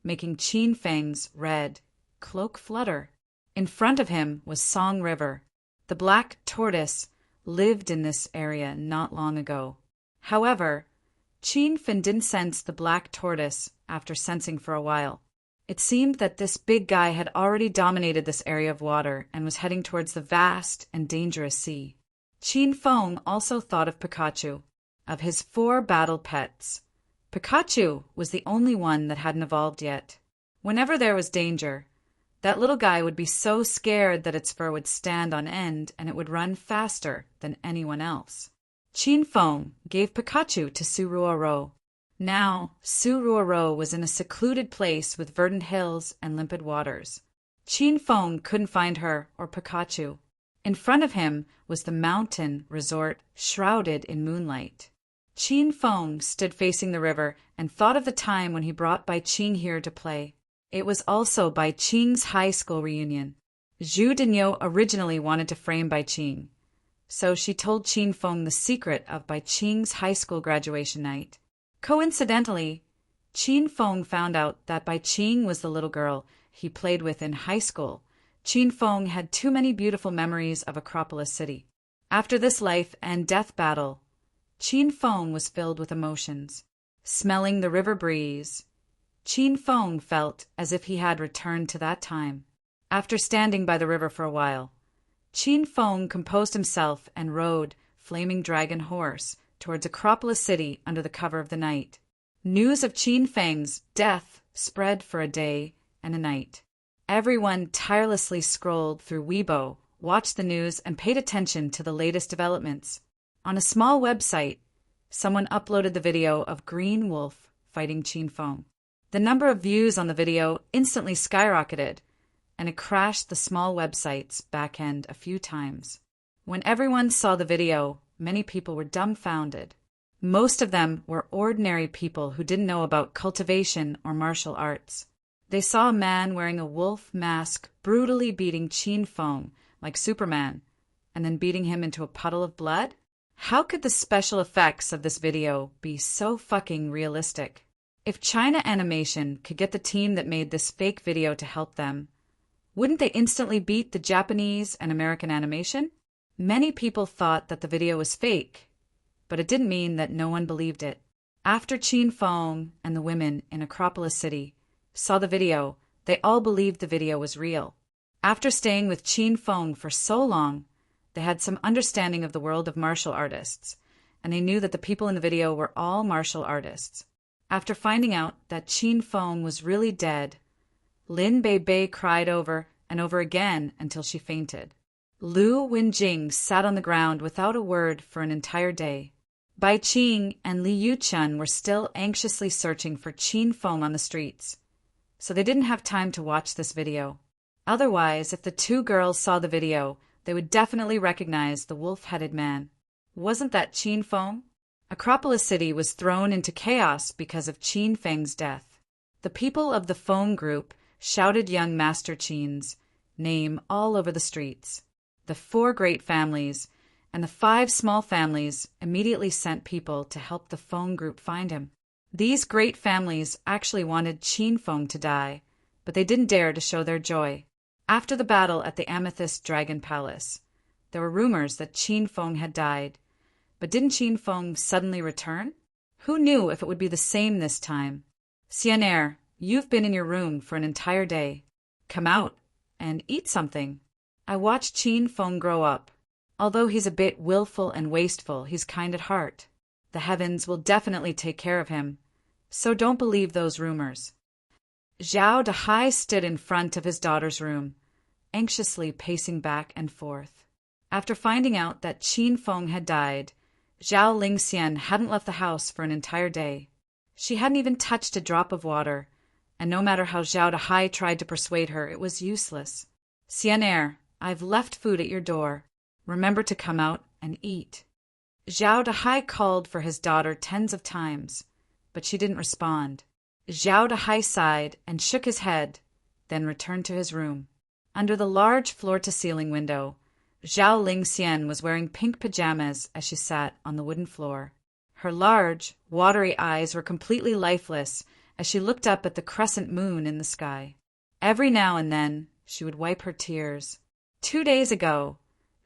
making Qin Feng's red cloak flutter. In front of him was Song River. The black tortoise lived in this area not long ago. However, Qin Feng didn't sense the black tortoise after sensing for a while. It seemed that this big guy had already dominated this area of water and was heading towards the vast and dangerous sea. Qin Feng also thought of Pikachu, of his 4 battle pets. Pikachu was the only one that hadn't evolved yet. Whenever there was danger, that little guy would be so scared that its fur would stand on end and it would run faster than anyone else. Qin Feng gave Pikachu to Suruoro. Now, Suruoro was in a secluded place with verdant hills and limpid waters. Qin Feng couldn't find her or Pikachu. In front of him was the mountain resort shrouded in moonlight. Qin Feng stood facing the river and thought of the time when he brought Bai Qing here to play. It was also Bai Qing's high school reunion. Zhu Dinyo originally wanted to frame Bai Qing, so she told Qin Feng the secret of Bai Qing's high school graduation night. Coincidentally, Qin Feng found out that Bai Qing was the little girl he played with in high school. Qin Feng had too many beautiful memories of Acropolis City. After this life and death battle, Qin Feng was filled with emotions. Smelling the river breeze, Qin Feng felt as if he had returned to that time. After standing by the river for a while, Qin Feng composed himself and rode Flaming Dragon Horse towards Acropolis City under the cover of the night. News of Qin Feng's death spread for a day and a night. Everyone tirelessly scrolled through Weibo, watched the news, and paid attention to the latest developments. On a small website, someone uploaded the video of Green Wolf fighting Qin Feng. The number of views on the video instantly skyrocketed, and it crashed the small website's backend a few times. When everyone saw the video, many people were dumbfounded. Most of them were ordinary people who didn't know about cultivation or martial arts. They saw a man wearing a wolf mask brutally beating Qin Feng like Superman, and then beating him into a puddle of blood? How could the special effects of this video be so fucking realistic? If China Animation could get the team that made this fake video to help them, wouldn't they instantly beat the Japanese and American animation? Many people thought that the video was fake, but it didn't mean that no one believed it. After Qin Feng and the women in Acropolis City saw the video, they all believed the video was real. After staying with Qin Feng for so long, they had some understanding of the world of martial artists, and they knew that the people in the video were all martial artists. After finding out that Qin Feng was really dead, Lin Bei cried over and over again until she fainted. Lu Wenjing sat on the ground without a word for an entire day. Bai Qing and Li Yuchun were still anxiously searching for Qin Feng on the streets, so they didn't have time to watch this video. Otherwise, if the 2 girls saw the video, they would definitely recognize the wolf-headed man. Wasn't that Qin Feng? Acropolis City was thrown into chaos because of Qin Feng's death. The people of the Feng group shouted young Master Qin's name all over the streets. The 4 great families and the 5 small families immediately sent people to help the Feng group find him. These great families actually wanted Qin Feng to die, but they didn't dare to show their joy. After the battle at the Amethyst Dragon Palace, there were rumors that Qin Feng had died, but didn't Qin Feng suddenly return? Who knew if it would be the same this time? Xianer, you've been in your room for an entire day. Come out and eat something. I watched Qin Feng grow up. Although he's a bit willful and wasteful, he's kind at heart. The heavens will definitely take care of him, so don't believe those rumors. Zhao Dahai stood in front of his daughter's room, anxiously pacing back and forth. After finding out that Qin Feng had died, Zhao Lingxian hadn't left the house for an entire day. She hadn't even touched a drop of water, and no matter how Zhao Dahai tried to persuade her, it was useless. Xianer, I've left food at your door. Remember to come out and eat. Zhao Dahai called for his daughter tens of times, but she didn't respond. Zhao Dahai sighed and shook his head, then returned to his room. Under the large floor-to-ceiling window, Zhao Lingxian was wearing pink pajamas as she sat on the wooden floor. Her large, watery eyes were completely lifeless as she looked up at the crescent moon in the sky. Every now and then, she would wipe her tears. 2 days ago,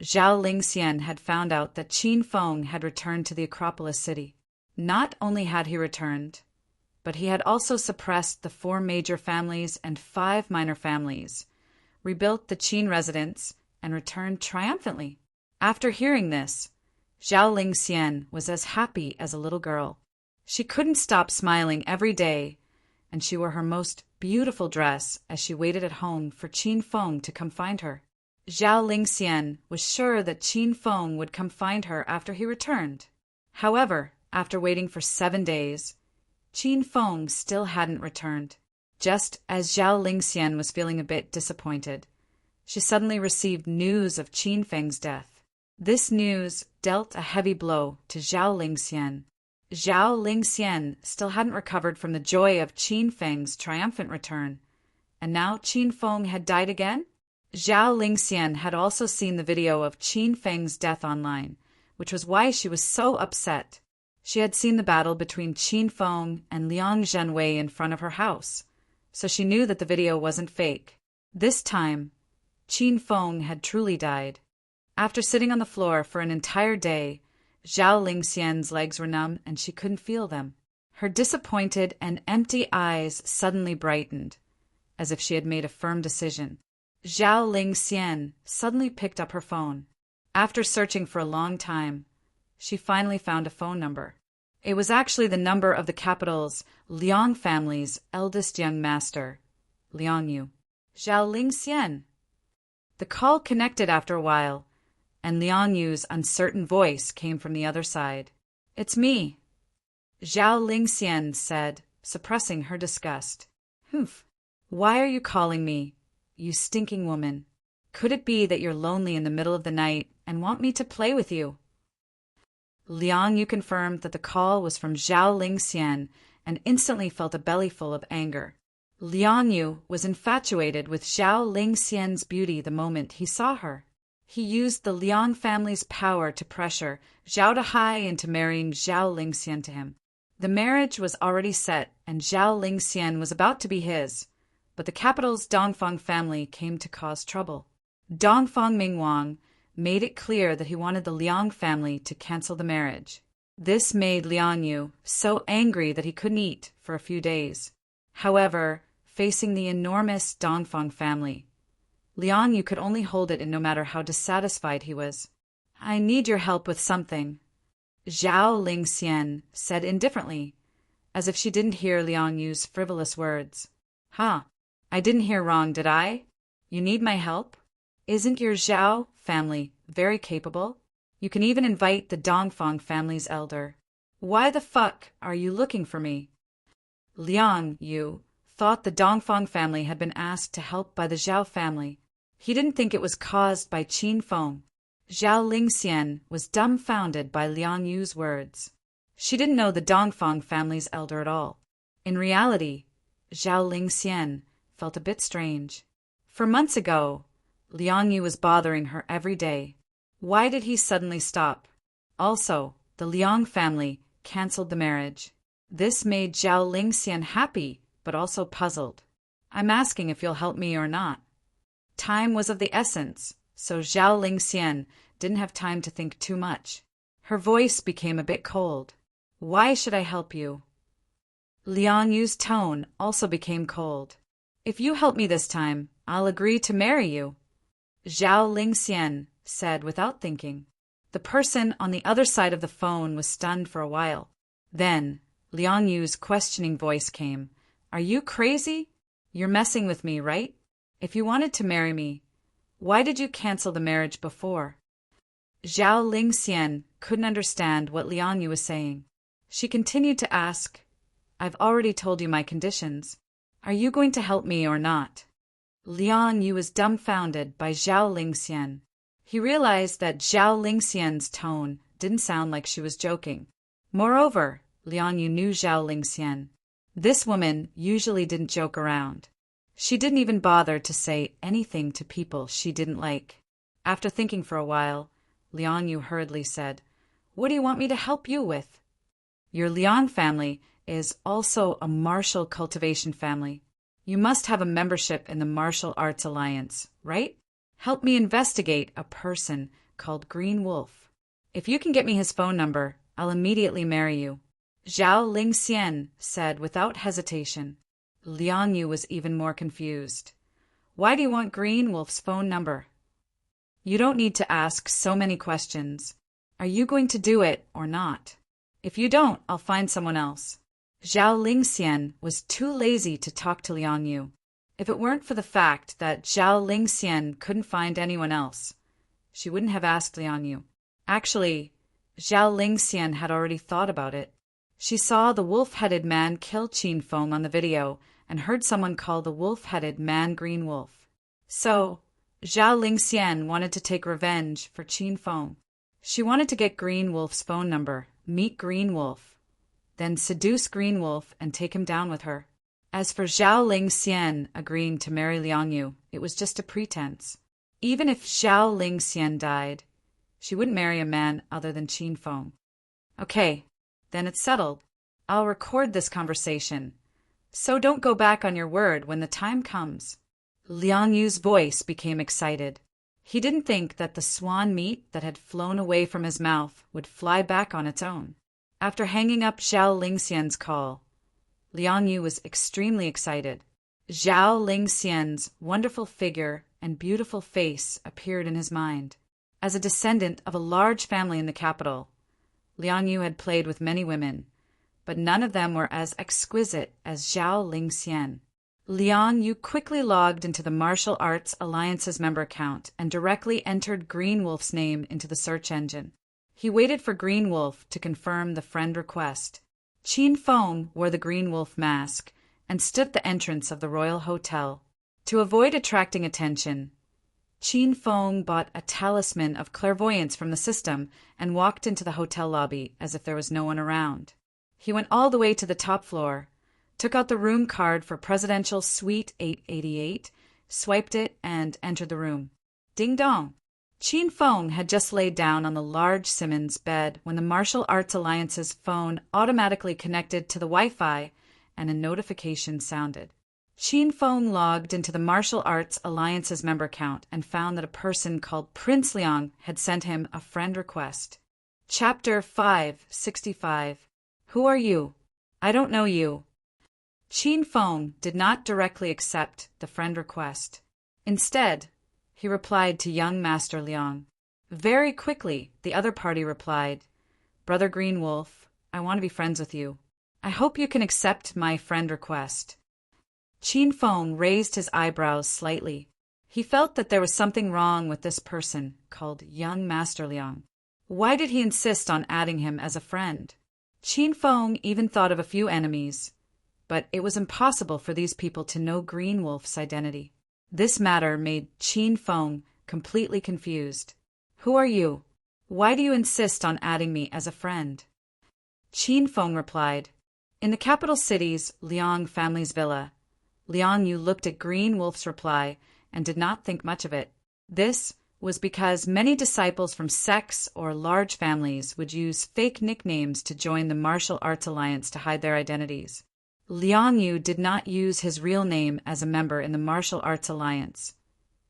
Zhao Lingxian had found out that Qin Feng had returned to the Acropolis City. Not only had he returned, but he had also suppressed the 4 major families and 5 minor families, rebuilt the Qin residence, and returned triumphantly. After hearing this, Zhao Lingxian was as happy as a little girl. She couldn't stop smiling every day, and she wore her most beautiful dress as she waited at home for Qin Feng to come find her. Zhao Lingxian was sure that Qin Feng would come find her after he returned. However, after waiting for 7 days, Qin Feng still hadn't returned. Just as Zhao Lingxian was feeling a bit disappointed, she suddenly received news of Qin Feng's death. This news dealt a heavy blow to Zhao Lingxian. Zhao Lingxian still hadn't recovered from the joy of Qin Feng's triumphant return, and now Qin Feng had died again? Zhao Lingxian had also seen the video of Qin Feng's death online, which was why she was so upset. She had seen the battle between Qin Feng and Liang Zhenwei in front of her house, so she knew that the video wasn't fake. This time, Qin Feng had truly died. After sitting on the floor for an entire day, Zhao Lingxian's legs were numb and she couldn't feel them. Her disappointed and empty eyes suddenly brightened, as if she had made a firm decision. Zhao Lingxian suddenly picked up her phone. After searching for a long time, she finally found a phone number. It was actually the number of the capital's Liang family's eldest young master, Liang Yu. Zhao Lingxian. The call connected after a while, and Liang Yu's uncertain voice came from the other side. "It's me," Zhao Lingxian said, suppressing her disgust. "Humph. Why are you calling me, you stinking woman? Could it be that you're lonely in the middle of the night and want me to play with you?" Liang Yu confirmed that the call was from Zhao Lingxian and instantly felt a bellyful of anger. Liang Yu was infatuated with Zhao Lingxian's beauty the moment he saw her. He used the Liang family's power to pressure Zhao Dahai into marrying Zhao Lingxian to him. The marriage was already set and Zhao Lingxian was about to be his, but the capital's Dongfang family came to cause trouble. Dongfang Mingwang made it clear that he wanted the Liang family to cancel the marriage. This made Liang Yu so angry that he couldn't eat for a few days. However, facing the enormous Dongfang family, Liang Yu could only hold it in no matter how dissatisfied he was. "I need your help with something," Zhao Lingxian said indifferently, as if she didn't hear Liang Yu's frivolous words. "Huh, I didn't hear wrong, did I? You need my help? Isn't your Zhao family very capable? You can even invite the Dongfang family's elder. Why the fuck are you looking for me?" Liang Yu thought the Dongfang family had been asked to help by the Zhao family. He didn't think it was caused by Qin Feng. Zhao Lingxian was dumbfounded by Liang Yu's words. She didn't know the Dongfang family's elder at all. In reality, Zhao Lingxian felt a bit strange. For months ago, Liang Yu was bothering her every day. Why did he suddenly stop? Also, the Liang family canceled the marriage. This made Zhao Lingxian happy, but also puzzled. "I'm asking if you'll help me or not." Time was of the essence, so Zhao Lingxian didn't have time to think too much. Her voice became a bit cold. "Why should I help you?" Liang Yu's tone also became cold. "If you help me this time, I'll agree to marry you," Zhao Lingxian said without thinking. The person on the other side of the phone was stunned for a while. Then, Liang Yu's questioning voice came. "Are you crazy? You're messing with me, right? If you wanted to marry me, why did you cancel the marriage before?" Zhao Lingxian couldn't understand what Liang Yu was saying. She continued to ask, "I've already told you my conditions. Are you going to help me or not?" Liang Yu was dumbfounded by Zhao Lingxian. He realized that Zhao Lingxian's tone didn't sound like she was joking. Moreover, Liang Yu knew Zhao Lingxian. This woman usually didn't joke around. She didn't even bother to say anything to people she didn't like. After thinking for a while, Liang Yu hurriedly said, "What do you want me to help you with?" "Your Liang family is also a martial cultivation family. You must have a membership in the Martial Arts Alliance, right? Help me investigate a person called Green Wolf. If you can get me his phone number, I'll immediately marry you." Zhao Lingxian said without hesitation. Liang Yu was even more confused. Why do you want Green Wolf's phone number? You don't need to ask so many questions. Are you going to do it or not? If you don't, I'll find someone else. Zhao Lingxian was too lazy to talk to Liang Yu. If it weren't for the fact that Zhao Lingxian couldn't find anyone else, she wouldn't have asked Liang Yu. Actually, Zhao Lingxian had already thought about it. She saw the wolf-headed man kill Qin Feng on the video and heard someone call the wolf-headed man Green Wolf. So, Zhao Lingxian wanted to take revenge for Qin Feng. She wanted to get Green Wolf's phone number, meet Green Wolf, then seduce Green Wolf and take him down with her. As for Zhao Lingxian agreeing to marry Liang Yu, it was just a pretense. Even if Zhao Lingxian died, she wouldn't marry a man other than Qin Feng. Okay, then it's settled. I'll record this conversation, so don't go back on your word when the time comes. Liang Yu's voice became excited. He didn't think that the swan meat that had flown away from his mouth would fly back on its own. After hanging up Zhao Lingxian's call, Liang Yu was extremely excited. Zhao Lingxian's wonderful figure and beautiful face appeared in his mind. As a descendant of a large family in the capital, Liang Yu had played with many women, but none of them were as exquisite as Zhao Lingxian. Liang Yu quickly logged into the Martial Arts Alliance's member account and directly entered Green Wolf's name into the search engine. He waited for Green Wolf to confirm the friend request. Qin Feng wore the Green Wolf mask and stood at the entrance of the Royal Hotel. To avoid attracting attention, Qin Feng bought a talisman of clairvoyance from the system and walked into the hotel lobby as if there was no one around. He went all the way to the top floor, took out the room card for Presidential Suite 888, swiped it, and entered the room. Ding dong! Qin Feng had just laid down on the large Simmons bed when the Martial Arts Alliance's phone automatically connected to the Wi-Fi and a notification sounded. Qin Feng logged into the Martial Arts Alliance's member account and found that a person called Prince Liang had sent him a friend request. Chapter 565. Who are you? I don't know you. Qin Feng did not directly accept the friend request. Instead, he replied to young Master Liang. Very quickly, the other party replied, Brother Green Wolf, I want to be friends with you. I hope you can accept my friend request. Qin Feng raised his eyebrows slightly. He felt that there was something wrong with this person called young Master Liang. Why did he insist on adding him as a friend? Qin Feng even thought of a few enemies, but it was impossible for these people to know Green Wolf's identity. This matter made Qin Feng completely confused. Who are you? Why do you insist on adding me as a friend? Qin Feng replied, In the capital city's Liang family's villa. Liang Yu looked at Green Wolf's reply and did not think much of it. This was because many disciples from sects or large families would use fake nicknames to join the Martial Arts Alliance to hide their identities. Liang Yu did not use his real name as a member in the Martial Arts Alliance,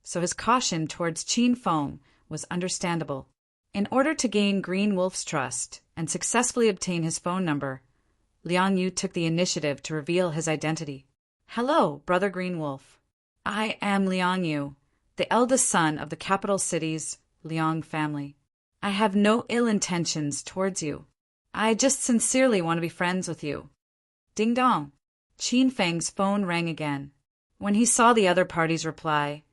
so his caution towards Qin Feng was understandable. In order to gain Green Wolf's trust and successfully obtain his phone number, Liang Yu took the initiative to reveal his identity. Hello, Brother Green Wolf. I am Liang Yu, the eldest son of the capital city's Liang family. I have no ill intentions towards you. I just sincerely want to be friends with you. Ding dong. Qin Feng's phone rang again. When he saw the other party's reply,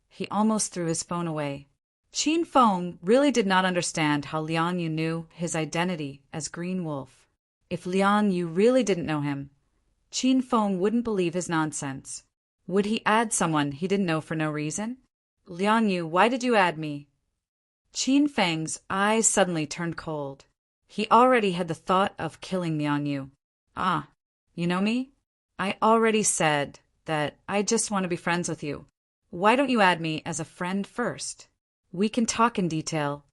he almost threw his phone away. Qin Feng really did not understand how Liang Yu knew his identity as Green Wolf. If Liang Yu really didn't know him, Qin Feng wouldn't believe his nonsense. Would he add someone he didn't know for no reason? Liang Yu, why did you add me? Qin Feng's eyes suddenly turned cold. He already had the thought of killing Liang Yu. Ah, you know me? I already said that I just want to be friends with you. Why don't you add me as a friend first? We can talk in detail.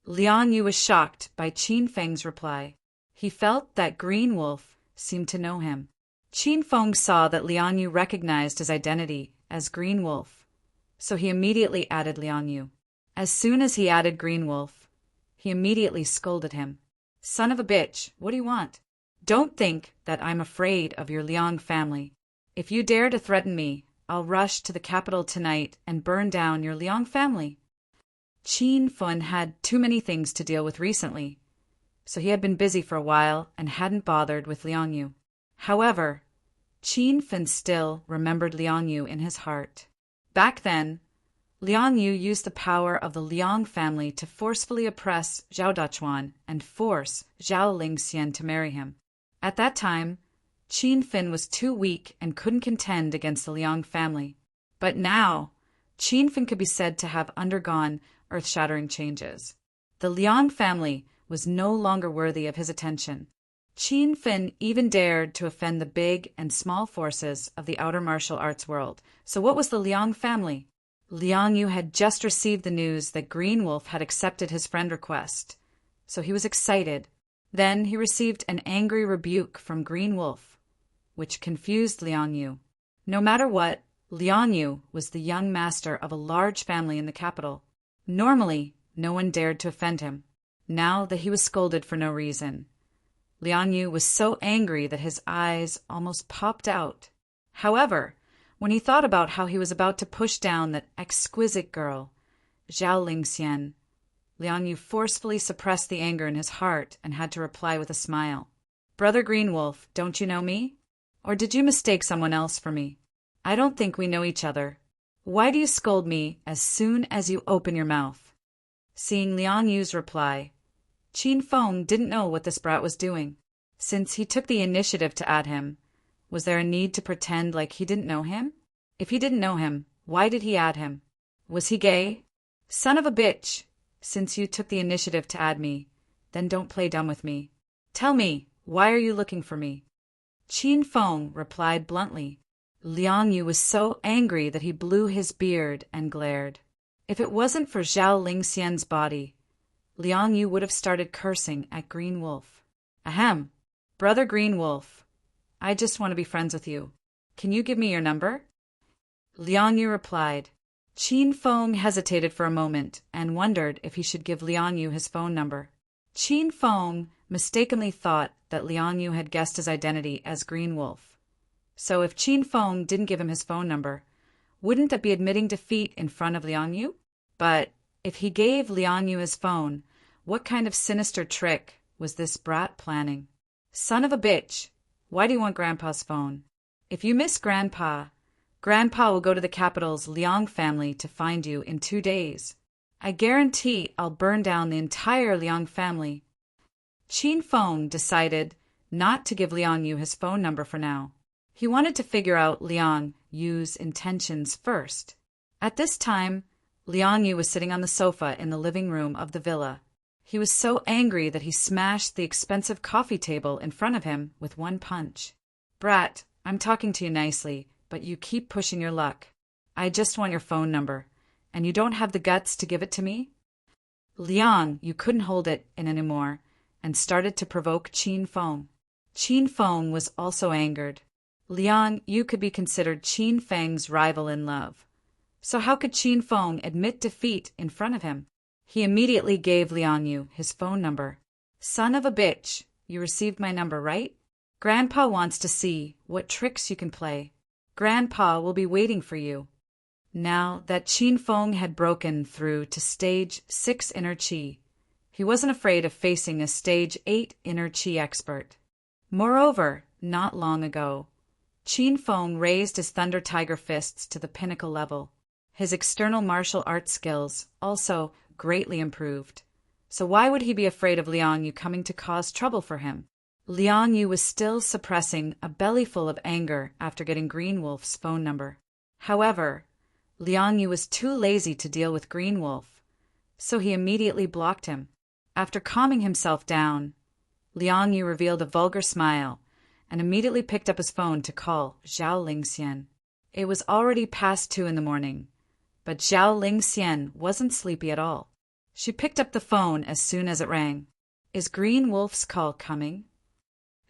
Liang Yu was shocked by Qin Feng's reply. He felt that Green Wolf seemed to know him. Qin Feng saw that Liang Yu recognized his identity as Green Wolf, so he immediately added Liang Yu. As soon as he added Green Wolf, he immediately scolded him. Son of a bitch, what do you want? Don't think that I'm afraid of your Liang family. If you dare to threaten me, I'll rush to the capital tonight and burn down your Liang family." Qin Feng had too many things to deal with recently, so he had been busy for a while and hadn't bothered with Liang Yu. However, Qin Feng still remembered Liang Yu in his heart. Back then, Liang Yu used the power of the Liang family to forcefully oppress Zhao Dachuan and force Zhao Lingxian to marry him. At that time, Qin Feng was too weak and couldn't contend against the Liang family. But now, Qin Feng could be said to have undergone earth-shattering changes. The Liang family was no longer worthy of his attention. Qin Feng even dared to offend the big and small forces of the outer martial arts world. So what was the Liang family? Liang Yu had just received the news that Green Wolf had accepted his friend request, so he was excited. Then he received an angry rebuke from Green Wolf, which confused Liang Yu. No matter what, Liang Yu was the young master of a large family in the capital. Normally, no one dared to offend him. Now that he was scolded for no reason, Liang Yu was so angry that his eyes almost popped out. However, when he thought about how he was about to push down that exquisite girl, Zhao Lingxian, Liang Yu forcefully suppressed the anger in his heart and had to reply with a smile. "Brother Green Wolf, don't you know me? Or did you mistake someone else for me? I don't think we know each other. Why do you scold me as soon as you open your mouth?" Seeing Liang Yu's reply, Qin Feng didn't know what this brat was doing. Since he took the initiative to add him, was there a need to pretend like he didn't know him? If he didn't know him, why did he add him? Was he gay? "Son of a bitch, since you took the initiative to add me, then don't play dumb with me. Tell me, why are you looking for me?" Qin Feng replied bluntly. Liang Yu was so angry that he blew his beard and glared. If it wasn't for Zhao Lingxian's body, Liang Yu would have started cursing at Green Wolf. "Ahem, Brother Green Wolf, I just want to be friends with you. Can you give me your number?" Liang Yu replied. Qin Feng hesitated for a moment and wondered if he should give Liang Yu his phone number. Qin Feng mistakenly thought that Liang Yu had guessed his identity as Green Wolf. So if Qin Feng didn't give him his phone number, wouldn't that be admitting defeat in front of Liang Yu? But if he gave Liang Yu his phone, what kind of sinister trick was this brat planning? "Son of a bitch, why do you want Grandpa's phone? If you miss Grandpa, Grandpa will go to the capital's Liang family to find you in 2 days. I guarantee I'll burn down the entire Liang family." Qin Feng decided not to give Liang Yu his phone number for now. He wanted to figure out Liang Yu's intentions first. At this time, Liang Yu was sitting on the sofa in the living room of the villa. He was so angry that he smashed the expensive coffee table in front of him with one punch. "Brat, I'm talking to you nicely, but you keep pushing your luck. I just want your phone number, and you don't have the guts to give it to me?" Liang Yu couldn't hold it in anymore and started to provoke Qin Feng. Qin Feng was also angered. Liang Yu could be considered Qin Feng's rival in love. So how could Qin Feng admit defeat in front of him? He immediately gave Liang Yu his phone number. "Son of a bitch, you received my number, right? Grandpa wants to see what tricks you can play. Grandpa will be waiting for you." Now that Qin Feng had broken through to stage 6 inner Qi, he wasn't afraid of facing a stage 8 inner Qi expert. Moreover, not long ago, Qin Feng raised his Thunder Tiger fists to the pinnacle level. His external martial arts skills also greatly improved. So why would he be afraid of Liang Yu coming to cause trouble for him? Liang Yu was still suppressing a bellyful of anger after getting Green Wolf's phone number. However, Liang Yu was too lazy to deal with Green Wolf, so he immediately blocked him. After calming himself down, Liang Yu revealed a vulgar smile and immediately picked up his phone to call Zhao Lingxian. It was already past 2 in the morning, but Zhao Lingxian wasn't sleepy at all. She picked up the phone as soon as it rang. "Is Green Wolf's call coming?"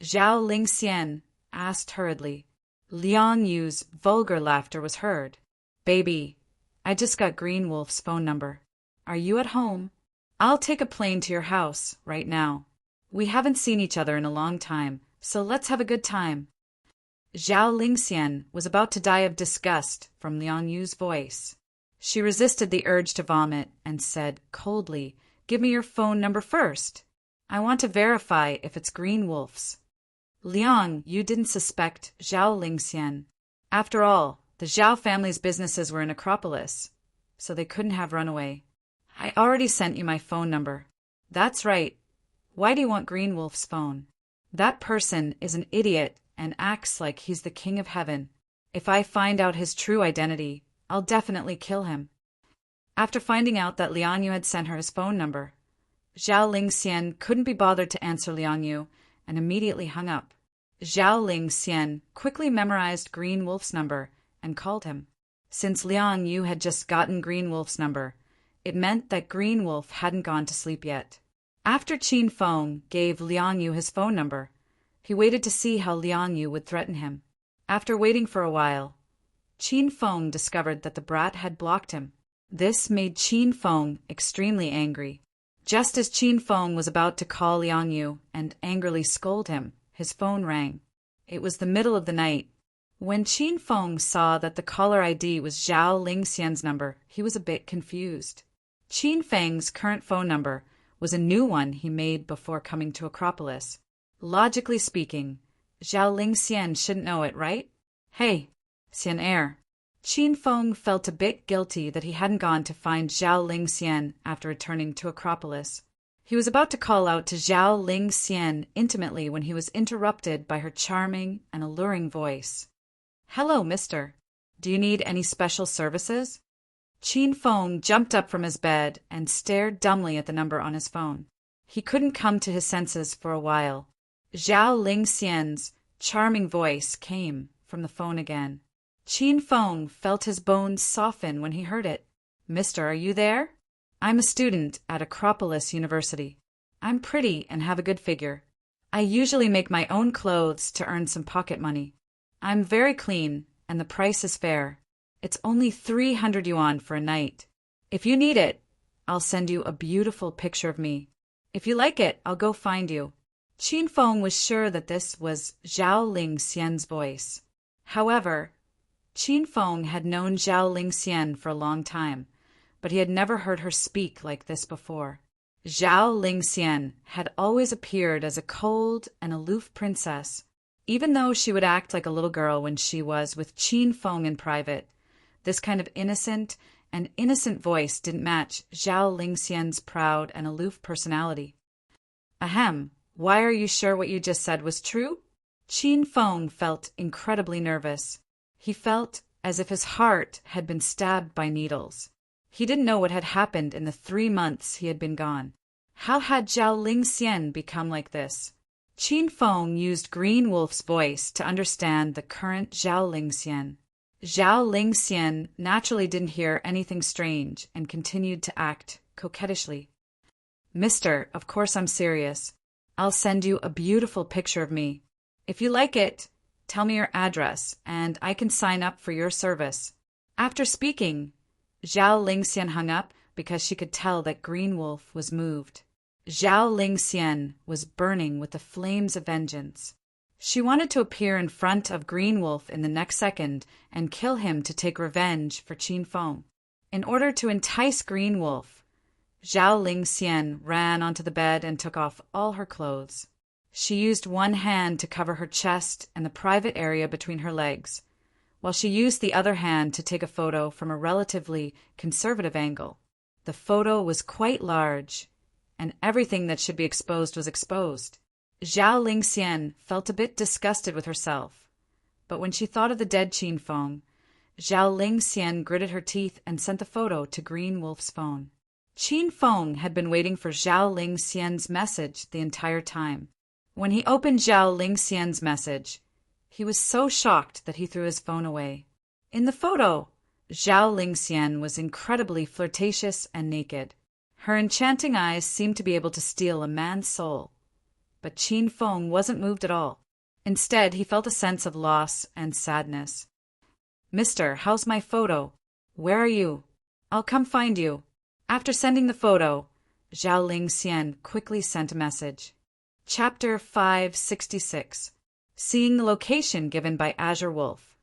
Zhao Lingxian asked hurriedly. Liang Yu's vulgar laughter was heard. "Baby, I just got Green Wolf's phone number. Are you at home? I'll take a plane to your house right now. We haven't seen each other in a long time, so let's have a good time." Zhao Lingxian was about to die of disgust from Liang Yu's voice. She resisted the urge to vomit and said coldly, "Give me your phone number first. I want to verify if it's Green Wolf's." Liang Yu didn't suspect Zhao Lingxian. After all, the Zhao family's businesses were in Acropolis, so they couldn't have run away. "I already sent you my phone number." "That's right. Why do you want Green Wolf's phone?" "That person is an idiot and acts like he's the king of heaven. If I find out his true identity, I'll definitely kill him." After finding out that Liang Yu had sent her his phone number, Zhao Lingxian couldn't be bothered to answer Liang Yu and immediately hung up. Zhao Lingxian quickly memorized Green Wolf's number and called him. Since Liang Yu had just gotten Green Wolf's number, it meant that Green Wolf hadn't gone to sleep yet. After Qin Feng gave Liang Yu his phone number, he waited to see how Liang Yu would threaten him. After waiting for a while, Qin Feng discovered that the brat had blocked him. This made Qin Feng extremely angry. Just as Qin Feng was about to call Liang Yu and angrily scold him, his phone rang. It was the middle of the night. When Qin Feng saw that the caller ID was Zhao Lingxian's number, he was a bit confused. Qin Feng's current phone number was a new one he made before coming to Acropolis. Logically speaking, Zhao Lingxian shouldn't know it, right? "Hey, Xian Air." Qin Feng felt a bit guilty that he hadn't gone to find Zhao Lingxian after returning to Acropolis. He was about to call out to Zhao Lingxian intimately when he was interrupted by her charming and alluring voice. "Hello, mister. Do you need any special services?" Qin Feng jumped up from his bed and stared dumbly at the number on his phone. He couldn't come to his senses for a while. Zhao Lingxian's charming voice came from the phone again. Qin Feng felt his bones soften when he heard it. "Mister, are you there? I'm a student at Acropolis University. I'm pretty and have a good figure. I usually make my own clothes to earn some pocket money. I'm very clean, and the price is fair. It's only 300 yuan for a night. If you need it, I'll send you a beautiful picture of me. If you like it, I'll go find you." Qin Feng was sure that this was Zhao Lingxian's voice. However, Qin Feng had known Zhao Lingxian for a long time, but he had never heard her speak like this before. Zhao Lingxian had always appeared as a cold and aloof princess. Even though she would act like a little girl when she was with Qin Feng in private, this kind of innocent voice didn't match Zhao Lingxian's proud and aloof personality. "Ahem, why are you sure what you just said was true?" Qin Feng felt incredibly nervous. He felt as if his heart had been stabbed by needles. He didn't know what had happened in the 3 months he had been gone. How had Zhao Lingxian become like this? Qin Feng used Green Wolf's voice to understand the current Zhao Lingxian. Zhao Lingxian naturally didn't hear anything strange and continued to act coquettishly. "Mister, of course I'm serious. I'll send you a beautiful picture of me. If you like it, tell me your address, and I can sign up for your service." After speaking, Zhao Lingxian hung up because she could tell that Green Wolf was moved. Zhao Lingxian was burning with the flames of vengeance. She wanted to appear in front of Green Wolf in the next second and kill him to take revenge for Qin Feng. In order to entice Green Wolf, Zhao Lingxian ran onto the bed and took off all her clothes. She used one hand to cover her chest and the private area between her legs, while she used the other hand to take a photo from a relatively conservative angle. The photo was quite large, and everything that should be exposed was exposed. Zhao Lingxian felt a bit disgusted with herself, but when she thought of the dead Qin Feng, Zhao Lingxian gritted her teeth and sent the photo to Green Wolf's phone. Qin Feng had been waiting for Zhao Lingxian's message the entire time. When he opened Zhao Lingxian's message, he was so shocked that he threw his phone away. In the photo, Zhao Lingxian was incredibly flirtatious and naked. Her enchanting eyes seemed to be able to steal a man's soul. But Qin Feng wasn't moved at all. Instead, he felt a sense of loss and sadness. "Mister, how's my photo? Where are you? I'll come find you." After sending the photo, Zhao Lingxian quickly sent a message. Chapter 566. Seeing the location given by Azure Wolf,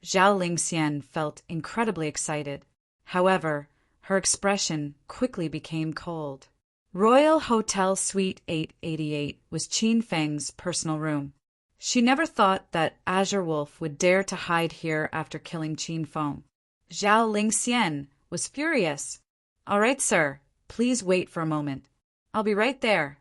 Zhao Lingxian felt incredibly excited. However, her expression quickly became cold. Royal Hotel Suite 888 was Qin Feng's personal room. She never thought that Azure Wolf would dare to hide here after killing Qin Feng. Zhao Lingxian was furious. "All right, sir. Please wait for a moment. I'll be right there."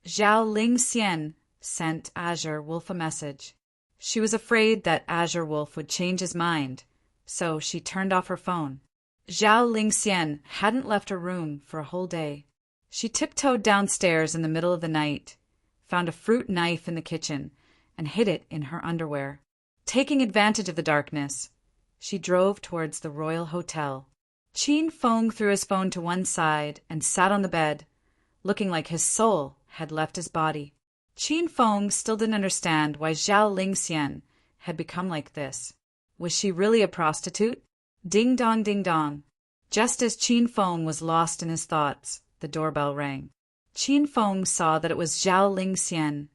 Zhao Lingxian sent Azure Wolf a message. She was afraid that Azure Wolf would change his mind, so she turned off her phone. Zhao Lingxian hadn't left her room for a whole day. She tiptoed downstairs in the middle of the night, found a fruit knife in the kitchen, and hid it in her underwear. Taking advantage of the darkness, she drove towards the Royal Hotel. Qin Feng threw his phone to one side and sat on the bed, looking like his soul had left his body. Qin Feng still didn't understand why Zhao Lingxian had become like this. Was she really a prostitute? Ding dong, ding dong. Just as Qin Feng was lost in his thoughts, the doorbell rang. Qin Feng saw that it was Zhao Lingxian,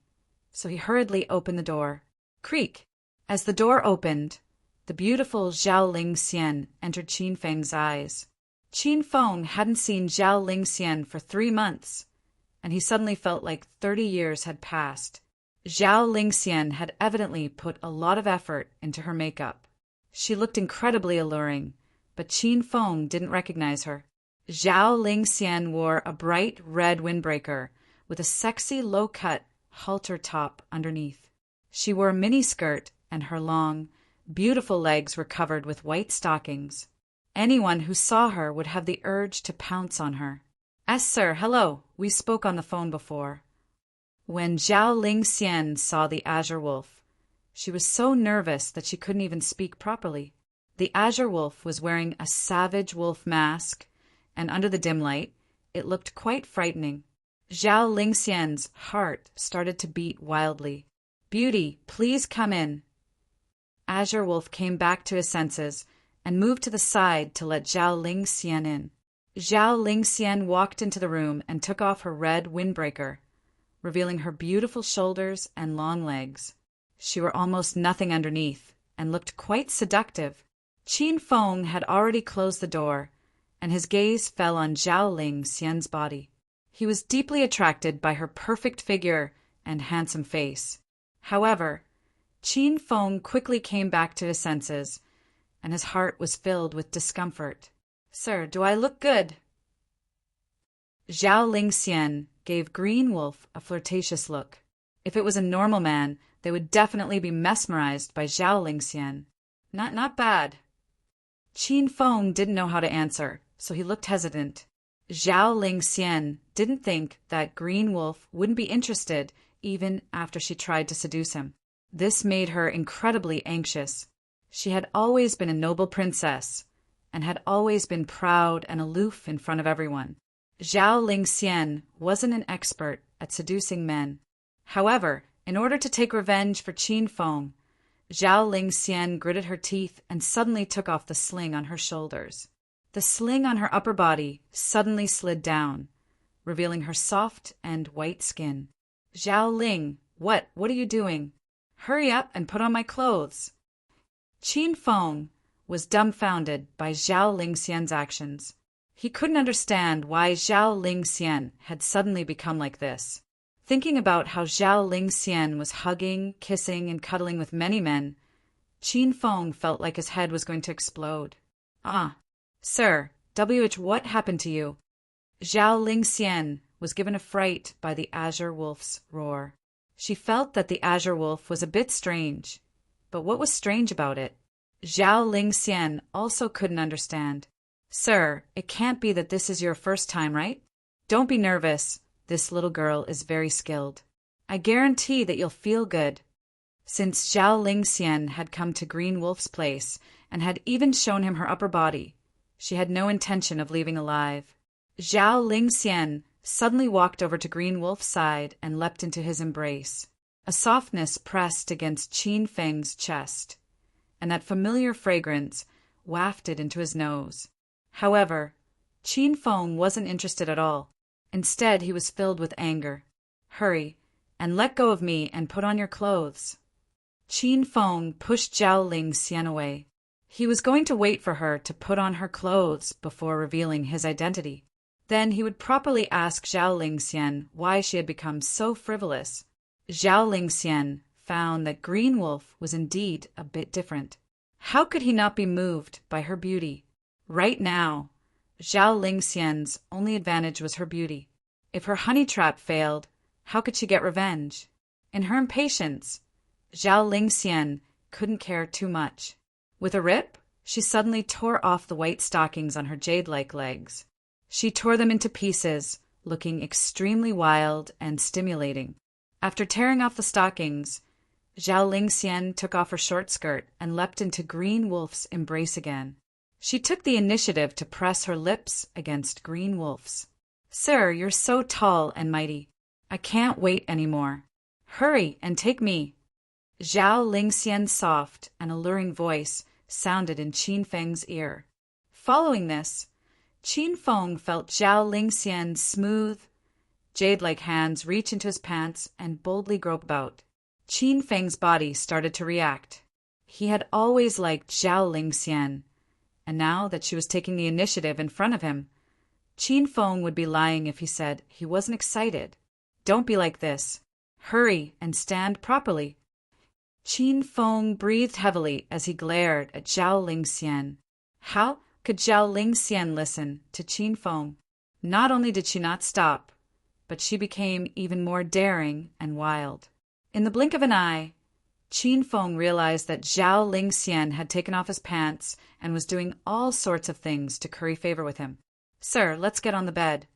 so he hurriedly opened the door. Creak! As the door opened, the beautiful Zhao Lingxian entered Qin Feng's eyes. Qin Feng hadn't seen Zhao Lingxian for 3 months, and he suddenly felt like 30 years had passed. Zhao Lingxian had evidently put a lot of effort into her makeup. She looked incredibly alluring, but Qin Feng didn't recognize her. Zhao Lingxian wore a bright red windbreaker with a sexy low-cut halter top underneath. She wore a miniskirt, and her long, beautiful legs were covered with white stockings. Anyone who saw her would have the urge to pounce on her. "Yes, sir, hello. We spoke on the phone before." When Zhao Lingxian saw the Azure Wolf, she was so nervous that she couldn't even speak properly. The Azure Wolf was wearing a savage wolf mask, and under the dim light, it looked quite frightening. Zhao Lingxian's heart started to beat wildly. "Beauty, please come in." Azure Wolf came back to his senses and moved to the side to let Zhao Lingxian in. Zhao Lingxian walked into the room and took off her red windbreaker, revealing her beautiful shoulders and long legs. She wore almost nothing underneath and looked quite seductive. Qin Feng had already closed the door, and his gaze fell on Zhao Lingxian's body. He was deeply attracted by her perfect figure and handsome face. However, Qin Feng quickly came back to his senses, and his heart was filled with discomfort. "Sir, do I look good?" Zhao Lingxian gave Green Wolf a flirtatious look. If it was a normal man, they would definitely be mesmerized by Zhao Lingxian. Not bad." Qin Feng didn't know how to answer, so he looked hesitant. Zhao Lingxian didn't think that Green Wolf wouldn't be interested even after she tried to seduce him. This made her incredibly anxious. She had always been a noble princess, and had always been proud and aloof in front of everyone. Zhao Lingxian wasn't an expert at seducing men. However, in order to take revenge for Qin Feng, Zhao Lingxian gritted her teeth and suddenly took off the sling on her shoulders. The sling on her upper body suddenly slid down, revealing her soft and white skin. "Zhao Ling, what are you doing? Hurry up and put on my clothes." Qin Feng was dumbfounded by Zhao Lingxian's actions. He couldn't understand why Zhao Lingxian had suddenly become like this. Thinking about how Zhao Lingxian was hugging, kissing, and cuddling with many men, Qin Feng felt like his head was going to explode. Sir, what happened to you?" Zhao Lingxian was given a fright by the Azure Wolf's roar. She felt that the Azure Wolf was a bit strange, but what was strange about it? Zhao Lingxian also couldn't understand. "Sir, it can't be that this is your first time, right? Don't be nervous. This little girl is very skilled. I guarantee that you'll feel good." Since Zhao Lingxian had come to Green Wolf's place and had even shown him her upper body, she had no intention of leaving alive. Zhao Lingxian suddenly walked over to Green Wolf's side and leapt into his embrace. A softness pressed against Qin Feng's chest, and that familiar fragrance wafted into his nose. However, Qin Feng wasn't interested at all. Instead, he was filled with anger. "Hurry, and let go of me and put on your clothes." Qin Feng pushed Zhao Lingxian away. He was going to wait for her to put on her clothes before revealing his identity. Then he would properly ask Zhao Lingxian why she had become so frivolous. Zhao Lingxian found that Green Wolf was indeed a bit different. How could he not be moved by her beauty? Right now, Zhao Lingxian's only advantage was her beauty. If her honey trap failed, how could she get revenge? In her impatience, Zhao Lingxian couldn't care too much. With a rip, she suddenly tore off the white stockings on her jade-like legs. She tore them into pieces, looking extremely wild and stimulating. After tearing off the stockings, Zhao Lingxian took off her short skirt and leapt into Green Wolf's embrace again. She took the initiative to press her lips against Green Wolf's. "Sir, you're so tall and mighty. I can't wait anymore. Hurry and take me." Zhao Lingxian's soft and alluring voice sounded in Qin Feng's ear. Following this, Qin Feng felt Zhao Lingxian's smooth, jade-like hands reach into his pants and boldly grope about. Qin Feng's body started to react. He had always liked Zhao Lingxian, and now that she was taking the initiative in front of him, Qin Feng would be lying if he said he wasn't excited. "Don't be like this. Hurry and stand properly." Qin Feng breathed heavily as he glared at Zhao Lingxian. How could Zhao Lingxian listen to Qin Feng? Not only did she not stop, but she became even more daring and wild. In the blink of an eye, Qin Feng realized that Zhao Lingxian had taken off his pants and was doing all sorts of things to curry favor with him. "Sir, let's get on the bed.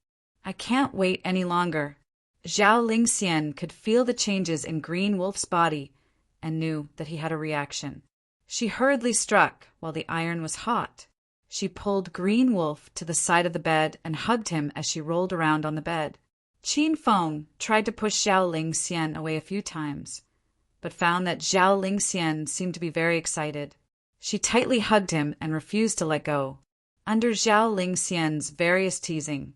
I can't wait any longer." Zhao Lingxian could feel the changes in Green Wolf's body and knew that he had a reaction. She hurriedly struck while the iron was hot. She pulled Green Wolf to the side of the bed and hugged him as she rolled around on the bed. Qin Feng tried to push Zhao Lingxian away a few times, but found that Zhao Lingxian seemed to be very excited. She tightly hugged him and refused to let go. Under Zhao Lingxian's various teasing,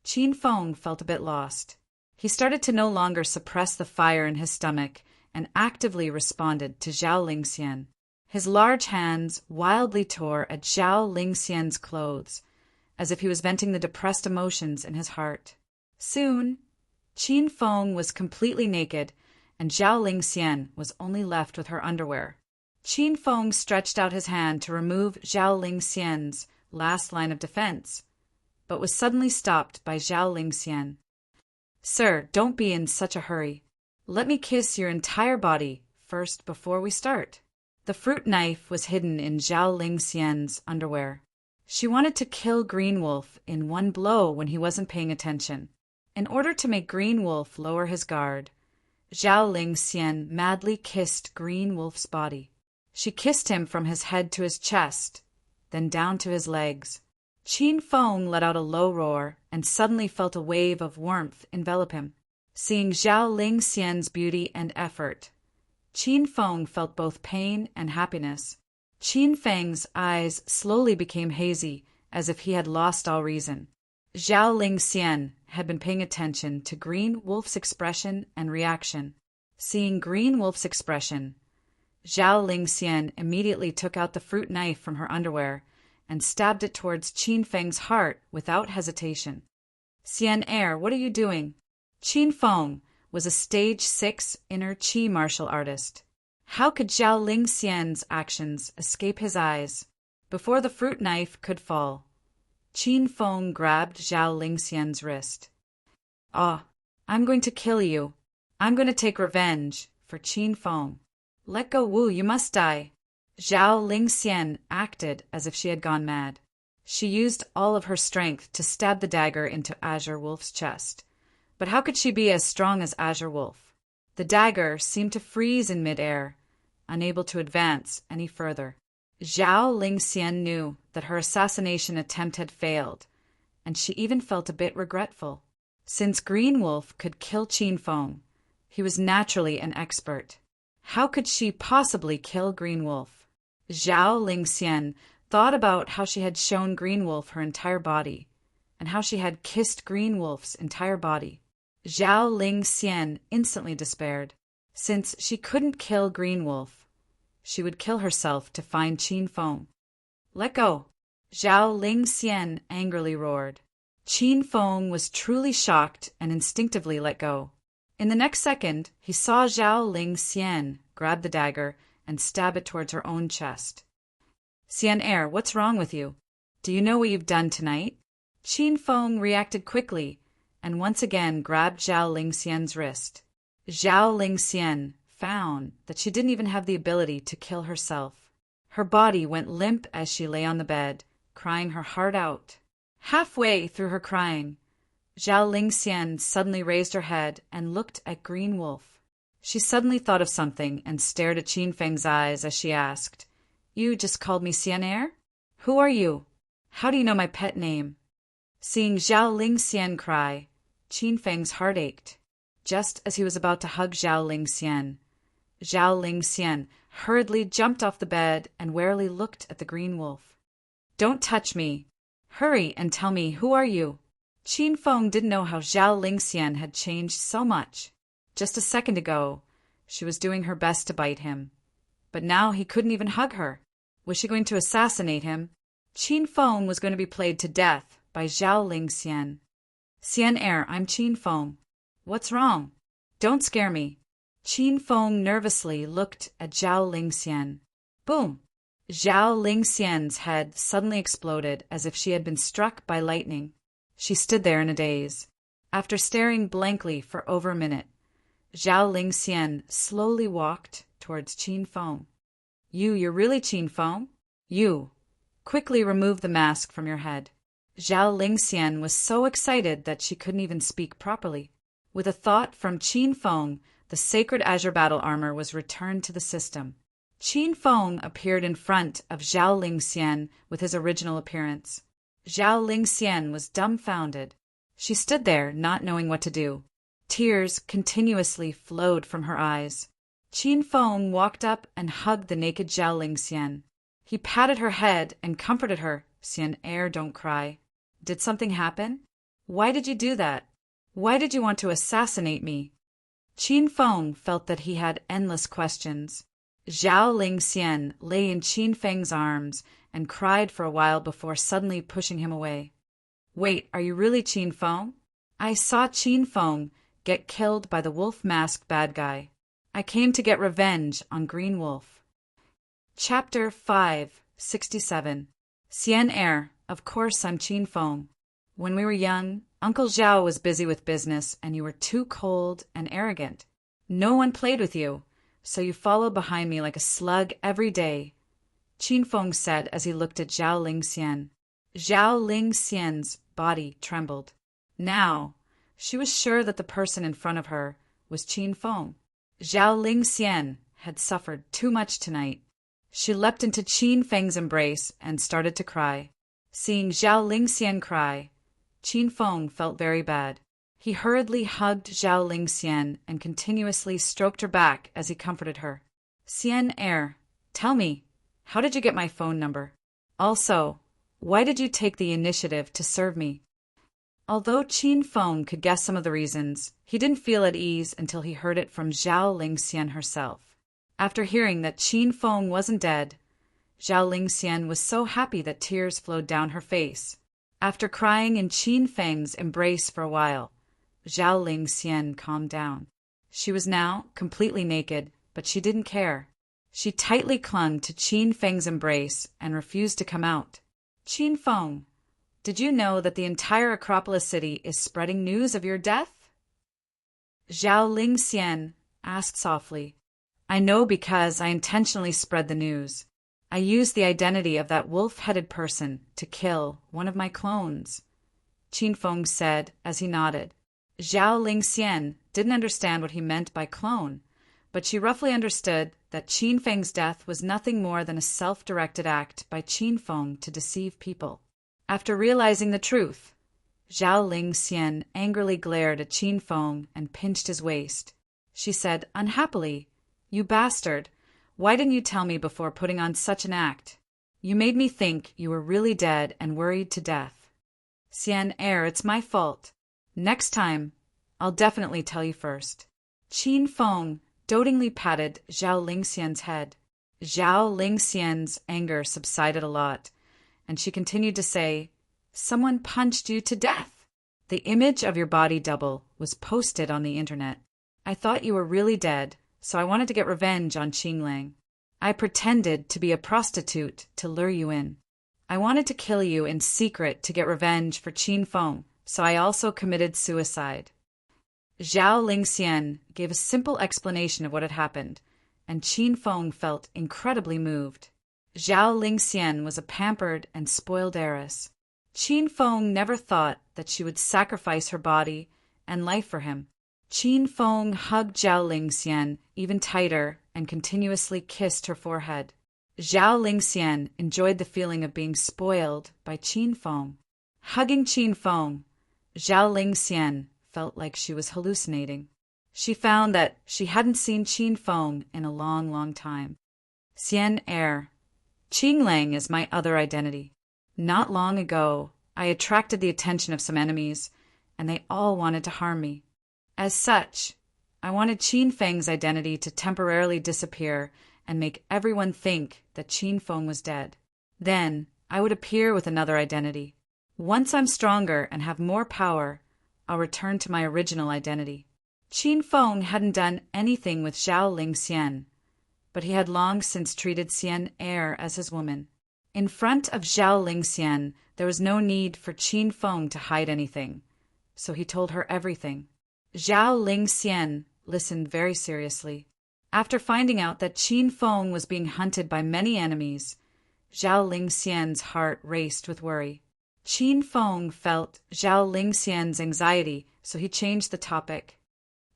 Qin Feng felt a bit lost. He started to no longer suppress the fire in his stomach and actively responded to Zhao Lingxian. His large hands wildly tore at Zhao Lingxian's clothes, as if he was venting the depressed emotions in his heart. Soon, Qin Feng was completely naked, and Zhao Lingxian was only left with her underwear. Qin Feng stretched out his hand to remove Zhao Lingxian's last line of defense, but was suddenly stopped by Zhao Lingxian. "Sir, don't be in such a hurry. Let me kiss your entire body first before we start." The fruit knife was hidden in Zhao Lingxian's underwear. She wanted to kill Green Wolf in one blow when he wasn't paying attention. In order to make Green Wolf lower his guard, Zhao Lingxian madly kissed Green Wolf's body. She kissed him from his head to his chest, then down to his legs. Qin Feng let out a low roar and suddenly felt a wave of warmth envelop him. Seeing Zhao Lingxian's beauty and effort, Qin Feng felt both pain and happiness. Qin Feng's eyes slowly became hazy, as if he had lost all reason. Zhao Lingxian had been paying attention to Green Wolf's expression and reaction. Seeing Green Wolf's expression, Zhao Lingxian immediately took out the fruit knife from her underwear and stabbed it towards Qin Feng's heart without hesitation. "Xian Er, what are you doing?" Qin Feng was a stage 6 inner Qi martial artist. How could Zhao Lingxian's actions escape his eyes? Before the fruit knife could fall, Qin Feng grabbed Zhao Lingxian's wrist. "Ah, I'm going to kill you. I'm going to take revenge for Qin Feng." "Let go, Wu, you must die." Zhao Lingxian acted as if she had gone mad. She used all of her strength to stab the dagger into Azure Wolf's chest. But how could she be as strong as Azure Wolf? The dagger seemed to freeze in midair, unable to advance any further. Zhao Lingxian knew that her assassination attempt had failed, and she even felt a bit regretful. Since Green Wolf could kill Qin Feng, he was naturally an expert. How could she possibly kill Green Wolf? Zhao Lingxian thought about how she had shown Green Wolf her entire body, and how she had kissed Green Wolf's entire body. Zhao Ling Xian instantly despaired. Since she couldn't kill Green Wolf, she would kill herself to find Qin Feng. Let go! Zhao Ling Xian angrily roared. Qin Feng was truly shocked and instinctively let go. In the next second, he saw Zhao Ling Xian grab the dagger and stab it towards her own chest. Xian Er, what's wrong with you? Do you know what you've done tonight? Qin Feng reacted quickly and once again grabbed Zhao Ling Xian's wrist. Zhao Ling Xian found that she didn't even have the ability to kill herself. Her body went limp as she lay on the bed, crying her heart out. Halfway through her crying, Zhao Ling Xian suddenly raised her head and looked at Green Wolf. She suddenly thought of something and stared at Qin Feng's eyes as she asked, You just called me Xian Er? Who are you? How do you know my pet name? Seeing Zhao Ling Xian cry, Qin Feng's heart ached. Just as he was about to hug Zhao Ling Xian hurriedly jumped off the bed and warily looked at the Green Wolf. Don't touch me. Hurry and tell me, who are you? Qin Feng didn't know how Zhao Ling Xian had changed so much. Just a second ago, she was doing her best to bite him. But now he couldn't even hug her. Was she going to assassinate him? Qin Feng was going to be played to death by Zhao Ling Xian. Xian Er, I'm Qin Feng. What's wrong? Don't scare me. Qin Feng nervously looked at Zhao Ling Xian. Boom! Zhao Ling Xian's head suddenly exploded as if she had been struck by lightning. She stood there in a daze. After staring blankly for over a minute, Zhao Ling Xian slowly walked towards Qin Feng. You're really Qin Feng? You. Quickly remove the mask from your head. Zhao Ling Xian was so excited that she couldn't even speak properly. With a thought from Qin Feng, the sacred azure battle armor was returned to the system. Qin Feng appeared in front of Zhao Ling Xian with his original appearance. Zhao Ling Xian was dumbfounded. She stood there, not knowing what to do. Tears continuously flowed from her eyes. Qin Feng walked up and hugged the naked Zhao Ling Xian. He patted her head and comforted her. Xian Er, don't cry. Did something happen? Why did you do that? Why did you want to assassinate me? Qin Feng felt that he had endless questions. Zhao Ling Xian lay in Qin Feng's arms and cried for a while before suddenly pushing him away. Wait, are you really Qin Feng? I saw Qin Feng get killed by the wolf-masked bad guy. I came to get revenge on Green Wolf. Chapter 567. Xian Er, of course I'm Qin Feng. When we were young, Uncle Zhao was busy with business and you were too cold and arrogant. No one played with you, so you followed behind me like a slug every day, Qin Feng said as he looked at Zhao Ling Xian. Zhao Ling Xian's body trembled. Now, she was sure that the person in front of her was Qin Feng. Zhao Ling Xian had suffered too much tonight. She leapt into Qin Feng's embrace and started to cry. Seeing Zhao Ling Xian cry, Qin Feng felt very bad. He hurriedly hugged Zhao Ling Xian and continuously stroked her back as he comforted her. Xian Er, tell me, how did you get my phone number? Also, why did you take the initiative to serve me? Although Qin Feng could guess some of the reasons, he didn't feel at ease until he heard it from Zhao Ling Xian herself. After hearing that Qin Feng wasn't dead, Zhao Ling Xian was so happy that tears flowed down her face. After crying in Qin Feng's embrace for a while, Zhao Ling Xian calmed down. She was now completely naked, but she didn't care. She tightly clung to Qin Feng's embrace and refused to come out. Qin Feng, did you know that the entire Acropolis city is spreading news of your death? Zhao Ling Xian asked softly. I know because I intentionally spread the news. I used the identity of that wolf-headed person to kill one of my clones, Qin Feng said as he nodded. Zhao Ling Xian didn't understand what he meant by clone, but she roughly understood that Qin Feng's death was nothing more than a self-directed act by Qin Feng to deceive people. After realizing the truth, Zhao Ling Xian angrily glared at Qin Feng and pinched his waist. She said unhappily, You bastard, why didn't you tell me before putting on such an act? You made me think you were really dead and worried to death. Xian Er, it's my fault. Next time, I'll definitely tell you first. Qin Feng dotingly patted Zhao Lingxian's head. Zhao Lingxian's anger subsided a lot, and she continued to say, "Someone punched you to death. The image of your body double was posted on the internet. I thought you were really dead, so I wanted to get revenge on Qinglang. I pretended to be a prostitute to lure you in. I wanted to kill you in secret to get revenge for Qin Feng, so I also committed suicide." Zhao Lingxian gave a simple explanation of what had happened, and Qin Feng felt incredibly moved. Zhao Lingxian was a pampered and spoiled heiress. Qin Feng never thought that she would sacrifice her body and life for him. Qin Feng hugged Zhao Lingxian even tighter and continuously kissed her forehead. Zhao Lingxian enjoyed the feeling of being spoiled by Qin Feng. Hugging Qin Feng, Zhao Lingxian felt like she was hallucinating. She found that she hadn't seen Qin Feng in a long, long time. Xian Er. Qinglang is my other identity. Not long ago, I attracted the attention of some enemies, and they all wanted to harm me. As such, I wanted Qin Feng's identity to temporarily disappear and make everyone think that Qin Feng was dead. Then, I would appear with another identity. Once I'm stronger and have more power, I'll return to my original identity. Qin Feng hadn't done anything with Zhao Lingxian, but he had long since treated Xian Er as his woman. In front of Zhao Lingxian, there was no need for Qin Feng to hide anything, so he told her everything. Zhao Lingxian listened very seriously. After finding out that Qin Feng was being hunted by many enemies, Zhao Lingxian's heart raced with worry. Qin Feng felt Zhao Lingxian's anxiety, so he changed the topic.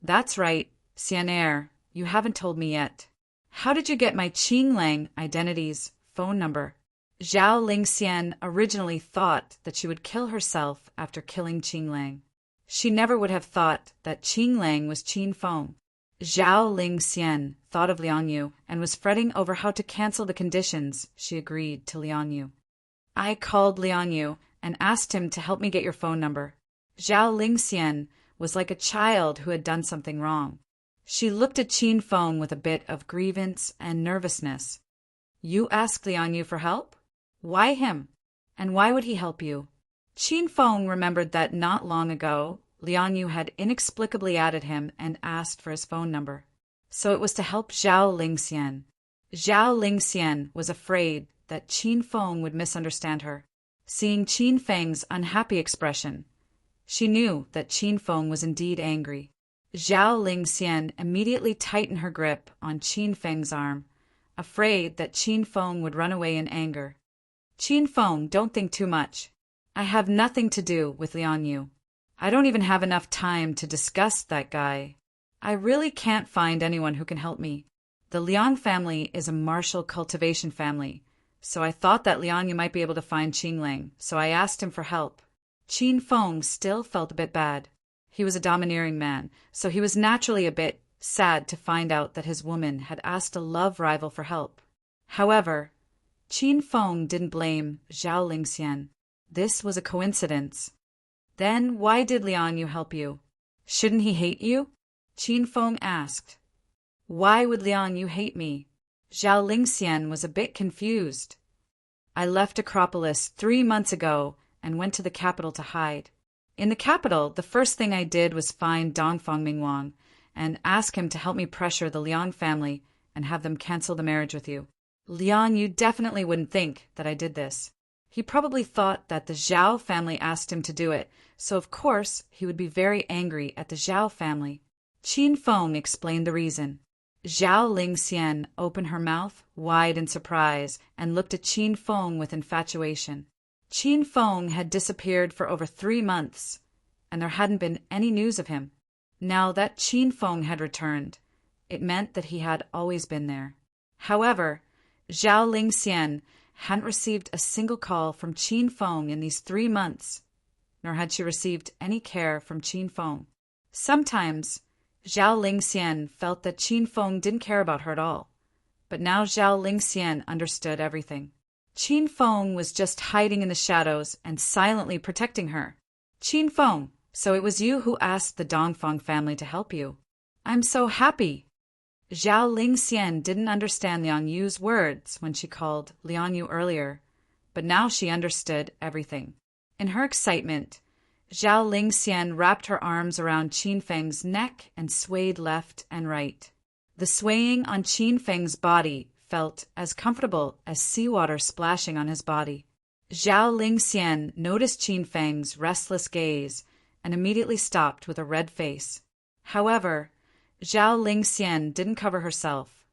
"That's right, Xian Er, you haven't told me yet. How did you get my Qinglang identity's phone number?" Zhao Lingxian originally thought that she would kill herself after killing Qinglang. She never would have thought that Qinglang was Qin Feng. Zhao Lingxian thought of Liang Yu and was fretting over how to cancel the conditions she agreed to Liang Yu. "I called Liang Yu and asked him to help me get your phone number." Zhao Lingxian was like a child who had done something wrong. She looked at Qin Feng with a bit of grievance and nervousness. "You asked Liang Yu for help? Why him? And why would he help you?" Qin Feng remembered that not long ago, Liang Yu had inexplicably added him and asked for his phone number. So it was to help Zhao Lingxian. Zhao Lingxian was afraid that Qin Feng would misunderstand her. Seeing Qin Feng's unhappy expression, she knew that Qin Feng was indeed angry. Zhao Lingxian immediately tightened her grip on Qin Feng's arm, afraid that Qin Feng would run away in anger. "Qin Feng, don't think too much. I have nothing to do with Liang Yu. I don't even have enough time to discuss that guy. I really can't find anyone who can help me. The Liang family is a martial cultivation family, so I thought that Liang Yu might be able to find Qinglang, so I asked him for help." Qin Feng still felt a bit bad. He was a domineering man, so he was naturally a bit sad to find out that his woman had asked a love rival for help. However, Qin Feng didn't blame Zhao Lingxian. This was a coincidence. "Then why did Liang Yu help you? Shouldn't he hate you?" Qin Feng asked. "Why would Liang Yu hate me?" Zhao Lingxian was a bit confused. "I left Acropolis 3 months ago and went to the capital to hide. In the capital, the first thing I did was find Dongfang Mingwang and ask him to help me pressure the Liang family and have them cancel the marriage with you. Liang Yu definitely wouldn't think that I did this. He probably thought that the Zhao family asked him to do it, so of course he would be very angry at the Zhao family." Qin Feng explained the reason. Zhao Lingxian opened her mouth wide in surprise and looked at Qin Feng with infatuation. Qin Feng had disappeared for over 3 months, and there hadn't been any news of him. Now that Qin Feng had returned, it meant that he had always been there. However, Zhao Lingxian hadn't received a single call from Qin Feng in these 3 months, nor had she received any care from Qin Feng. Sometimes, Zhao Lingxian felt that Qin Feng didn't care about her at all, but now Zhao Lingxian understood everything. Qin Feng was just hiding in the shadows and silently protecting her. "Qin Feng, So it was you who asked the Dongfang family to help you. I'm so happy. Zhao Lingxian didn't understand Liang Yu's words when she called Liang Yu earlier, but now she understood everything. In her excitement, Zhao Lingxian wrapped her arms around Qin Feng's neck and swayed left and right. The swaying on Qin Feng's body felt as comfortable as seawater splashing on his body. Zhao Lingxian noticed Qin Feng's restless gaze and immediately stopped with a red face. However, Zhao Lingxian didn't cover herself,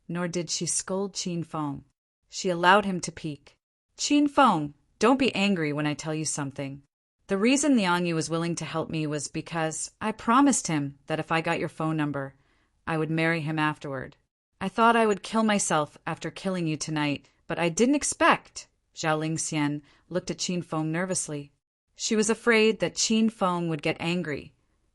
nor did she scold Qin Feng. She allowed him to peek. Qin Feng, don't be angry when I tell you something. The reason Liang Yu was willing to help me was because I promised him that if I got your phone number, I would marry him afterward. I thought I would kill myself after killing you tonight, but I didn't expect. Zhao Lingxian looked at Qin Feng nervously. She was afraid that Qin Feng would get angry,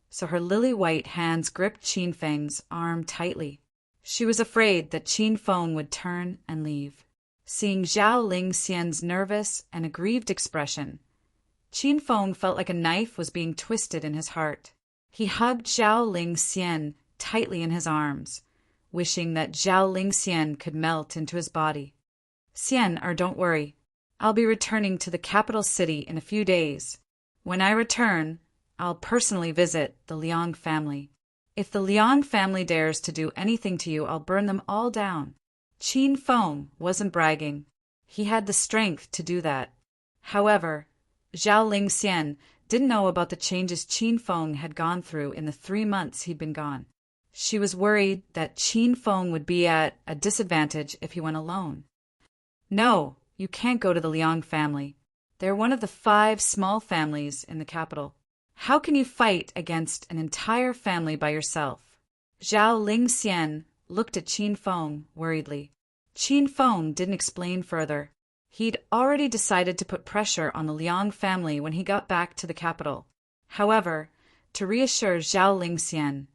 so her lily-white hands gripped Qin Feng's arm tightly. She was afraid that Qin Feng would turn and leave. Seeing Zhao Lingxian's nervous and aggrieved expression, Qin Feng felt like a knife was being twisted in his heart. He hugged Zhao Lingxian tightly in his arms, wishing that Zhao Lingxian could melt into his body. Don't worry. I'll be returning to the capital city in a few days. When I return, I'll personally visit the Liang family. If the Liang family dares to do anything to you, I'll burn them all down. Qin Feng wasn't bragging. He had the strength to do that. However, Zhao Lingxian didn't know about the changes Qin Feng had gone through in the 3 months he'd been gone. She was worried that Qin Feng would be at a disadvantage if he went alone. No, you can't go to the Liang family. They're one of the 5 small families in the capital. How can you fight against an entire family by yourself? Zhao Lingxian looked at Qin Feng worriedly. Qin Feng didn't explain further. He'd already decided to put pressure on the Liang family when he got back to the capital. However, to reassure Zhao Lingxian,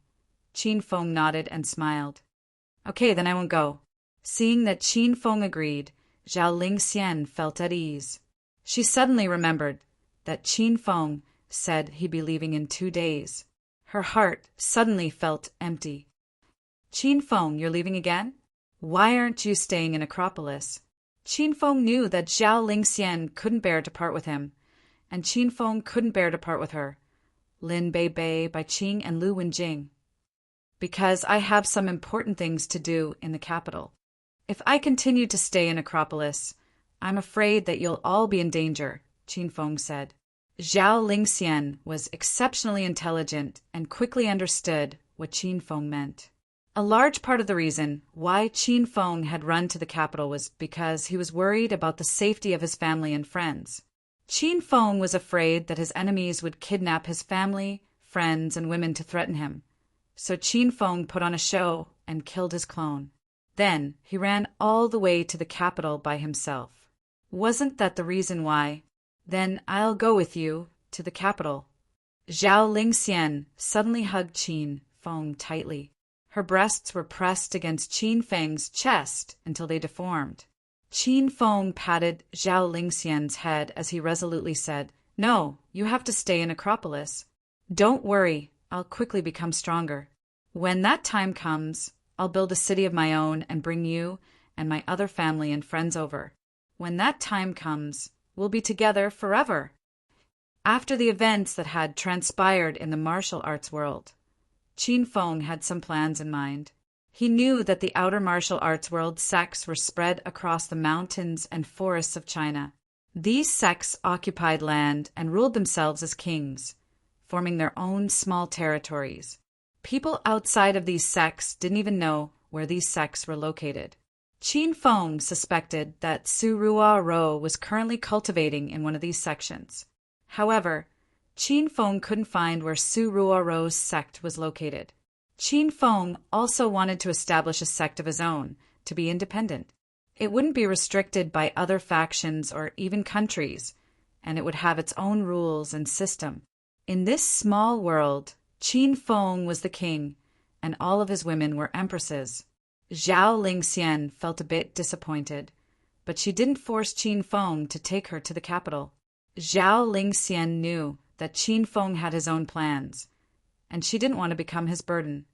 Qin Feng nodded and smiled. Okay, then I won't go. Seeing that Qin Feng agreed, Zhao Lingxian felt at ease. She suddenly remembered that Qin Feng said he'd be leaving in 2 days. Her heart suddenly felt empty. Qin Feng, you're leaving again? Why aren't you staying in Acropolis? Qin Feng knew that Zhao Lingxian couldn't bear to part with him, and Qin Feng couldn't bear to part with her. Lin Bei Bei, Bai Qing, and Lu Wenjing. Because I have some important things to do in the capital. If I continue to stay in Acropolis, I'm afraid that you'll all be in danger, Qin Feng said. Zhao Lingxian was exceptionally intelligent and quickly understood what Qin Feng meant. A large part of the reason why Qin Feng had run to the capital was because he was worried about the safety of his family and friends. Qin Feng was afraid that his enemies would kidnap his family, friends, and women to threaten him. So Qin Feng put on a show and killed his clone. Then he ran all the way to the capital by himself. Wasn't that the reason why? Then I'll go with you to the capital. Zhao Lingxian suddenly hugged Qin Feng tightly. Her breasts were pressed against Qin Feng's chest until they deformed. Qin Feng patted Zhao Lingxian's head as he resolutely said, No, you have to stay in Acropolis. Don't worry, I'll quickly become stronger. When that time comes, I'll build a city of my own and bring you and my other family and friends over. When that time comes, we'll be together forever. After the events that had transpired in the martial arts world, Qin Feng had some plans in mind. He knew that the outer martial arts world sects were spread across the mountains and forests of China. These sects occupied land and ruled themselves as kings, forming their own small territories. People outside of these sects didn't even know where these sects were located. Qin Feng suspected that Su Ruo Ro was currently cultivating in one of these sections. However, Qin Feng couldn't find where Su Ruo Ro's sect was located. Qin Feng also wanted to establish a sect of his own, to be independent. It wouldn't be restricted by other factions or even countries, and it would have its own rules and system. In this small world, Qin Feng was the king, and all of his women were empresses. Zhao Lingxian felt a bit disappointed, but she didn't force Qin Feng to take her to the capital. Zhao Lingxian knew that Qin Feng had his own plans, and she didn't want to become his burden.